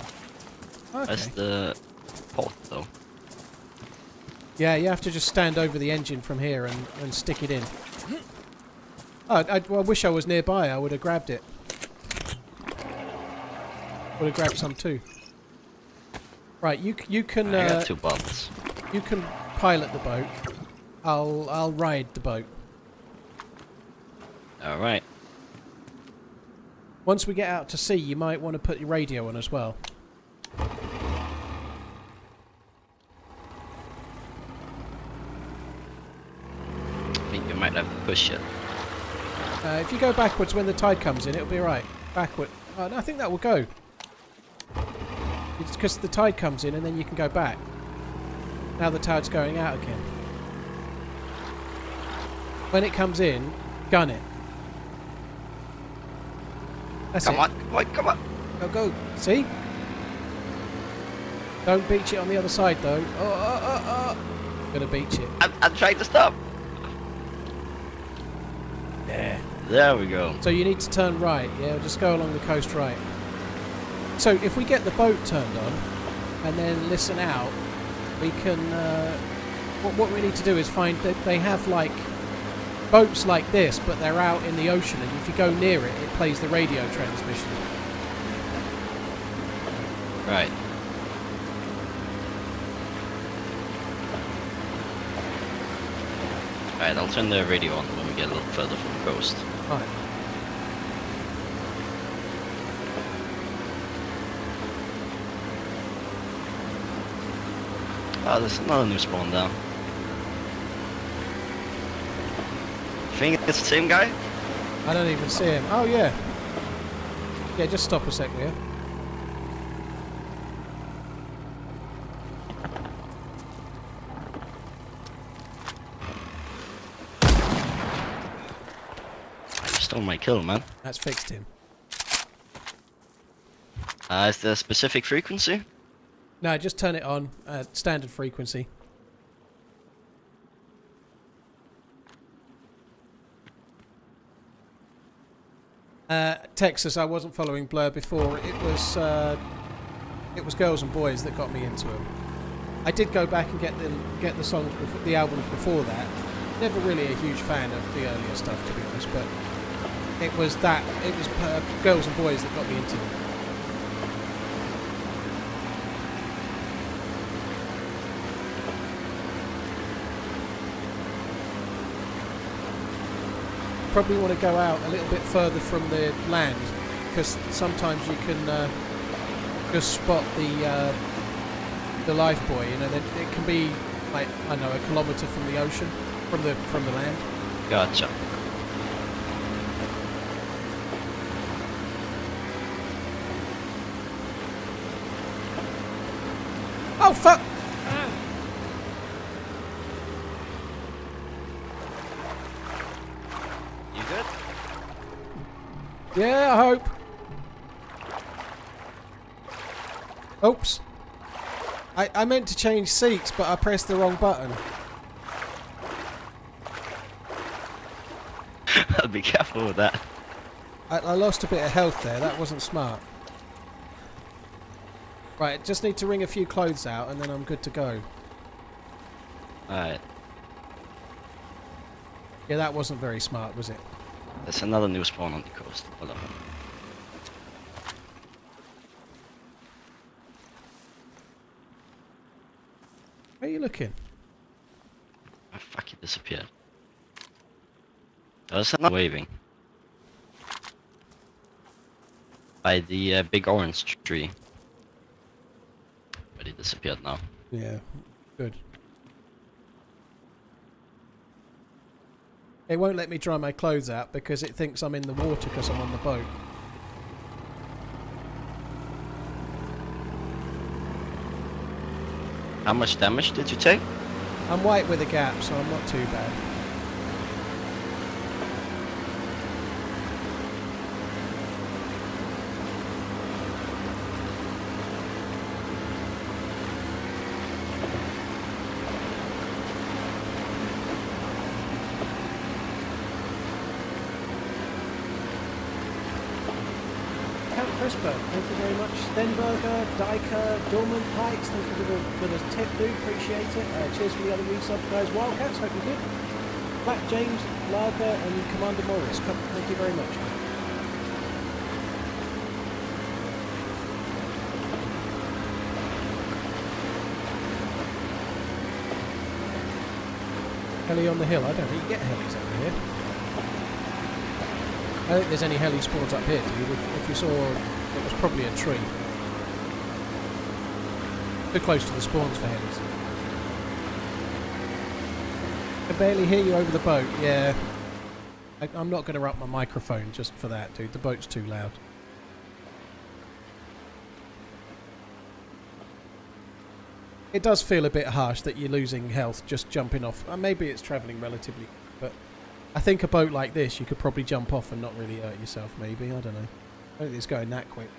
That's the port though.
Yeah, you have to just stand over the engine from here and stick it in. Oh, I wish I was nearby. I would have grabbed it. Would have grabbed some too. Right, you can.
I got 2 bottles.
You can pilot the boat. I'll ride the boat.
Alright.
Once we get out to sea, you might want to put your radio on as well.
I think you might have to push it.
If you go backwards when the tide comes in, it'll be alright. Backward. Oh, no, I think that will go. It's because the tide comes in and then you can go back. Now the tide's going out again. When it comes in, gun it. That's it.
Come on, come on.
Go, go. See? Don't beach it on the other side, though. Oh. Gonna beach it.
I'm trying to stop.
Yeah.
There we go.
So you need to turn right, yeah? Just go along the coast right. So if we get the boat turned on, and then listen out, we can... what we need to do is find that they have, like, boats like this, but they're out in the ocean, and if you go near it, it plays the radio transmission.
Right. Right, I'll turn the radio on when we get a little further from the coast.
Right.
Oh, there's another new spawn down. Think it's the same guy?
I don't even see him. Oh, yeah. Yeah, just stop a sec there.
You stole my kill, man.
That's fixed him.
Is there a specific frequency?
No, just turn it on. Standard frequency. Texas, I wasn't following Blur before. It was Girls and Boys that got me into them. I did go back and get the songs, the albums before that. Never really a huge fan of the earlier stuff, to be honest, but it was Girls and Boys that got me into them. Probably want to go out a little bit further from the land, because sometimes you can just spot the life buoy. You know, it can be like, I don't know, a kilometre from the ocean, from the land.
Gotcha.
Oh fuck!
You good?
Yeah, I hope. Oops. I meant to change seats, but I pressed the wrong button.
I'll be careful with that.
I lost a bit of health there. That wasn't smart. Right, just need to wring a few clothes out, and then I'm good to go.
Alright.
Yeah, that wasn't very smart, was it?
There's another new spawn on the coast. Hold on.
Where are you looking?
Oh fuck, he disappeared. There's another waving. By the big orange tree. But he disappeared now.
Yeah, good. It won't let me dry my clothes out because it thinks I'm in the water because I'm on the boat.
How much damage did you take?
I'm white with a gap, so I'm not too bad. CRISPR, thank you very much. Stenberger, Diker, Dorman, Pikes, thank you for the tip, dude, appreciate it. Cheers for the other resubs, guys. Wildcats, hope you're good. Black James, Lager, and Commander Morris, thank you very much. Heli on the hill, I don't think you get helis over here. I don't think there's any heli spawns up here, dude. If you saw, it was probably a tree. Too close to the spawns for helis. I can barely hear you over the boat, yeah. I'm not going to up my microphone just for that, dude. The boat's too loud. It does feel a bit harsh that you're losing health just jumping off. Maybe it's travelling relatively, but I think a boat like this, you could probably jump off and not really hurt yourself, maybe. I don't know. I don't think it's going that quick.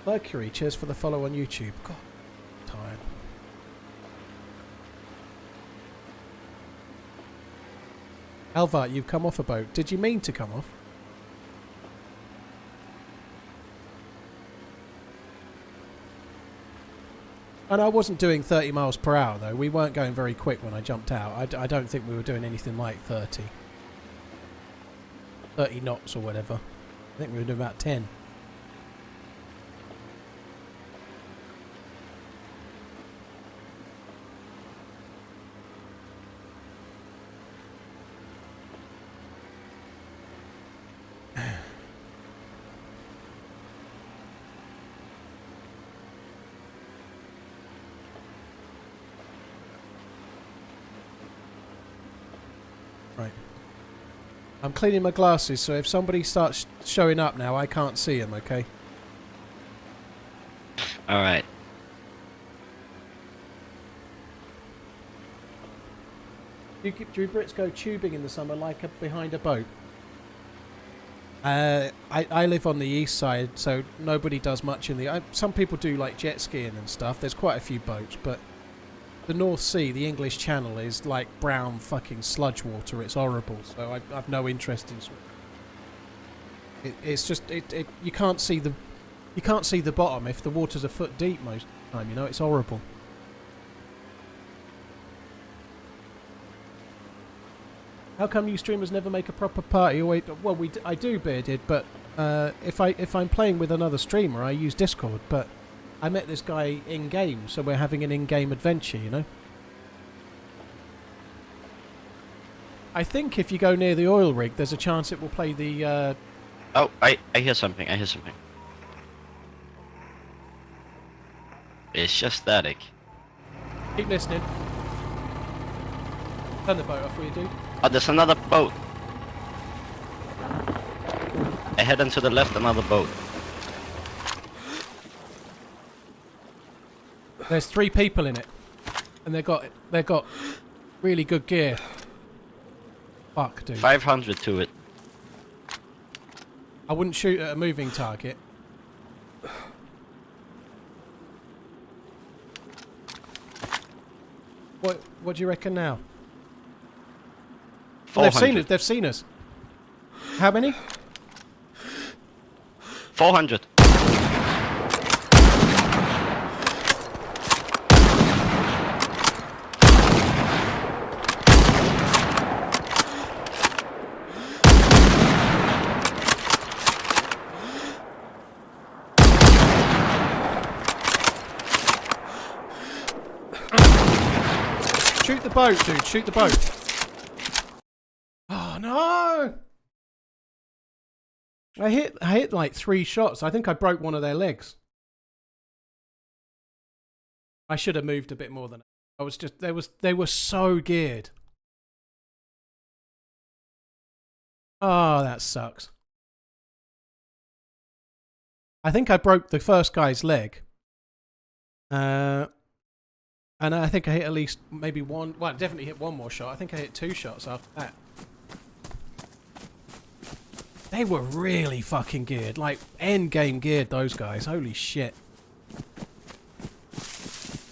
Mercury, cheers for the follow on YouTube. God, I'm tired. Alvart, you've come off a boat. Did you mean to come off? And I wasn't doing 30 miles per hour though. We weren't going very quick when I jumped out. I don't think we were doing anything like 30 knots or whatever. I think we were doing about 10. Right. I'm cleaning my glasses, so if somebody starts showing up now, I can't see them, okay?
Alright.
Do Brits go tubing in the summer like behind a boat? I live on the east side, so nobody does much in the... some people do like jet skiing and stuff. There's quite a few boats, but the North Sea, the English Channel, is like brown fucking sludge water. It's horrible, so I've no interest in swimming. It's just... you can't see the bottom if the water's a foot deep most of the time, you know? It's horrible. How come you streamers never make a proper party? Well, I do, Bearded, but if I'm playing with another streamer, I use Discord. But I met this guy in game, so we're having an in-game adventure, you know. I think if you go near the oil rig, there's a chance it will play the.
Oh, I hear something. I hear something. It's just static.
Keep listening. Turn the boat off, will you, dude?
Oh, there's another boat. Ahead and to the left, another boat.
There's 3 people in it, and they've got really good gear. Fuck, dude.
500 to it.
I wouldn't shoot at a moving target. What do you reckon now? Well, they've seen us. They've seen us. How many?
400.
Shoot the boat, dude. Shoot the boat. Oh no! I hit like 3 shots. I think I broke one of their legs. I should have moved a bit more than I was just they were so geared. Oh, that sucks. I think I broke the first guy's leg. And I think I hit at least maybe one. Well, I definitely hit one more shot. I think I hit 2 shots after that. They were really fucking geared. Like, end game geared, those guys. Holy shit.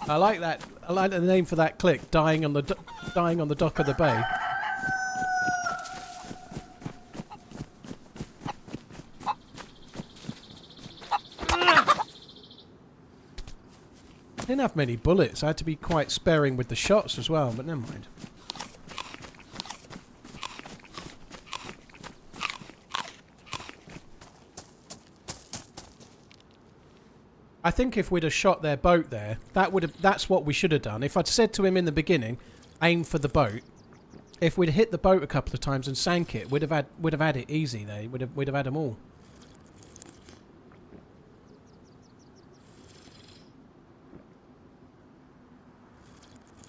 I like that. I like the name for that click. Dying on the dock of the bay. I didn't have many bullets. I had to be quite sparing with the shots as well, but never mind. I think if we'd have shot their boat there, that's what we should have done. If I'd said to him in the beginning, aim for the boat. If we'd hit the boat a couple of times and sank it, we'd have had it easy there. We'd have had them all.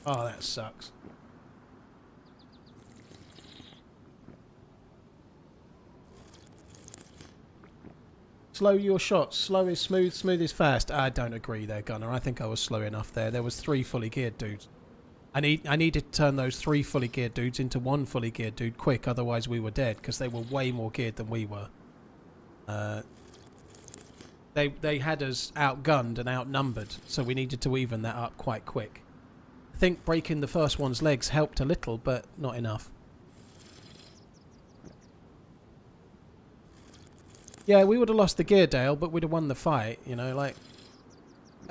Oh, that sucks. Slow your shots. Slow is smooth, smooth is fast. I don't agree there, Gunner. I think I was slow enough there. There was 3 fully geared dudes. I needed to turn those 3 fully geared dudes into 1 fully geared dude quick, otherwise we were dead, because they were way more geared than we were. They had us outgunned and outnumbered, so we needed to even that up quite quick. I think breaking the first one's legs helped a little, but not enough. Yeah, we would have lost the gear, Dale, but we'd have won the fight, you know, like...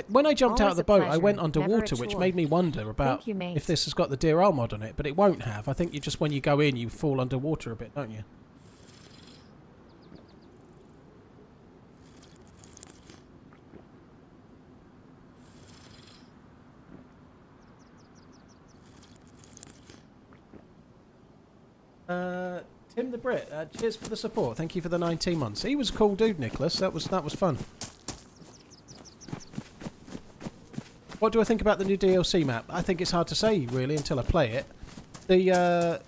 When I jumped out of the boat, I went underwater, which made me wonder about if this has got the DRL mod on it, but it won't have. I think you just, when you go in, you fall underwater a bit, don't you? Tim the Brit, cheers for the support. Thank you for the 19 months. He was a cool dude, Nicholas. That was fun. What do I think about the new DLC map? I think it's hard to say, really, until I play it. The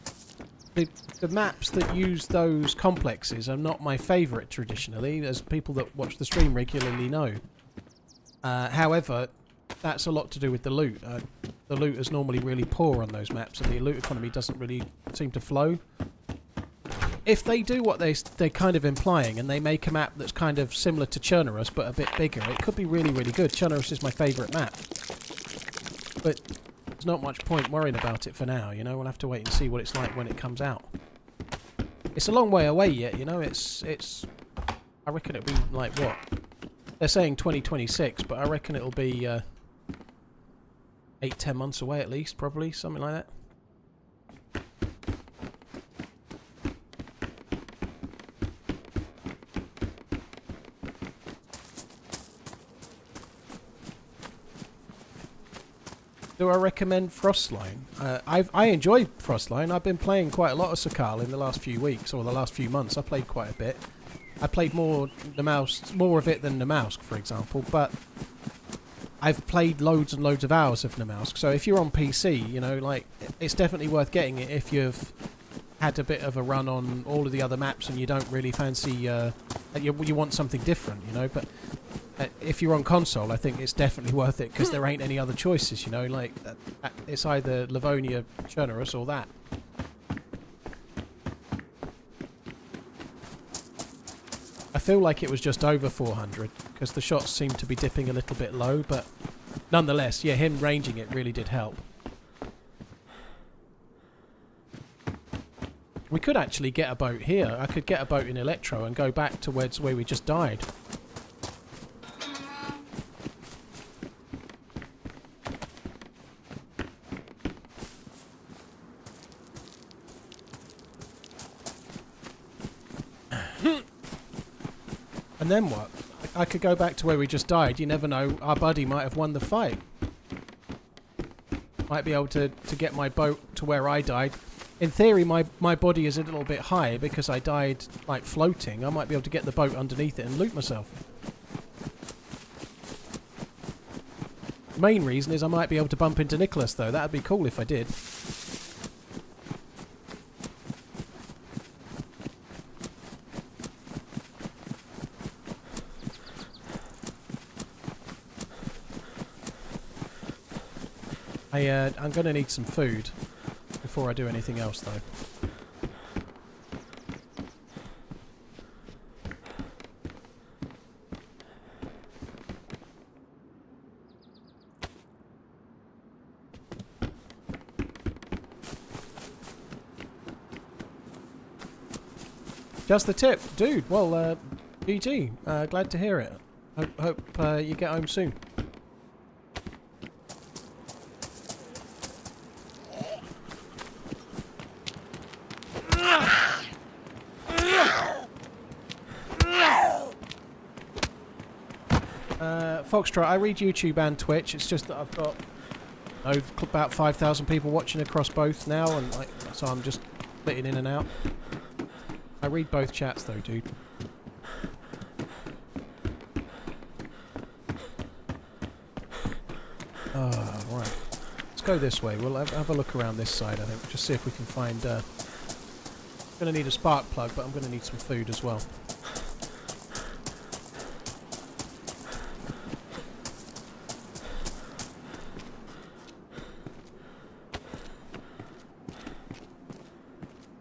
maps that use those complexes are not my favourite, traditionally, as people that watch the stream regularly know. However, that's a lot to do with the loot. The loot is normally really poor on those maps, and the loot economy doesn't really seem to flow. If they do what they're kind of implying, and they make a map that's kind of similar to Chernarus but a bit bigger, it could be really, really good. Chernarus is my favourite map. But there's not much point worrying about it for now, you know. We'll have to wait and see what it's like when it comes out. It's a long way away yet, you know. It's I reckon it'll be like what? They're saying 2026, but I reckon it'll be 8-10 months away at least, probably, something like that. Do I recommend Frostline? I enjoy Frostline. I've been playing quite a lot of Sakal in the last few weeks, or the last few months. I played quite a bit. I played more of it than Namausk, for example, but I've played loads and loads of hours of Namausk. So if you're on PC, you know, like, it's definitely worth getting it if you've had a bit of a run on all of the other maps and you don't really fancy, you want something different, you know, but if you're on console, I think it's definitely worth it because there ain't any other choices, you know, like, it's either Livonia, Chernarus or that. I feel like it was just over 400 because the shots seemed to be dipping a little bit low, but nonetheless, yeah, him ranging it really did help. We could actually get a boat here. I could get a boat in Electro and go back to where we just died. And then what? I could go back to where we just died. You never know. Our buddy might have won the fight. Might be able to get my boat to where I died. In theory, my body is a little bit high because I died, like, floating. I might be able to get the boat underneath it and loot myself. The main reason is I might be able to bump into Nicholas, though. That'd be cool if I did. I'm going to need some food before I do anything else, though. Just the tip, dude. Well, GG. Glad to hear it. Hope you get home soon. Foxtrot, I read YouTube and Twitch. It's just that I've got about 5,000 people watching across both now, and so I'm just splitting in and out. I read both chats though, dude. Oh, right. Let's go this way. We'll have a look around this side, I think. Just see if we can find... I'm going to need a spark plug, but I'm going to need some food as well.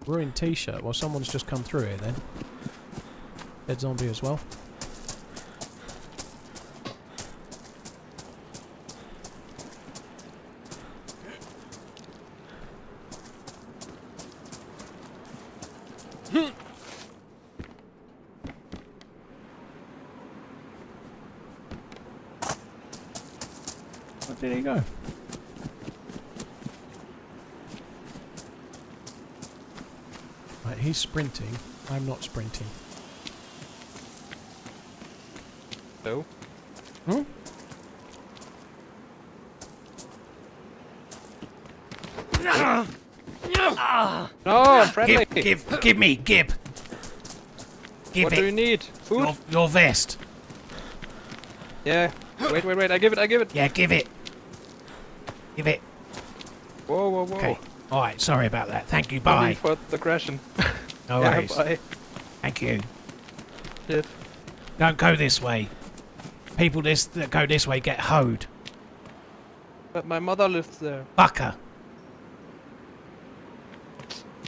Ruined t-shirt. Well, someone's just come through here then. Dead zombie as well. Where did he go? Right, he's sprinting. I'm not sprinting.
No.
Hmm?
No, friendly.
Give me, Gib. Give
What
it.
do you need? Food?
Your vest.
Yeah. Wait. I give it.
Yeah, give it. Give it.
Whoa.
Okay. Alright, sorry about that. Thank you,
Sorry
bye.
for the crashing.
No
Yeah,
worries.
bye.
Thank you.
Shit.
Don't go this way. People that go this way get hoed.
But my mother lives there.
Fucker.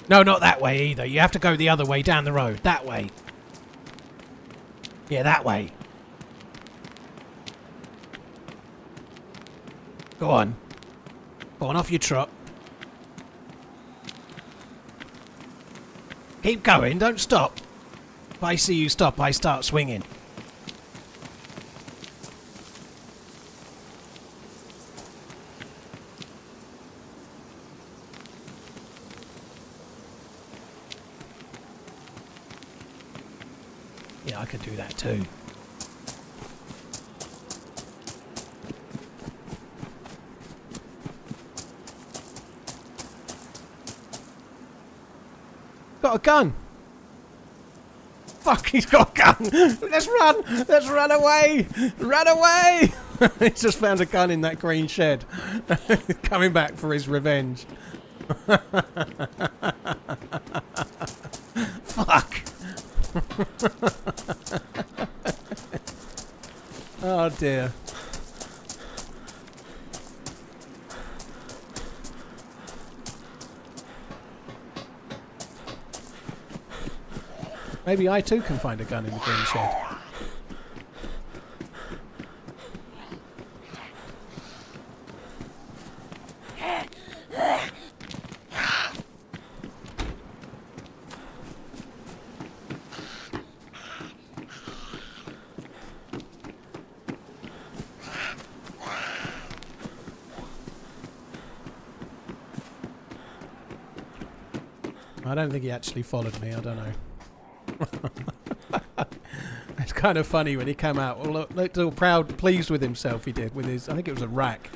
No, not that way either. You have to go the other way down the road. That way. Yeah, that way. Go on. Go on, off your trot. Keep going, don't stop. If I see you stop, I start swinging. Yeah, I could do that too. Got a gun. Fuck, he's got a gun. Let's run. Let's run away. Run away. He's just found a gun in that green shed. Coming back for his revenge. Fuck. Oh dear. Maybe I too can find a gun in the green shed. I don't think he actually followed me, I don't know. It's kind of funny when he came out. Well, looked all proud, pleased with himself. He did with his. I think it was a rack.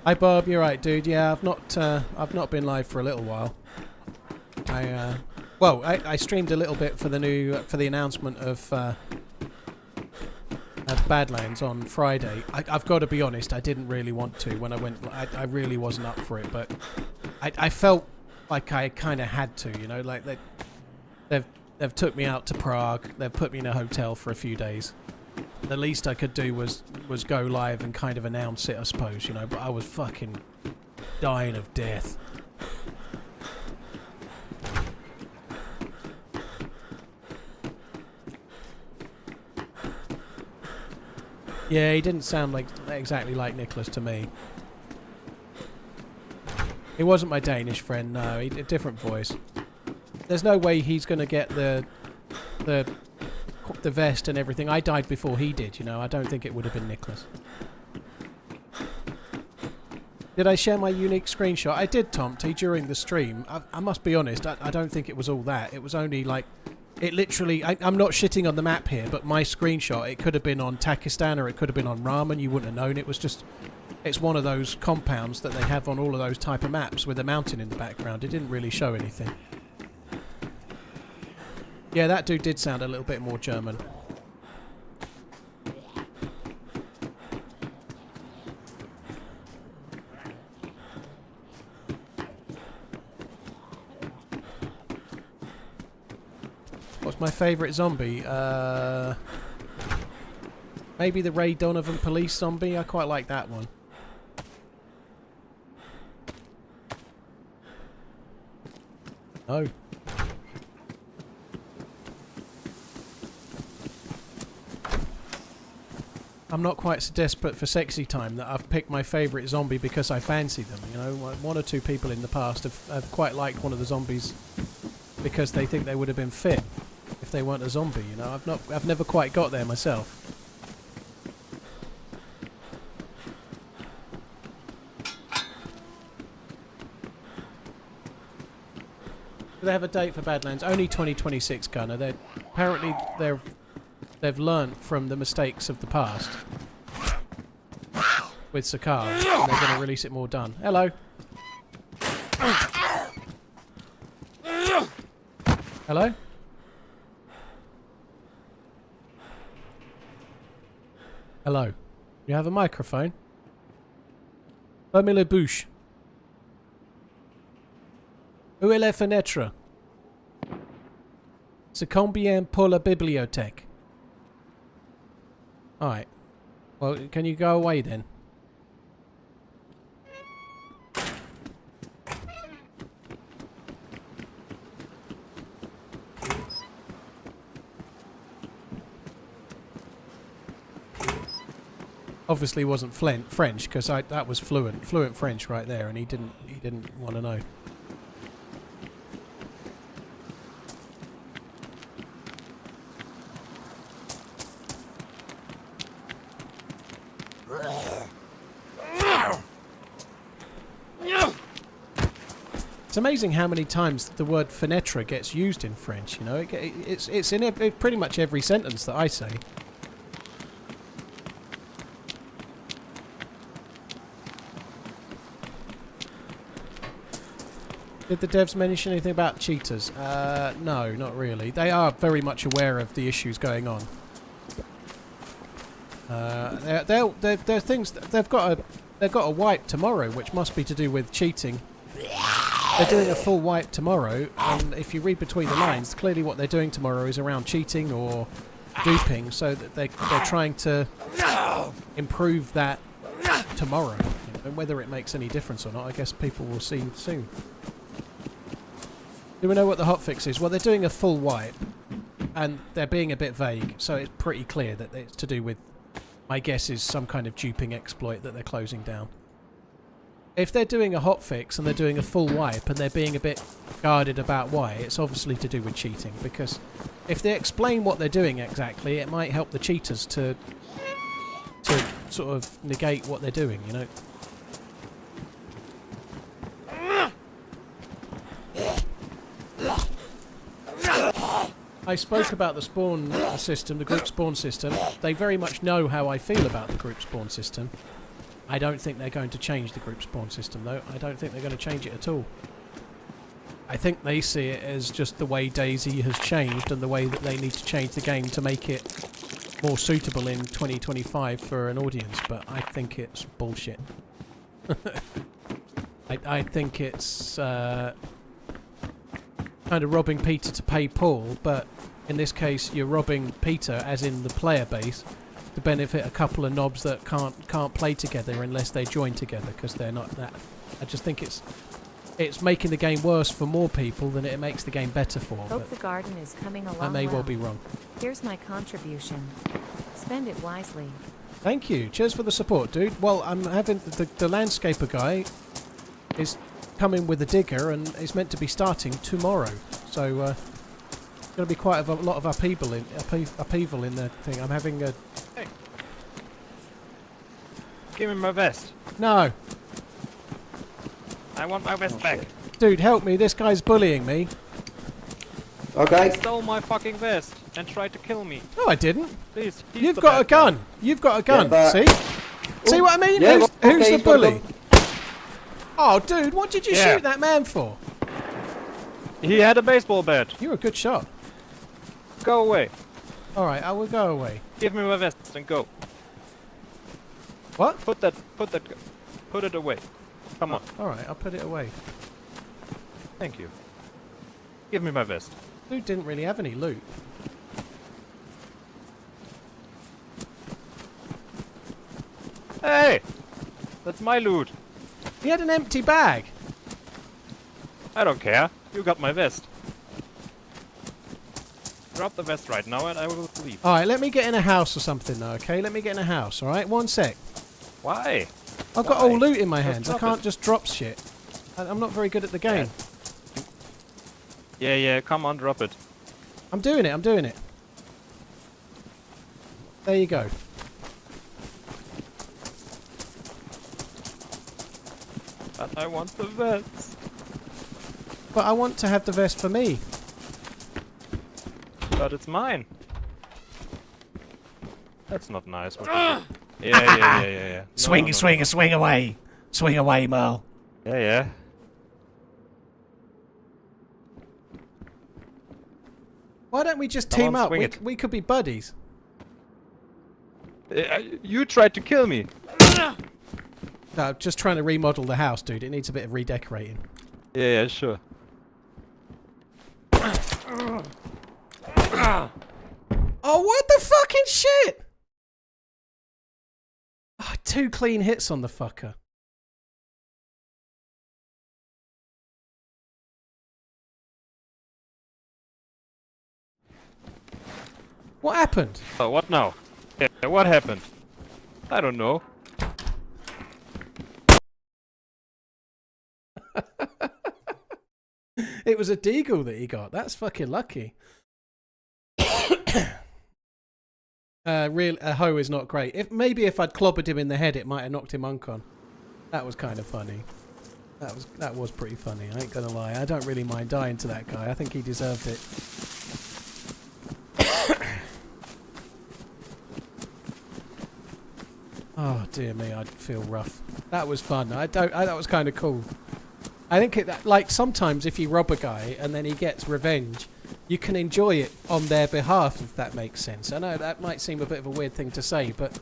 Hi Bob, you're right, dude. Yeah, I've not been live for a little while. I streamed a little bit for the announcement of Badlands on Friday. I've got to be honest, I didn't really want to when I went. I really wasn't up for it, but I felt like I kind of had to, you know, like they've took me out to Prague. They've put me in a hotel for a few days. The least I could do was go live and kind of announce it, I suppose, you know. But I was fucking dying of death. Yeah, he didn't sound like exactly like Nicholas to me. He wasn't my Danish friend, no. He a different voice. There's no way he's going to get the vest and everything. I died before he did, you know. I don't think it would have been Nicholas. Did I share my unique screenshot? I did, Tomty, during the stream. I must be honest, I don't think it was all that. It was only like... It literally... I'm not shitting on the map here, but my screenshot, it could have been on Takistan or it could have been on Ramen. You wouldn't have known. It was just... It's one of those compounds that they have on all of those type of maps with a mountain in the background. It didn't really show anything. Yeah, that dude did sound a little bit more German. What's my favourite zombie? Maybe the Ray Donovan police zombie. I quite like that one. No. I'm not quite so desperate for sexy time that I've picked my favourite zombie because I fancy them. You know, one or two people in the past have quite liked one of the zombies because they think they would have been fit if they weren't a zombie. You know, I've never quite got there myself. Do they have a date for Badlands? Only 2026, Gunner. Apparently they've learnt from the mistakes of the past with Sakar, and they're going to release it more done. Hello. Hello? Hello. You have a microphone? Fermez la bouche. Où est la fenêtre? C'est combien pour la bibliothèque? Alright. Well, can you go away then? Obviously wasn't French because that was fluent French right there, and he didn't want to know. It's amazing how many times the word fenêtre gets used in French. You know, it's in pretty much every sentence that I say. Did the devs mention anything about cheaters? No, not really. They are very much aware of the issues going on. They're things. They've got a wipe tomorrow, which must be to do with cheating. They're doing a full wipe tomorrow, and if you read between the lines, clearly what they're doing tomorrow is around cheating or duping, so that they're trying to improve that tomorrow. And whether it makes any difference or not, I guess people will see soon. Do we know what the hotfix is? Well, they're doing a full wipe, and they're being a bit vague, so it's pretty clear that it's to do with, my guess is, some kind of duping exploit that they're closing down. If they're doing a hotfix and they're doing a full wipe and they're being a bit guarded about why, it's obviously to do with cheating, because if they explain what they're doing exactly, it might help the cheaters to sort of negate what they're doing, you know. I spoke about the spawn system, the group spawn system. They very much know how I feel about the group spawn system. I don't think they're going to change the group spawn system, though. I don't think they're going to change it at all. I think they see it as just the way DayZ has changed and the way that they need to change the game to make it more suitable in 2025 for an audience, but I think it's bullshit. I think it's kind of robbing Peter to pay Paul, but in this case you're robbing Peter, as in the player base, to benefit a couple of knobs that can't play together unless they join together, because they're not that. I just think it's making the game worse for more people than it makes the game better for.
Hope the garden is coming along.
I may well be wrong.
Here's my contribution. Spend it wisely.
Thank you. Cheers for the support, dude. Well, I'm having the landscaper guy is coming with a digger and is meant to be starting tomorrow. So going to be quite a lot of upheaval in the thing. I'm having a.
Hey. Give me my vest.
No.
I want my vest back.
Dude, help me. This guy's bullying me.
He
Okay.
stole my fucking vest and tried to kill me.
No, I didn't.
Please, he's
You've
the
got a
bad guy.
gun. You've got a gun.
but-
See? See what I mean?
Yeah,
who's
okay,
who's the
he's got a
bully?
gun.
Oh, dude, what did you
Yeah.
shoot that man for?
He had a baseball bat.
You're a good shot.
Go away.
All right, I will go away.
Give me my vest and go.
What?
Put it away. Come on.
All right, I'll put it away.
Thank you. Give me my vest.
Dude didn't really have any loot.
Hey! That's my loot.
He had an empty bag.
I don't care. You got my vest. Drop the vest right now and I will leave.
All right, let me get in a house or something, though. Okay, let me get in a house. All right, 1 sec.
Why?
I've got
Why?
all loot in my
Just
hands. I
drop
can't
it.
just drop shit. I'm not very good at the game.
Yeah, come on, drop it.
I'm doing it. I'm doing it. There you go.
But I want the vest.
But I want to have the vest for me.
But it's mine. That's not nice. What you do. Yeah. No,
Swing,
no, no,
swing,
no.
swing away. Swing away, Merle.
Yeah.
Why don't we just
Come
team
on,
up?
swing
We,
it.
we could be buddies.
You tried to kill me.
No, just trying to remodel the house, dude. It needs a bit of redecorating.
Yeah, sure.
Oh, what the fucking shit! Oh, 2 clean hits on the fucker. What happened?
Oh, what now? Yeah, what happened? I don't know.
It was a deagle that he got. That's fucking lucky. A hoe is not great. Maybe if I'd clobbered him in the head, it might have knocked him uncon. That was kind of funny. That was pretty funny. I ain't gonna lie. I don't really mind dying to that guy. I think he deserved it. Oh dear me, I feel rough. That was fun. That was kind of cool. I think like sometimes if you rob a guy and then he gets revenge, you can enjoy it on their behalf, if that makes sense. I know that might seem a bit of a weird thing to say, but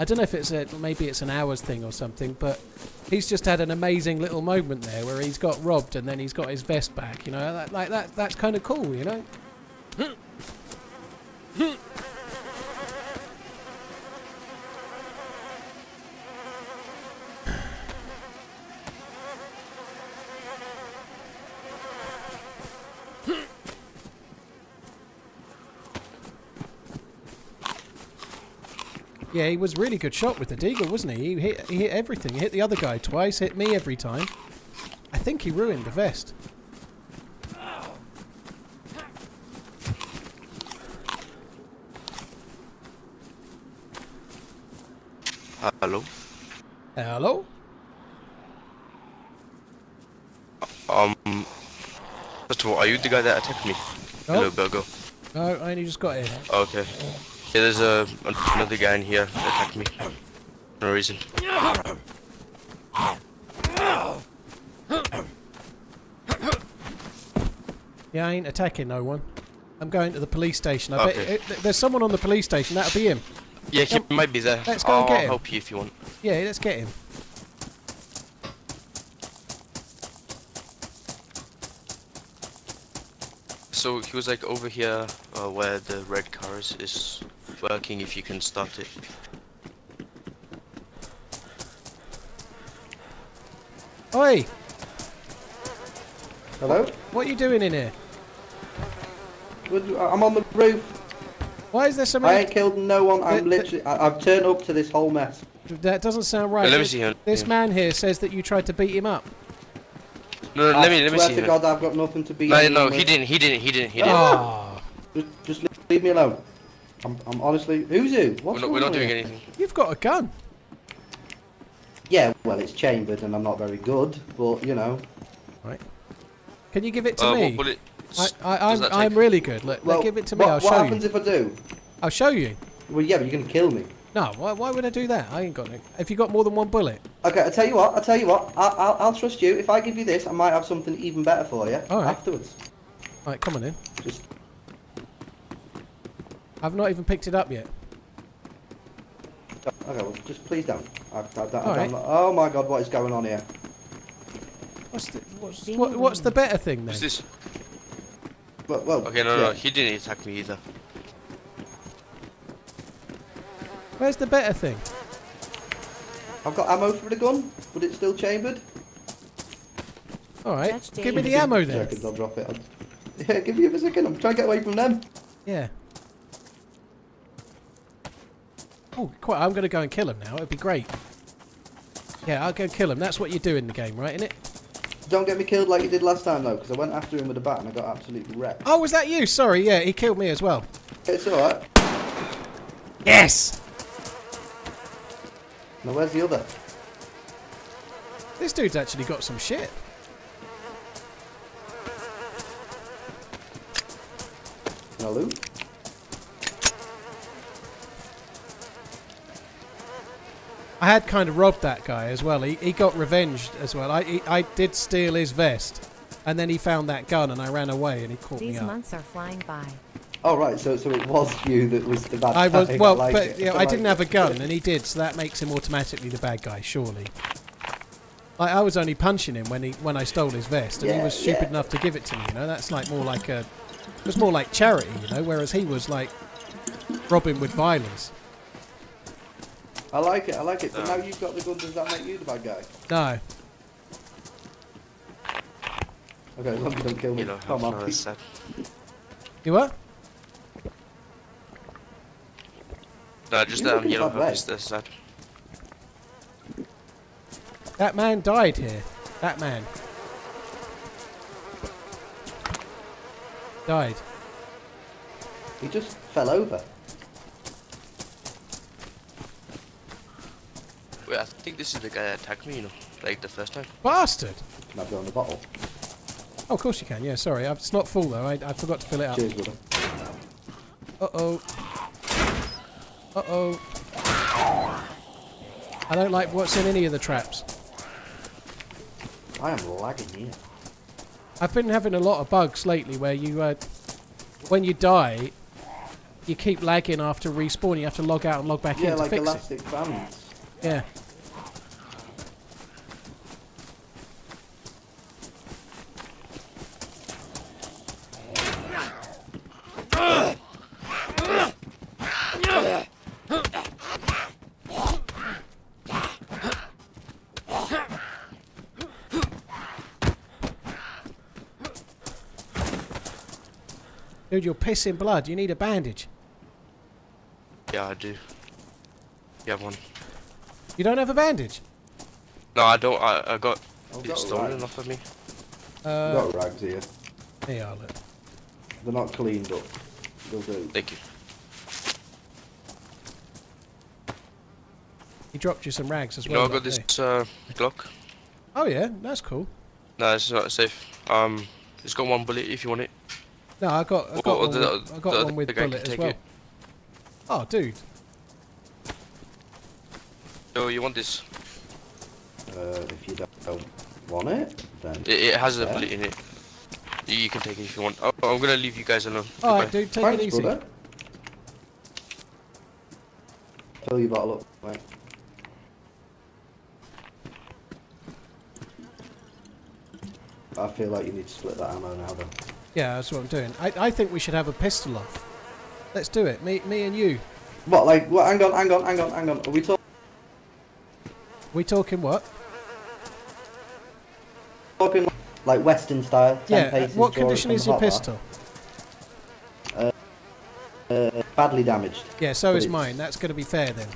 I don't know if maybe it's an hours thing or something, but he's just had an amazing little moment there where he's got robbed and then he's got his vest back, you know, that's kind of cool, you know? Yeah, he was really good shot with the deagle, wasn't he? He hit everything. He hit the other guy twice, hit me every time. I think he ruined the vest.
Hello?
Hello?
First of all, are you the guy that attacked me a little bit ago?
No, I only just got in.
Okay. Yeah, there's another guy in here that attacked me. For no reason.
Yeah, I ain't attacking no one. I'm going to the police station. I bet there's someone on the police station. That'll be him.
Yeah, he might be there.
Let's go and get him.
I'll help you if you want.
Yeah, let's get him.
So he was like over here where the red car is working, if you can start it.
Oi!
Hello?
What are you doing in here?
I'm on the roof.
Why is there so
I
many...
ain't killed no one. I'm literally... I've turned up to this whole mess.
That doesn't sound right.
Let me see him.
This man here says that you tried to beat him up.
No, let me
swear
see
to
him.
God, I've got nothing to be.
No, he didn't.
Oh,
Just leave me alone. I'm honestly. Who's who? What's
We're not doing
here?
anything.
you've got a gun.
Yeah, well, it's chambered and I'm not very good, but you know.
Right. Can you give it to me?
What bullet
I'm really good. Look,
Well,
give it to me. I'll
what
show
happens
you.
if I do?
I'll show you.
Well, yeah, but you're gonna kill me.
No, why would I do that? I ain't got it. Have you got more than one bullet?
Okay, I'll tell you what. I'll trust you. If I give you this, I might have something even better for you afterwards.
Right, come on in.
Just.
I've not even picked it up yet.
Okay, well, just please don't.
Alright.
Oh my God, what is going on here?
What's the better thing then?
Who's this?
Well,
Okay, no, he didn't attack me either.
Where's the better thing?
I've got ammo for the gun, but it's still chambered.
Alright,
Judge
give me
Dave.
the ammo then.
Seconds, I'll drop it. Yeah, give me a second. I'm trying to get away from them.
Yeah. Oh, quite. I'm going to go and kill him now. It'd be great. Yeah, I'll go kill him. That's what you do in the game, right, innit?
Don't get me killed like you did last time, though, because I went after him with a bat and I got absolutely wrecked.
Oh, was that you? Sorry, yeah, he killed me as well.
It's alright.
Yes!
Now, where's the other?
This dude's actually got some shit.
No loot?
I had kind of robbed that guy as well. He got revenged as well. I did steal his vest. And then he found that gun and I ran away and he caught me
These
up.
months are flying by.
Oh right, so it was you that was the bad
I
guy.
was well,
like
but
it.
yeah, I
like
didn't
it.
have a gun, and he did, so that makes him automatically the bad guy, surely. Like, I was only punching him when I stole his vest, and he was stupid enough to give it to me. You know, that's like more like a. It was more like charity, you know, whereas he was like robbing with violence.
I like it. But now you've got the gun. Does that make you the bad guy?
No.
Okay, as long as you don't kill me.
You know,
Come on.
that's sad.
You what?
No, just
You're looking
you know,
bad way.
that's sad.
That man died here. That man. Died.
He just fell over.
Wait, I think this is the guy that attacked me, you know, like the first time.
Bastard!
Can I go on the bottle?
Oh, of course you can, yeah, sorry. It's not full though, I forgot to fill it up.
Cheers, brother.
Uh-oh. Uh-oh. I don't like what's in any of the traps.
I am lagging here.
I've been having a lot of bugs lately where you, when you die, you keep lagging after respawn. You have to log out and log back in to
like
fix it.
elastic bands.
Yeah. Dude, you're pissing blood. You need a bandage.
Yeah, I do. You have one?
You don't have a bandage?
No, I don't. I got
I've
it
got
stolen
rags.
off of me.
I've got rags here.
Here you are, look.
They're not cleaned up. They'll do.
Thank you.
He dropped you some rags as
You know,
well.
I got
didn't
this
he?
Glock.
Oh yeah, that's cool.
No, it's not safe. It's got one bullet if you want it.
No, I got
Or
one with
the guy can
bullet as
take
well.
it.
Oh, dude.
Oh, you want this?
If you don't want it, then
It has a
yeah.
bullet in it. You can take it if you want. Oh, I'm gonna leave you guys alone.
All right,
Goodbye.
dude, take
Thanks,
it easy.
brother. Fill your bottle up, mate. I feel like you need to split that ammo now, then.
Yeah, that's what I'm doing. I think we should have a pistol off. Let's do it. Me and you.
What? Like what? Hang on. Are we
We talking what?
talking like Western style? 10
Yeah.
paces,
What
draw it
condition
from
is
the
your
hotbar?
pistol?
Badly damaged.
Yeah, so
But
is
it's-
mine. That's going to be fair then.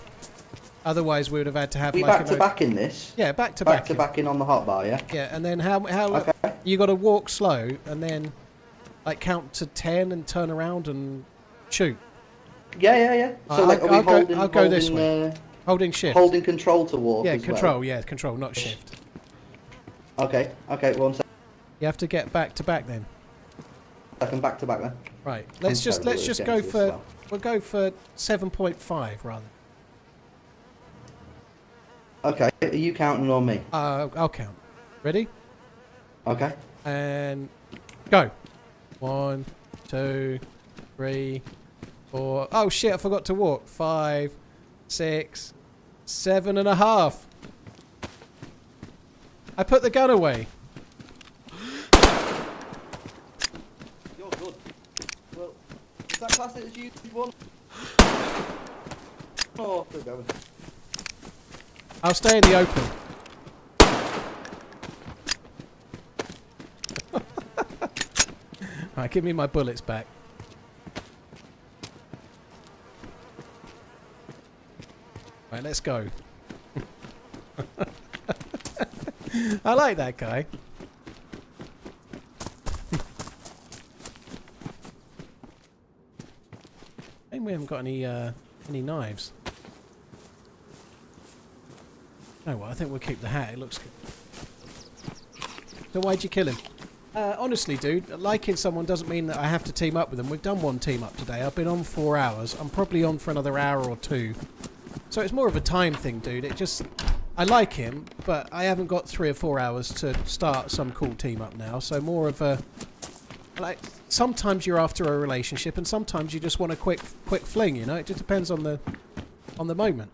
Otherwise, we would have had to have
We
like
back to back in this.
Yeah, back to
Back
back.
to back in on the hotbar, yeah.
Yeah, and then how
Okay.
you got to walk slow and then like count to 10 and turn around and shoot.
Yeah. So like, are we holding?
I'll go this way. Holding shift.
Holding control to walk.
Yeah,
as
control. Yeah, control, not shift.
Well. Okay. 1
You have to get back to back then.
second. Back to back then.
Right. Let's just
terrible at
go
getting to this
for
well.
we'll go for 7.5 rather.
Okay. Are you counting on me?
I'll count. Ready?
Okay.
And go. 1, 2, 3, 4. Oh shit! I forgot to walk. 5, 6, 7.5. I put the gun away.
You're good. Well, is that class as you won? Oh, still going.
I'll stay in the open. Right, give me my bullets back. Right, let's go. I like that guy. I think we haven't got any knives. No, well, I think we'll keep the hat. It looks good. So why'd you kill him? Honestly, dude, liking someone doesn't mean that I have to team up with them. We've done one team up today. I've been on 4 hours. I'm probably on for another hour or 2. So it's more of a time thing, dude. It just... I like him, but I haven't got 3 or 4 hours to start some cool team up now. So more of a... like sometimes you're after a relationship, and sometimes you just want a quick fling. You know, it just depends on the moment.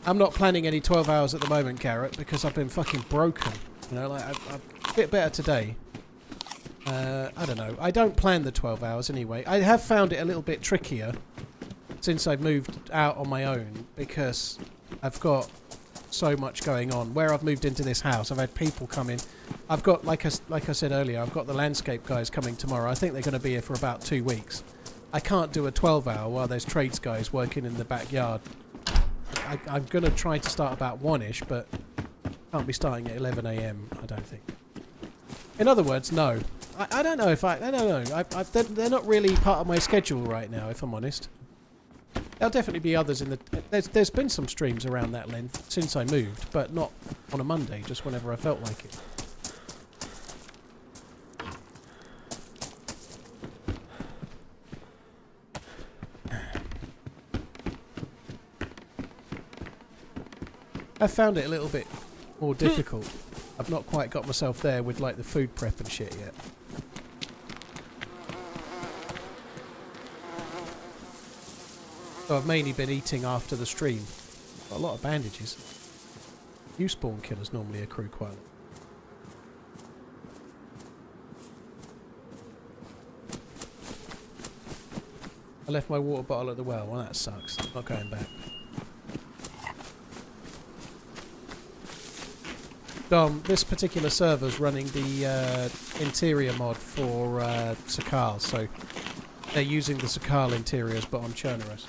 I'm not planning any 12 hours at the moment, Carrot, because I've been fucking broken. You know, like I'm a bit better today. I don't know. I don't plan the 12 hours anyway. I have found it a little bit trickier since I've moved out on my own because I've got so much going on. Where I've moved into this house, I've had people come in. I've got, like I said earlier, I've got the landscape guys coming tomorrow. I think they're going to be here for about 2 weeks. I can't do a 12-hour while there's trades guys working in the backyard. I'm going to try to start about 1-ish, but can't be starting at 11 AM, I don't think. In other words, no. I don't know if I don't know. They're not really part of my schedule right now, if I'm honest. There'll definitely be others in the... There's been some streams around that length since I moved, but not on a Monday, just whenever I felt like it. I found it a little bit more difficult. I've not quite got myself there with like the food prep and shit yet. So I've mainly been eating after the stream. Got a lot of bandages. You spawn killers normally accrue quite a lot. I left my water bottle at the well. Well, that sucks. I'm not going back. Dom, this particular server's running the interior mod for Sakal, so they're using the Sakal interiors but on Chernarus.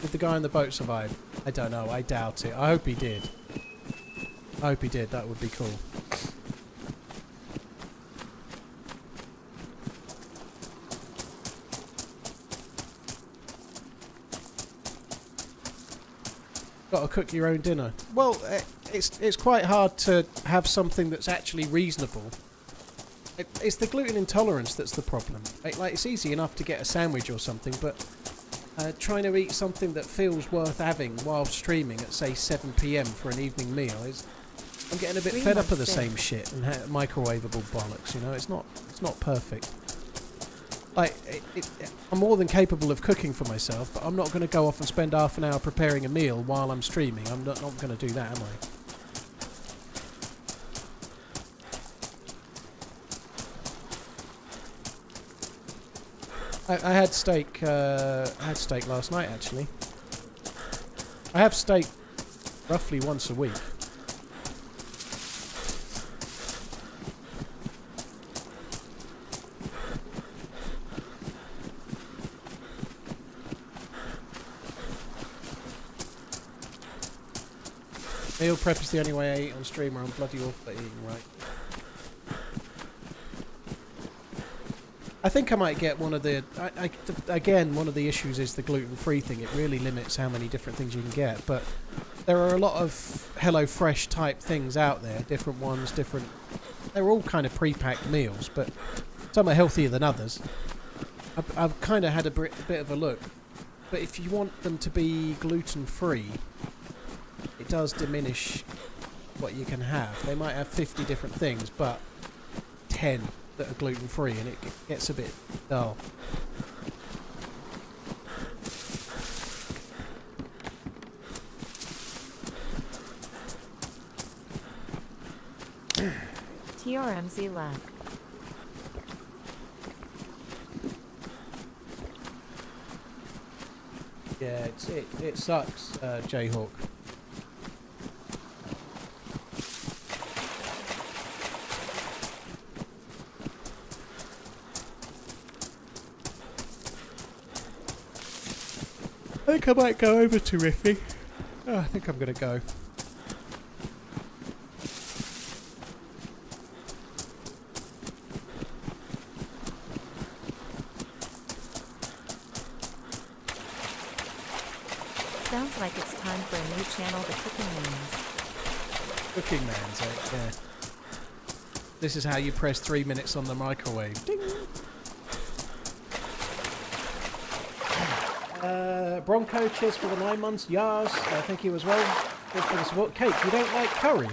Did the guy on the boat survive? I don't know, I doubt it. I hope he did. I hope he did, that would be cool. Got to cook your own dinner. Well, it's quite hard to have something that's actually reasonable. It's the gluten intolerance that's the problem. Like it's easy enough to get a sandwich or something, but trying to eat something that feels worth having while streaming at say 7 PM for an evening meal is... I'm getting a bit fed up of the same shit and microwavable bollocks. You know, it's not perfect. Like, I'm more than capable of cooking for myself, but I'm not going to go off and spend half an hour preparing a meal while I'm streaming. I'm not going to do that, am I? I had steak. I had steak last night, actually. I have steak roughly once a week. Meal prep is the only way I eat on stream, or I'm bloody awful at eating right. I think I might get one of the... again, one of the issues is the gluten-free thing. It really limits how many different things you can get. But there are a lot of HelloFresh type things out there. Different ones, different... They're all kind of pre-packed meals, but some are healthier than others. I've kind of had a bit of a look. But if you want them to be gluten-free... it does diminish what you can have. They might have 50 different things, but 10 that are gluten-free, and it gets a bit dull.
TRMZ lab.
Yeah, it sucks, Jayhawk. I think I might go over to Riffy. Oh, I think I'm going to go.
Sounds like it's time for a new channel, The Cooking Man's.
Cooking Man's, yeah. This is how you press 3 minutes on the microwave. Ding! Bronco, cheers for the 9 months. Yars, thank you as well. Cheers for the support. Kate, you don't like curry?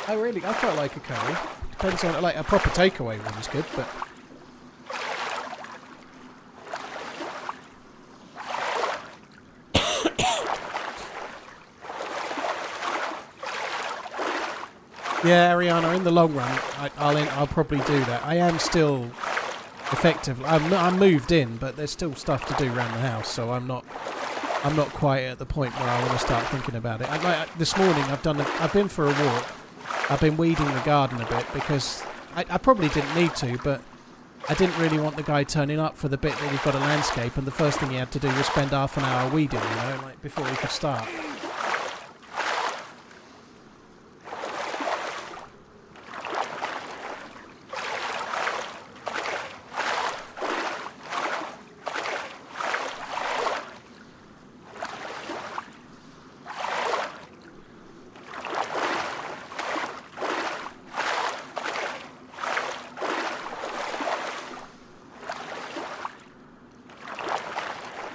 Oh really? I quite like a curry. Depends on, like, a proper takeaway one's good, but... Yeah, Ariana, in the long run, I'll probably do that. I am still effective. I'm moved in, but there's still stuff to do around the house, so I'm not quite at the point where I want to start thinking about it. This morning, I've been for a walk. I've been weeding the garden a bit because I probably didn't need to, but I didn't really want the guy turning up for the bit that he'd got a landscape, and the first thing he had to do was spend half an hour weeding, you know, like before he could start.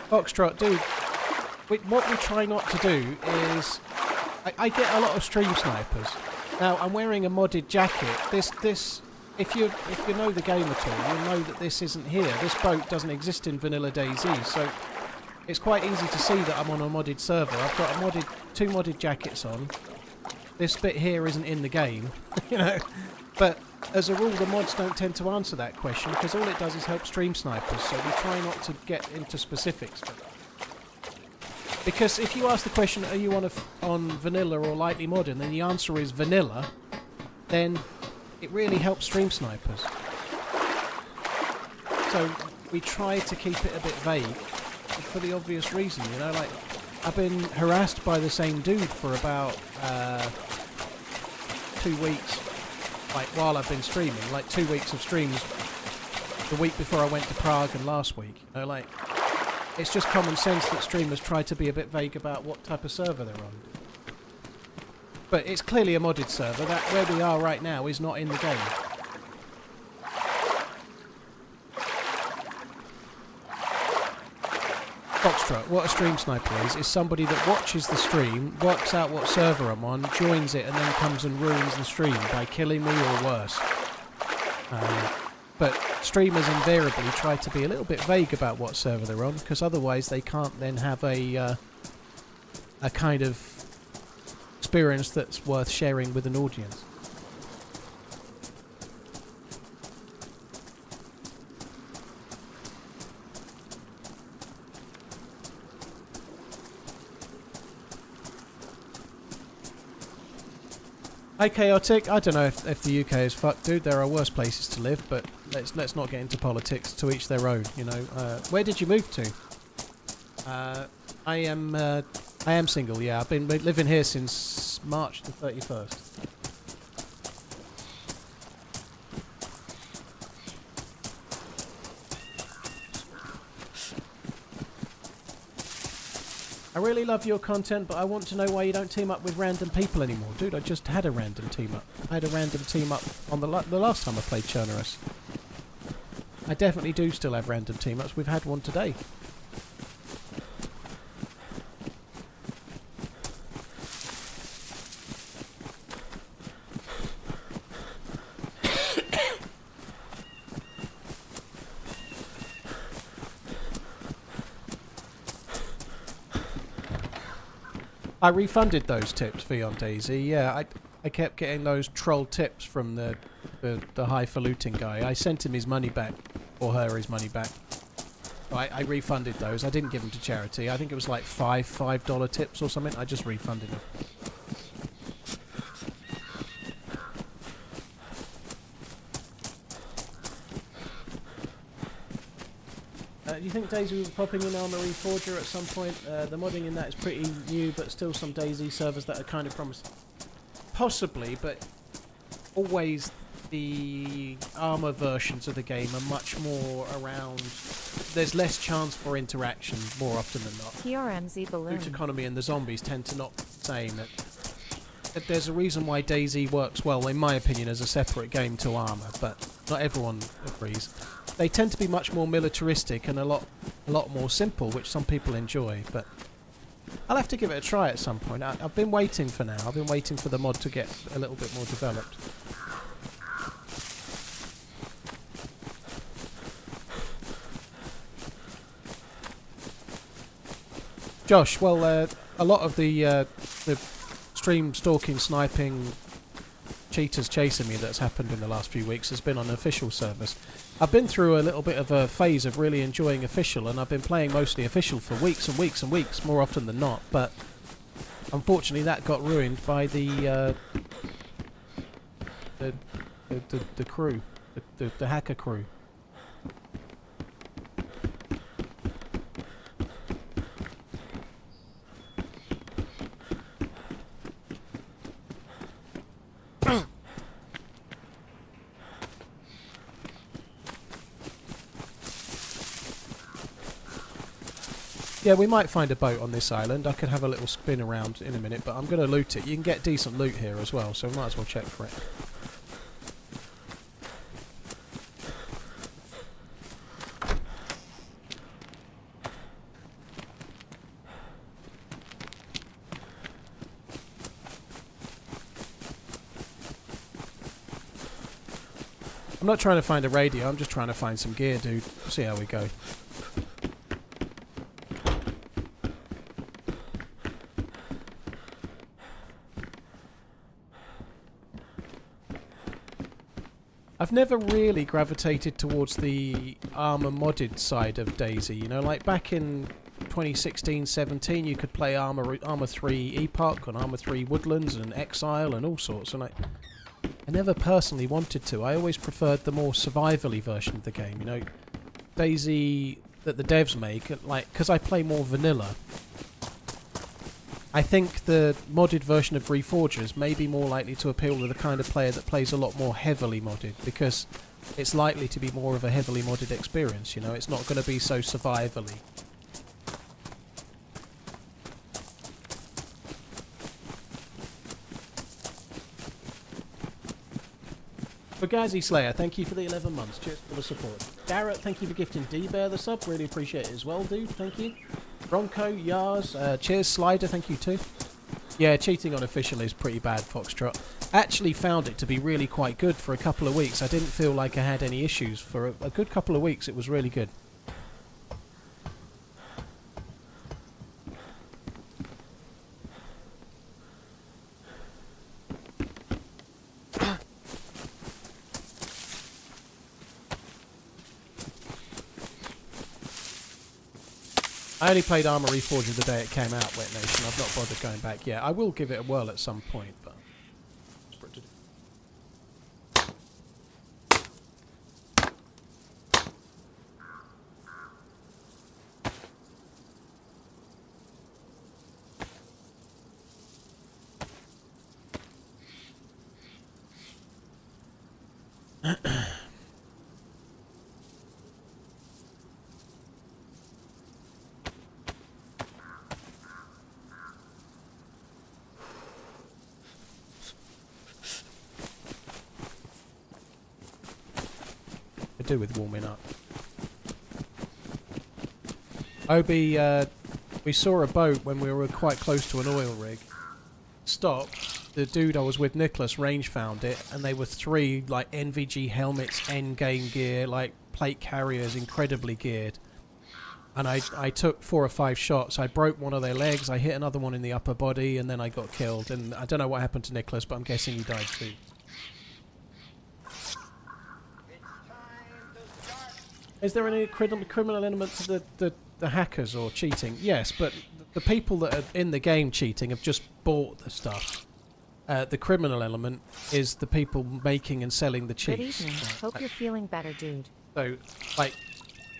Foxtrot, dude, what we try not to do is... I get a lot of stream snipers. Now, I'm wearing a modded jacket. This, if you know the game at all, you'll know that this isn't here. This boat doesn't exist in vanilla DayZ, so it's quite easy to see that I'm on a modded server. I've got two modded jackets on. This bit here isn't in the game, you know, but... As a rule, the mods don't tend to answer that question because all it does is help stream snipers, so we try not to get into specifics. Because if you ask the question, are you on vanilla or lightly modern, then the answer is vanilla, then it really helps stream snipers. So we try to keep it a bit vague for the obvious reason, you know, like I've been harassed by the same dude for about 2 weeks. Like, while I've been streaming, like 2 weeks of streams the week before I went to Prague and last week. You know, like, it's just common sense that streamers try to be a bit vague about what type of server they're on. But it's clearly a modded server. That where we are right now is not in the game. Foxtrot, what a stream sniper is somebody that watches the stream, works out what server I'm on, joins it, and then comes and ruins the stream by killing me or worse. But streamers invariably try to be a little bit vague about what server they're on, because otherwise they can't then have a kind of experience that's worth sharing with an audience. Hi Chaotic, I don't know if the UK is fucked, dude. There are worse places to live, but let's not get into politics. To each their own, you know. Where did you move to? I am single. Yeah, I've been living here since March the 31st. I really love your content, but I want to know why you don't team up with random people anymore. Dude, I just had a random team up. I had a random team up on the last time I played Chernarus. I definitely do still have random team ups. We've had one today. I refunded those tips for on DayZ. Yeah, I kept getting those troll tips from the highfalutin guy. I sent him his money back, or her his money back. I refunded those. I didn't give them to charity. I think it was like $5 tips or something. I just refunded them. Do you think DayZ will be popping in Armory Forger at some point? The modding in that is pretty new, but still some DayZ servers that are kind of promising. Possibly, but always the armor versions of the game are much more around. There's less chance for interaction more often than not.
TRMZ balloon.
Loot economy and the zombies tend to not be the same. That there's a reason why DayZ works well, in my opinion, as a separate game to armor, but not everyone agrees. they tend to be much more militaristic and a lot more simple, which some people enjoy. But I'll have to give it a try at some point. I've been waiting for now. I've been waiting for the mod to get a little bit more developed. Josh, well, a lot of the stream stalking, sniping, cheaters chasing me that's happened in the last few weeks has been on official servers. I've been through a little bit of a phase of really enjoying official, and I've been playing mostly official for weeks and weeks and weeks, more often than not. But unfortunately, that got ruined by the crew, the hacker crew. Yeah, we might find a boat on this island. I could have a little spin around in a minute, but I'm going to loot it. You can get decent loot here as well, so we might as well check for it. I'm not trying to find a radio, I'm just trying to find some gear, dude. See how we go. I've never really gravitated towards the armor modded side of DayZ, you know, like back in 2016-17 you could play Armor 3 Epoch and Armor 3 Woodlands and Exile and all sorts, and I never personally wanted to. I always preferred the more survival-y version of the game, you know, DayZ that the devs make, like, because I play more vanilla. I think the modded version of Reforgers may be more likely to appeal to the kind of player that plays a lot more heavily modded, because it's likely to be more of a heavily modded experience, you know, it's not going to be so survivally. Fugazi Slayer, thank you for the 11 months, cheers for the support. Garrett, thank you for gifting D-Bear the sub, really appreciate it as well, dude, thank you. Bronco, Yars, cheers, Slider, thank you too. Yeah, cheating on official is pretty bad, Foxtrot. Actually found it to be really quite good for a couple of weeks. I didn't feel like I had any issues. For a good couple of weeks, it was really good. I only played Armor Reforged the day it came out, Wet Nation. I've not bothered going back yet. I will give it a whirl at some point, but... do with warming up. Obi, we saw a boat when we were quite close to an oil rig. Stopped. The dude I was with, Nicholas, range found it, and they were 3 like NVG helmets, endgame gear, like plate carriers, incredibly geared. And I took 4 or 5 shots. I broke one of their legs. I hit another one in the upper body, and then I got killed. And I don't know what happened to Nicholas, but I'm guessing he died too. Is there any criminal element to the hackers or cheating? Yes, but the people that are in the game cheating have just bought the stuff. The criminal element is the people making and selling the cheats.
Good evening. Hope you're feeling better, dude.
So, like,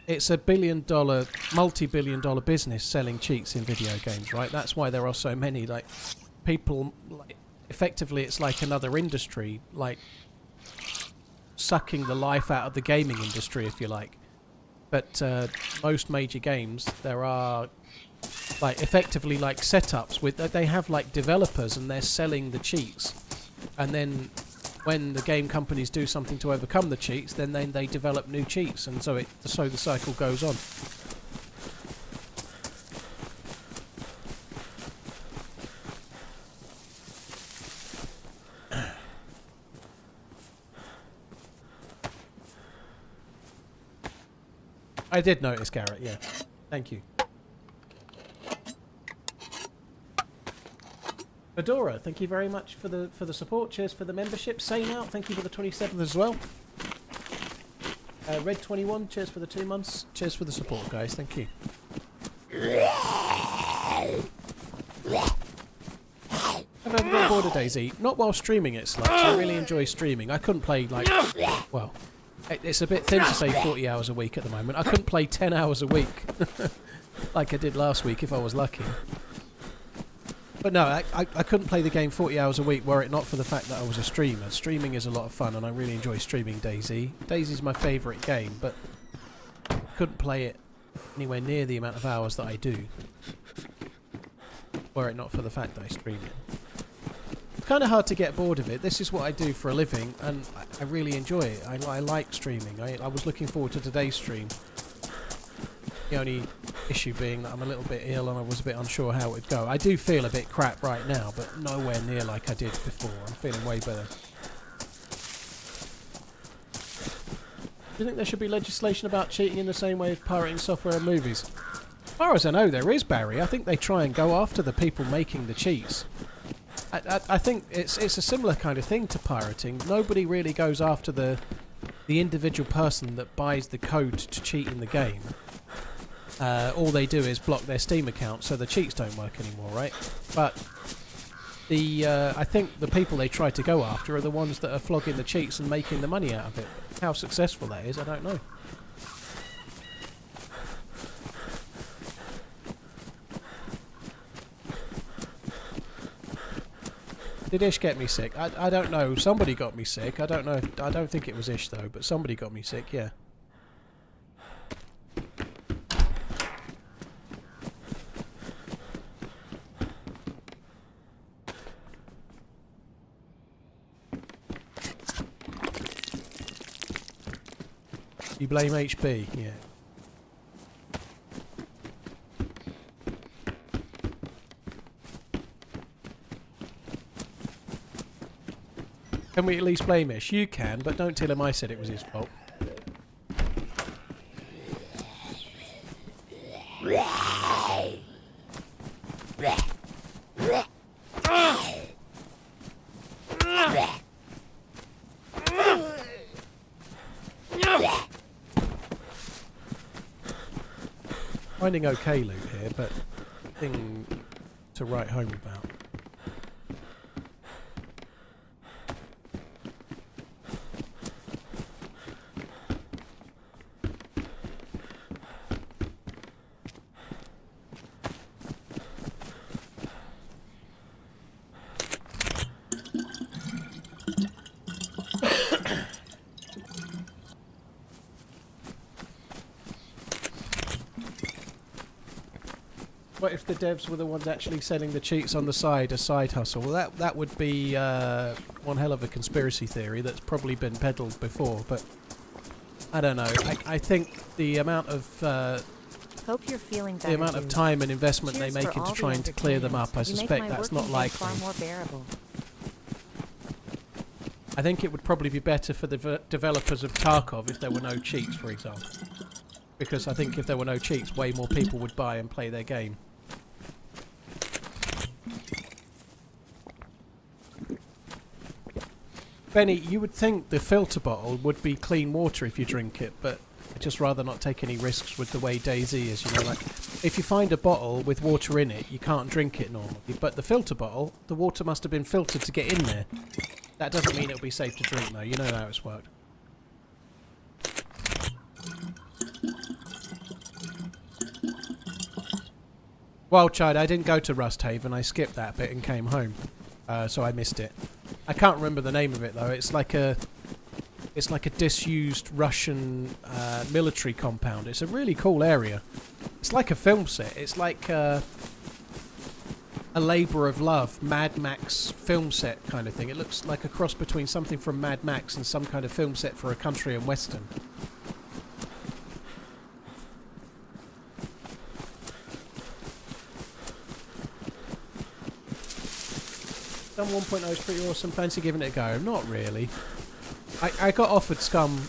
it's a billion-dollar, multi-billion-dollar business selling cheats in video games, right? That's why there are so many. Like, people, like, effectively, it's like another industry, like sucking the life out of the gaming industry, if you like. But most major games, there are like effectively like setups with they have like developers and they're selling the cheats, and then when the game companies do something to overcome the cheats, then they develop new cheats, and so the cycle goes on. I did notice, Garrett, yeah. Thank you. Fedora, thank you very much for the support. Cheers for the membership. Sane out, thank you for the 27th as well. Red21, cheers for the 2 months. Cheers for the support, guys. Thank you. I've never got bored of DayZ. Not while streaming it, Sluts. I really enjoy streaming. I couldn't play, like... Well... It's a bit thin to say 40 hours a week at the moment. I couldn't play 10 hours a week like I did last week if I was lucky. But no, I couldn't play the game 40 hours a week were it not for the fact that I was a streamer. Streaming is a lot of fun and I really enjoy streaming DayZ. DayZ's my favourite game, but I couldn't play it anywhere near the amount of hours that I do were it not for the fact that I stream it. It's kind of hard to get bored of it. This is what I do for a living, and I really enjoy it. I like streaming. I was looking forward to today's stream. The only issue being that I'm a little bit ill and I was a bit unsure how it would go. I do feel a bit crap right now, but nowhere near like I did before. I'm feeling way better. Do you think there should be legislation about cheating in the same way as pirating software and movies? As far as I know, there is, Barry. I think they try and go after the people making the cheats. I think it's a similar kind of thing to pirating. Nobody really goes after the individual person that buys the code to cheat in the game. All they do is block their Steam account so the cheats don't work anymore, right? But I think the people they try to go after are the ones that are flogging the cheats and making the money out of it. How successful that is, I don't know. Did Ish get me sick? I don't know. Somebody got me sick. I don't know. I don't think it was Ish though, but somebody got me sick. Yeah. You blame HB? Yeah. Can we at least blame Ish? You can, but don't tell him I said it was his fault. Finding okay loot here, but thing to write home about. What if the devs were the ones actually selling the cheats on the side, a side hustle? Well, that would be one hell of a conspiracy theory that's probably been peddled before, but I don't know. I think the amount of
Hope you're feeling better.
the amount of time and investment
Cheers
they make
for
into
all the
trying to clear them up, I
entertainment. You
suspect
make my
that's not
working day
likely.
far more bearable.
I think it would probably be better for the developers of Tarkov if there were no cheats, for example. Because I think if there were no cheats, way more people would buy and play their game. Benny, you would think the filter bottle would be clean water if you drink it, but I'd just rather not take any risks with the way DayZ is. You know, like if you find a bottle with water in it, you can't drink it normally. But the filter bottle, the water must have been filtered to get in there. That doesn't mean it'll be safe to drink, though. You know how it's worked. Wild Child, I didn't go to Rust Haven. I skipped that bit and came home, so I missed it. I can't remember the name of it though. It's like a disused Russian military compound. It's a really cool area. It's like a film set. It's like a labour of love Mad Max film set kind of thing. It looks like a cross between something from Mad Max and some kind of film set for a country and western. Scum 1.0 is pretty awesome. Fancy giving it a go? Not really. I got offered Scum.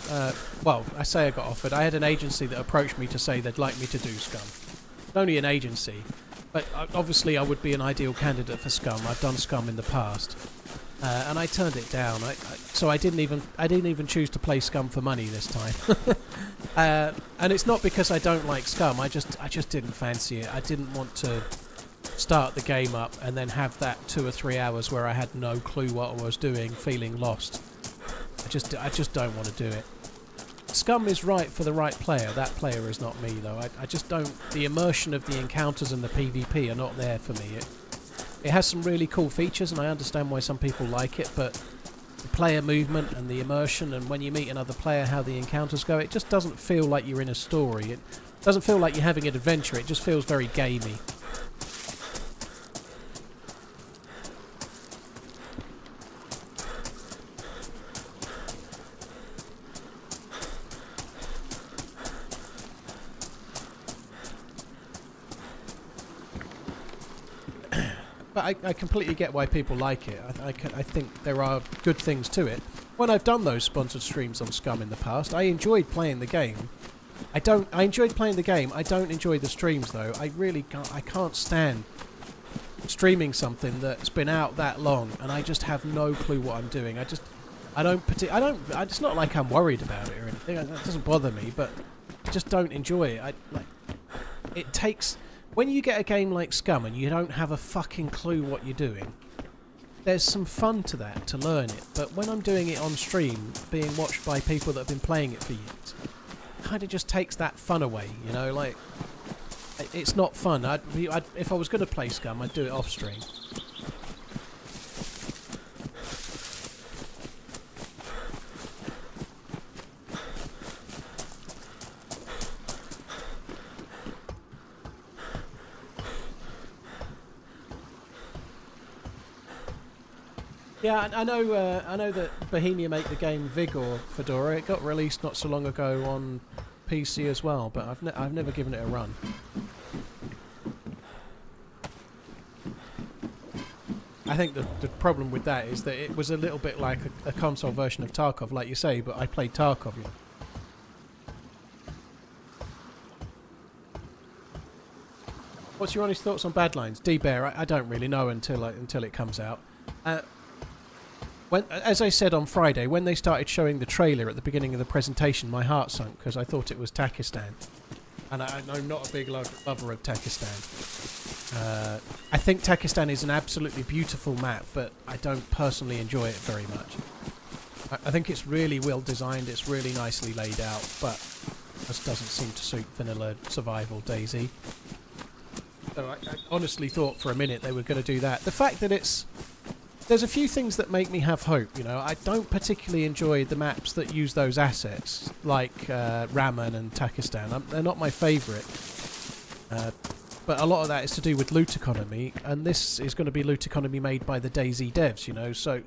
Well, I say I got offered. I had an agency that approached me to say they'd like me to do Scum. Only an agency, but obviously I would be an ideal candidate for Scum. I've done Scum in the past, and I turned it down. So I didn't even choose to play Scum for money this time. And it's not because I don't like Scum. I just didn't fancy it. I didn't want to start the game up and then have that 2 or 3 hours where I had no clue what I was doing, feeling lost. I just don't want to do it. Scum is right for the right player. That player is not me, though. I just don't... The immersion of the encounters and the PvP are not there for me. It has some really cool features, and I understand why some people like it, but the player movement and the immersion, and when you meet another player, how the encounters go, it just doesn't feel like you're in a story. It doesn't feel like you're having an adventure. It just feels very gamey. But I completely get why people like it. I think there are good things to it. When I've done those sponsored streams on Scum in the past, I enjoyed playing the game. I enjoyed playing the game. I don't enjoy the streams though. I can't stand streaming something that's been out that long and I just have no clue what I'm doing. It's not like I'm worried about it or anything. It doesn't bother me, but I just don't enjoy it. It takes... When you get a game like Scum and you don't have a fucking clue what you're doing, there's some fun to that, to learn it. But when I'm doing it on stream, being watched by people that have been playing it for years, it kind of just takes that fun away, you know? Like, it's not fun. If I was going to play Scum, I'd do it off stream. Yeah, I know that Bohemia make the game Vigor Fedora. It got released not so long ago on PC as well, but I've never given it a run. I think the problem with that is that it was a little bit like a console version of Tarkov, like you say, but I played Tarkov. You know. What's your honest thoughts on Badlands? D-Bear, I don't really know until it comes out. As I said on Friday, when they started showing the trailer at the beginning of the presentation, my heart sunk because I thought it was Takistan. And I'm not a big lover of Takistan. I think Takistan is an absolutely beautiful map, but I don't personally enjoy it very much. I think it's really well designed, it's really nicely laid out, but just doesn't seem to suit vanilla survival DayZ. So I honestly thought for a minute they were going to do that. The fact that there's a few things that make me have hope, you know. I don't particularly enjoy the maps that use those assets, like Raman and Takistan. They're not my favourite. But a lot of that is to do with loot economy, and this is going to be loot economy made by the DayZ devs, you know, so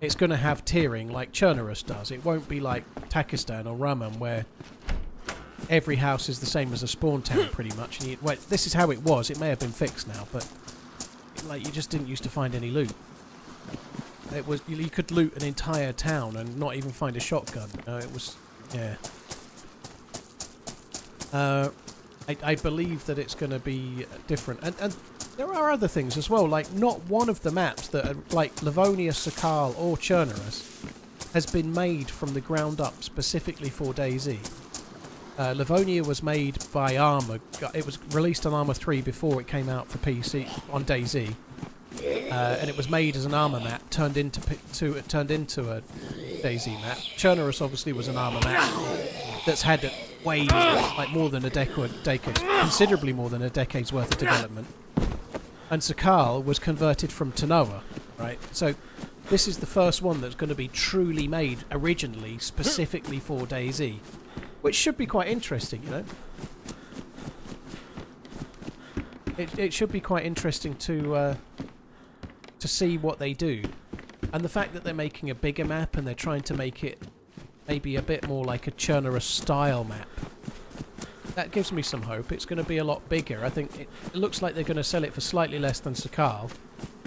it's going to have tiering like Chernarus does. It won't be like Takistan or Raman, where every house is the same as a spawn town, pretty much. And this is how it was. It may have been fixed now, but like you just didn't used to find any loot. It was you could loot an entire town and not even find a shotgun. It was, yeah. I believe that it's going to be different, and there are other things as well. Like not one of the maps that are like Livonia, Sakal, or Chernarus has been made from the ground up specifically for DayZ. Livonia was made by Armour. It was released on Armour 3 before it came out for PC on DayZ. And it was made as an Armour map, turned into a DayZ map. Chernarus obviously was an Armour map that's had way more than a decade, considerably more than a decade's worth of development. And Sakal was converted from Tanoa, right? So this is the first one that's going to be truly made originally, specifically for DayZ, which should be quite interesting, you know. It should be quite interesting to to see what they do. And the fact that they're making a bigger map and they're trying to make it maybe a bit more like a Chernarus style map, that gives me some hope. It's going to be a lot bigger. I think it looks like they're going to sell it for slightly less than Sakal,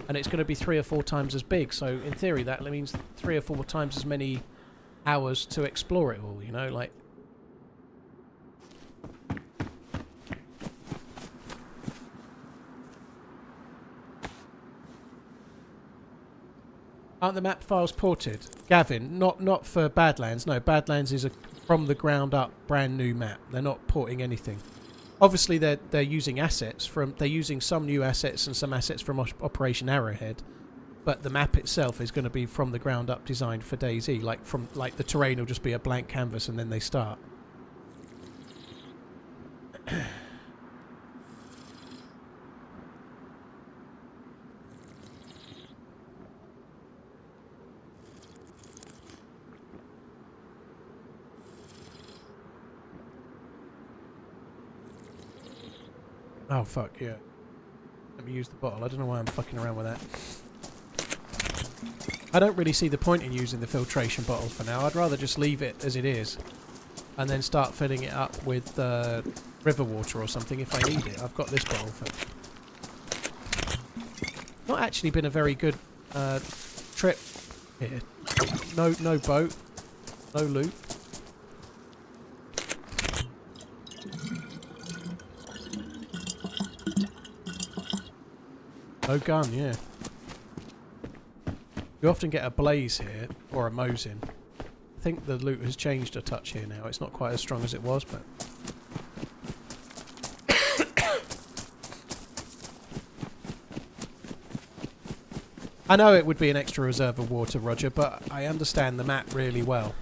and it's going to be 3 or 4 times as big. So in theory, that means 3 or 4 times as many hours to explore it all, you know, like... Aren't the map files ported? Gavin, not for Badlands. No, Badlands is a from the ground up brand new map. They're not porting anything. Obviously they're using assets from... They're using some new assets and some assets from Operation Arrowhead. But the map itself is going to be from the ground up designed for DayZ. Like the terrain will just be a blank canvas and then they start. Oh fuck yeah. Let me use the bottle. I don't know why I'm fucking around with that. I don't really see the point in using the filtration bottle for now. I'd rather just leave it as it is and then start filling it up with river water or something if I need it. I've got this bottle for... Not actually been a very good trip here. No boat, no loot. No gun, yeah. You often get a blaze here, or a Mosin. I think the loot has changed a touch here now. It's not quite as strong as it was, but... I know it would be an extra reserve of water, Roger, but I understand the map really well.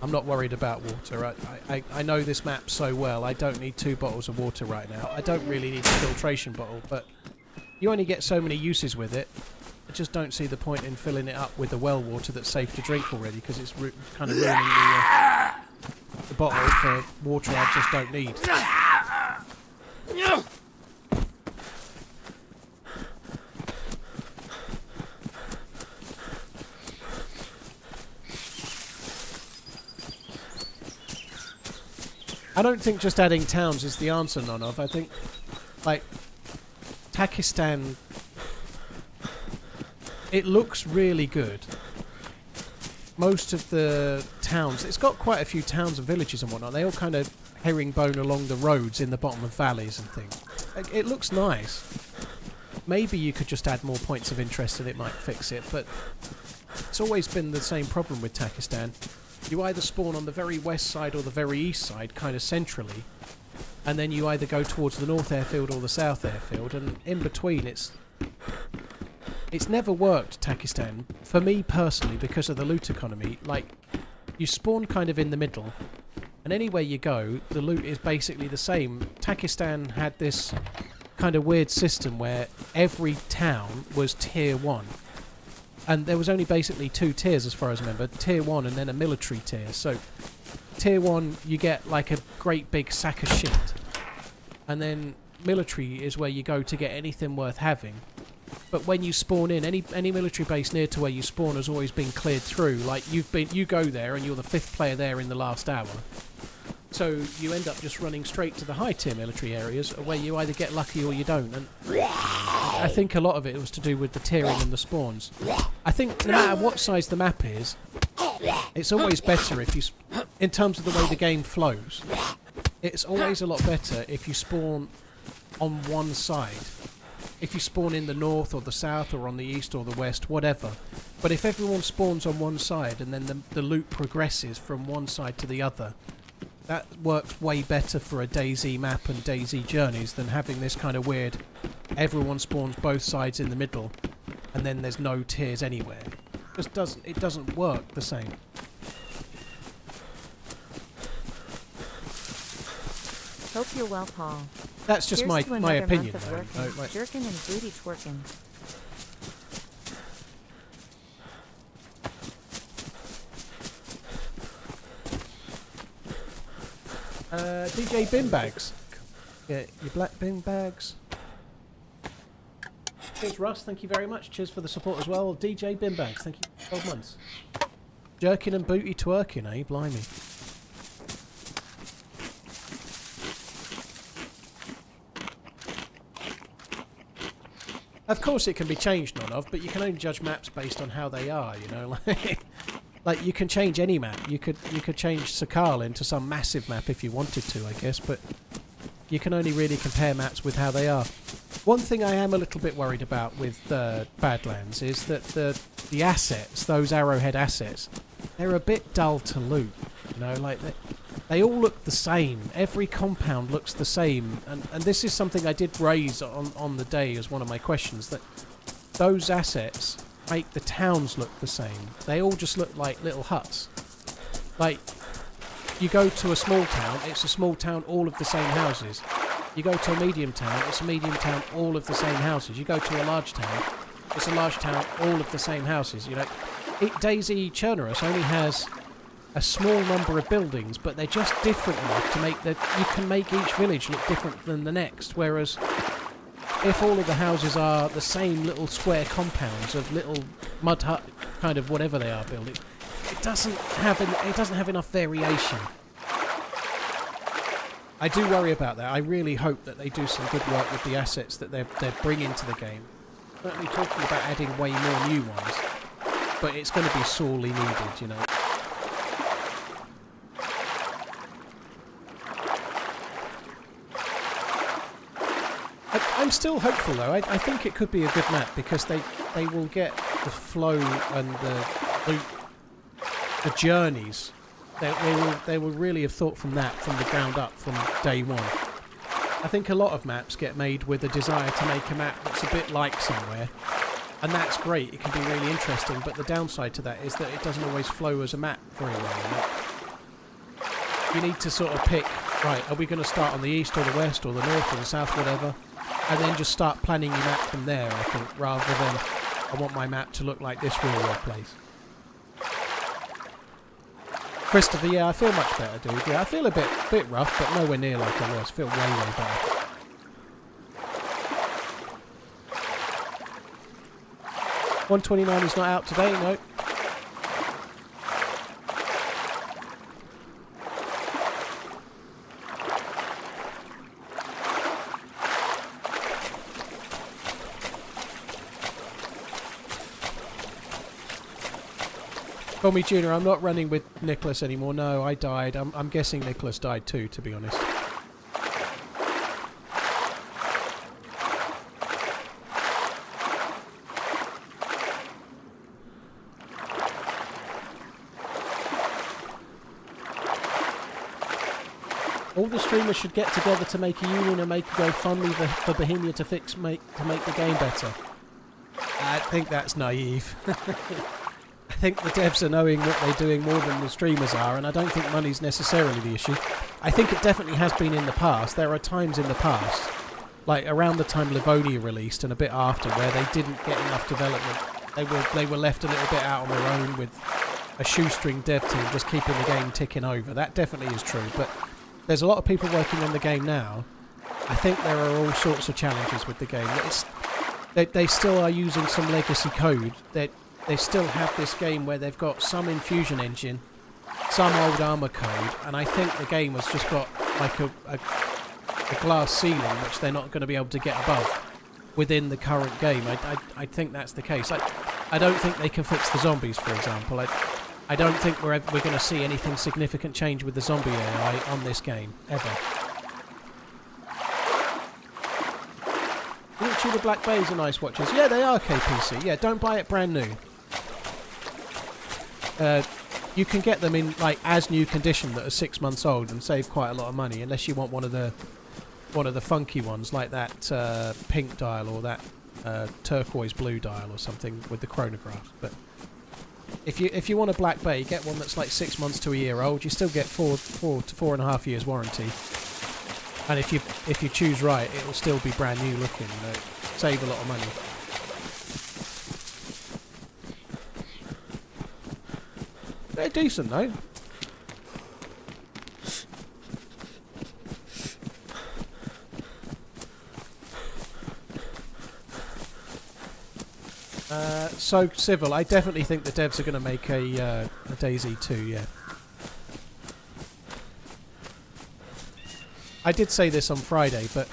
I'm not worried about water. I know this map so well. I don't need 2 bottles of water right now. I don't really need a filtration bottle, but... You only get so many uses with it. I just don't see the point in filling it up with the well water that's safe to drink already, because it's kind of ruining the bottle for water I just don't need. I don't think just adding towns is the answer, none of. I think, like... Pakistan, it looks really good. Most of the towns, it's got quite a few towns and villages and whatnot. They all kind of herringbone along the roads in the bottom of valleys and things. It looks nice. Maybe you could just add more points of interest and it might fix it, but it's always been the same problem with Pakistan. You either spawn on the very west side or the very east side, kind of centrally, and then you either go towards the north airfield or the south airfield, and in between it's never worked, Takistan, for me personally, because of the loot economy. Like, you spawn kind of in the middle, and anywhere you go, the loot is basically the same. Takistan had this kind of weird system where every town was tier 1. And there was only basically 2 tiers as far as I remember, tier 1 and then a military tier. So tier 1 you get like a great big sack of shit. And then military is where you go to get anything worth having. But when you spawn in, any military base near to where you spawn has always been cleared through. Like you go there and you're the 5th player there in the last hour. So you end up just running straight to the high tier military areas where you either get lucky or you don't. And I think a lot of it was to do with the tiering and the spawns. I think no matter what size the map is, it's always better if you... In terms of the way the game flows, it's always a lot better if you spawn on one side. If you spawn in the north or the south or on the east or the west, whatever. But if everyone spawns on one side and then the loot progresses from one side to the other, that works way better for a DayZ map and DayZ journeys than having this kind of weird everyone spawns both sides in the middle and then there's no tiers anywhere. It doesn't work the same.
Hope you're well, Paul.
That's just my opinion, though. Like,
Jerkin and booty twerking.
DJ bin bags. Yeah, your black bin bags. Cheers, Russ. Thank you very much. Cheers for the support as well. DJ Bimbags. Thank you for 12 months. Jerking and booty twerking, eh? Blimey. Of course it can be changed, none of, but you can only judge maps based on how they are, you know, like you can change any map. You could change Sakal into some massive map if you wanted to, I guess, but you can only really compare maps with how they are. One thing I am a little bit worried about with Badlands is that the assets, those Arrowhead assets, they're a bit dull to loot, you know, like they all look the same. Every compound looks the same. And this is something I did raise on the day as one of my questions, that those assets make the towns look the same. They all just look like little huts. Like, you go to a small town, it's a small town, all of the same houses. You go to a medium town, it's a medium town, all of the same houses. You go to a large town, it's a large town, all of the same houses. You know, DayZ Chernarus only has a small number of buildings, but they're just different enough to make that you can make each village look different than the next. Whereas if all of the houses are the same little square compounds of little mud hut kind of whatever they are building, it doesn't have enough variation. I do worry about that. I really hope that they do some good work with the assets that they're bringing to the game. Certainly talking about adding way more new ones, but it's going to be sorely needed, you know. I'm still hopeful though. I think it could be a good map because they will get the flow and the journeys. They will really have thought from the ground up from day one. I think a lot of maps get made with a desire to make a map that's a bit like somewhere, and that's great. It can be really interesting, but the downside to that is that it doesn't always flow as a map very well. You need to sort of pick, right, are we going to start on the east or the west or the north or the south, whatever, and then just start planning your map from there, I think, rather than I want my map to look like this real world place. Christopher, yeah, I feel much better, dude. Yeah, I feel a bit rough, but nowhere near like I was. I feel way better. 129 is not out today, no. Call me Junior, I'm not running with Nicholas anymore. No, I died. I'm guessing Nicholas died too, to be honest. All the streamers should get together to make a union and make a GoFundMe for Bohemia to make the game better. I think that's naive. I think the devs are knowing what they're doing more than the streamers are, and I don't think money's necessarily the issue. I think it definitely has been in the past. There are times in the past, like around the time Livonia released and a bit after, where they didn't get enough development. They were left a little bit out on their own with a shoestring dev team just keeping the game ticking over. That definitely is true, but there's a lot of people working on the game now. I think there are all sorts of challenges with the game. They still are using some legacy code. They still have this game where they've got some infusion engine, some old armor code, and I think the game has just got like a glass ceiling which they're not going to be able to get above within the current game. I think that's the case. I don't think they can fix the zombies, for example. I don't think we're going to see anything significant change with the zombie AI on this game, ever. The Black Bays are nice watches. Yeah, they are KPC. Yeah, don't buy it brand new. You can get them in like as new condition that are 6 months old and save quite a lot of money, unless you want one of the funky ones like that pink dial or that turquoise blue dial or something with the chronograph. But if you want a Black Bay, get one that's like 6 months to a year old. You still get 4 to 4.5 years warranty, and if you choose right, it will still be brand new looking. You know, save a lot of money. They're decent though. So, Civil, I definitely think the devs are going to make a DayZ 2, yeah. I did say this on Friday, but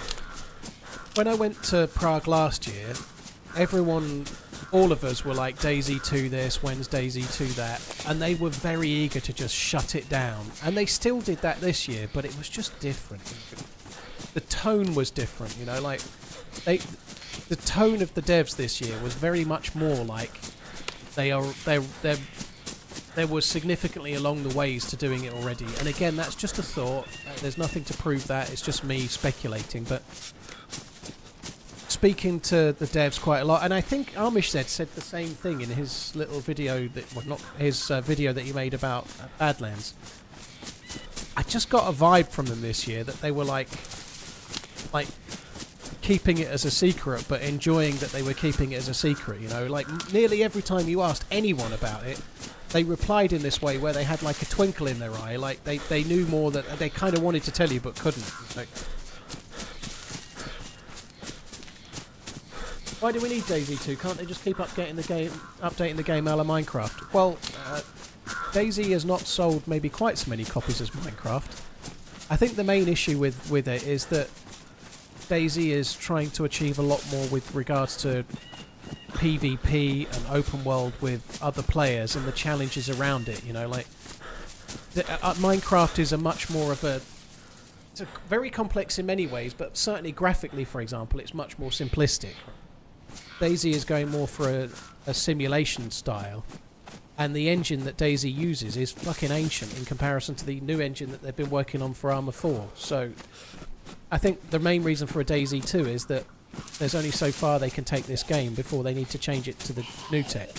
when I went to Prague last year, everyone, all of us were like, DayZ 2 this, when's DayZ 2 that, and they were very eager to just shut it down. And they still did that this year, but it was just different. The tone was different, you know, like, the tone of the devs this year was very much more like they were significantly along the ways to doing it already. And again, that's just a thought. There's nothing to prove that. It's just me speculating. But speaking to the devs quite a lot, and I think ArmishZ said the same thing in his little video that, well, not his video that he made about Badlands. I just got a vibe from them this year that they were like keeping it as a secret, but enjoying that they were keeping it as a secret, you know, like nearly every time you asked anyone about it, they replied in this way where they had like a twinkle in their eye, like they knew more, that they kind of wanted to tell you but couldn't. Like, why do we need DayZ 2? Can't they just keep updating the game a la Minecraft? Well, DayZ has not sold maybe quite so many copies as Minecraft. I think the main issue with it is that DayZ is trying to achieve a lot more with regards to PvP and open world with other players and the challenges around it, you know, like Minecraft is a much more of a, it's a very complex in many ways, but certainly graphically, for example, it's much more simplistic. DayZ is going more for a simulation style, and the engine that DayZ uses is fucking ancient in comparison to the new engine that they've been working on for Arma 4. So I think the main reason for a DayZ 2 is that there's only so far they can take this game before they need to change it to the new tech.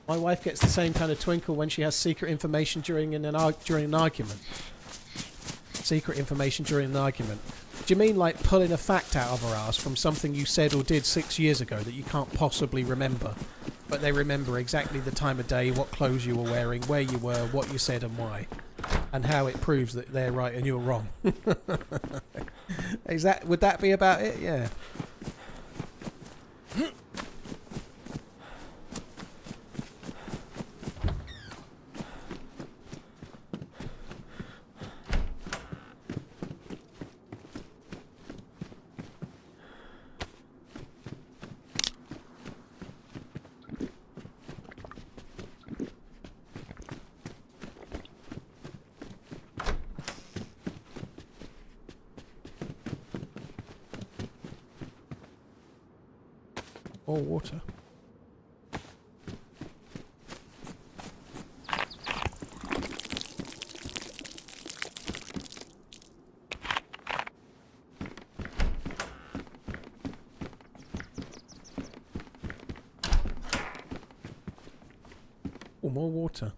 My wife gets the same kind of twinkle when she has secret information during an argument. Secret information during an argument. Do you mean like pulling a fact out of her ass from something you said or did 6 years ago that you can't possibly remember, but they remember exactly the time of day, what clothes you were wearing, where you were, what you said and why, and how it proves that they're right and you're wrong? Would that be about it? Yeah. Or water. Or more water.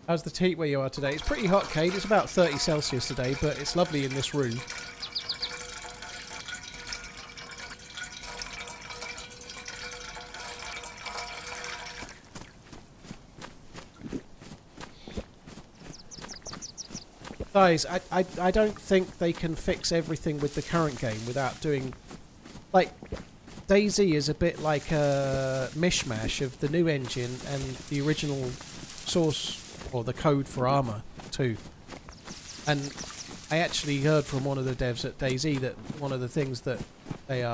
How's the heat where you are today? It's pretty hot, Cade. It's about 30 Celsius today, but it's lovely in this room. Guys, I don't think they can fix everything with the current game without doing... Like, DayZ is a bit like a mishmash of the new engine and the original source, or the code for Arma 2. And I actually heard from one of the devs at DayZ that one of the things that they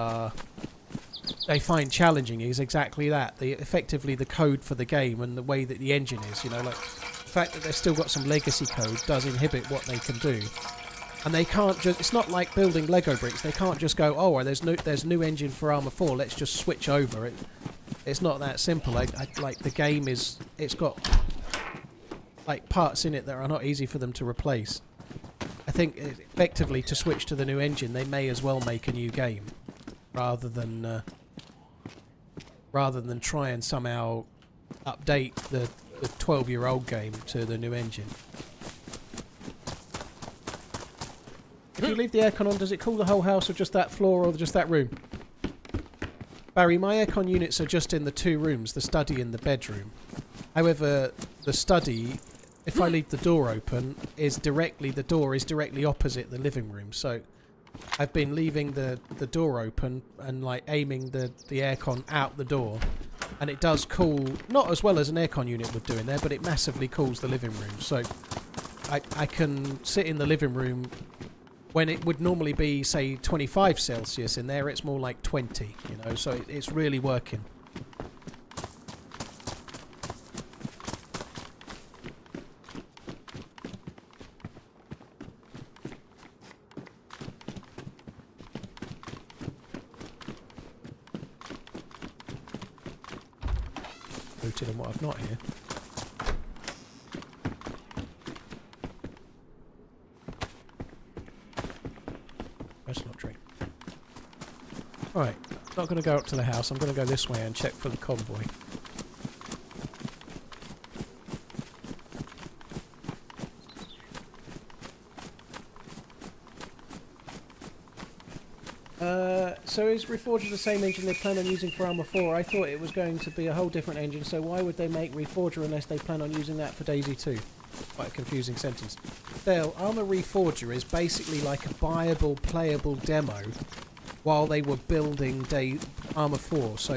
find challenging is exactly that. Effectively the code for the game and the way that the engine is, you know, like the fact that they've still got some legacy code does inhibit what they can do. And they can't just, it's not like building Lego bricks. They can't just go, oh, well, there's new engine for Arma 4, let's just switch over. It's not that simple. Like the game is, it's got like parts in it that are not easy for them to replace. I think effectively to switch to the new engine, they may as well make a new game rather than try and somehow update the 12-year-old game to the new engine. If you leave the aircon on, does it cool the whole house or just that floor or just that room? Barry, my aircon units are just in the 2 rooms, the study and the bedroom. However, the study, if I leave the door open, the door is directly opposite the living room. So I've been leaving the door open and like aiming the aircon out the door. And it does cool, not as well as an aircon unit would do in there, but it massively cools the living room. So I can sit in the living room when it would normally be, say, 25 Celsius in there, it's more like 20, you know, so it's really working. Booted on what I've not here. Let's not drink. Right, not going to go up to the house. I'm going to go this way and check for the convoy. So is Reforger the same engine they plan on using for Arma 4? I thought it was going to be a whole different engine, so why would they make Reforger unless they plan on using that for DayZ 2? Quite a confusing sentence. Dale, Arma Reforger is basically like a buyable, playable demo while they were building Arma 4. So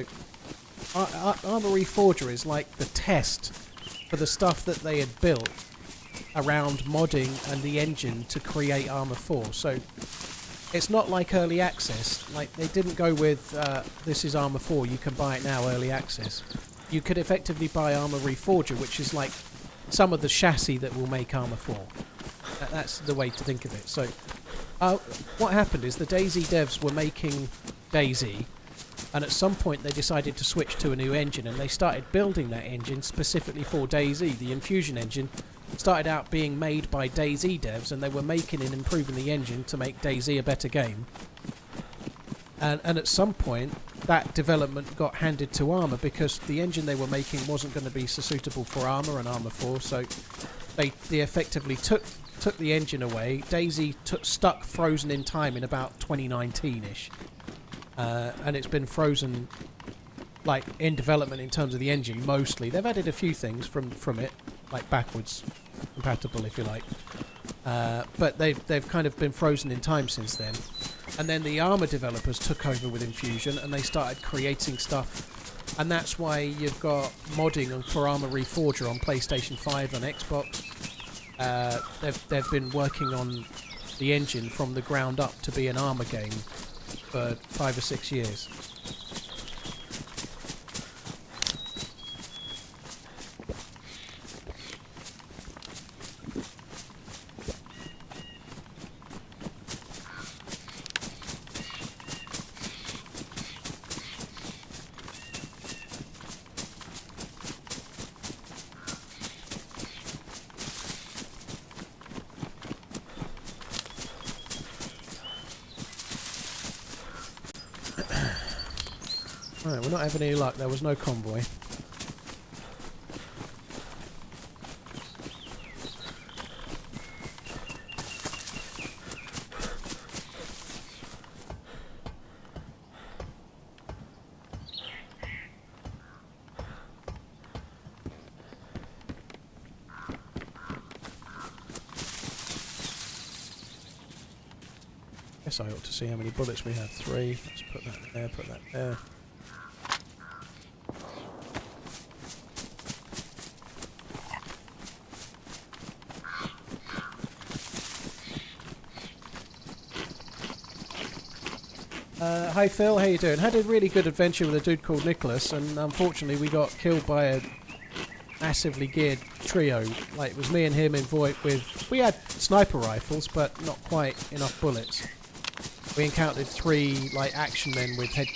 Arma Reforger is like the test for the stuff that they had built around modding and the engine to create Arma 4. So it's not like early access. Like, they didn't go with, this is Arma 4, you can buy it now, early access. You could effectively buy Arma Reforger, which is like some of the chassis that will make Arma 4. That's the way to think of it. So, what happened is the DayZ devs were making DayZ, and at some point they decided to switch to a new engine, and they started building that engine specifically for DayZ. The Infusion engine started out being made by DayZ devs, and they were making and improving the engine to make DayZ a better game. And at some point, that development got handed to Arma because the engine they were making wasn't going to be so suitable for Arma and Arma 4, so they effectively took the engine away. DayZ stuck frozen in time in about 2019-ish. And it's been frozen, like, in development in terms of the engine, mostly. They've added a few things from it, like backwards compatible, if you like. But they've kind of been frozen in time since then. And then the Arma developers took over with Infusion, and they started creating stuff. And that's why you've got modding for Arma Reforger on PlayStation 5 and Xbox. They've been working on the engine from the ground up to be an Arma game for 5 or 6 years. Right, we're not having any luck. There was no convoy. Guess I ought to see how many bullets we have. 3. Let's put that there, put that there. Hi Phil, how you doing? Had a really good adventure with a dude called Nicholas, and unfortunately we got killed by a massively geared trio. Like, it was me and him in Void with... We had sniper rifles, but not quite enough bullets. We encountered 3, like, action men with head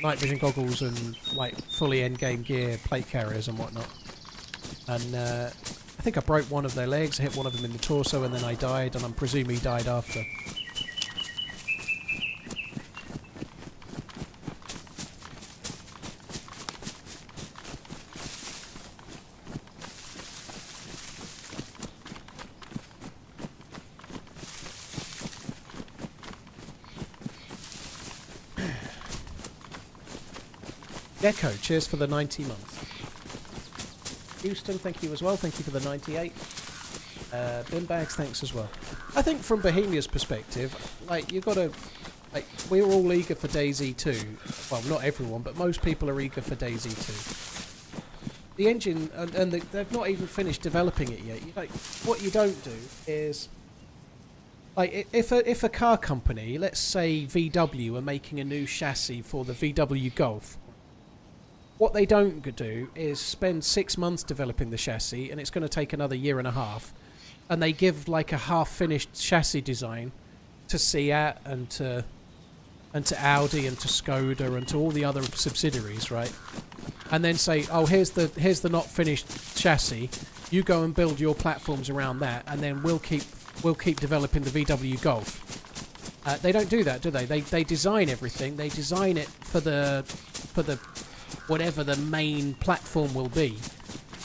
night vision goggles and, like, fully endgame gear, plate carriers and whatnot. And I think I broke one of their legs, hit one of them in the torso, and then I died, and I'm presuming he died after. Gecko, cheers for the 90 months. Houston, thank you as well. Thank you for the 98. Binbags, thanks as well. I think from Bohemia's perspective, like, you've got to... Like, we're all eager for DayZ 2. Well, not everyone, but most people are eager for DayZ 2. The engine, and they've not even finished developing it yet. Like, what you don't do is... Like, if a car company, let's say VW, are making a new chassis for the VW Golf, what they don't do is spend 6 months developing the chassis, and it's going to take another year and a half, and they give like a half-finished chassis design to Seat and to Audi and to Skoda and to all the other subsidiaries, right? And then say, oh, here's the not finished chassis. You go and build your platforms around that, and then we'll keep developing the VW Golf. They don't do that, do they? They design everything. They design it for the whatever the main platform will be,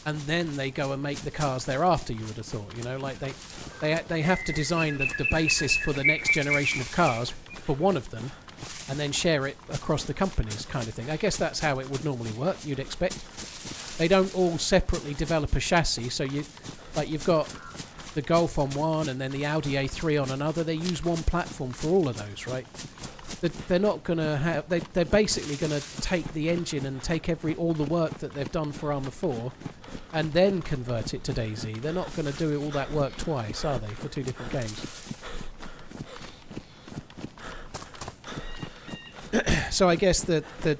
and then they go and make the cars thereafter. You would have thought, you know, like they have to design the basis for the next generation of cars for one of them, and then share it across the companies, kind of thing. I guess that's how it would normally work. You'd expect. They don't all separately develop a chassis, so you've got the Golf on one and then the Audi A3 on another. They use one platform for all of those, right? They're not going to have... They're basically going to take the engine and take all the work that they've done for Arma 4 and then convert it to DayZ. They're not going to do all that work twice, are they, for two different games? So I guess the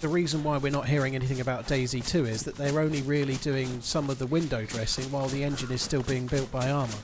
reason why we're not hearing anything about DayZ 2 is that they're only really doing some of the window dressing while the engine is still being built by Arma.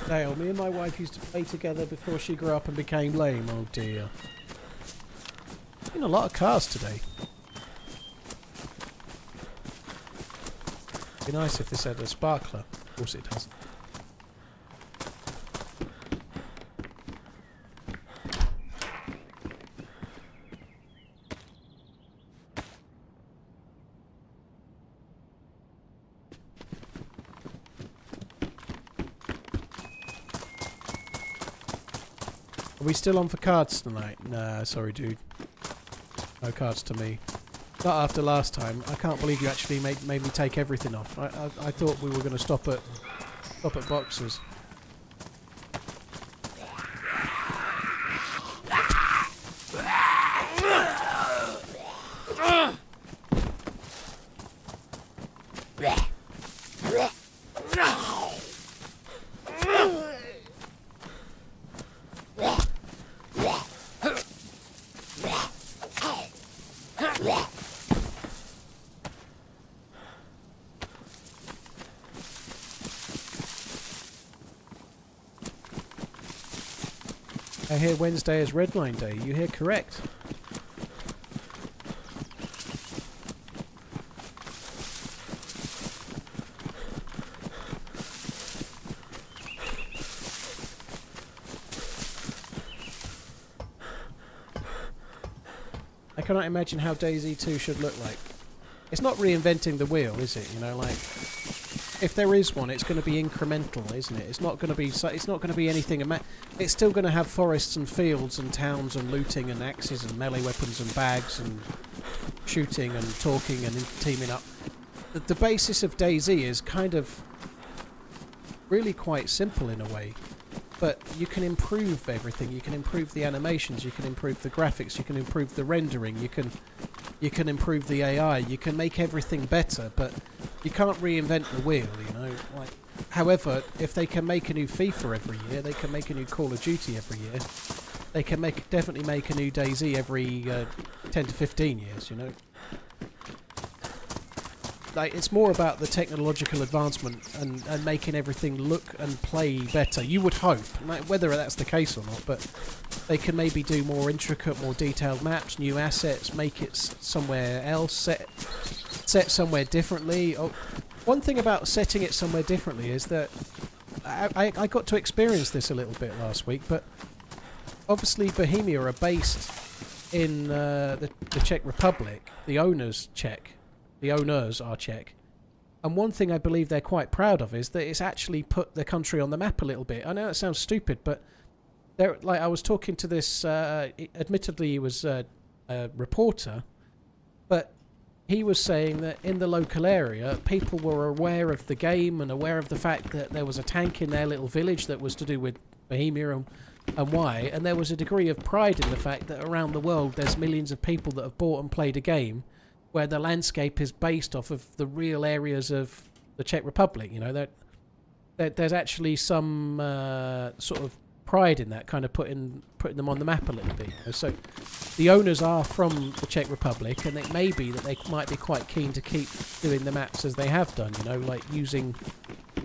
Dale, me and my wife used to play together before she grew up and became lame. Oh dear. Been a lot of cars today. Be nice if this had a sparkler. Of course it doesn't. Are we still on for cards tonight? Nah, sorry dude. No cards to me. Not after last time. I can't believe you actually made me take everything off. I thought we were going to stop at boxes. I hear Wednesday is Redline Day. You hear correct. I cannot imagine how DayZ 2 should look like. It's not reinventing the wheel, is it? You know, like, if there is one, it's going to be incremental, isn't it? It's not going to be. It's not going to be anything. It's still going to have forests and fields and towns and looting and axes and melee weapons and bags and shooting and talking and teaming up. The basis of DayZ is kind of really quite simple in a way, but you can improve everything. You can improve the animations. You can improve the graphics. You can improve the rendering. You can improve the AI. You can make everything better, but you can't reinvent the wheel, you know. Like, however, if they can make a new FIFA every year, they can make a new Call of Duty every year. They can definitely make a new DayZ every 10 to 15 years, you know. like it's more about the technological advancement and making everything look and play better. You would hope, like, whether that's the case or not, but they can maybe do more intricate, more detailed maps, new assets, make it somewhere else, set somewhere differently. Oh, one thing about setting it somewhere differently is that I got to experience this a little bit last week, but obviously Bohemia are based in the Czech Republic. The owners are Czech. And one thing I believe they're quite proud of is that it's actually put the country on the map a little bit. I know that sounds stupid, but like I was talking to this, admittedly he was a reporter, but he was saying that in the local area, people were aware of the game and aware of the fact that there was a tank in their little village that was to do with Bohemia and why, and there was a degree of pride in the fact that around the world there's millions of people that have bought and played a game where the landscape is based off of the real areas of the Czech Republic. You know, that there's actually some sort of pride in that, kind of putting them on the map a little bit. You know? So the owners are from the Czech Republic, and it may be that they might be quite keen to keep doing the maps as they have done, you know, like using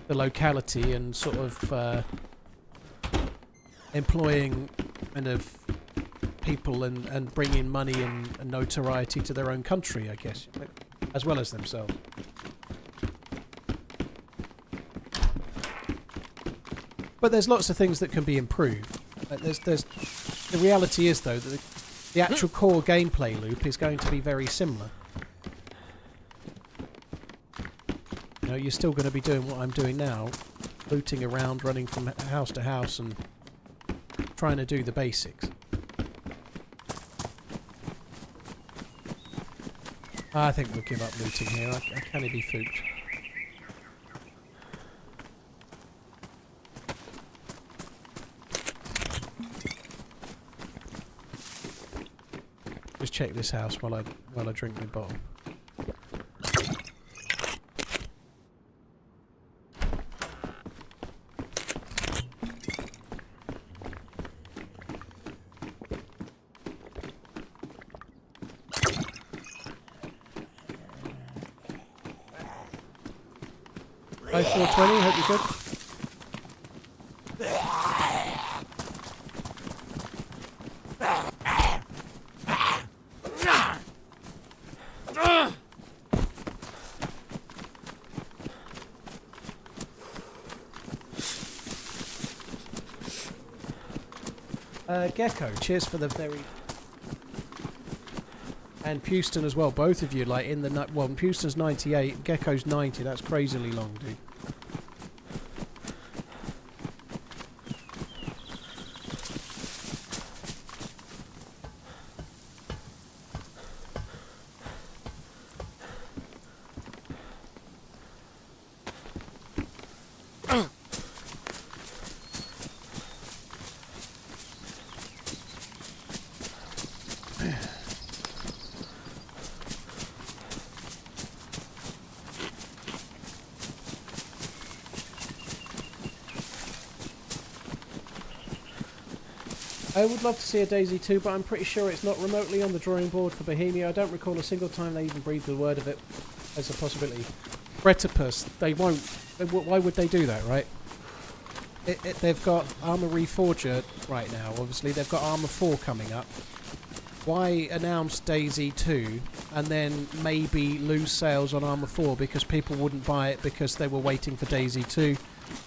the locality and sort of employing kind of people and bringing money and notoriety to their own country, I guess, as well as themselves. But there's lots of things that can be improved. There's the reality is, though, that the actual core gameplay loop is going to be very similar. You know, you're still going to be doing what I'm doing now, looting around, running from house to house, and trying to do the basics. I think we'll give up looting here. I can't be fooped. Just check this house while I drink my bottle. Hi 420, hope you're good. Gecko, cheers for the very... And Pewston as well, both of you, like in the... Well, Pewston's 98, Gecko's 90, that's crazily long, dude. I would love to see a DayZ 2, but I'm pretty sure it's not remotely on the drawing board for Bohemia. I don't recall a single time they even breathed a word of it as a possibility. Bretopus, they won't. Why would they do that, right? They've got Armour Reforger right now, obviously. They've got Armour 4 coming up. Why announce DayZ 2 and then maybe lose sales on Armour 4 because people wouldn't buy it because they were waiting for DayZ 2?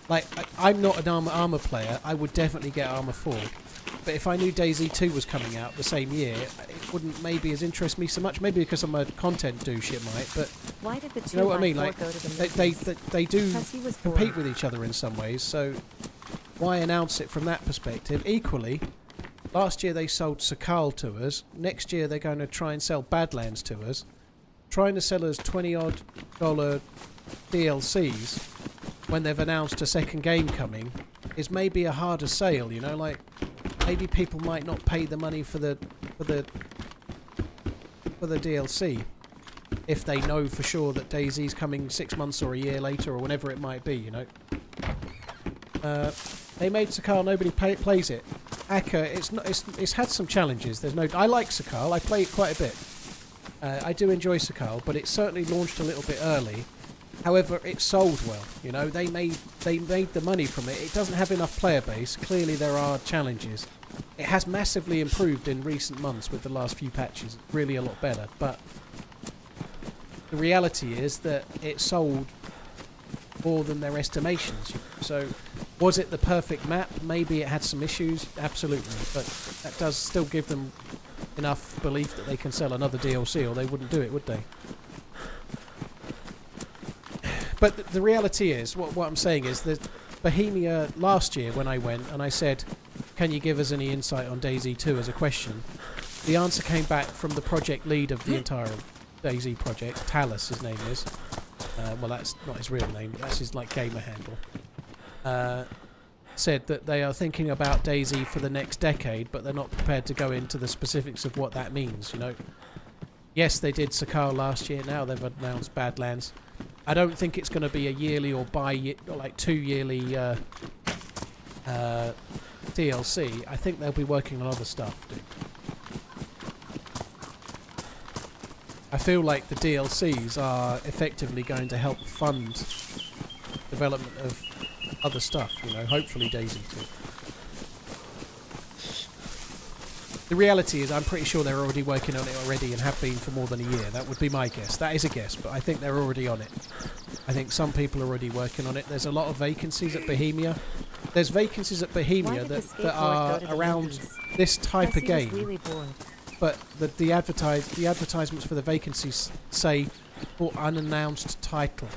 Like, I'm not an Armour player. I would definitely get Armour 4. But if I knew DayZ 2 was coming out the same year, it wouldn't maybe as interest me so much. Maybe because I'm a content douche, it might. But
why did the
you know what I mean? Like
go to the
they do compete with each other in some ways. So why announce it from that perspective? Equally, last year they sold Sakal to us. Next year they're going to try and sell Badlands to us. Trying to sell us $20 odd DLCs when they've announced a second game coming is maybe a harder sale. You know, like. Maybe people might not pay the money for the DLC if they know for sure that DayZ's coming 6 months or a year later or whenever it might be, you know. They made Sakal, nobody plays it. Akka, it's had some challenges. There's no. I like Sakal. I play it quite a bit. I do enjoy Sakal, but it certainly launched a little bit early. However, it sold well. You know, they made the money from it. It doesn't have enough player base. Clearly, there are challenges. It has massively improved in recent months with the last few patches. Really a lot better. But the reality is that it sold more than their estimations. So, was it the perfect map? Maybe it had some issues. Absolutely. But that does still give them enough belief that they can sell another DLC, or they wouldn't do it, would they? But the reality is, what I'm saying is that Bohemia last year when I went and I said, can you give us any insight on DayZ 2 as a question, the answer came back from the project lead of the entire DayZ project, Talus his name is. Well, that's not his real name, that's his like gamer handle. Said that they are thinking about DayZ for the next decade, but they're not prepared to go into the specifics of what that means, you know. Yes, they did Sakal last year, now they've announced Badlands. I don't think it's going to be a yearly or like 2 yearly DLC. I think they'll be working on other stuff, dude. I feel like the DLCs are effectively going to help fund development of other stuff, you know, hopefully DayZ 2. The reality is I'm pretty sure they're already working on it already and have been for more than a year. That would be my guess. That is a guess, but I think they're already on it. I think some people are already working on it. There's a lot of vacancies at Bohemia. There's vacancies at Bohemia that are around this type of game.
Really bored.
But the advertisements for the vacancies say for unannounced title.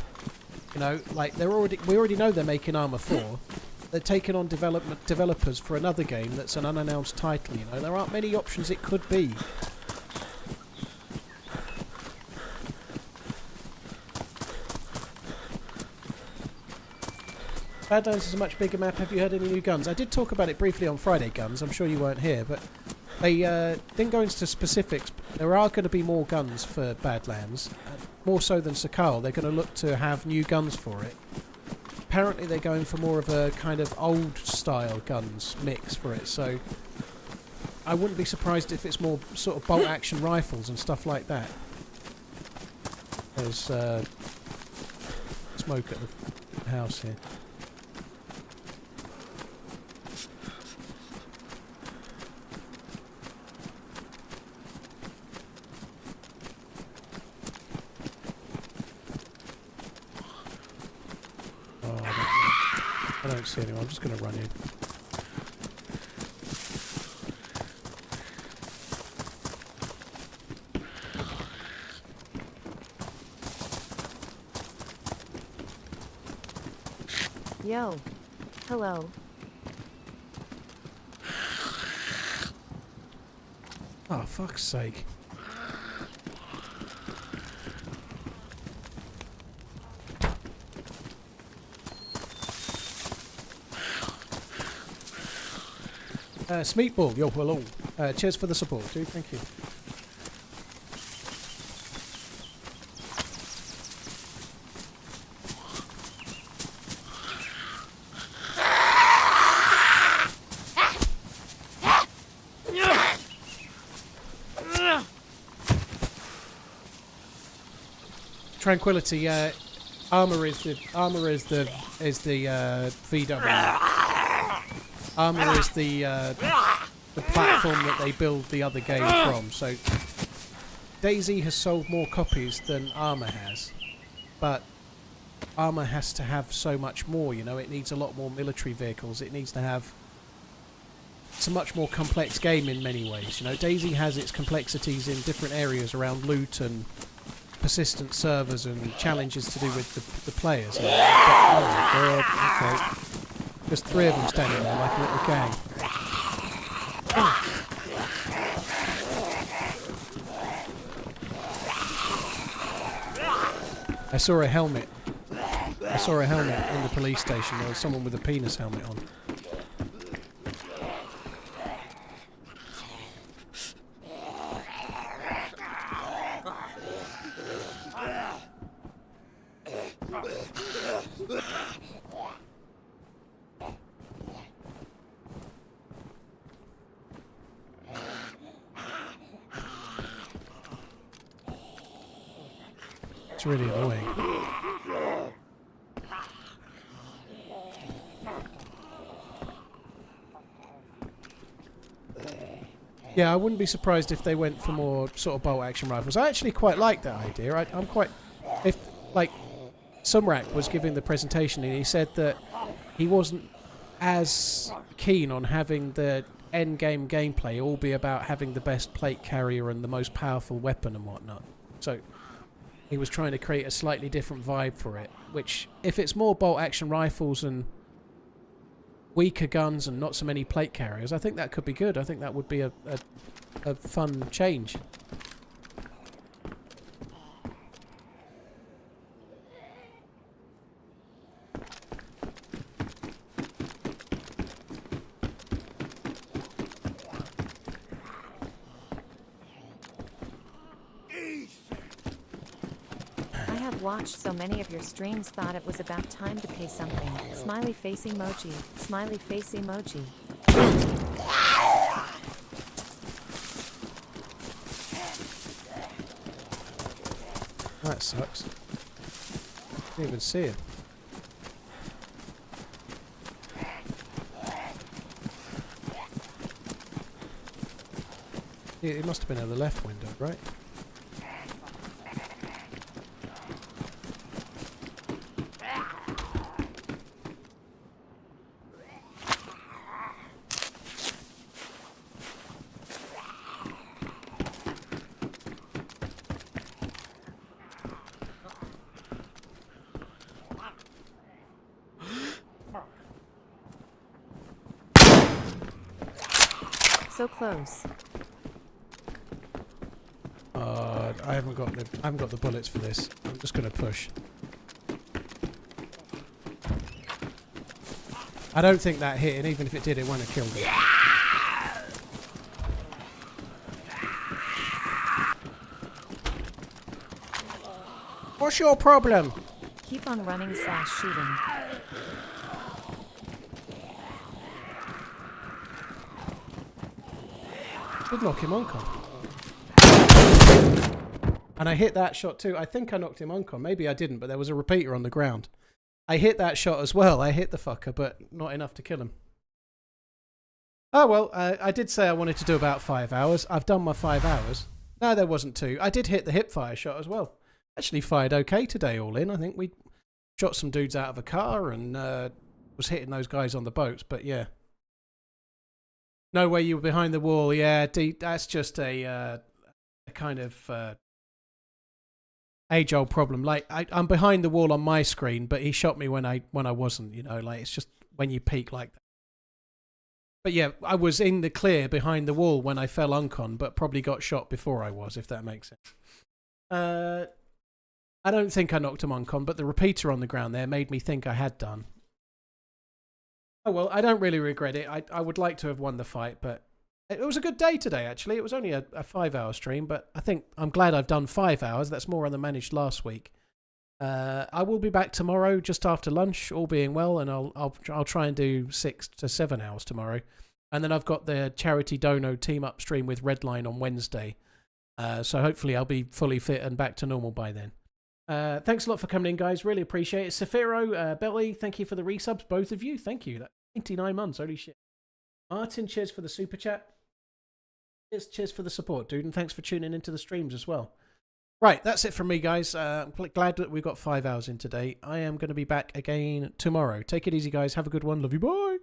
You know, like we already know they're making Arma 4. They're taking on developers for another game that's an unannounced title, you know. There aren't many options it could be. Badlands is a much bigger map. Have you heard any new guns? I did talk about it briefly on Friday Guns. I'm sure you weren't here, but they didn't go into specifics. There are going to be more guns for Badlands, more so than Sakal. They're going to look to have new guns for it. Apparently they're going for more of a kind of old style guns mix for it, so I wouldn't be surprised if it's more sort of bolt action rifles and stuff like that. There's smoke at the house here. I don't see anyone. I'm just going to run in.
Yo. Hello.
Oh, fuck's sake. Smeatball, yo, hello. Cheers for the support, dude. Thank you. Tranquility. Armor is the VW. Armor is the platform that they build the other game from. So DayZ has sold more copies than Armor has, but Armor has to have so much more. You know, it needs a lot more military vehicles. It needs to have. It's a much more complex game in many ways. You know, DayZ has its complexities in different areas around loot and persistent servers and challenges to do with the players. But, oh my god! Okay. There's 3 of them standing there like a little gang. I saw a helmet. I saw a helmet in the police station. There was someone with a penis helmet on. It's really annoying. Yeah, I wouldn't be surprised if they went for more sort of bolt action rifles. I actually quite like that idea. I'm quite... If, like, Sumrak was giving the presentation and he said that he wasn't as keen on having the end game gameplay all be about having the best plate carrier and the most powerful weapon and whatnot. So he was trying to create a slightly different vibe for it, which if it's more bolt action rifles and weaker guns and not so many plate carriers, I think that could be good. I think that would be a fun change.
Watched so many of your streams, thought it was about time to pay something. Smiley face emoji. Smiley face emoji.
That sucks. Didn't even see it. It must have been at the left window, right?
So close.
I haven't got the bullets for this. I'm just gonna push. I don't think that hit, and even if it did, it wouldn't have killed me. What's your problem?
Keep on running / shooting.
Did knock him uncon. And I hit that shot too. I think I knocked him uncon. Maybe I didn't, but there was a repeater on the ground. I hit that shot as well. I hit the fucker, but not enough to kill him. Oh well, I did say I wanted to do about 5 hours. I've done my 5 hours. No, there wasn't 2. I did hit the hip fire shot as well. Actually fired okay today all in. I think we shot some dudes out of a car and was hitting those guys on the boats, but yeah. No way you were behind the wall. Yeah, that's just a kind of age-old problem. Like I'm behind the wall on my screen, but he shot me when I wasn't. You know, like it's just when you peek like that. But yeah, I was in the clear behind the wall when I fell uncon, but probably got shot before I was, if that makes sense. I don't think I knocked him uncon, but the repeater on the ground there made me think I had done. Oh well, I don't really regret it. I would like to have won the fight, but it was a good day today, actually. It was only a 5-hour stream, but I think I'm glad I've done 5 hours. That's more than I managed last week. I will be back tomorrow just after lunch, all being well, and I'll try and do 6 to 7 hours tomorrow. And then I've got the charity dono team up stream with Redline on Wednesday. So hopefully I'll be fully fit and back to normal by then. Thanks a lot for coming in, guys. Really appreciate it. Safiro, Belly, thank you for the resubs, both of you. Thank you. That's 99 months. Holy shit. Martin, cheers for the super chat. Cheers for the support, dude, and thanks for tuning into the streams as well. Right, that's it from me, guys. I'm glad that we got 5 hours in today. I am going to be back again tomorrow. Take it easy, guys. Have a good one. Love you. Bye.